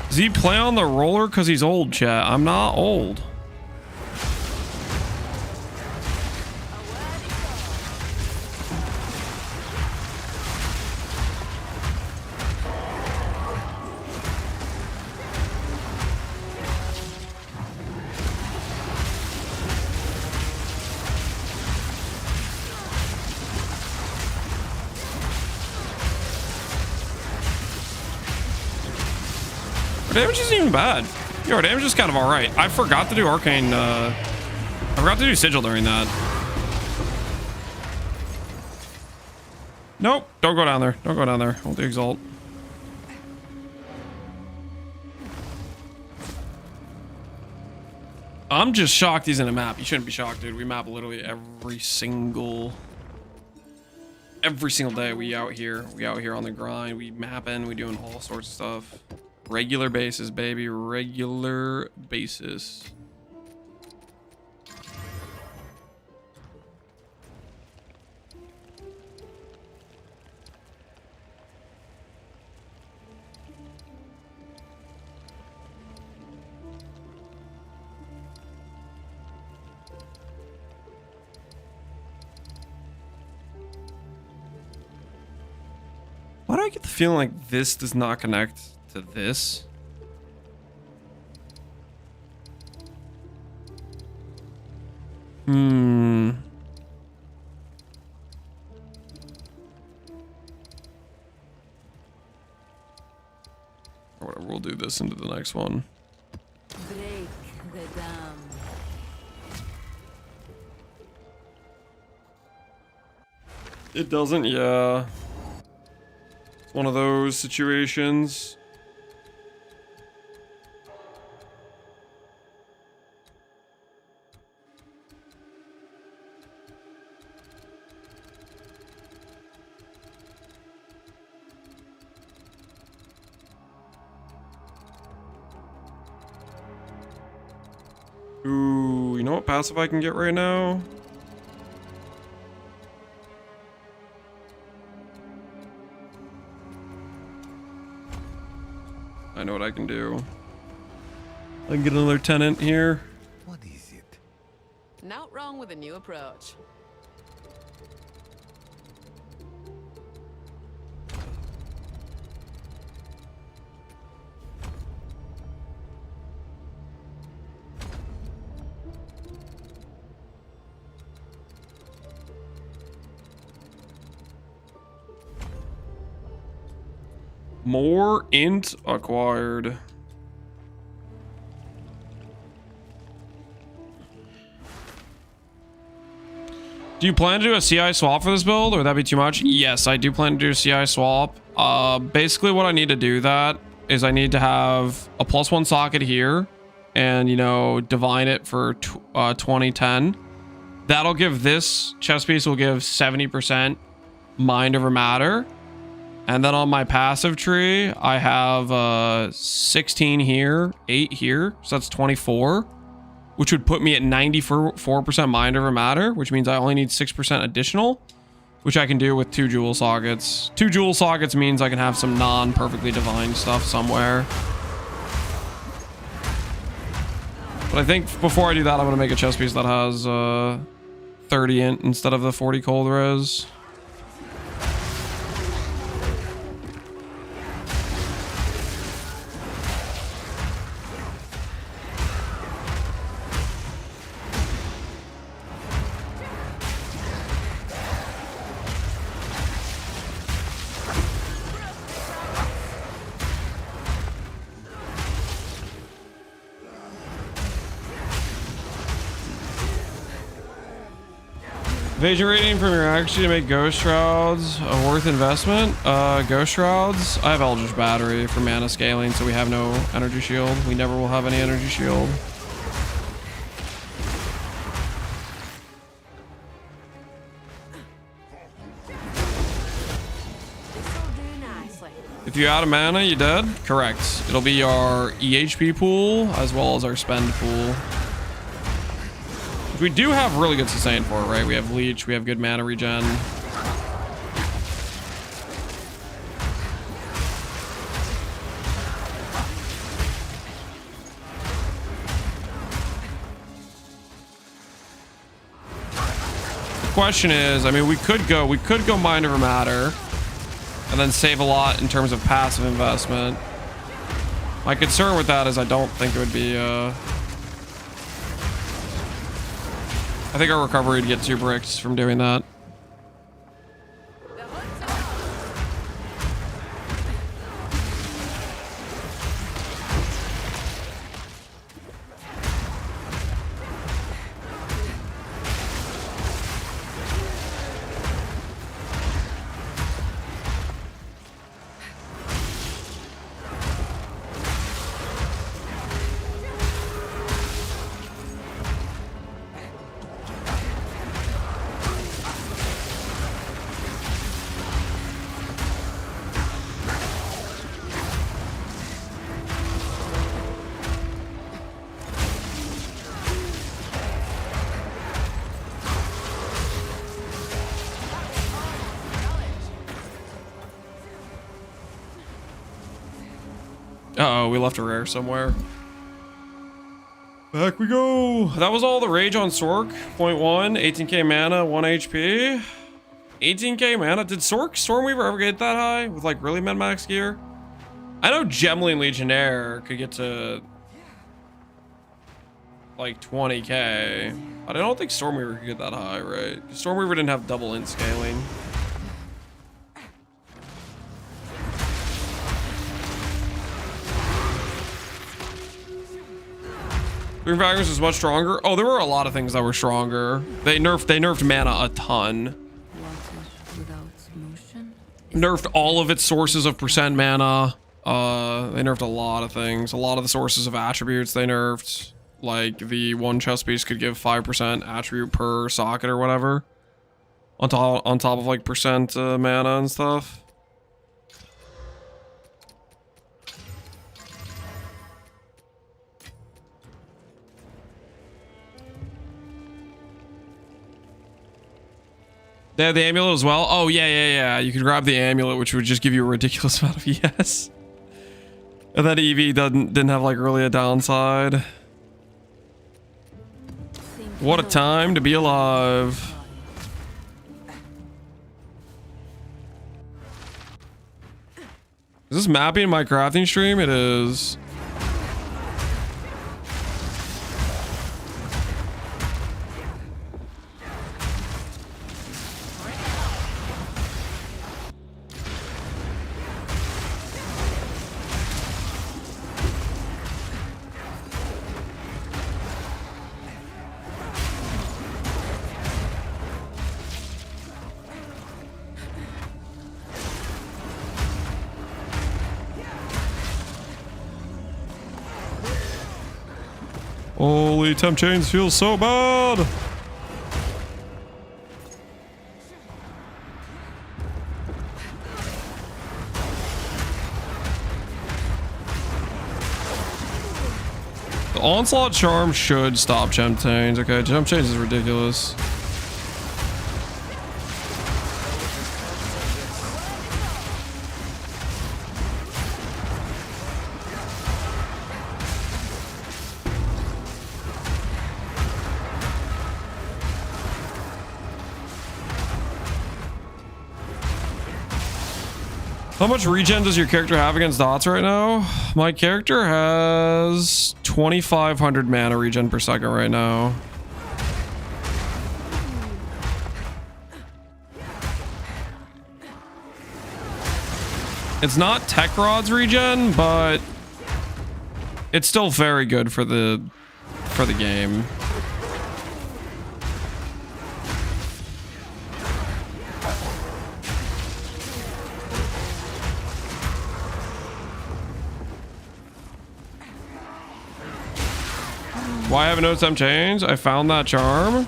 Does he play on the roller because he's old, chat? I'm not old. Damage isn't even bad. Yo, our damage is kind of all right. I forgot to do arcane. I forgot to do sigil during that. Nope. Don't go down there. Don't go down there. Hold the exalt. I'm just shocked he's in a map. You shouldn't be shocked, dude. We map literally every single day. We out here on the grind. We mapping. We doing all sorts of stuff. Regular basis, baby. Regular basis. Why do I get the feeling like this does not connect to this? Or whatever, we'll do this into the next one. Break the dam. It doesn't, yeah. It's one of those situations. Ooh, you know what passive I can get right now? I know what I can do. I can get another tenant here. What is it? Not wrong with a new approach. More int acquired. Do you plan to do a CI swap for this build, or would that be too much? Yes, I do plan to do a CI swap. Basically what I need to do that is I need to have a +1 socket here and, you know, divine it for 2010. That'll give this chess piece will give 70% mind over matter. And then on my passive tree, I have 16 here, 8 here, so that's 24. Which would put me at 94% mind over matter, which means I only need 6% additional, which I can do with 2 jewel sockets. 2 jewel sockets means I can have some non-perfectly divine stuff somewhere. But I think before I do that, I'm gonna make a chess piece that has 30 int instead of the 40 cold res. Evasion rating from your accuracy to make Ghost Shrouds a worth investment. Ghost Shrouds. I have Eldritch Battery for mana scaling, so we have no energy shield. We never will have any energy shield. If you out of mana, you dead? Correct. It'll be our EHP pool as well as our spend pool. We do have really good sustain for it, right? We have leech, we have good mana regen. The question is, I mean, we could go mind over matter and then save a lot in terms of passive investment. My concern with that is I don't think it would be I think our recovery would get 2 bricks from doing that. Uh-oh, we left a rare somewhere. Back we go. That was all the rage on Sork. 0.1, 18k mana, 1 HP. 18k mana. Did Stormweaver ever get that high with like really min-max gear? I know Gemling Legionnaire could get to like 20k. But I don't think Stormweaver could get that high, right? Stormweaver didn't have double int scaling. Green Fragments is much stronger. Oh, there were a lot of things that were stronger. They nerfed mana a ton. Nerfed all of its sources of percent mana. They nerfed a lot of things. A lot of the sources of attributes they nerfed. Like the one chess piece could give 5% attribute per socket or whatever. On top of like percent mana and stuff. They had the amulet as well. Oh, yeah. You could grab the amulet, which would just give you a ridiculous amount of ES. And that EV didn't have like really a downside. What a time to be alive. Is this mapping my crafting stream? It is. Holy temp chains feel so bad. The onslaught charm should stop temp chains. Okay, temp chains is ridiculous. How much regen does your character have against dots right now? My character has 2,500 mana regen per second right now. It's not Tech Rod's regen, but it's still very good for the game. Why I haven't noticed them change? I found that charm.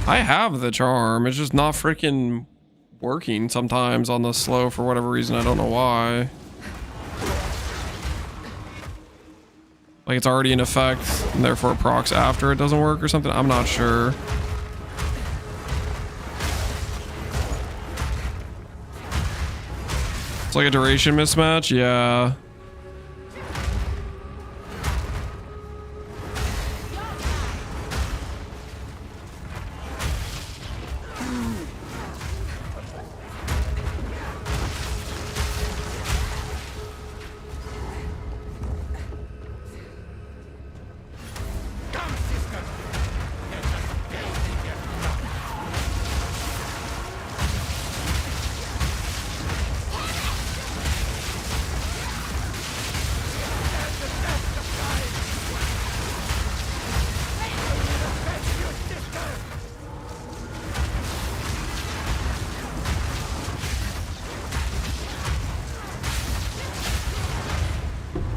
I have the charm. It's just not freaking working sometimes on the slow for whatever reason. I don't know why. Like it's already in effect and therefore it procs after it doesn't work or something. I'm not sure. It's like a duration mismatch. Yeah.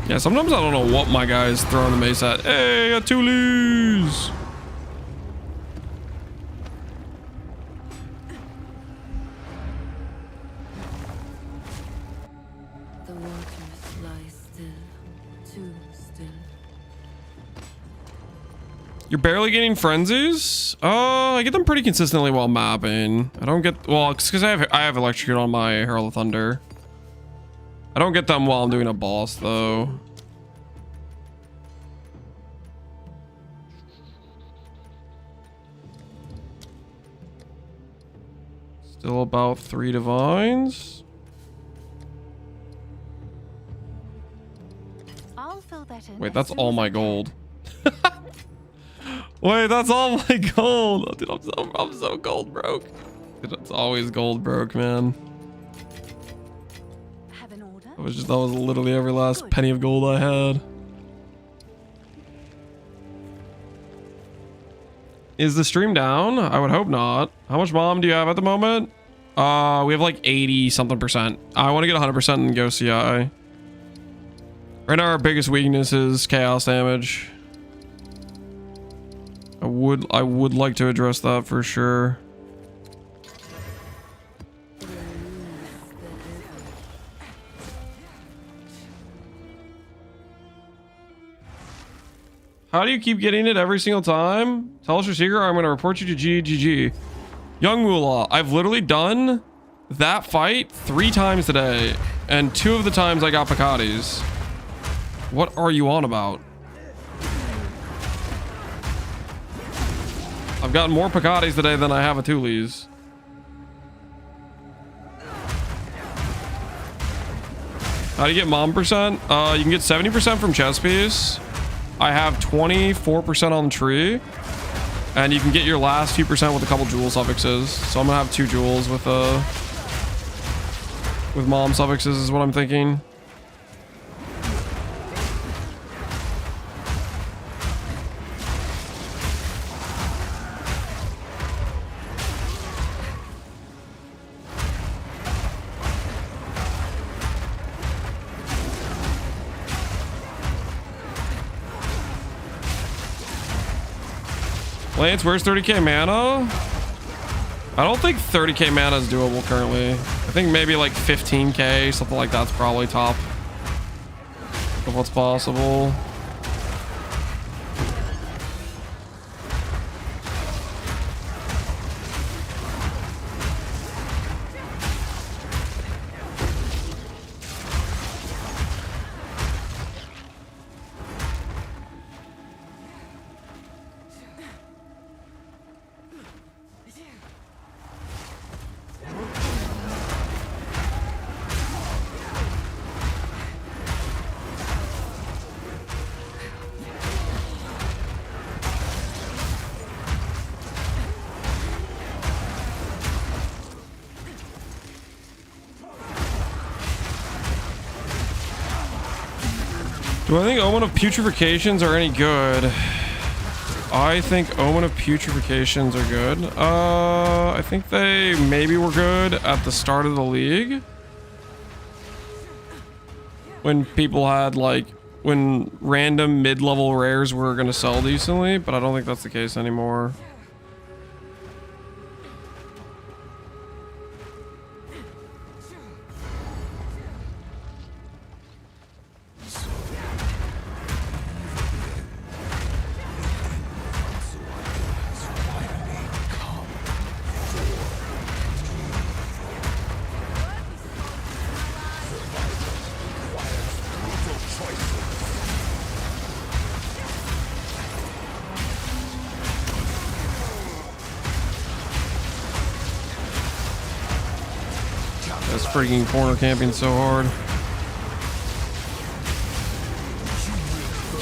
Yeah, sometimes I don't know what my guy's throwing the mace at. Hey, a Tulis! The waters lie still, too still. You're barely getting frenzies? I get them pretty consistently while mapping. I don't get, well, it's because I have electrocute on my Herald of Thunder. I don't get them while I'm doing a boss though. Still about 3 divines. I'll fill that in. Wait, that's all my gold. Wait, that's all my gold. Dude, I'm so gold broke. Dude, it's always gold broke, man. Have an order? That was literally every last penny of gold I had. Is the stream down? I would hope not. How much mom do you have at the moment? We have like 80 something %. I want to get 100% and go CI. Right now our biggest weakness is chaos damage. I would like to address that for sure. How do you keep getting it every single time? Tell us your secret or I'm going to report you to GGG. Young Moolah, I've literally done that fight 3 times today. And 2 of the times I got Picatis. What are you on about? I've gotten more Picatis today than I have Atulis. How do you get mom %? You can get 70% from chest piece. I have 24% on the tree. And you can get your last few % with a couple jewel suffixes. So I'm gonna have 2 jewels with mom suffixes is what I'm thinking. Lance, where's 30k mana? I don't think 30k mana is doable currently. I think maybe like 15k, something like that's probably top of what's possible. Do I think Omen of Putrefacients are any good? I think Omen of Putrefacients are good. I think they maybe were good at the start of the league. When people had like, when random mid-level rares were gonna sell decently, but I don't think that's the case anymore. This freaking corner camping so hard.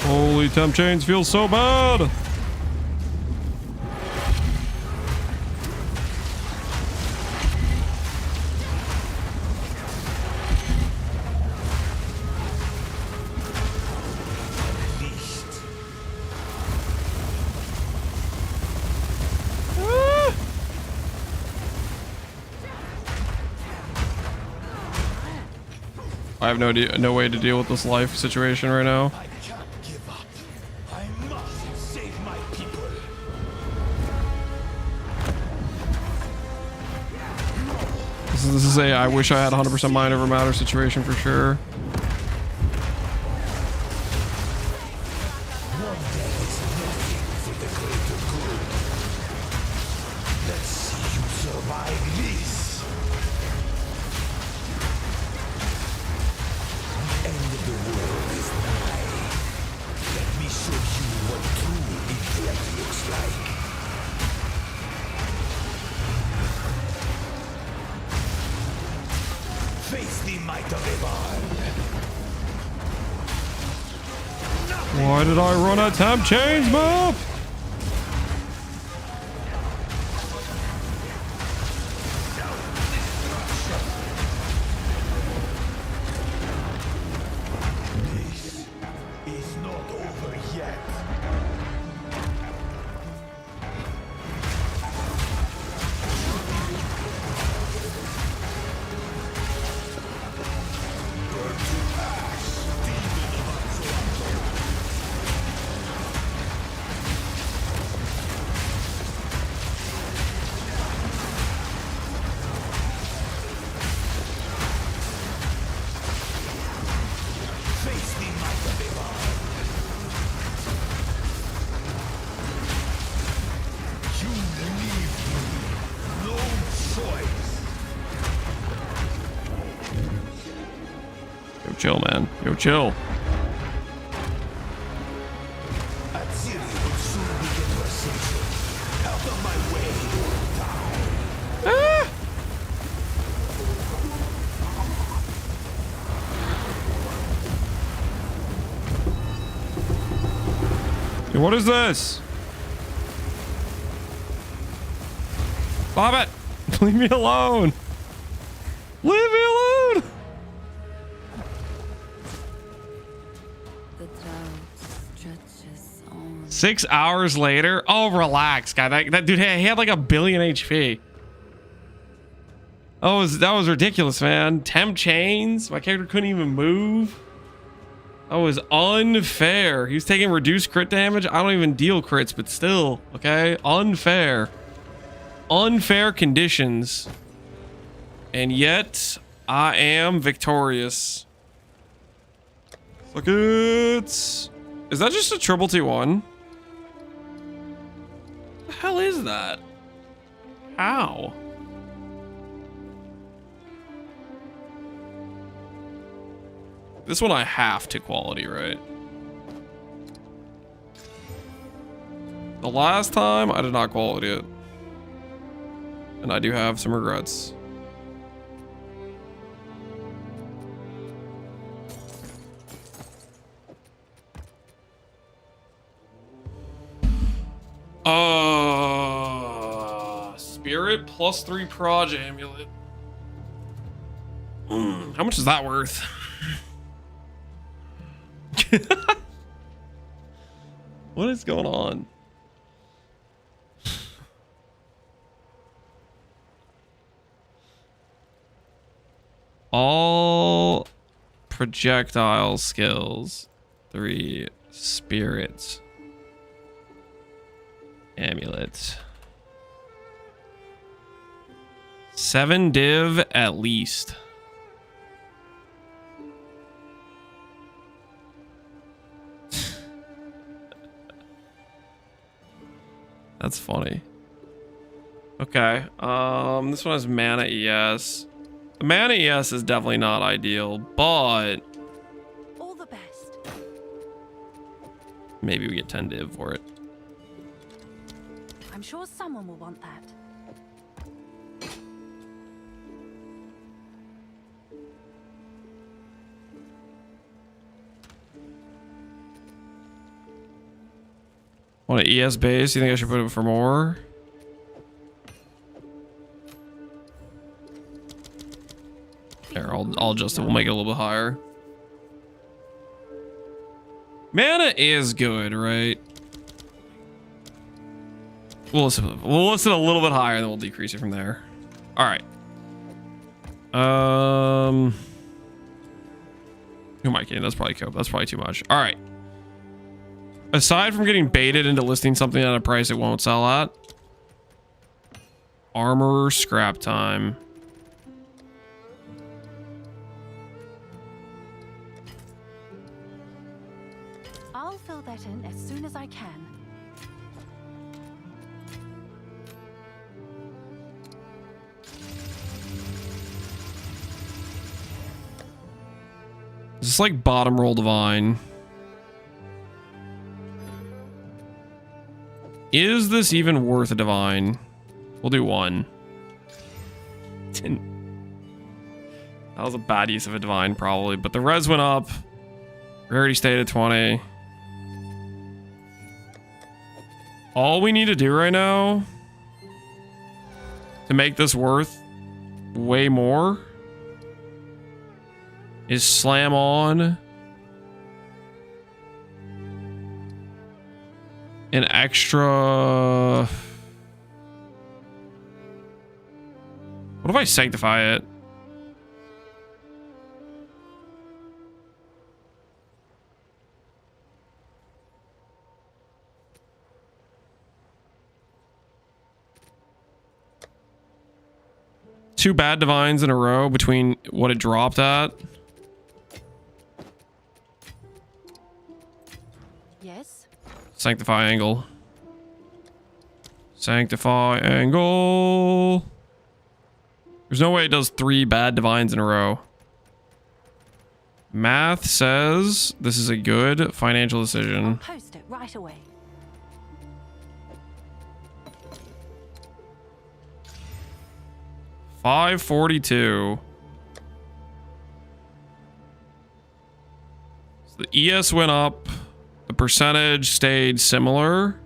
Holy temp chains feel so bad. I have no way to deal with this life situation right now. I can't give up. I must save my people. This is a I wish I had 100% mind over matter situation for sure. One day is nothing for the greater good. Let's see you survive this. The end of the world is nigh. Let me show you what true intellect looks like. Face the might of Evan. Why did I run a temp chains map? This is not over yet. Burn to ash, demon of Exile. Face the might of Evan. You leave me no choice. Yo, chill, man. Yo, chill. Assyria will soon begin her ascension. Out of my way, Ah! Dude, what is this? Stop it! Leave me alone! Leave me alone! The drought stretches on. 6 hours later? Oh, relax, guy. That dude, he had like 1 billion HP. Oh, that was ridiculous, man. Temp chains. My character couldn't even move. That was unfair. He was taking reduced crit damage. I don't even deal crits, but still, okay? Unfair. Unfair conditions. And yet, I am victorious. Look it. Is that just a triple T1? What the hell is that? How? This one I have to quality, right? The last time I did not quality it. And I do have some regrets. Spirit +3 Proj Amulet. How much is that worth? What is going on? All projectile skills. 3 spirits. Amulet. 7 div at least. That's funny. Okay. This one has mana ES. The mana ES is definitely not ideal, but All the best. maybe we get 10 div for it. I'm sure someone will want that. Want an ES base? You think I should put it for more? Here, I'll adjust it. We'll make it a little bit higher. Mana is good, right? We'll list it a little bit higher, then we'll decrease it from there. All right. Who am I kidding? That's probably cope. That's probably too much. All right. Aside from getting baited into listing something at a price it won't sell at, armor scrap time. I'll fill that in as soon as I can. Is this like bottom roll divine? Is this even worth a divine? We'll do 1. That was a bad use of a divine, probably. But the res went up. Rarity stayed at 20. All we need to do right now to make this worth way more is slam on an extra. What if I sanctify it? Two bad divines in a row between what it dropped at. Yes. Sanctify angle. Sanctify angle. There's no way it does 3 bad divines in a row. Math says this is a good financial decision. Post it right away. $542. So the ES went up. The percentage stayed similar.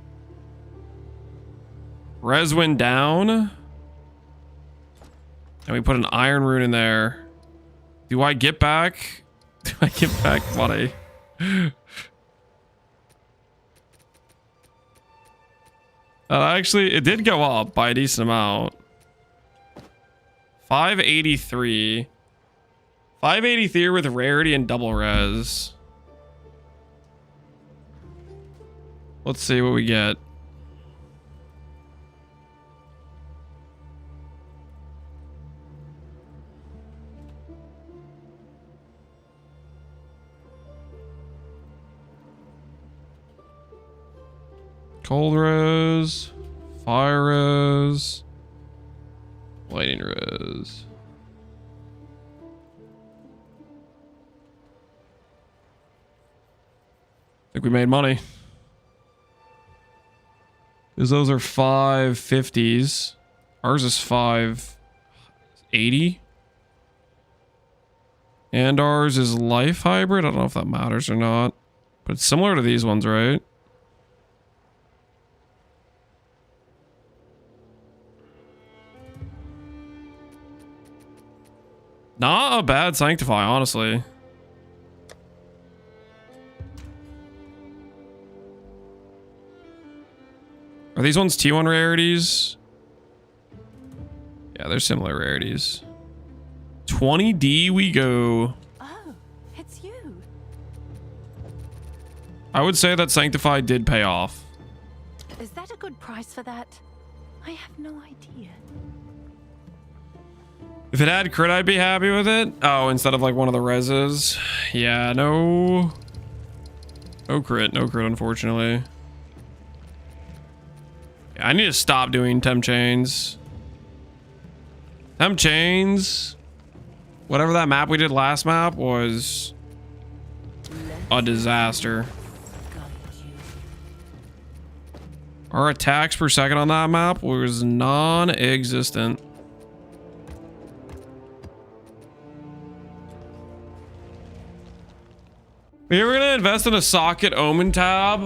Res went down. And we put an iron rune in there. Do I get back? Do I get back money? Actually, it did go up by a decent amount. 583. 583 with rarity and double res. Let's see what we get. Cold res, fire res, lightning res. I think we made money. Because those are 550s. Ours is 580. And ours is life hybrid. I don't know if that matters or not. But it's similar to these ones, right? Not a bad Sanctify, honestly. Are these ones T1 rarities? Yeah, they're similar rarities. 20D we go. Oh, it's you. I would say that Sanctify did pay off. Is that a good price for that? I have no idea. If it had crit, I'd be happy with it. Oh, instead of like one of the reses. Yeah, no. No crit, unfortunately. Yeah, I need to stop doing temp chains. Temp chains. Whatever that map we did last map was a disaster. Our attacks per second on that map was non-existent. We were gonna invest in a socket omen tab.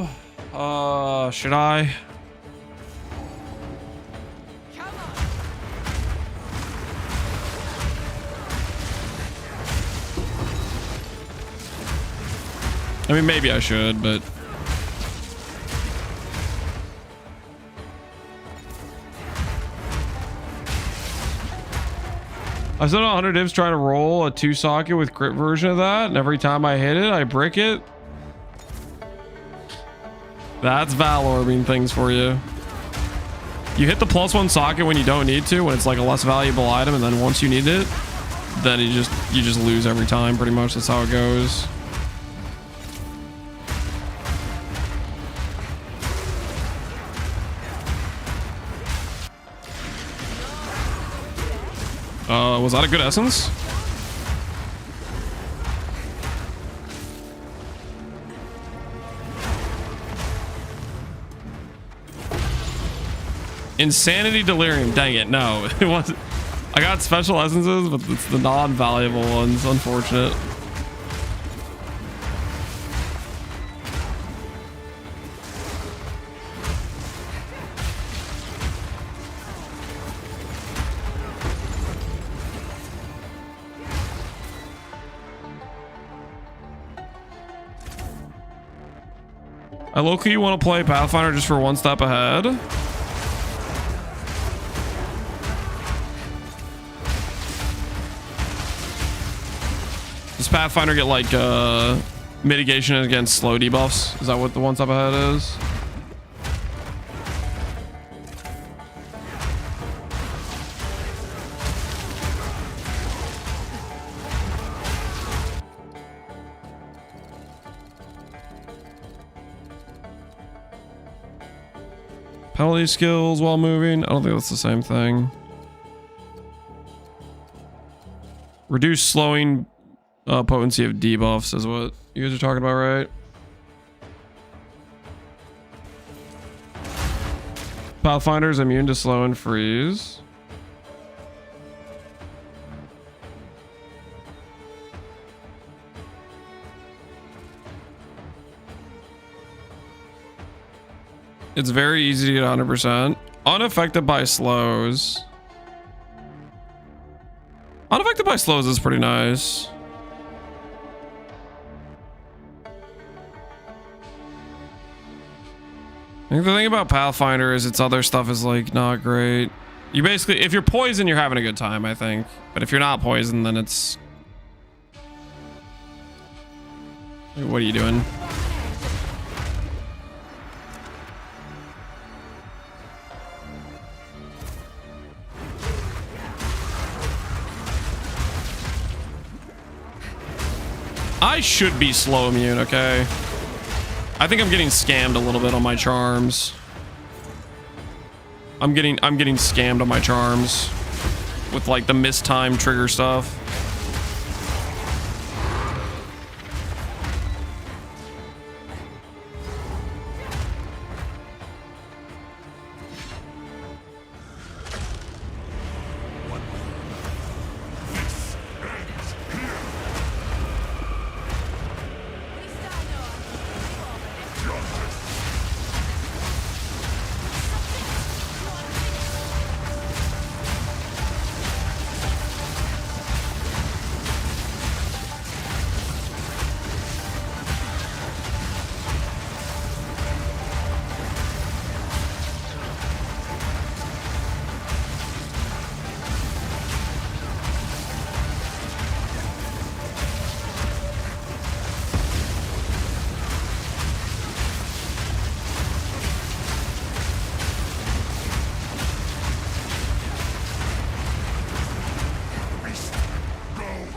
Should I? I mean, maybe I should, but I've done 100 divs trying to roll a 2-socket with crit version of that, and every time I hit it, I brick it. That's Valorbing things for you. You hit the +1 socket when you don't need to, when it's like a less valuable item, and then once you need it, then you just lose every time. Pretty much, that's how it goes. Was that a good essence? Insanity Delirium. Dang it. No, it wasn't. I got special essences, but it's the non-valuable ones. Unfortunate. I low-key want to play Pathfinder just for one step ahead. Does Pathfinder get like mitigation against slow debuffs? Is that what the one step ahead is? Penalty skills while moving. I don't think that's the same thing. Reduce slowing potency of debuffs is what you guys are talking about, right? Pathfinder is immune to slow and freeze. It's very easy to get 100%. Unaffected by slows. Unaffected by slows is pretty nice. I think the thing about Pathfinder is its other stuff is like not great. You basically, if you're poisoned, you're having a good time, I think. But if you're not poisoned, then it's... What are you doing? I should be slow immune, okay? I think I'm getting scammed a little bit on my charms. I'm getting scammed on my charms with like the mistime trigger stuff.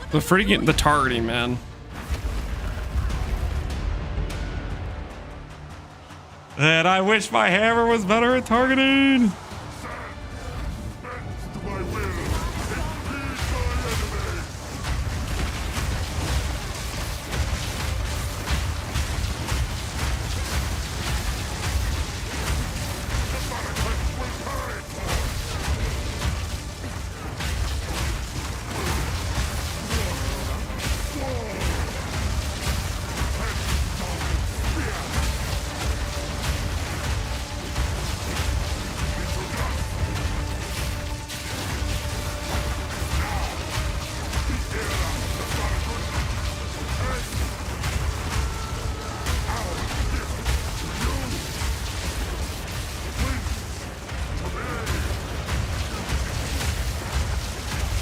The targeting, man. And I wish my hammer was better at targeting.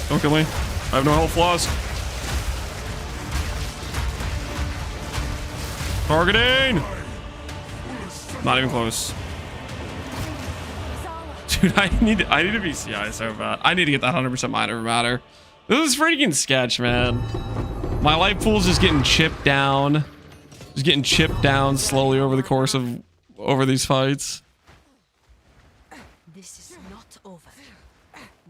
Don't kill me. I have no health flaws. Targeting! Not even close. Dude, I need to be CI so bad. I need to get that 100% mind over matter. This is freaking sketch, man. My life pool's just getting chipped down. Just getting chipped down slowly over the course of these fights. This is not over.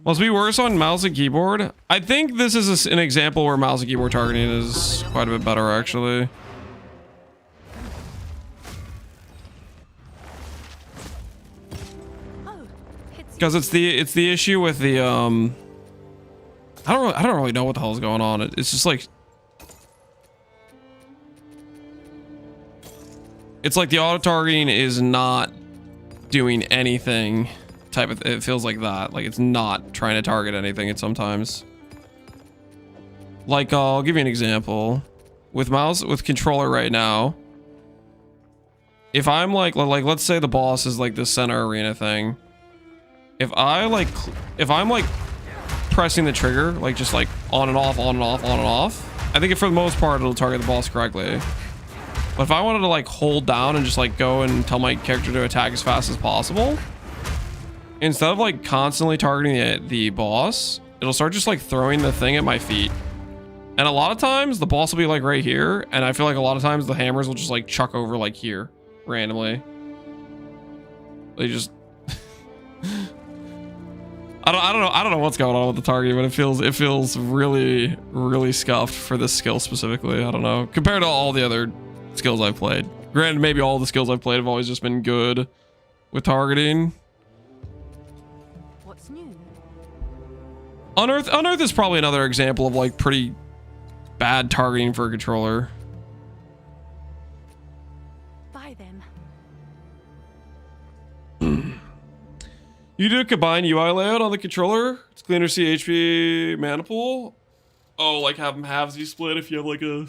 Must be worse on mouse and keyboard. I think this is an example where mouse and keyboard targeting is quite a bit better, actually. Because it's the issue with the I don't really know what the hell is going on. It's just like it's like the auto targeting is not doing anything. Type of, it feels like that. Like it's not trying to target anything. It's sometimes like I'll give you an example with controller right now. If I'm like let's say the boss is like the center arena thing. If I'm like pressing the trigger, like just like on and off, on and off, on and off, I think for the most part it'll target the boss correctly. But if I wanted to like hold down and just like go and tell my character to attack as fast as possible, instead of like constantly targeting the boss, it'll start just like throwing the thing at my feet. And a lot of times the boss will be like right here, and I feel like a lot of times the hammers will just like chuck over like here randomly. They just I don't know what's going on with the targeting, but it feels really, really scuffed for this skill specifically. I don't know. Compared to all the other skills I've played. Granted, maybe all the skills I've played have always just been good with targeting. What's new? Unearth is probably another example of like pretty bad targeting for a controller. Buy them. You do a combined UI layout on the controller. It's cleaner CHP mana pool. Oh, like have them halvesy split if you have like a...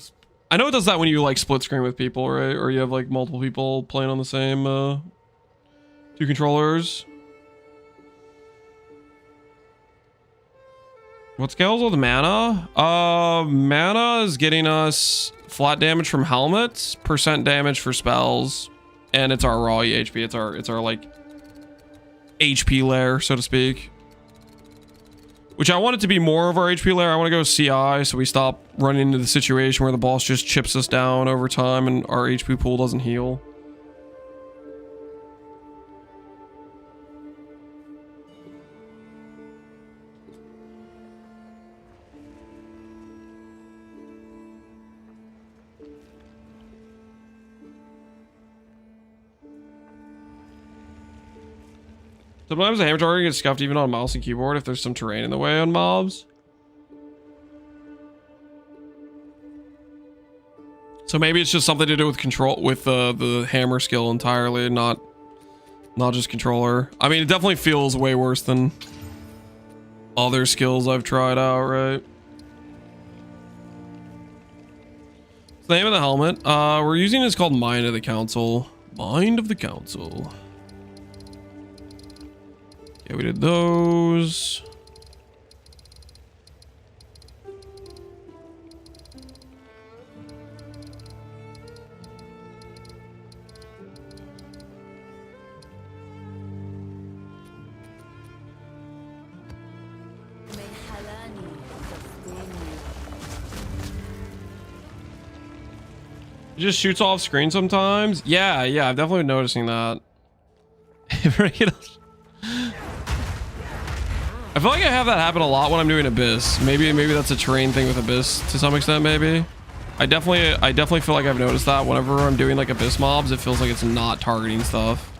I know it does that when you like split screen with people, right? Or you have like multiple people playing on the same two controllers. What scales with mana? Mana is getting us flat damage from helmets, percent damage for spells, and it's our raw HP. It's our like HP layer, so to speak. which I want it to be more of our HP layer. I want to go CI so we stop running into the situation where the boss just chips us down over time and our HP pool doesn't heal. Sometimes the hammer target gets scuffed even on mouse and keyboard if there's some terrain in the way on mobs. So maybe it's just something to do with control, with the hammer skill entirely, not just controller. I mean, it definitely feels way worse than other skills I've tried out, right? The name of the helmet we're using is called Mind of the Council. Mind of the Council. Yeah, we did those. It just shoots off screen sometimes. Yeah, I'm definitely noticing that. I feel like I have that happen a lot when I'm doing Abyss. Maybe that's a terrain thing with Abyss to some extent. Maybe I definitely feel like I've noticed that whenever I'm doing like Abyss mobs, it feels like it's not targeting stuff.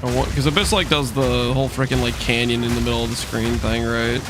Because Abyss like does the whole freaking like canyon in the middle of the screen thing, right?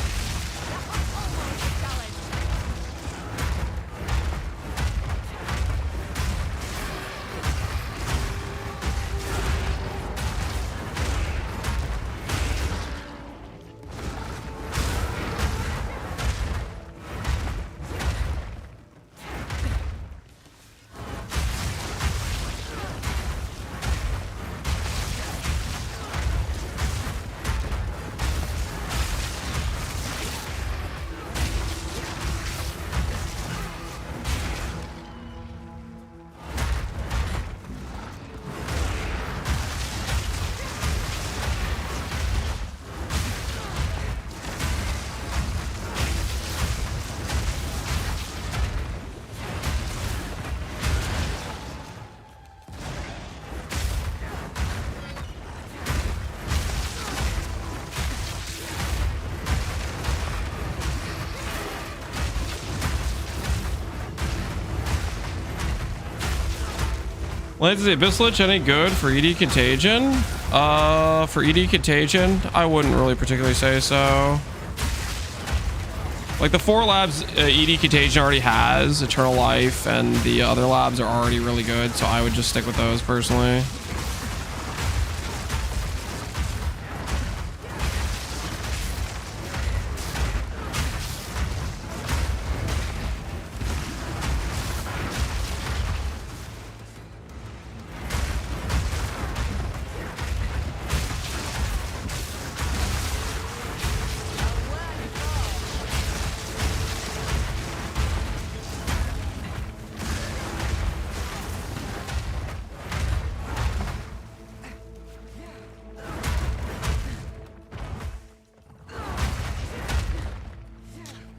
Is the Abyss Lich any good for ED Contagion? For ED Contagion, I wouldn't really particularly say so. Like the 4 labs ED Contagion already has Eternal Life, and the other labs are already really good, so I would just stick with those personally.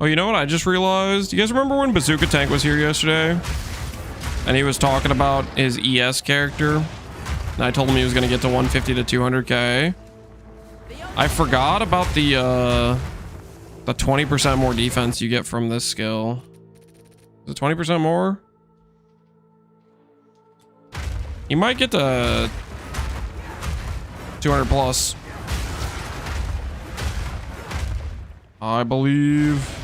Oh, you know what I just realized? You guys remember when Bazooka Tank was here yesterday? And he was talking about his ES character? And I told him he was going to get to 150 to 200k. I forgot about the 20% more defense you get from this skill. Is it 20% more? You might get to 200 plus. I believe.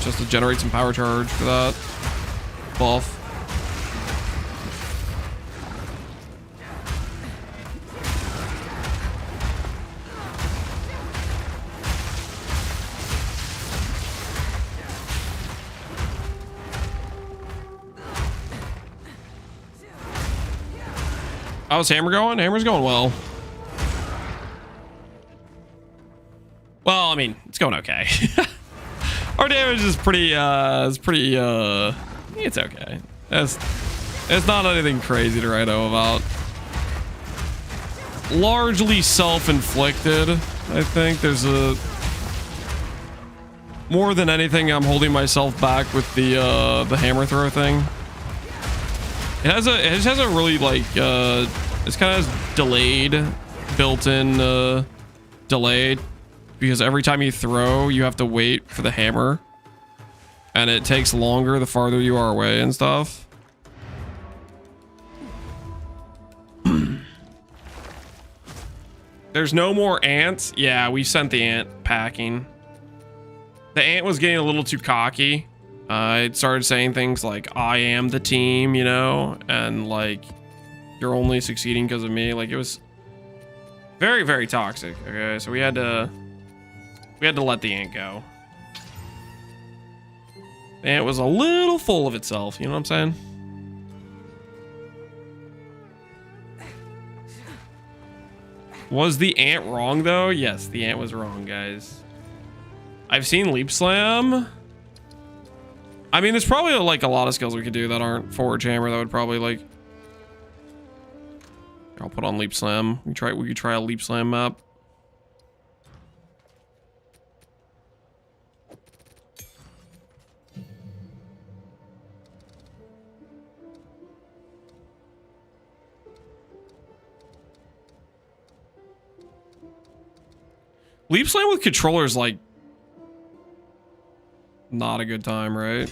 Just to generate some power charge for that buff. How's Hammer going? Hammer's going well. Well, I mean, it's going okay. Our damage is pretty, it's okay. It's not anything crazy to write home about. Largely self-inflicted. I think there's a... More than anything, I'm holding myself back with the hammer throw thing. It just has a really like it's kind of delayed, built-in delay, because every time you throw, you have to wait for the hammer, and it takes longer the farther you are away and stuff. There's no more ants. Yeah, we sent the ant packing. The ant was getting a little too cocky. It started saying things like, I am the team, you know, and like, you're only succeeding because of me. Like, it was very, very toxic. Okay, so we had to let the ant go. The ant was a little full of itself, you know what I'm saying? Was the ant wrong though? Yes, the ant was wrong, guys. I've seen leap slam. I mean, there's probably like a lot of skills we could do that aren't forward hammer that would probably like... I'll put on leap slam. We could try a leap slam map. Leap slam with controllers like not a good time, right?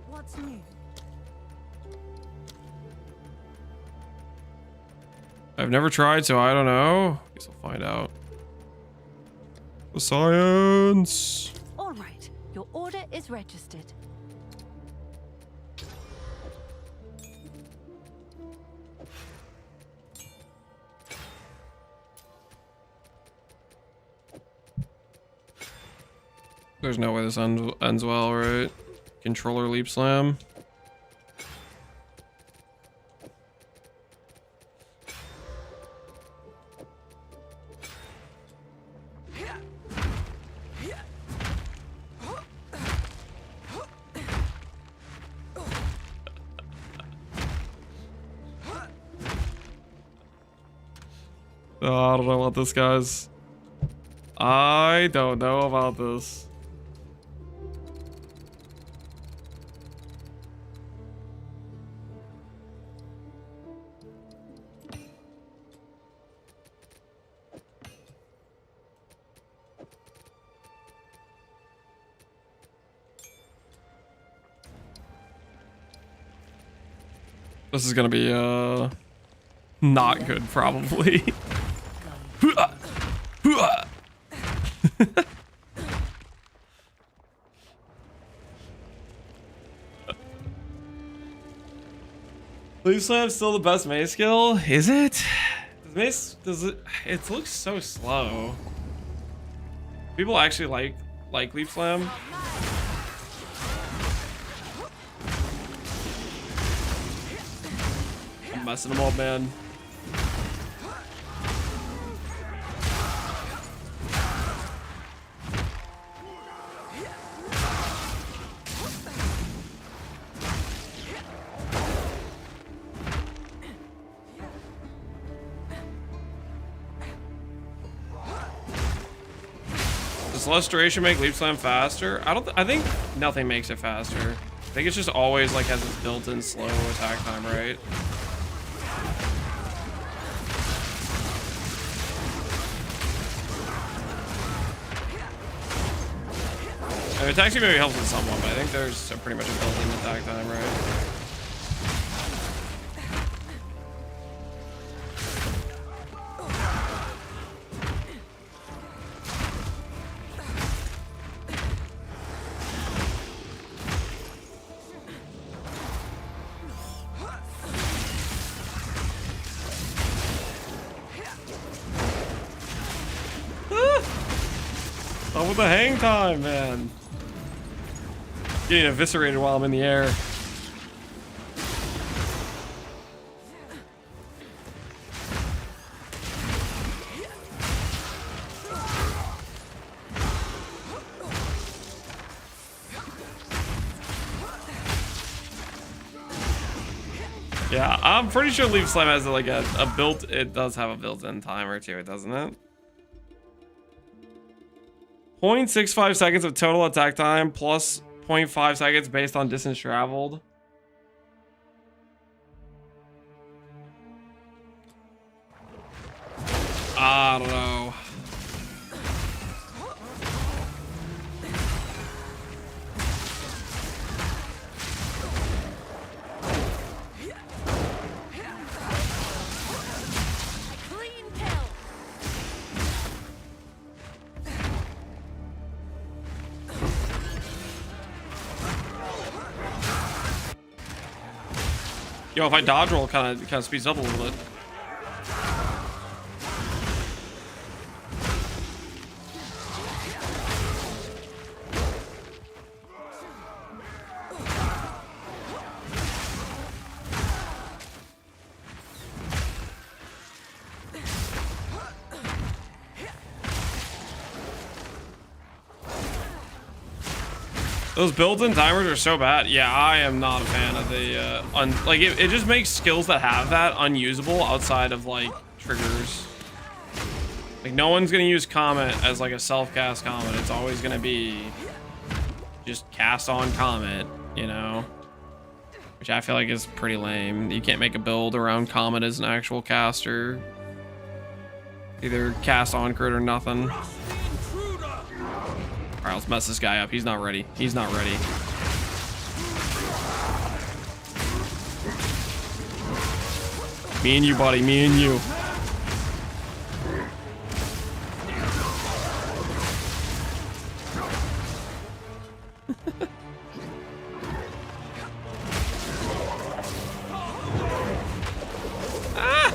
What's new? I've never tried, so I don't know. Guess I'll find out. The science. All right, your order is registered. There's no way this ends well, right? Controller leap slam. Oh, I don't know about this, guys. I don't know about this. This is gonna be not good, probably. Leaf slam's still the best mace skill? Is it? It looks so slow. People actually like leaf slam. I'm messing them up, man. Does less duration make leap slam faster? I think nothing makes it faster. I think it's just always like has its built-in slow attack time, right? I mean, attack speed maybe helps with someone, but I think there's pretty much a built-in attack time, right? Oh, with the hang time, man. Getting eviscerated while I'm in the air. Yeah, I'm pretty sure Leaf Slime has like a built. It does have a built-in timer to it, doesn't it? 0.65 seconds of total attack time plus 0.5 seconds based on distance traveled. I don't know. Yo, if I dodge roll, kind of speeds up a little bit. Those built-in timers are so bad. Yeah, I am not a fan of the like it just makes skills that have that unusable outside of like triggers. Like no one's gonna use Comet as like a self-cast Comet. It's always gonna be just cast on Comet, you know? Which I feel like is pretty lame. You can't make a build around Comet as an actual caster. Either cast on crit or nothing. Alright, let's mess this guy up. He's not ready. He's not ready. Me and you, buddy. Me and you. Ah!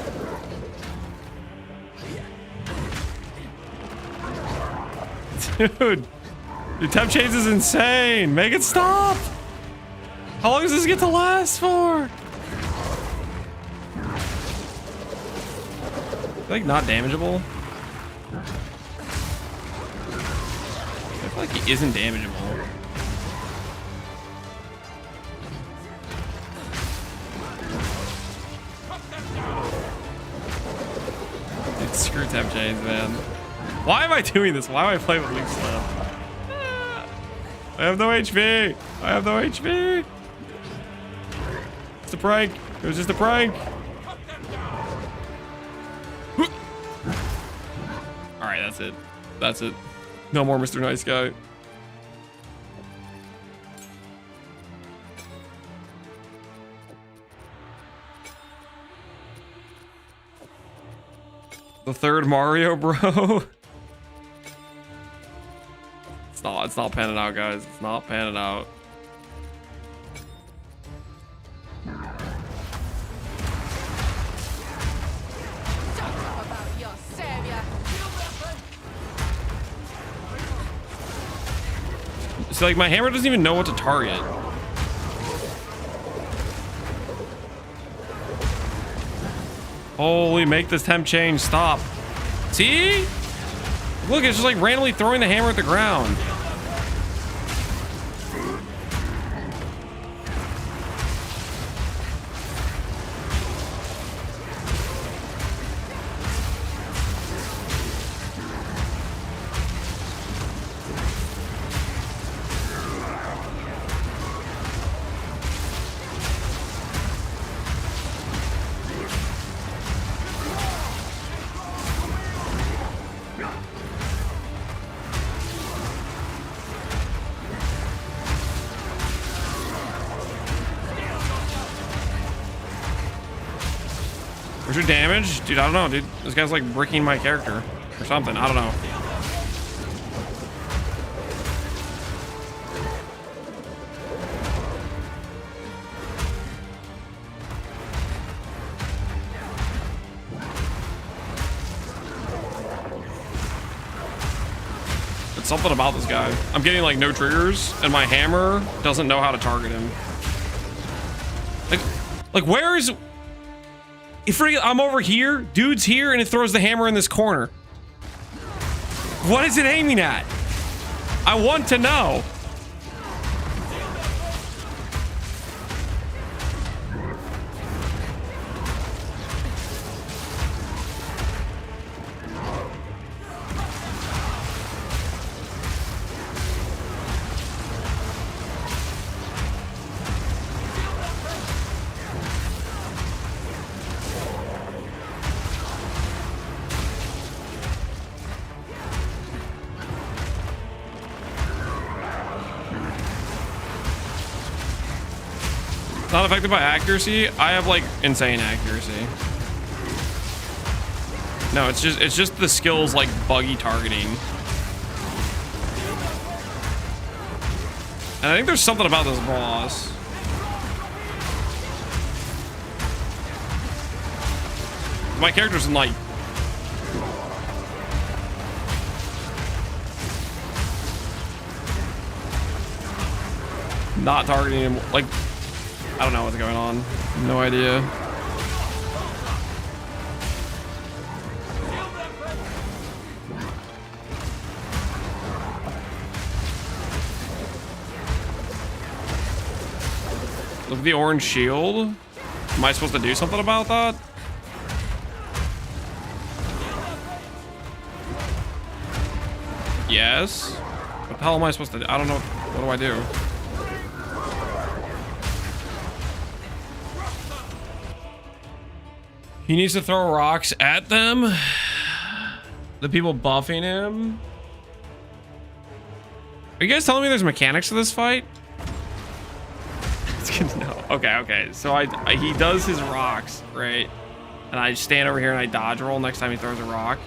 Dude. Your temp chains is insane. Make it stop. How long does this get to last for? Like not damageable. I feel like he isn't damageable. Dude, screw temp chains, man. Why am I doing this? Why am I playing with Leaf Slime? I have no HP. I have no HP. It's a prank. It was just a prank. All right, that's it. That's it. No more Mr. Nice Guy. The third Mario, bro. It's not panning out, guys. It's not panning out. So like my hammer doesn't even know what to target. Holy, make this temp change stop. See? Look, it's just like randomly throwing the hammer at the ground. Where's your damage? Dude, I don't know, dude. This guy's like bricking my character or something. I don't know. It's something about this guy. I'm getting like no triggers and my hammer doesn't know how to target him. Like where is... I'm over here, dude's here, and it throws the hammer in this corner. What is it aiming at? I want to know. Not affected by accuracy. I have like insane accuracy. No, it's just the skills like buggy targeting. And I think there's something about this boss. My character's like not targeting him. Like, I don't know what's going on. No idea. Look at the orange shield. Am I supposed to do something about that? Yes. What the hell am I supposed to do? I don't know. What do I do? He needs to throw rocks at them. The people buffing him. Are you guys telling me there's mechanics to this fight? It's good to know. Okay. So he does his rocks, right? And I stand over here and I dodge roll next time he throws a rock.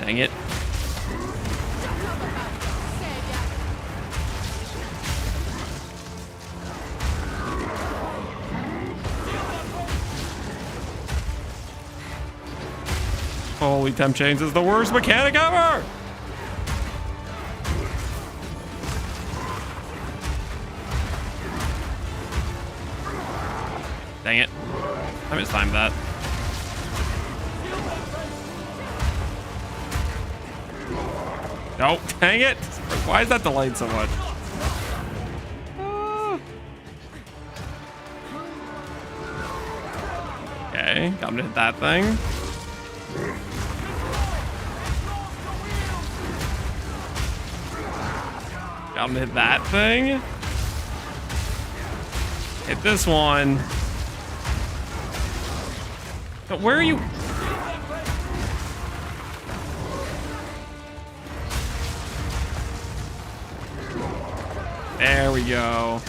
Dang it. Holy temp chains is the worst mechanic ever! Dang it. I mistimed that. Nope, dang it! Why is that delayed so much? Okay, got him to hit that thing. Got him to hit that thing. Hit this one. But where are you? There we go.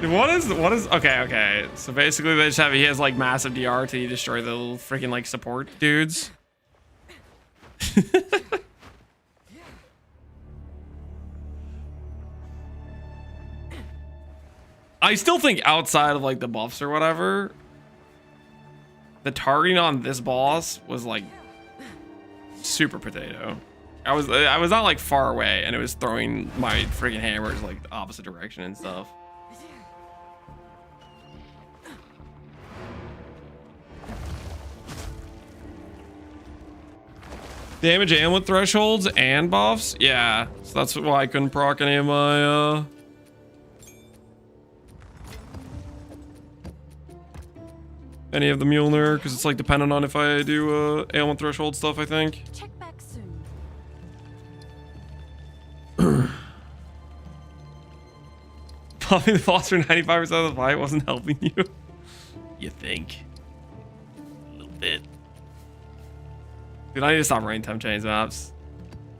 What is okay. So basically they just have, he has like massive DR to destroy the little freaking like support dudes. I still think outside of like the buffs or whatever, the targeting on this boss was like super potato. I was not like far away and it was throwing my freaking hammers like the opposite direction and stuff. Damage and with thresholds and buffs? Yeah, so that's why I couldn't proc any of my any of the Mjolnir, because it's like dependent on if I do ailment threshold stuff, I think. Check back soon. Popping the boss for 95% of the fight wasn't helping you. You think? A little bit. Dude, I need to stop running temp chains maps.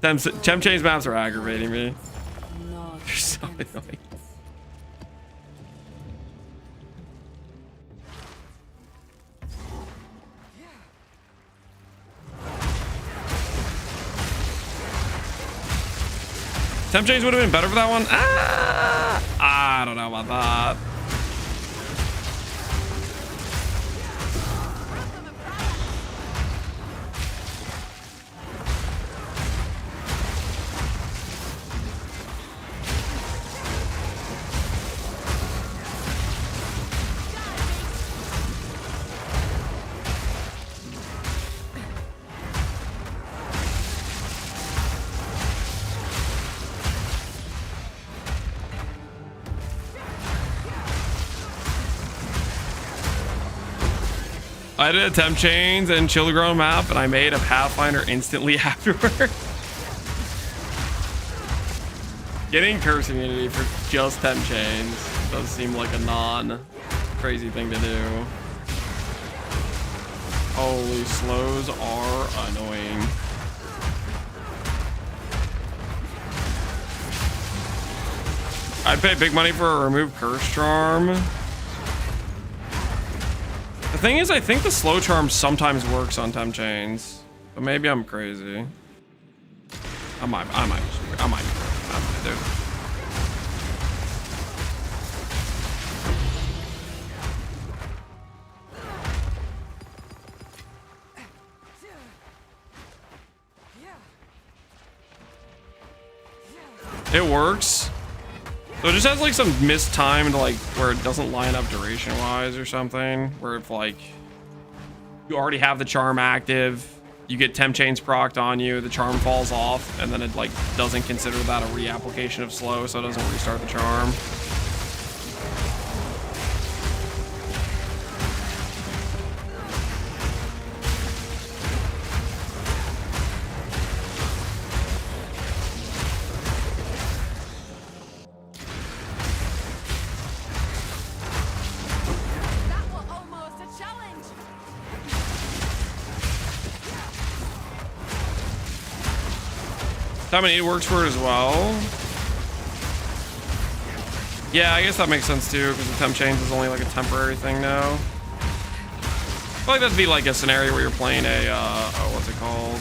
Temp chains maps are aggravating me. They're so annoying. Temp chains would have been better for that one. I don't know about that. I did a temp chains and Childeground map, and I made a Pathfinder instantly afterward. Getting curse immunity for just temp chains does seem like a non-crazy thing to do. Holy, slows are annoying. I'd pay big money for a remove curse charm. The thing is, I think the slow charm sometimes works on temp chains, but maybe I'm crazy. I might be crazy. I might do. It works. So it just has like some mistimed, like where it doesn't line up duration wise or something, where if like you already have the charm active, you get temp chains procced on you, the charm falls off, and then it like doesn't consider that a reapplication of slow, so it doesn't restart the charm. Time and 8 works for it as well. Yeah, I guess that makes sense too, because the temp chains is only like a temporary thing now. I feel like that'd be like a scenario where you're playing a, oh, what's it called?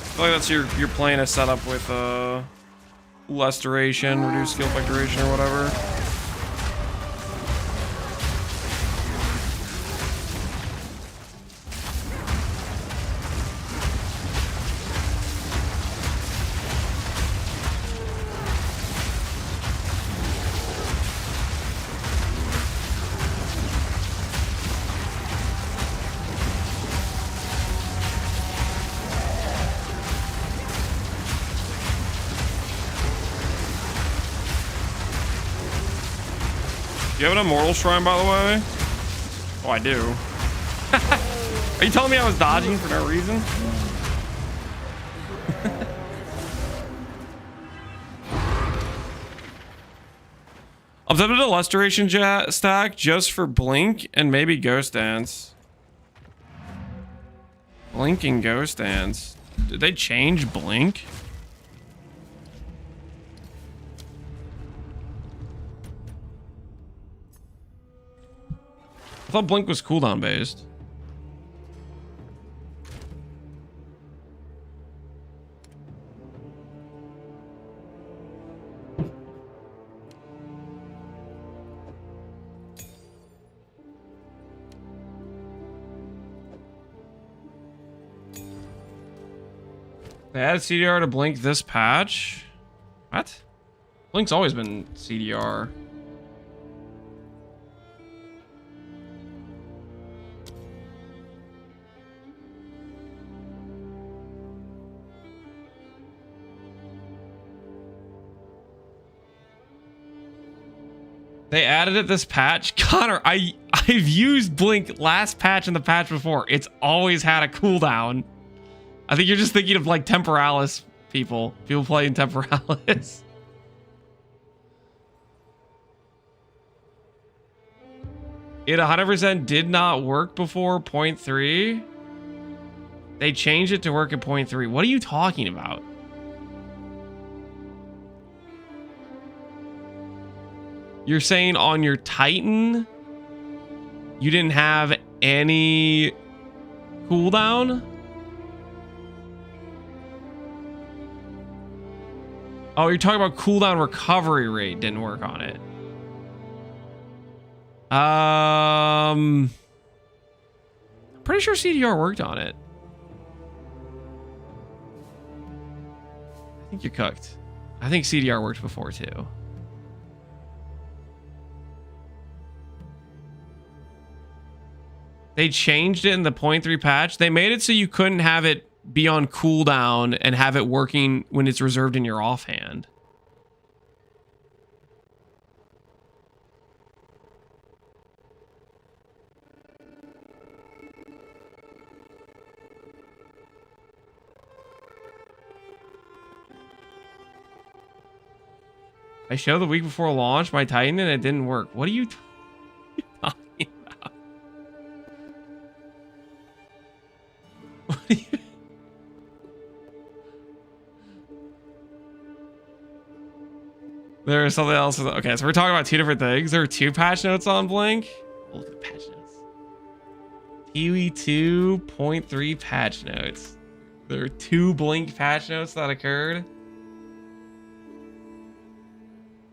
I feel like that's you're playing a setup with less duration, reduced skill effect duration or whatever. Do you have an immortal shrine, by the way? Oh, I do. Are you telling me I was dodging for no reason? I've done a less duration stack just for Blink and maybe Ghost Dance. Blink and Ghost Dance. Did they change Blink? I thought Blink was cooldown based. They added CDR to Blink this patch? What? Blink's always been CDR. They added it this patch. Connor, I've used Blink last patch and the patch before. It's always had a cooldown. I think you're just thinking of like Temporalis people. People playing Temporalis. It 100% did not work before 0.3. They changed it to work at 0.3. What are you talking about? You're saying on your Titan, you didn't have any cooldown? Oh, you're talking about cooldown recovery rate didn't work on it. Pretty sure CDR worked on it. I think you're cooked. I think CDR worked before too. They changed it in the 0.3 patch. They made it so you couldn't have it be on cooldown and have it working when it's reserved in your offhand. I showed the week before launch my Titan and it didn't work. What are you talking about? What are you... There is something else. Okay, so we're talking about two different things. There are 2 patch notes on Blink. Oh, look at the patch notes. Kiwi 2.3 patch notes. There are 2 Blink patch notes that occurred.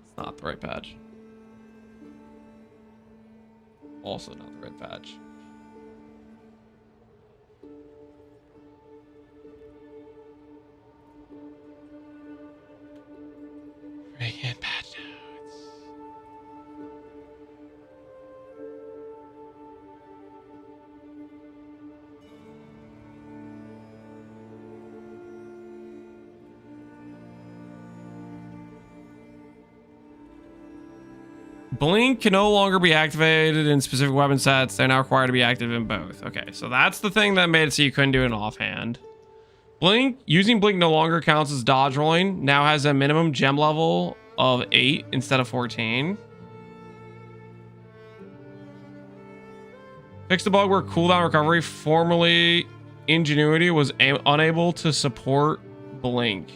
It's not the right patch. Also not the right patch. Freaking patch notes. Blink can no longer be activated in specific weapon sets. They're now required to be active in both. Okay, so that's the thing that made it so you couldn't do it offhand. Using Blink no longer counts as dodge rolling. Now has a minimum gem level of 8 instead of 14. Fixed the bug where cooldown recovery, formerly Ingenuity, was unable to support Blink.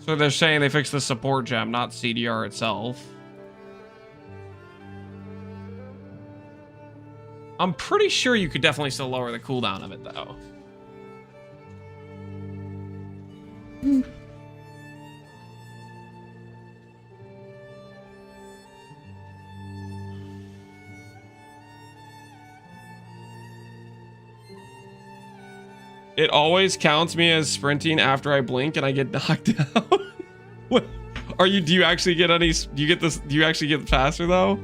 So they're saying they fixed the support gem, not CDR itself. I'm pretty sure you could definitely still lower the cooldown of it, though. It always counts me as sprinting after I blink and I get knocked out. What? Do you actually get any, do you actually get faster though?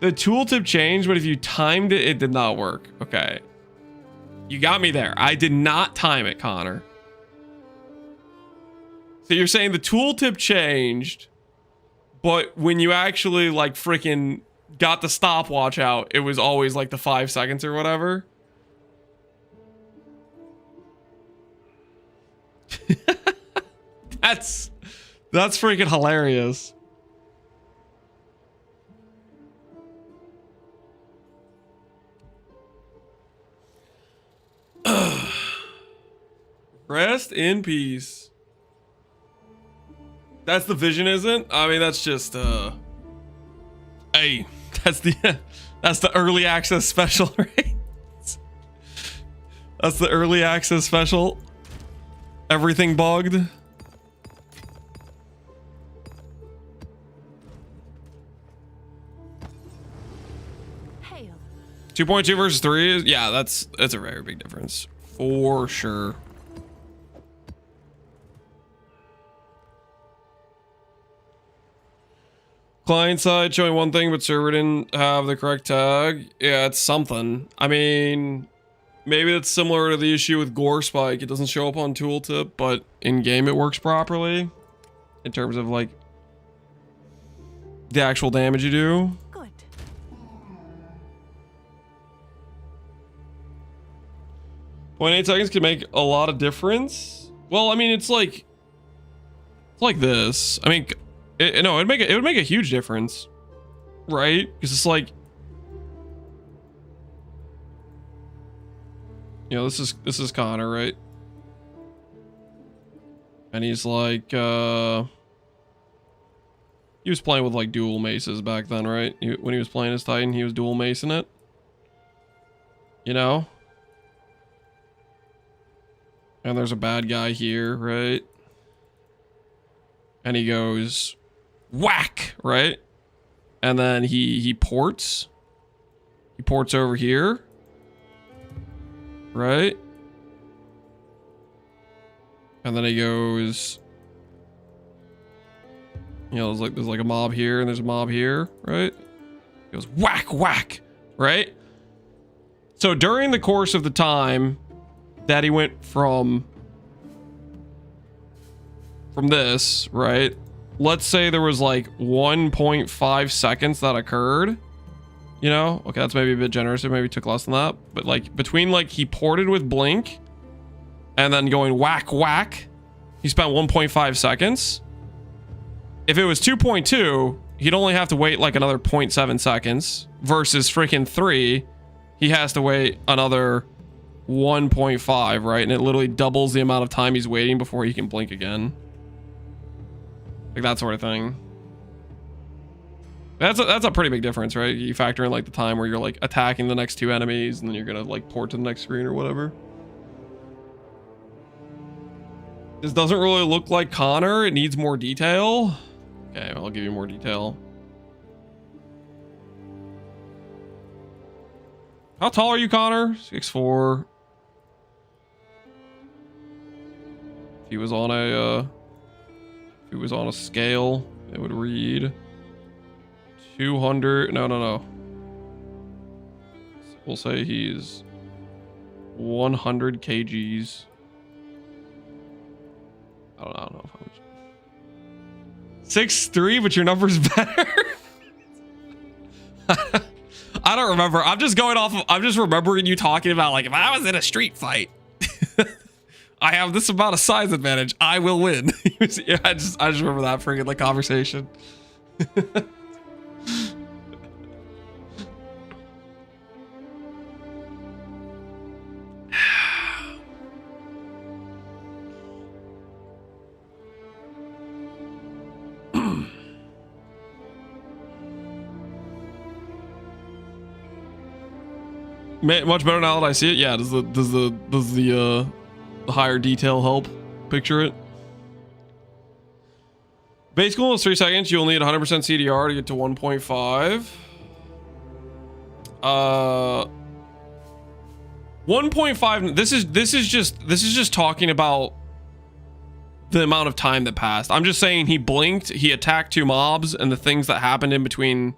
The tooltip changed, but if you timed it, it did not work. Okay. You got me there. I did not time it, Connor. So you're saying the tooltip changed, but when you actually like freaking got the stopwatch out, it was always like the 5 seconds or whatever. That's freaking hilarious. Rest in peace. That's the vision, isn't? I mean, that's just hey, that's the early access special, right? That's the early access special. Everything bugged. Hail. 2.2 versus 3 is, yeah, that's a very big difference for sure. Client side showing one thing, but server didn't have the correct tag. Yeah, it's something. I mean, maybe that's similar to the issue with Gore Spike. It doesn't show up on tooltip, but in game it works properly in terms of like the actual damage you do. Good. 0.8 seconds can make a lot of difference. Well, I mean, it's like this. I mean, it would make a huge difference, right? Because it's like, you know, this is Connor, right? And he's like, he was playing with like dual maces back then, right? When he was playing his Titan, he was dual macing it. You know? And there's a bad guy here, right? And he goes whack, right? And then he ports. He ports over here. Right? And then he goes, you know, there's like a mob here and there's a mob here, right? He goes whack, whack, right? So during the course of the time that he went from this, right? Let's say there was like 1.5 seconds that occurred. You know, okay, that's maybe a bit generous. It maybe took less than that. But like between like he ported with Blink and then going whack, whack, he spent 1.5 seconds. If it was 2.2, he'd only have to wait like another 0.7 seconds versus freaking 3. He has to wait another 1.5, right? And it literally doubles the amount of time he's waiting before he can blink again. Like that sort of thing. That's a pretty big difference, right? You factor in like the time where you're like attacking the next 2 enemies and then you're gonna like port to the next screen or whatever. This doesn't really look like Connor. It needs more detail. Okay, I'll give you more detail. How tall are you, Connor? 6'4". If he was on a scale, it would read 200. No. We'll say he's 100 kgs. I don't know if I would. 6'3", but your number's better. I don't remember. I'm just going off of, I'm just remembering you talking about like, if I was in a street fight, I have this amount of size advantage, I will win. Yeah, I just remember that freaking like conversation. Much better now that I see it. Yeah, does the higher detail help picture it? Base cooldown is 3 seconds. You'll need 100% CDR to get to 1.5. 1.5. This is just talking about the amount of time that passed. I'm just saying he blinked, he attacked 2 mobs, and the things that happened in between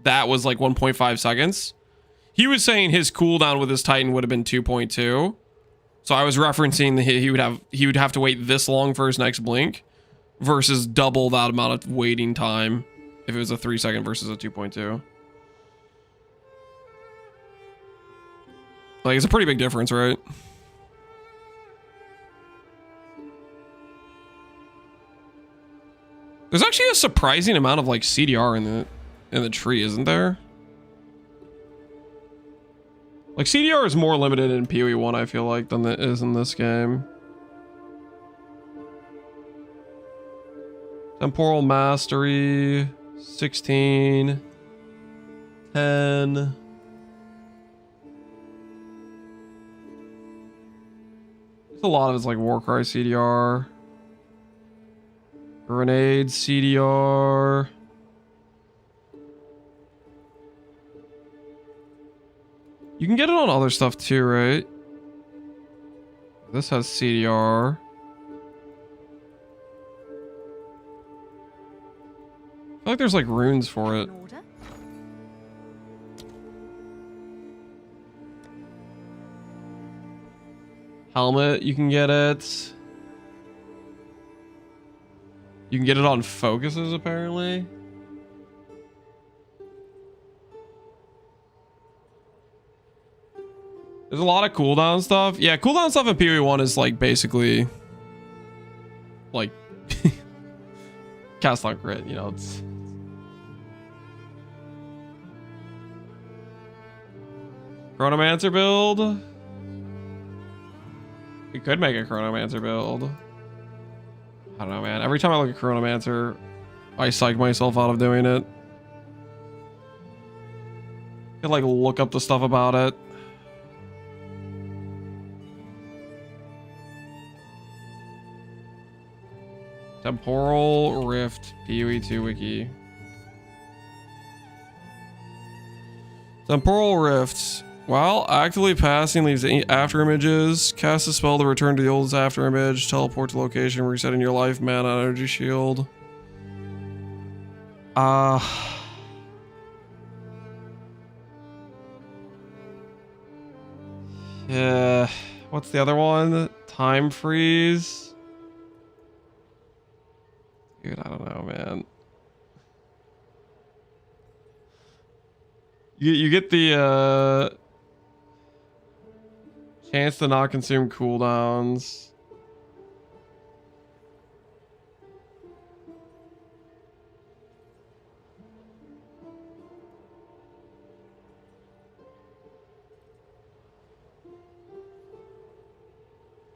that was like 1.5 seconds. He was saying his cooldown with his Titan would have been 2.2. So I was referencing that he would have to wait this long for his next blink versus double that amount of waiting time if it was a 3 second versus a 2.2. Like, it's a pretty big difference, right? There's actually a surprising amount of like CDR in the tree, isn't there? Like, CDR is more limited in PoE 1, I feel like, than it is in this game. Temporal Mastery, 16, 10. There's a lot of it's like Warcry CDR. Grenade CDR. You can get it on other stuff too, right? This has CDR. I feel like there's like runes for it. Helmet, you can get it. You can get it on focuses, apparently. There's a lot of cooldown stuff. Yeah, cooldown stuff in PoE 1 is like basically like cast on crit, you know, it's Chronomancer build. We could make a Chronomancer build. I don't know, man. Every time I look at Chronomancer, I psych myself out of doing it. I could like look up the stuff about it. Temporal Rift PoE 2 wiki. Temporal Rift. While actively passing leaves after images. Cast a spell to return to the oldest after image. Teleport to location, resetting your life, mana, energy shield. Yeah. What's the other one? Time freeze. Dude, I don't know, man. You get the Chance to not consume cooldowns.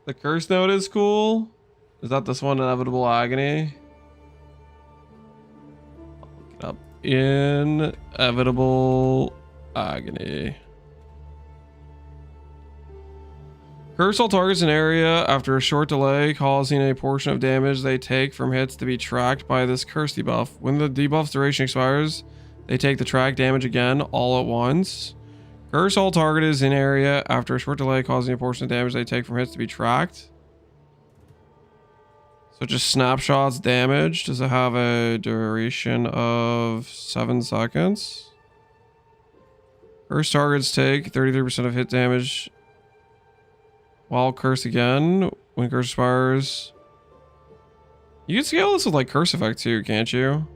The curse note is cool. Is that this one, Inevitable Agony? I'll look it up. Inevitable Agony. Curse all targets an area after a short delay, causing a portion of damage they take from hits to be tracked by this curse debuff. When the debuff's duration expires, they take the track damage again all at once. Curse all targets in area after a short delay, causing a portion of damage they take from hits to be tracked. So just snapshots damage. Does it have a duration of 7 seconds? Curse targets take 33% of hit damage while curse again. When curse expires. You can scale this with like curse effect too, can't you?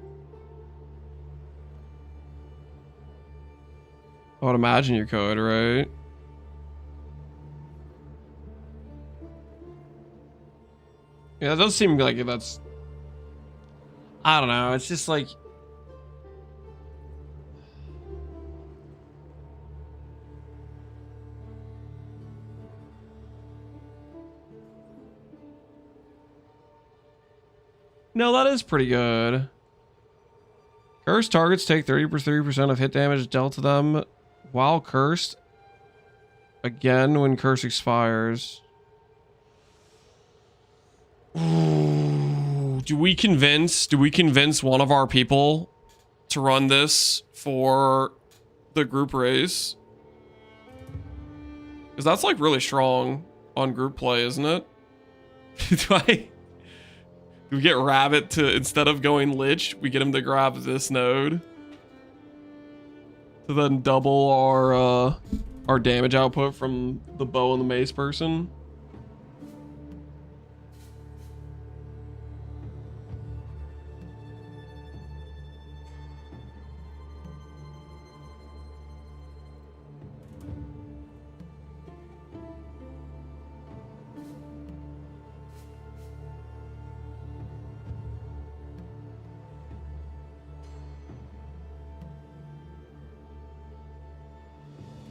I would imagine you could, right? Yeah, it does seem like that's... I don't know, it's just like... No, that is pretty good. Cursed targets take 30% of hit damage dealt to them while cursed. Again, when curse expires. Ooh, do we convince one of our people to run this for the group race? Because that's like really strong on group play, isn't it? Do we get Rabbit to, instead of going Lich, we get him to grab this node to then double our damage output from the bow and the mace person?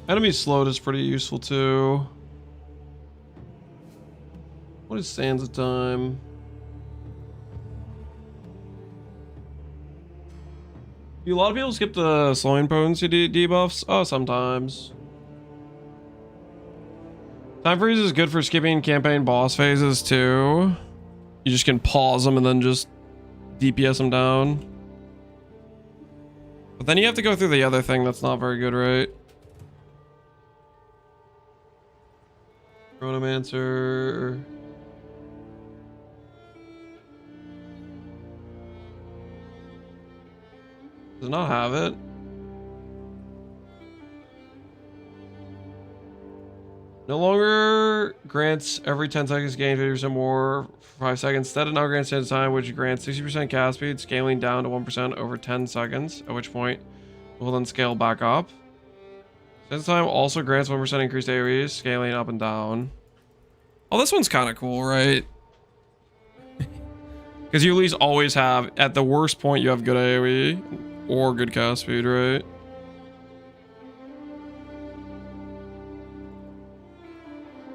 Enemy slowed is pretty useful too. What is Sands of Time? Do a lot of people skip the slowing potency debuffs? Oh, sometimes. Time freeze is good for skipping campaign boss phases too. You just can pause them and then just DPS them down. But then you have to go through the other thing that's not very good, right? Chronomancer. Does not have it. No longer grants every 10 seconds gain 50% more for 5 seconds. Instead, it now grants at a time, which grants 60% cast speed, scaling down to 1% over 10 seconds, at which point it will then scale back up. This time also grants 1% increased AoE, scaling up and down. Oh, this one's kind of cool, right? Because you at least always have, at the worst point, you have good AoE or good cast speed, right?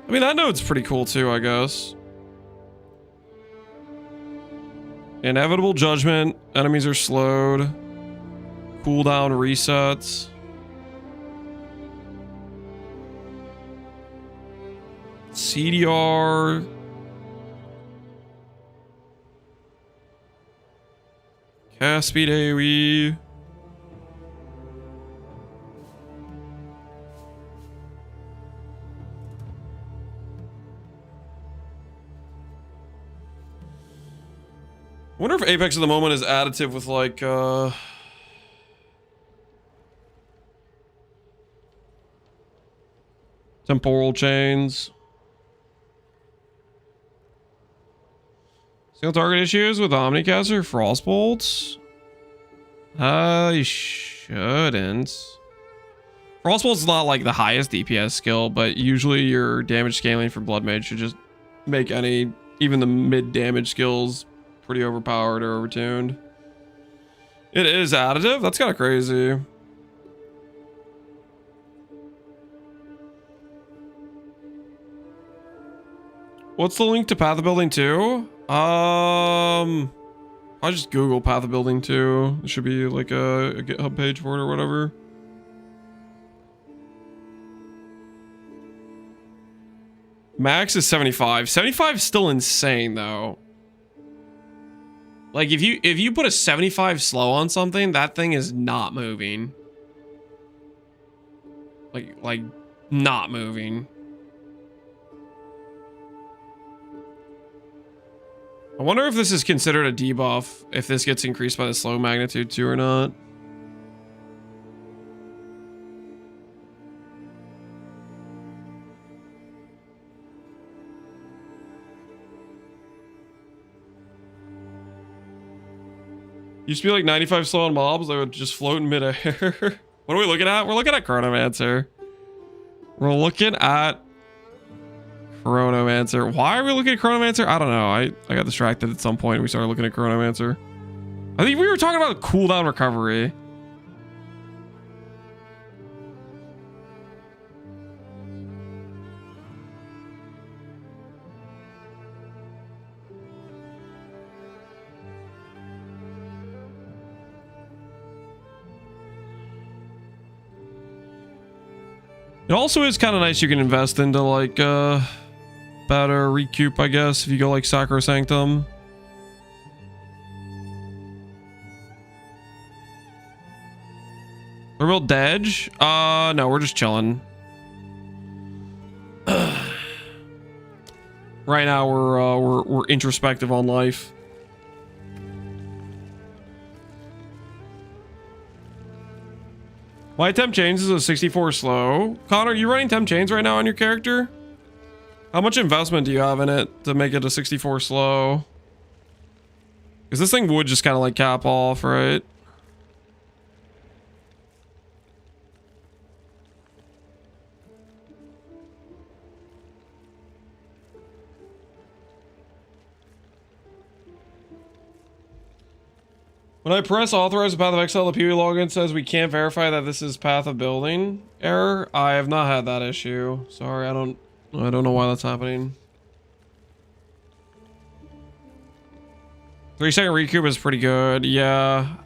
I mean, that node's pretty cool too, I guess. Inevitable Judgment. Enemies are slowed. Cooldown resets. CDR. Cast speed AoE. I wonder if Apex at the moment is additive with like temporal chains. Single target issues with Omnicaster, Frostbolts? You shouldn't. Crossbow's not like the highest DPS skill, but usually your damage scaling for bloodmage should just make any, even the mid damage skills, pretty overpowered or overtuned. It is additive? That's kind of crazy. What's the link to Path of Building 2? I'll just Google Path of Building 2. There should be like a GitHub page for it or whatever. Max is 75. 75 is still insane though. Like if you put a 75 slow on something, that thing is not moving. Like not moving. I wonder if this is considered a debuff, if this gets increased by the slow magnitude too or not. Used to be like 95 slow on mobs, they would just float in midair. What are we looking at? We're looking at Chronomancer. We're looking at Chronomancer. Why are we looking at Chronomancer? I don't know. I got distracted at some point. We started looking at Chronomancer. I think we were talking about cooldown recovery. It also is kind of nice you can invest into like better recoup, I guess, if you go like Sacrosanctum. We're real Dedge? No, we're just chilling. Right now we're introspective on life. My temp chains is a 64 slow. Connor, are you running temp chains right now on your character? How much investment do you have in it to make it a 64 slow? Because this thing would just kind of like cap off, right? When I press authorize the path of exile, the PoE login says we can't verify that this is path of building error. I have not had that issue. Sorry, I don't know why that's happening. 3-second recoup is pretty good. Yeah.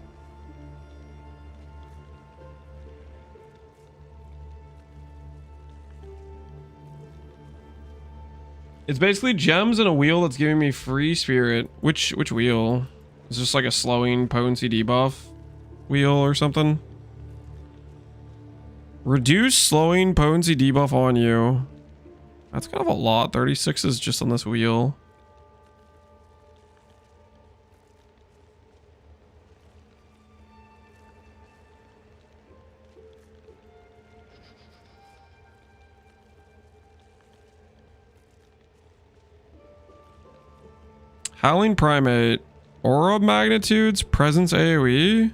It's basically gems and a wheel that's giving me free spirit. Which wheel? Is this like a slowing potency debuff wheel or something? Reduce slowing potency debuff on you. That's kind of a lot. 36 is just on this wheel. Howling Primate. Aura magnitudes, presence AoE.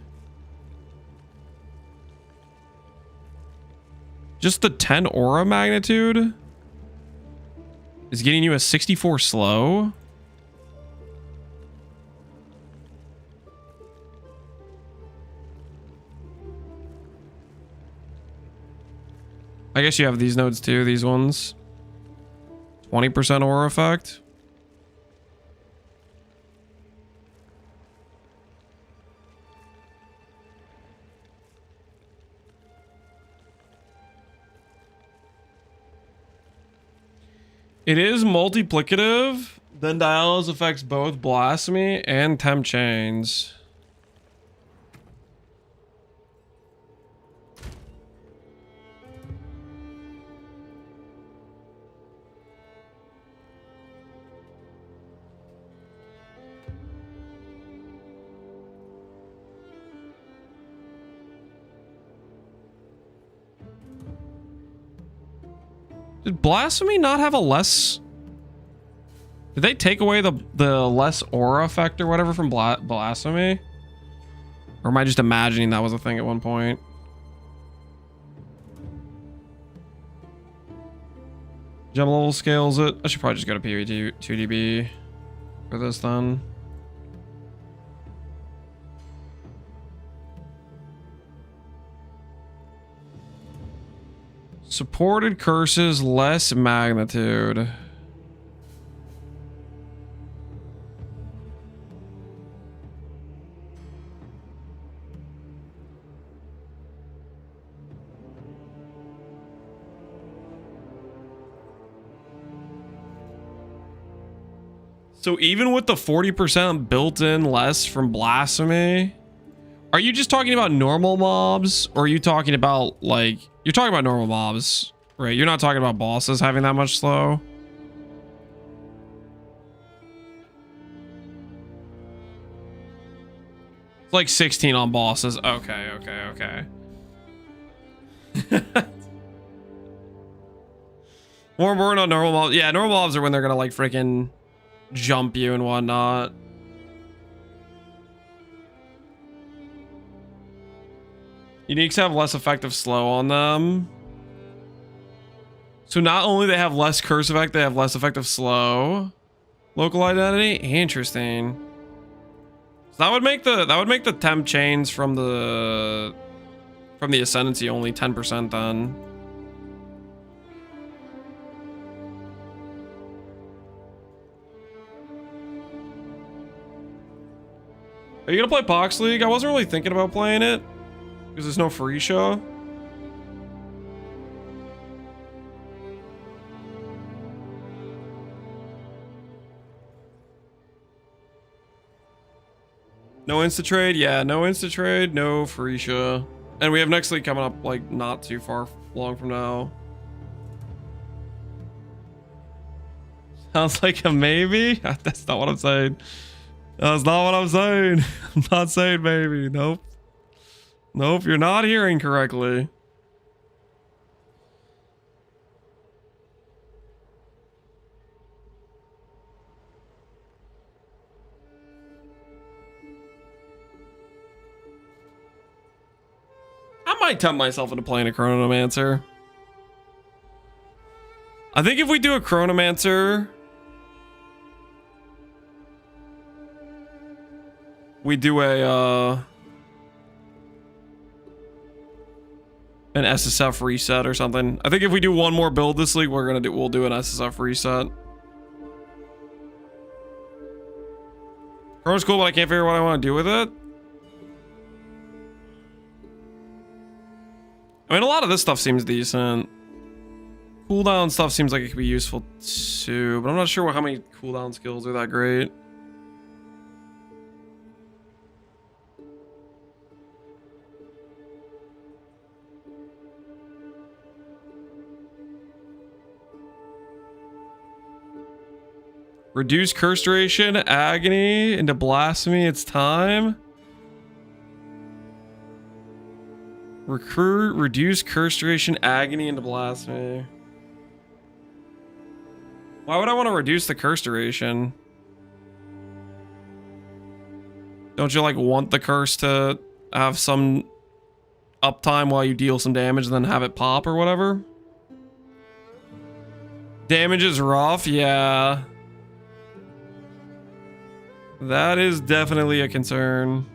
Just the 10 aura magnitude is getting you a 64 slow. I guess you have these nodes too, these ones. 20% aura effect. It is multiplicative. Then Dialis affects both Blasphemy and Temp Chains. Did Blasphemy not have a less... Did they take away the less aura effect or whatever from Blasphemy? Or am I just imagining that was a thing at one point? Gem level scales it. I should probably just go to PvT 2DB for this then. Supported curses, less magnitude. So even with the 40% built-in less from blasphemy, are you just talking about normal mobs, or are you talking about like you're talking about normal mobs, right? You're not talking about bosses having that much slow. It's like 16 on bosses. Okay, okay, okay. More burn on normal mobs. Yeah, normal mobs are when they're gonna like freaking jump you and whatnot. Uniques have less effective slow on them. So not only they have less curse effect, they have less effective slow. Local identity? Interesting. So that would make the temp chains from the Ascendancy only 10% then. Are you gonna play Pox League? I wasn't really thinking about playing it because there's no free show. No insta trade, yeah, no insta trade, no free show, and we have next league coming up like not too far long from now. Sounds like a maybe. That's not what I'm saying. That's not what I'm saying. I'm not saying maybe. Nope. Nope, you're not hearing correctly. I might tempt myself into playing a Chronomancer. I think if we do a Chronomancer, we do an SSF reset or something. I think if we do one more build this league, we'll do an SSF reset. Chrono's cool, but I can't figure out what I want to do with it. I mean, a lot of this stuff seems decent. Cooldown stuff seems like it could be useful too, but I'm not sure how many cooldown skills are that great. Reduce curse duration, agony into blasphemy. It's time. Recruit, reduce curse duration, agony into blasphemy. Why would I want to reduce the curse duration? Don't you like want the curse to have some uptime while you deal some damage and then have it pop or whatever? Damage is rough, yeah. That is definitely a concern.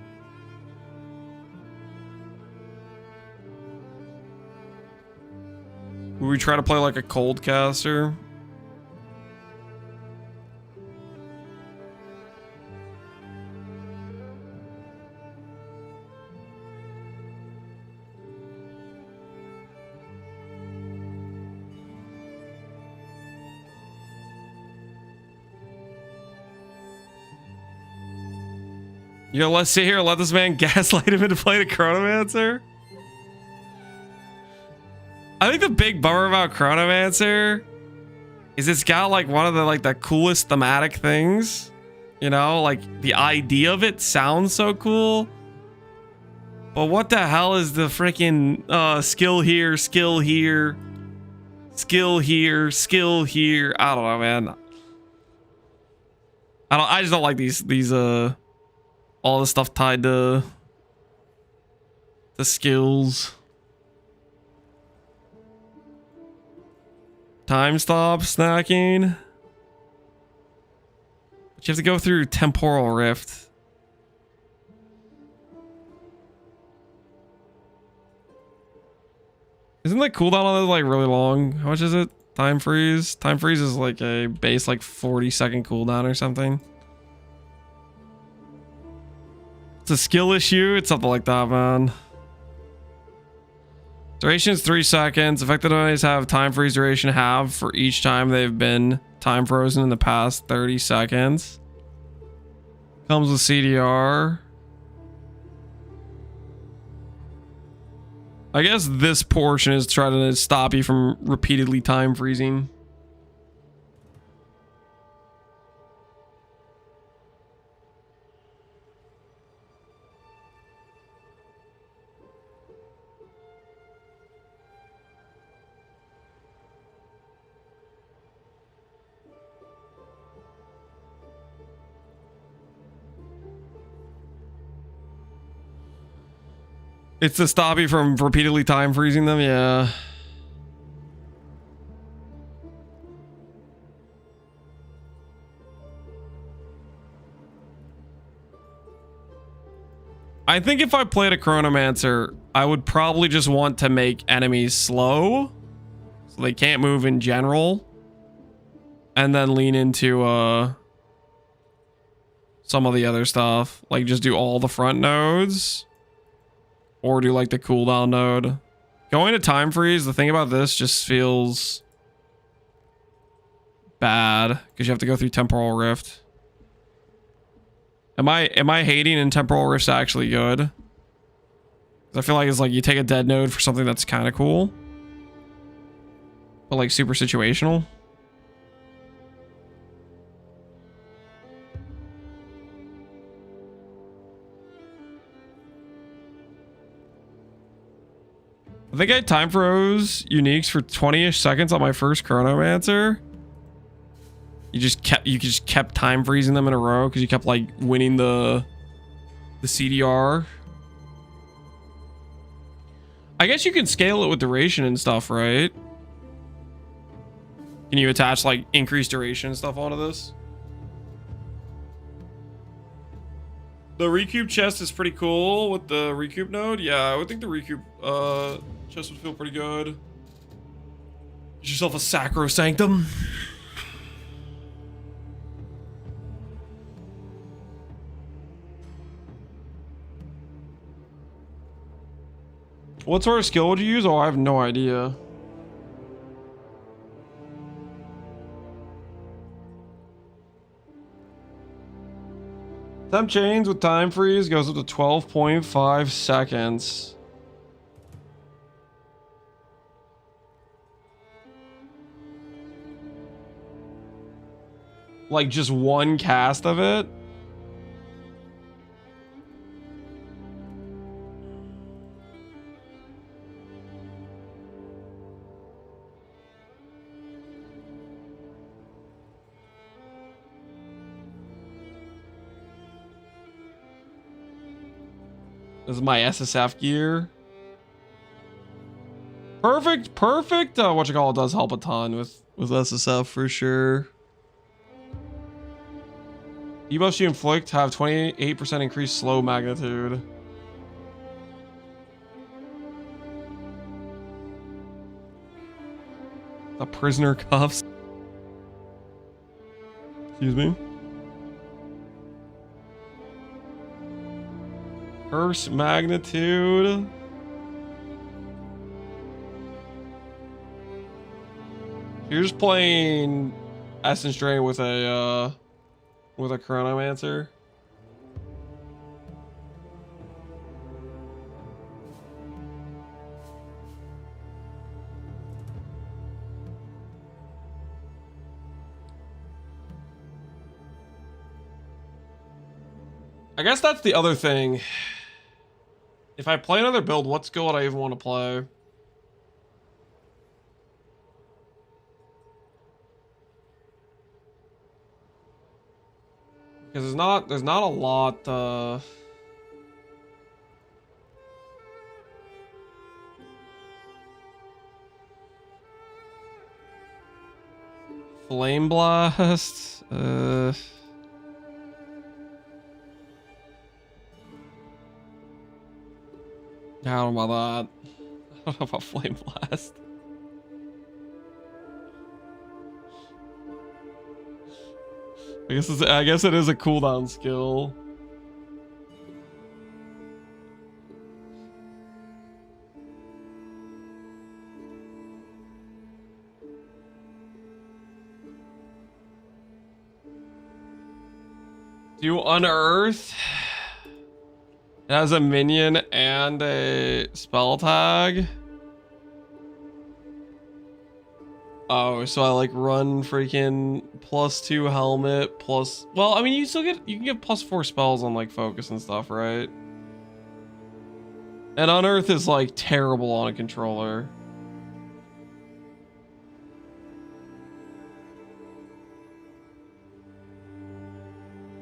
Would we try to play like a cold caster? You know, let's sit here and let this man gaslight him into playing a Chronomancer. I think the big bummer about Chronomancer is it's got like one of the coolest thematic things. You know, like the idea of it sounds so cool. But what the hell is the freaking skill here, skill here, skill here, skill here? I don't know, man. I just don't like these all the stuff tied to the skills. Time stop snacking. But you have to go through temporal rift. Isn't the cooldown on that like really long? How much is it? Time freeze? Time freeze is like a base like 40-second cooldown or something. It's a skill issue. It's something like that, man. Duration is 3 seconds. Affected enemies have time freeze duration halved for each time they've been time frozen in the past 30 seconds. Comes with CDR. I guess this portion is trying to stop you from repeatedly time freezing. It's to stop you from repeatedly time freezing them, yeah. I think if I played a Chronomancer, I would probably just want to make enemies slow, so they can't move in general, and then lean into some of the other stuff, like just do all the front nodes. Or do like the cooldown node. Going to time freeze, the thing about this just feels bad because you have to go through temporal rift. Am I hating in temporal rift's actually good? 'Cause I feel like it's like you take a dead node for something that's kind of cool, but like super situational. I think I time froze uniques for 20-ish seconds on my first Chronomancer. You just kept time freezing them in a row because you kept like winning the CDR. I guess you can scale it with duration and stuff, right? Can you attach like increased duration and stuff onto this? The recoup chest is pretty cool with the recoup node. Yeah, I would think the recoup chest would feel pretty good. Get yourself a sacrosanctum. What sort of skill would you use? Oh, I have no idea. Temp chains with time freeze goes up to 12.5 seconds. Like just one cast of it. This is my SSF gear. Perfect. Whatchamacallit does help a ton with SSF for sure. Debuffs you inflict have 28% increased slow magnitude. The prisoner cuffs. Excuse me. Burst magnitude. You're just playing Essence Drain with a Chronomancer. I guess that's the other thing. If I play another build, what skill would I even want to play? Because there's not a lot Flame blast. I don't know about that. I don't know about flame blast. I guess it is a cooldown skill. Do you unearth? It has a minion and a spell tag. Oh, so I like run freaking +2 helmet plus. Well, I mean, you can get +4 spells on like focus and stuff, right? And unearth is like terrible on a controller.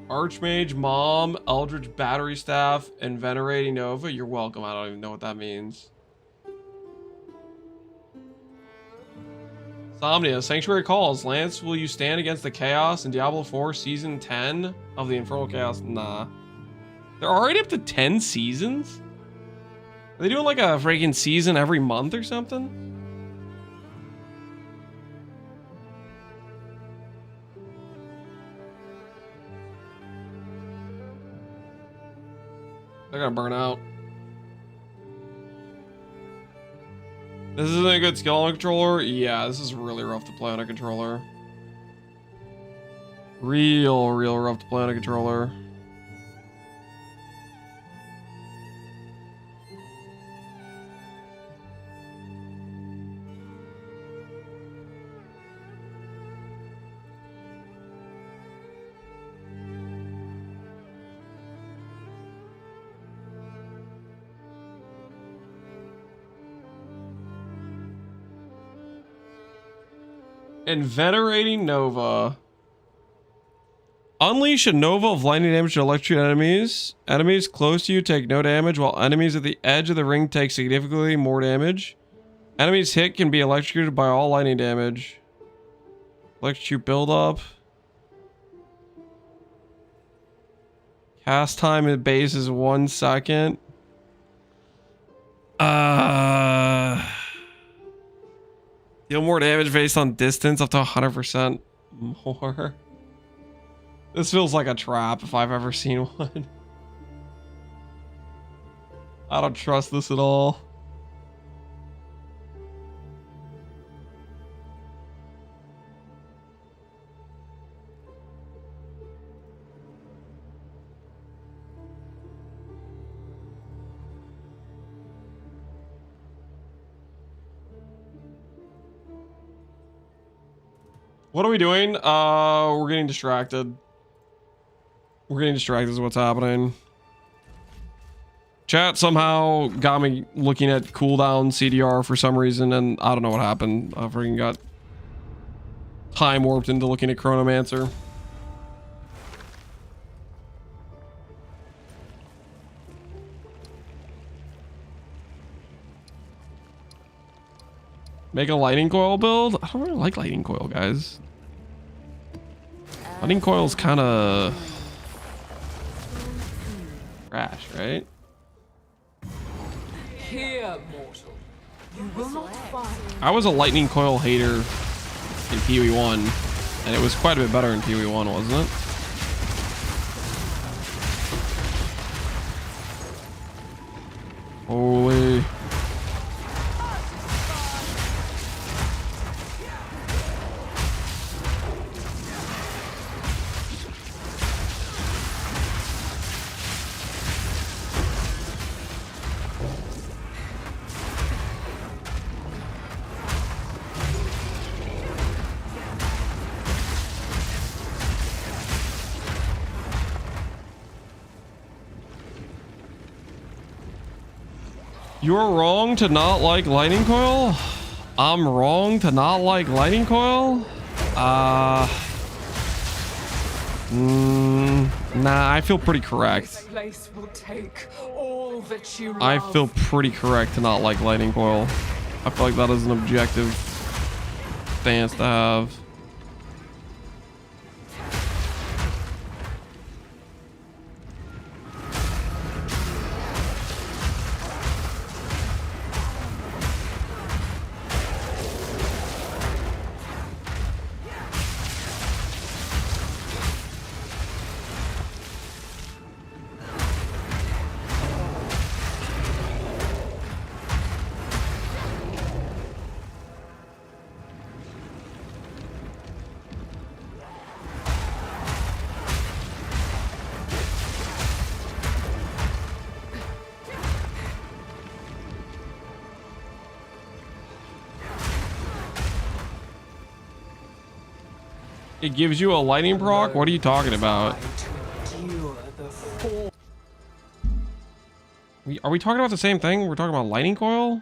Archmage, Mom, Eldritch Battery Staff, and Venerating Nova. You're welcome. I don't even know what that means. Somnia, Sanctuary Calls. Lance, will you stand against the Chaos in Diablo 4 Season 10 of the Infernal Chaos? Nah. They're already up to 10 seasons? Are they doing like a freaking season every month or something? They're gonna burn out. This isn't a good skill on a controller. Yeah, this is really rough to play on a controller. Real rough to play on a controller. And Venerating Nova. Unleash a Nova of lightning damage to electrocute enemies. Enemies close to you take no damage, while enemies at the edge of the ring take significantly more damage. Enemies hit can be electrocuted by all lightning damage. Electrocute buildup. Cast time at base is 1 second. Deal more damage based on distance up to 100% more. This feels like a trap if I've ever seen one. I don't trust this at all. What are we doing? We're getting distracted. We're getting distracted is what's happening. Chat somehow got me looking at cooldown CDR for some reason, and I don't know what happened. I freaking got time warped into looking at Chronomancer. Make a lightning coil build? I don't really like lightning coil, guys. Lightning coil's kind of trash, right? Here, mortal. You will not find. I was a lightning coil hater in PoE 1, and it was quite a bit better in PoE 1, wasn't it? Holy. You're wrong to not like lightning coil? I'm wrong to not like lightning coil? Nah, I feel pretty correct. I feel pretty correct to not like lightning coil. I feel like that is an objective stance to have. It gives you a lightning proc? What are you talking about? Are we talking about the same thing? We're talking about lightning coil?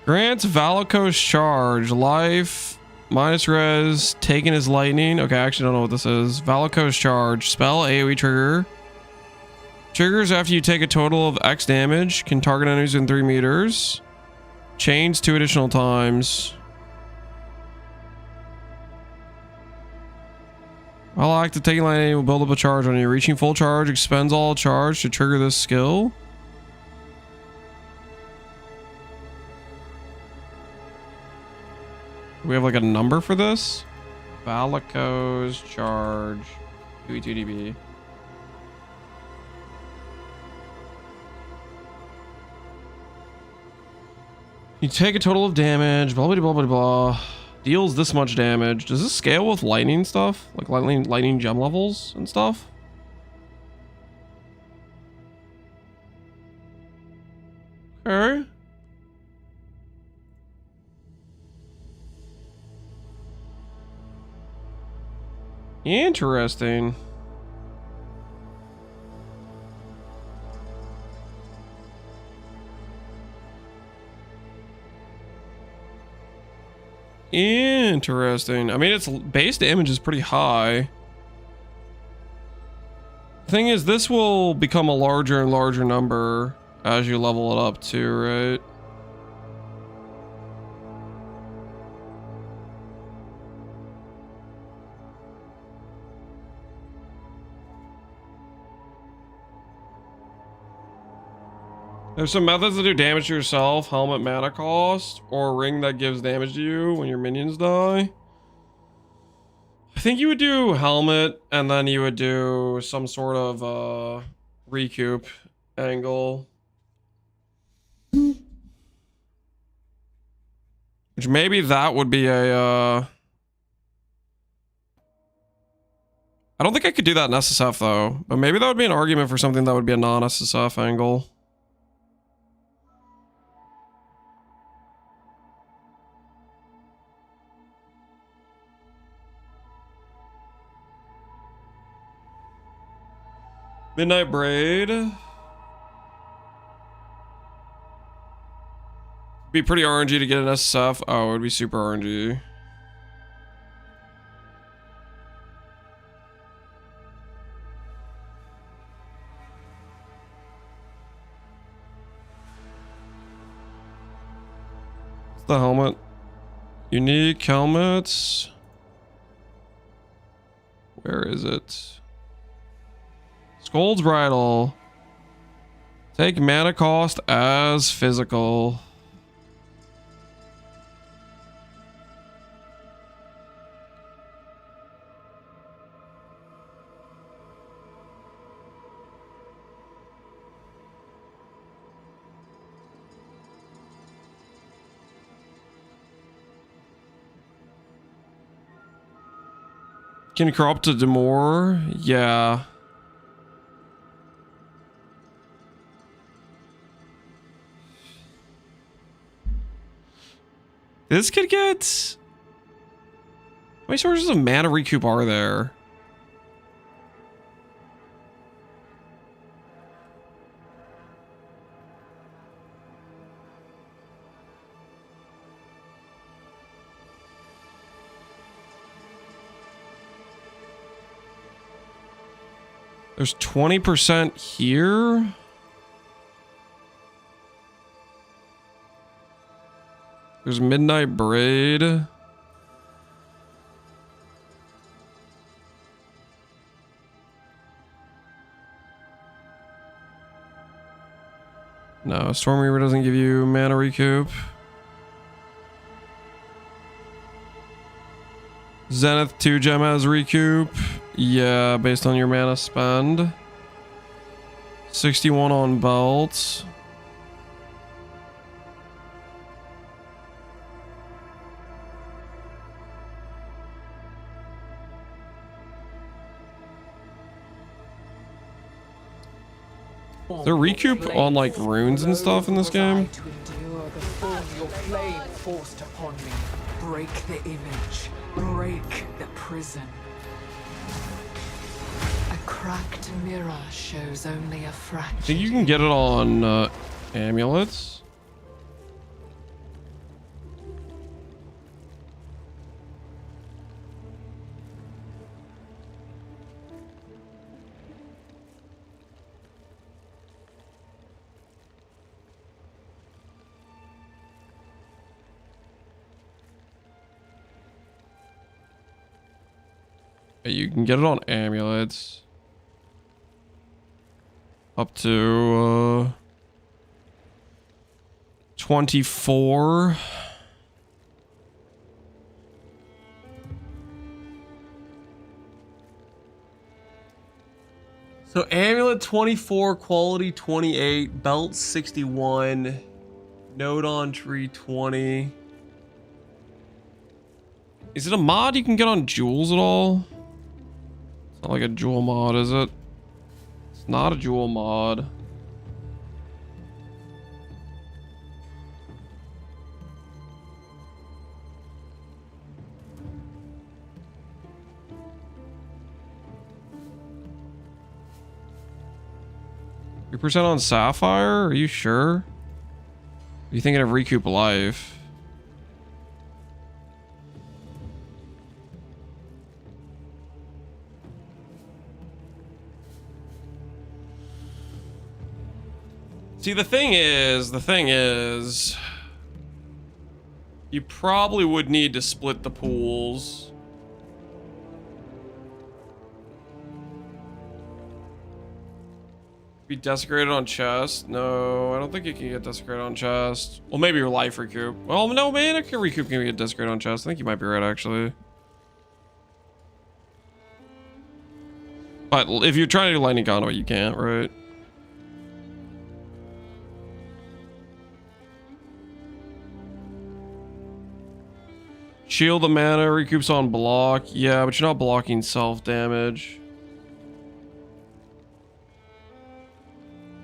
Grants Valakos charge. Life. Minus res. Taken as lightning. Okay, I actually don't know what this is. Valakos charge. Spell AoE trigger. Triggers after you take a total of X damage. Can target enemies within 3 meters. Chains 2 additional times. While active, taking lightning will build up a charge on you. Reaching full charge expends all charge to trigger this skill. Do we have like a number for this? Valakos charge 2e2db. You take a total of damage, blah, blah, blah, blah, blah. Deals this much damage. Does this scale with lightning stuff? Like lightning gem levels and stuff? Okay. Interesting. Interesting. I mean, its base damage is pretty high. Thing is, this will become a larger and larger number as you level it up too, right? There's some methods that do damage to yourself, helmet mana cost, or a ring that gives damage to you when your minions die. I think you would do helmet, and then you would do some sort of recoup angle. Which maybe that would be a... I don't think I could do that in SSF though, but maybe that would be an argument for something that would be a non-SSF angle. Midnight Braid. Be pretty RNG to get an SSF. Oh, it would be super RNG. What's the helmet? Unique helmets. Where is it? Scold's Bridle. Take mana cost as physical. Can corrupt to Demore? Yeah. This could get... How many sources of mana recoup are there? There's 20% here. There's Midnight Braid. No, Storm Reaver doesn't give you mana recoup. Zenith 2 gem has recoup. Yeah, based on your mana spend. 61 on belt. Is there recoup on like runes and stuff in this game? To endure the form your flame forced upon me. Break the image. Break the prison. A cracked mirror shows only a I fraction. think you can get it on amulets. You can get it on amulets. Up to 24. So amulet 24, quality 28, belt 61, node on tree 20. Is it a mod you can get on jewels at all? It's not like a jewel mod, is it? It's not a jewel mod. You're percent on Sapphire? Are you sure? Are you thinking of Recoup Life? See, the thing is, you probably would need to split the pools. Be desecrated on chest? No, I don't think you can get desecrated on chest. Well, maybe your life recoup. Well, no, man, recoup can get desecrated on chest. I think you might be right, actually. But if you're trying to do lightning conduit, you can't, right? Shield the mana, recoups on block. Yeah, but you're not blocking self-damage.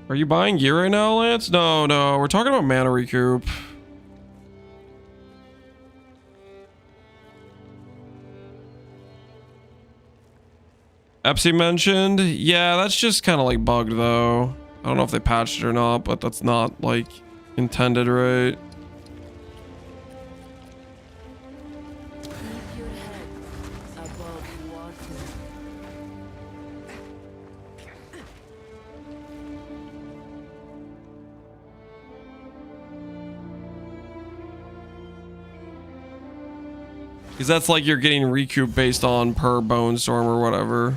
Are you buying gear right now, Lance? No, no, we're talking about mana recoup. Epsi mentioned. Yeah, that's just kind of like bugged though. I don't know if they patched it or not, but that's not like intended, right? Because that's like you're getting recoup based on per bone storm or whatever.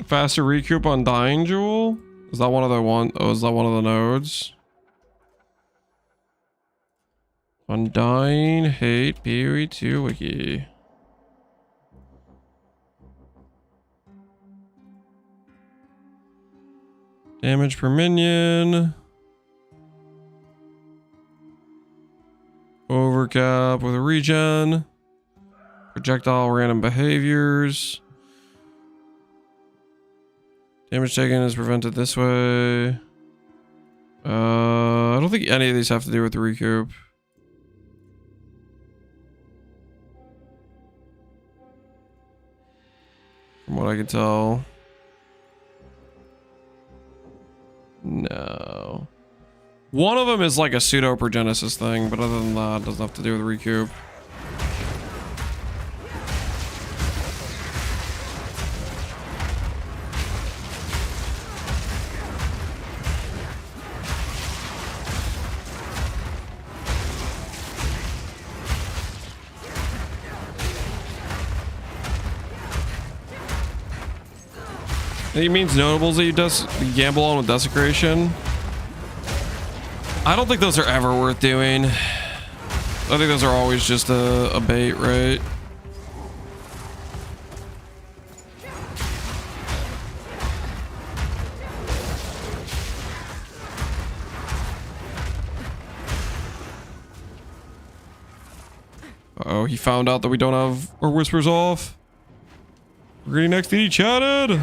Faster recoup on dying jewel? Is that one of the Oh, is that one of the nodes? Undying hate PoE2 wiki. Damage per minion. Overcap with a regen. Projectile random behaviors. Damage taken is prevented this way. I don't think any of these have to do with the recoup. From what I can tell. No. One of them is like a pseudo progenesis thing, but other than that, it doesn't have to do with recoup. He means notables that you gamble on with desecration. I don't think those are ever worth doing. I think those are always just a bait, right? Uh-oh, he found out that we don't have our whispers off. We're getting next to each chatted.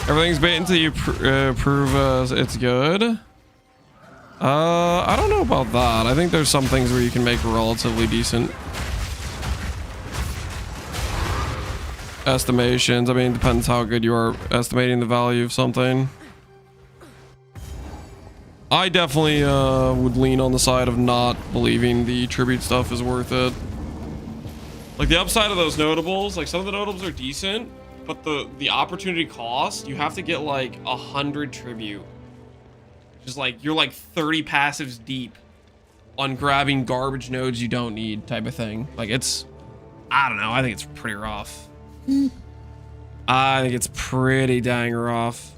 Everything's bait until you prove it's good. I don't know about that. I think there's some things where you can make relatively decent estimations. I mean, it depends how good you are estimating the value of something. I definitely would lean on the side of not believing the tribute stuff is worth it. Like the upside of those notables, like some of the notables are decent, but the opportunity cost, you have to get like 100 tribute. Just like you're like 30 passives deep on grabbing garbage nodes you don't need type of thing. Like it's, I don't know, I think it's pretty rough. I think it's pretty dang rough.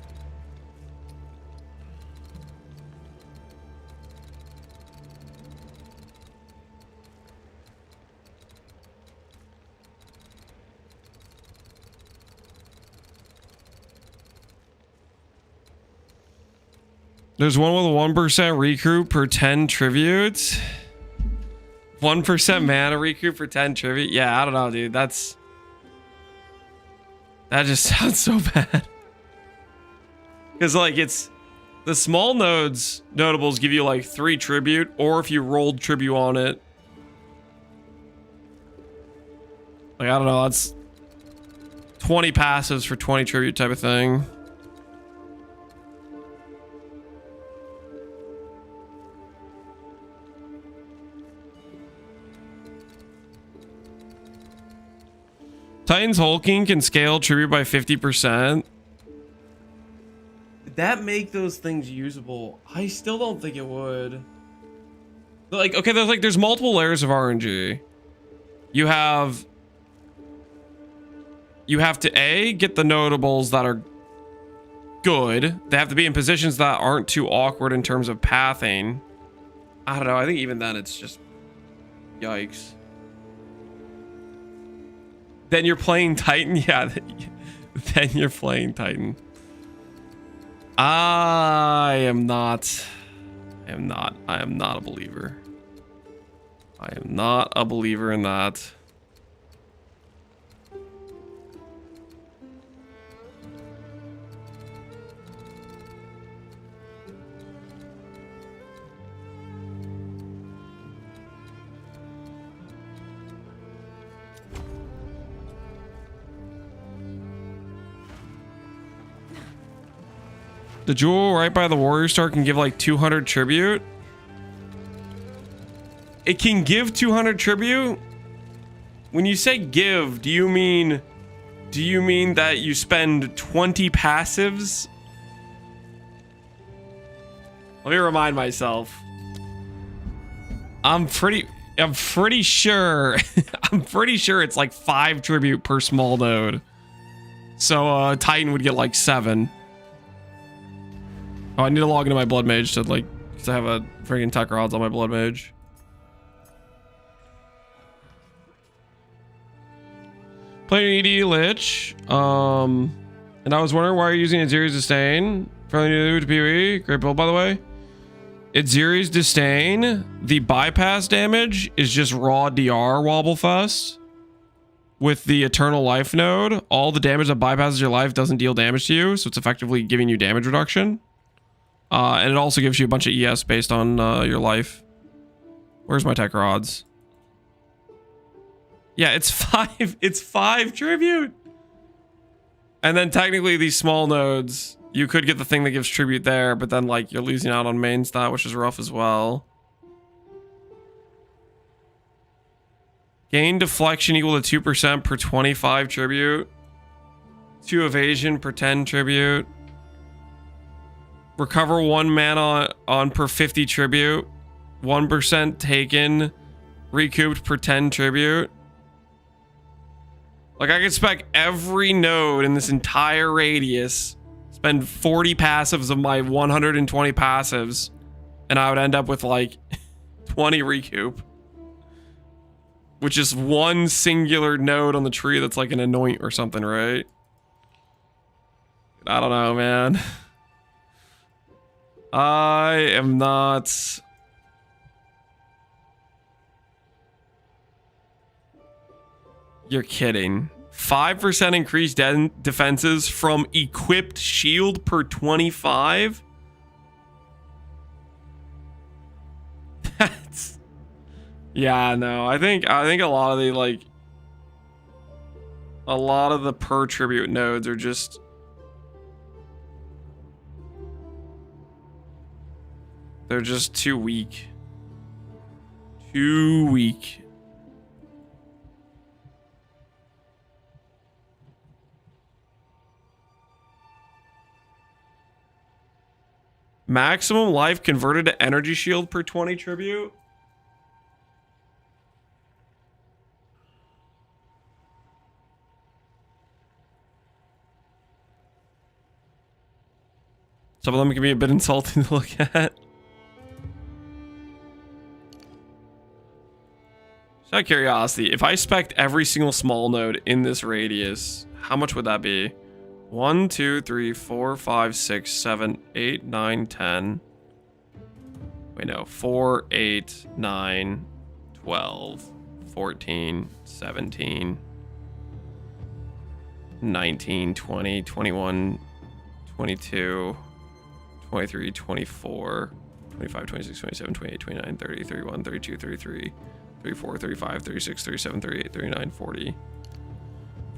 There's one with a 1% recruit per 10 tributes. 1% mana recruit for 10 tribute. Yeah, I don't know, dude. That just sounds so bad. Because like it's the small notables give you like 3 tribute, or if you rolled tribute on it. Like I don't know, that's 20 passives for 20 tribute type of thing. Titan's hulking can scale tribute by 50%. Did that make those things usable? I still don't think it would. Like, okay, there's multiple layers of RNG. You have to get the notables that are good. They have to be in positions that aren't too awkward in terms of pathing. I don't know. I think even then it's just yikes. Then you're playing Titan? Yeah, then you're playing Titan. I am not a believer. I am not a believer in that. The jewel right by the warrior star can give like 200 tribute. It can give 200 tribute? When you say give, do you mean that you spend 20 passives? Let me remind myself. I'm pretty sure I'm pretty sure it's like 5 tribute per small node. So Titan would get like 7. Oh, I need to log into my bloodmage to like, because I have a freaking tech rods on my bloodmage. Playing ED Lich. And I was wondering why you're using Aziri's Disdain. Fairly new to PoE. Great build, by the way. Aziri's Disdain. The bypass damage is just raw DR Wobblefest. With the Eternal Life node, all the damage that bypasses your life doesn't deal damage to you, so it's effectively giving you damage reduction. And it also gives you a bunch of ES based on your life. Where's my tech rods? Yeah, it's 5. It's 5 tribute. And then technically these small nodes, you could get the thing that gives tribute there, but then like you're losing out on main stat, which is rough as well. Gain deflection equal to 2% per 25 tribute. 2 evasion per 10 tribute. Recover 1 mana on per 50 tribute. 1% taken. Recouped per 10 tribute. Like, I could spec every node in this entire radius. Spend 40 passives of my 120 passives. And I would end up with like 20 recoup. Which is one singular node on the tree that's like an anoint or something, right? I don't know, man. I am not... You're kidding. 5% increased defenses from equipped shield per 25? That's... Yeah, no. I think a lot of the like... A lot of the per tribute nodes are just... They're just too weak. Too weak. Maximum life converted to energy shield per 20 tribute. Some of them can be a bit insulting to look at. Just out of curiosity, if I spec'd every single small node in this radius, how much would that be? 1, 2, 3, 4, 5, 6, 7, 8, 9, 10. Wait, no. 4, 8, 9, 12, 14, 17, 19, 20, 21, 22, 23, 24, 25, 26, 27, 28, 29, 30, 31, 32, 33, 34, 35, 36, 37, 38, 39, 40.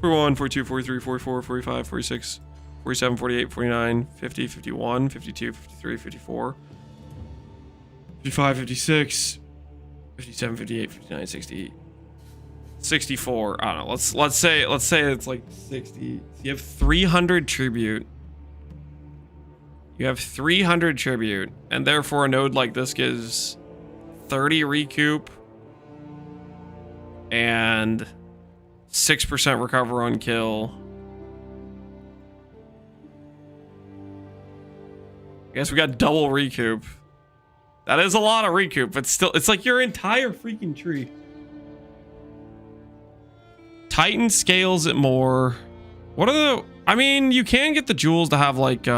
41, 42, 43, 44, 45, 46, 47, 48, 49, 50, 51, 52, 53, 54, 55, 56, 57, 58, 59, 60, 64. I don't know. Let's say it's like 60. You have 300 tribute. You have 300 tribute, and therefore a node like this gives 30 recoup and 6% recover on kill. I guess we got double recoup. That is a lot of recoup, but still, it's like your entire freaking tree. Titan scales it more. What are the... I mean, you can get the jewels to have like...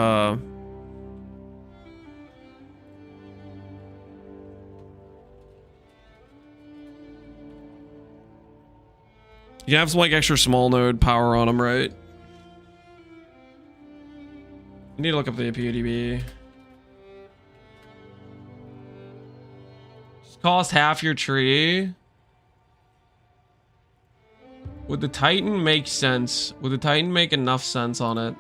You have some like extra small node power on them, right? You need to look up the PUDB. Just cost half your tree. Would the Titan make sense? Would the Titan make enough sense on it?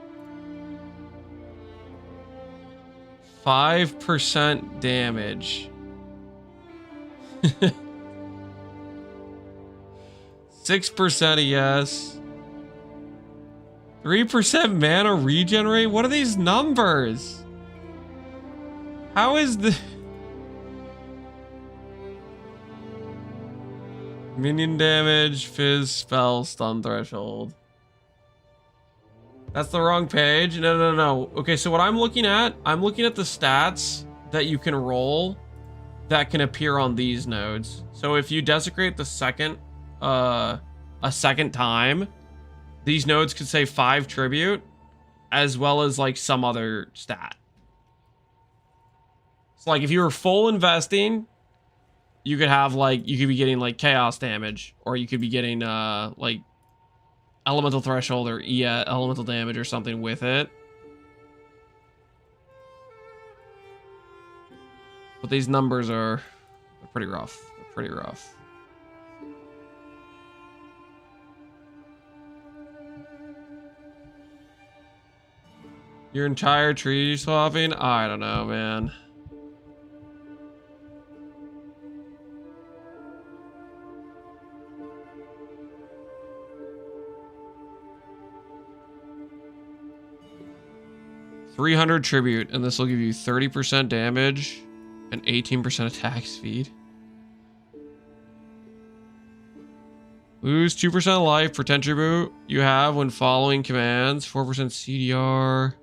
5% damage. 6% a yes. 3% mana regenerate? What are these numbers? How is the... Minion damage, fizz, spell, stun threshold. That's the wrong page. No. Okay, so what I'm looking at the stats that you can roll that can appear on these nodes. So if you desecrate the second... a second time, these nodes could say 5 tribute as well as like some other stat. So like if you were full investing, you could have like, you could be getting like chaos damage, or you could be getting like elemental threshold or elemental damage or something with it. But these numbers are pretty rough. They're pretty rough. Your entire tree swapping? I don't know, man. 300 tribute, and this will give you 30% damage and 18% attack speed. Lose 2% life for 10 tribute you have when following commands. 4% CDR.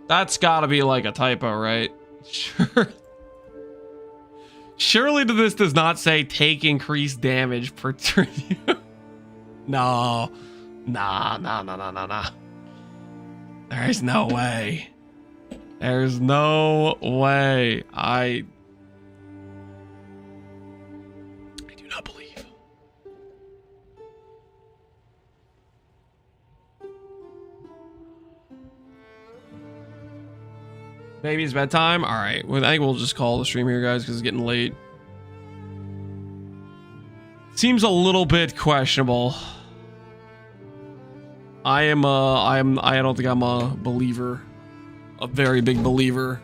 That's gotta be like a typo, right? Sure. Surely this does not say take increased damage per tribute. No. Nah. There's no way. There's no way. I do not believe. Maybe it's bedtime. All right. Well, I think we'll just call the stream here, guys, because it's getting late. Seems a little bit questionable. I don't think I'm a believer, a very big believer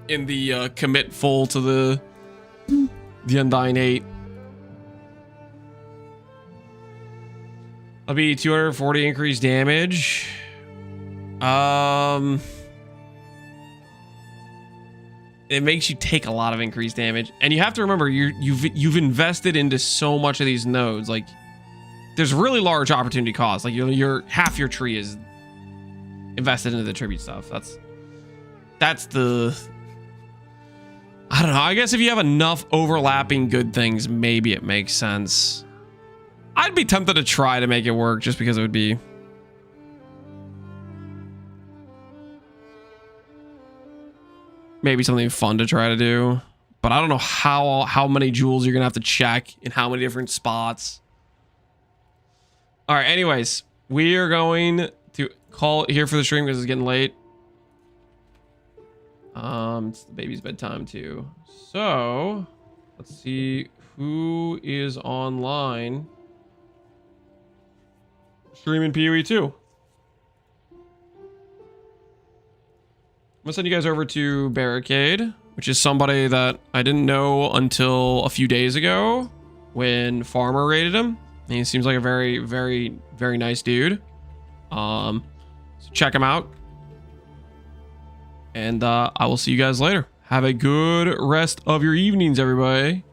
in the commit full to the Undying 8. That'll be 240 increased damage. It makes you take a lot of increased damage, and you have to remember you've invested into so much of these nodes. Like, there's really large opportunity cost. Like, your half your tree is invested into the tribute stuff. That's the, I don't know. I guess if you have enough overlapping good things, maybe it makes sense. I'd be tempted to try to make it work just because it would be maybe something fun to try to do, but I don't know how many jewels you're gonna have to check in how many different spots. All right, anyways, we are going to call it here for the stream because it's getting late. It's the baby's bedtime too. So let's see who is online streaming PoE 2. I'm gonna send you guys over to Barricade, which is somebody that I didn't know until a few days ago when Farmer raided him. And he seems like a very, very, very nice dude. So check him out. And I will see you guys later. Have a good rest of your evenings, everybody.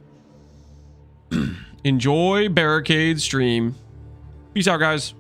Enjoy Barricade stream. Peace out, guys.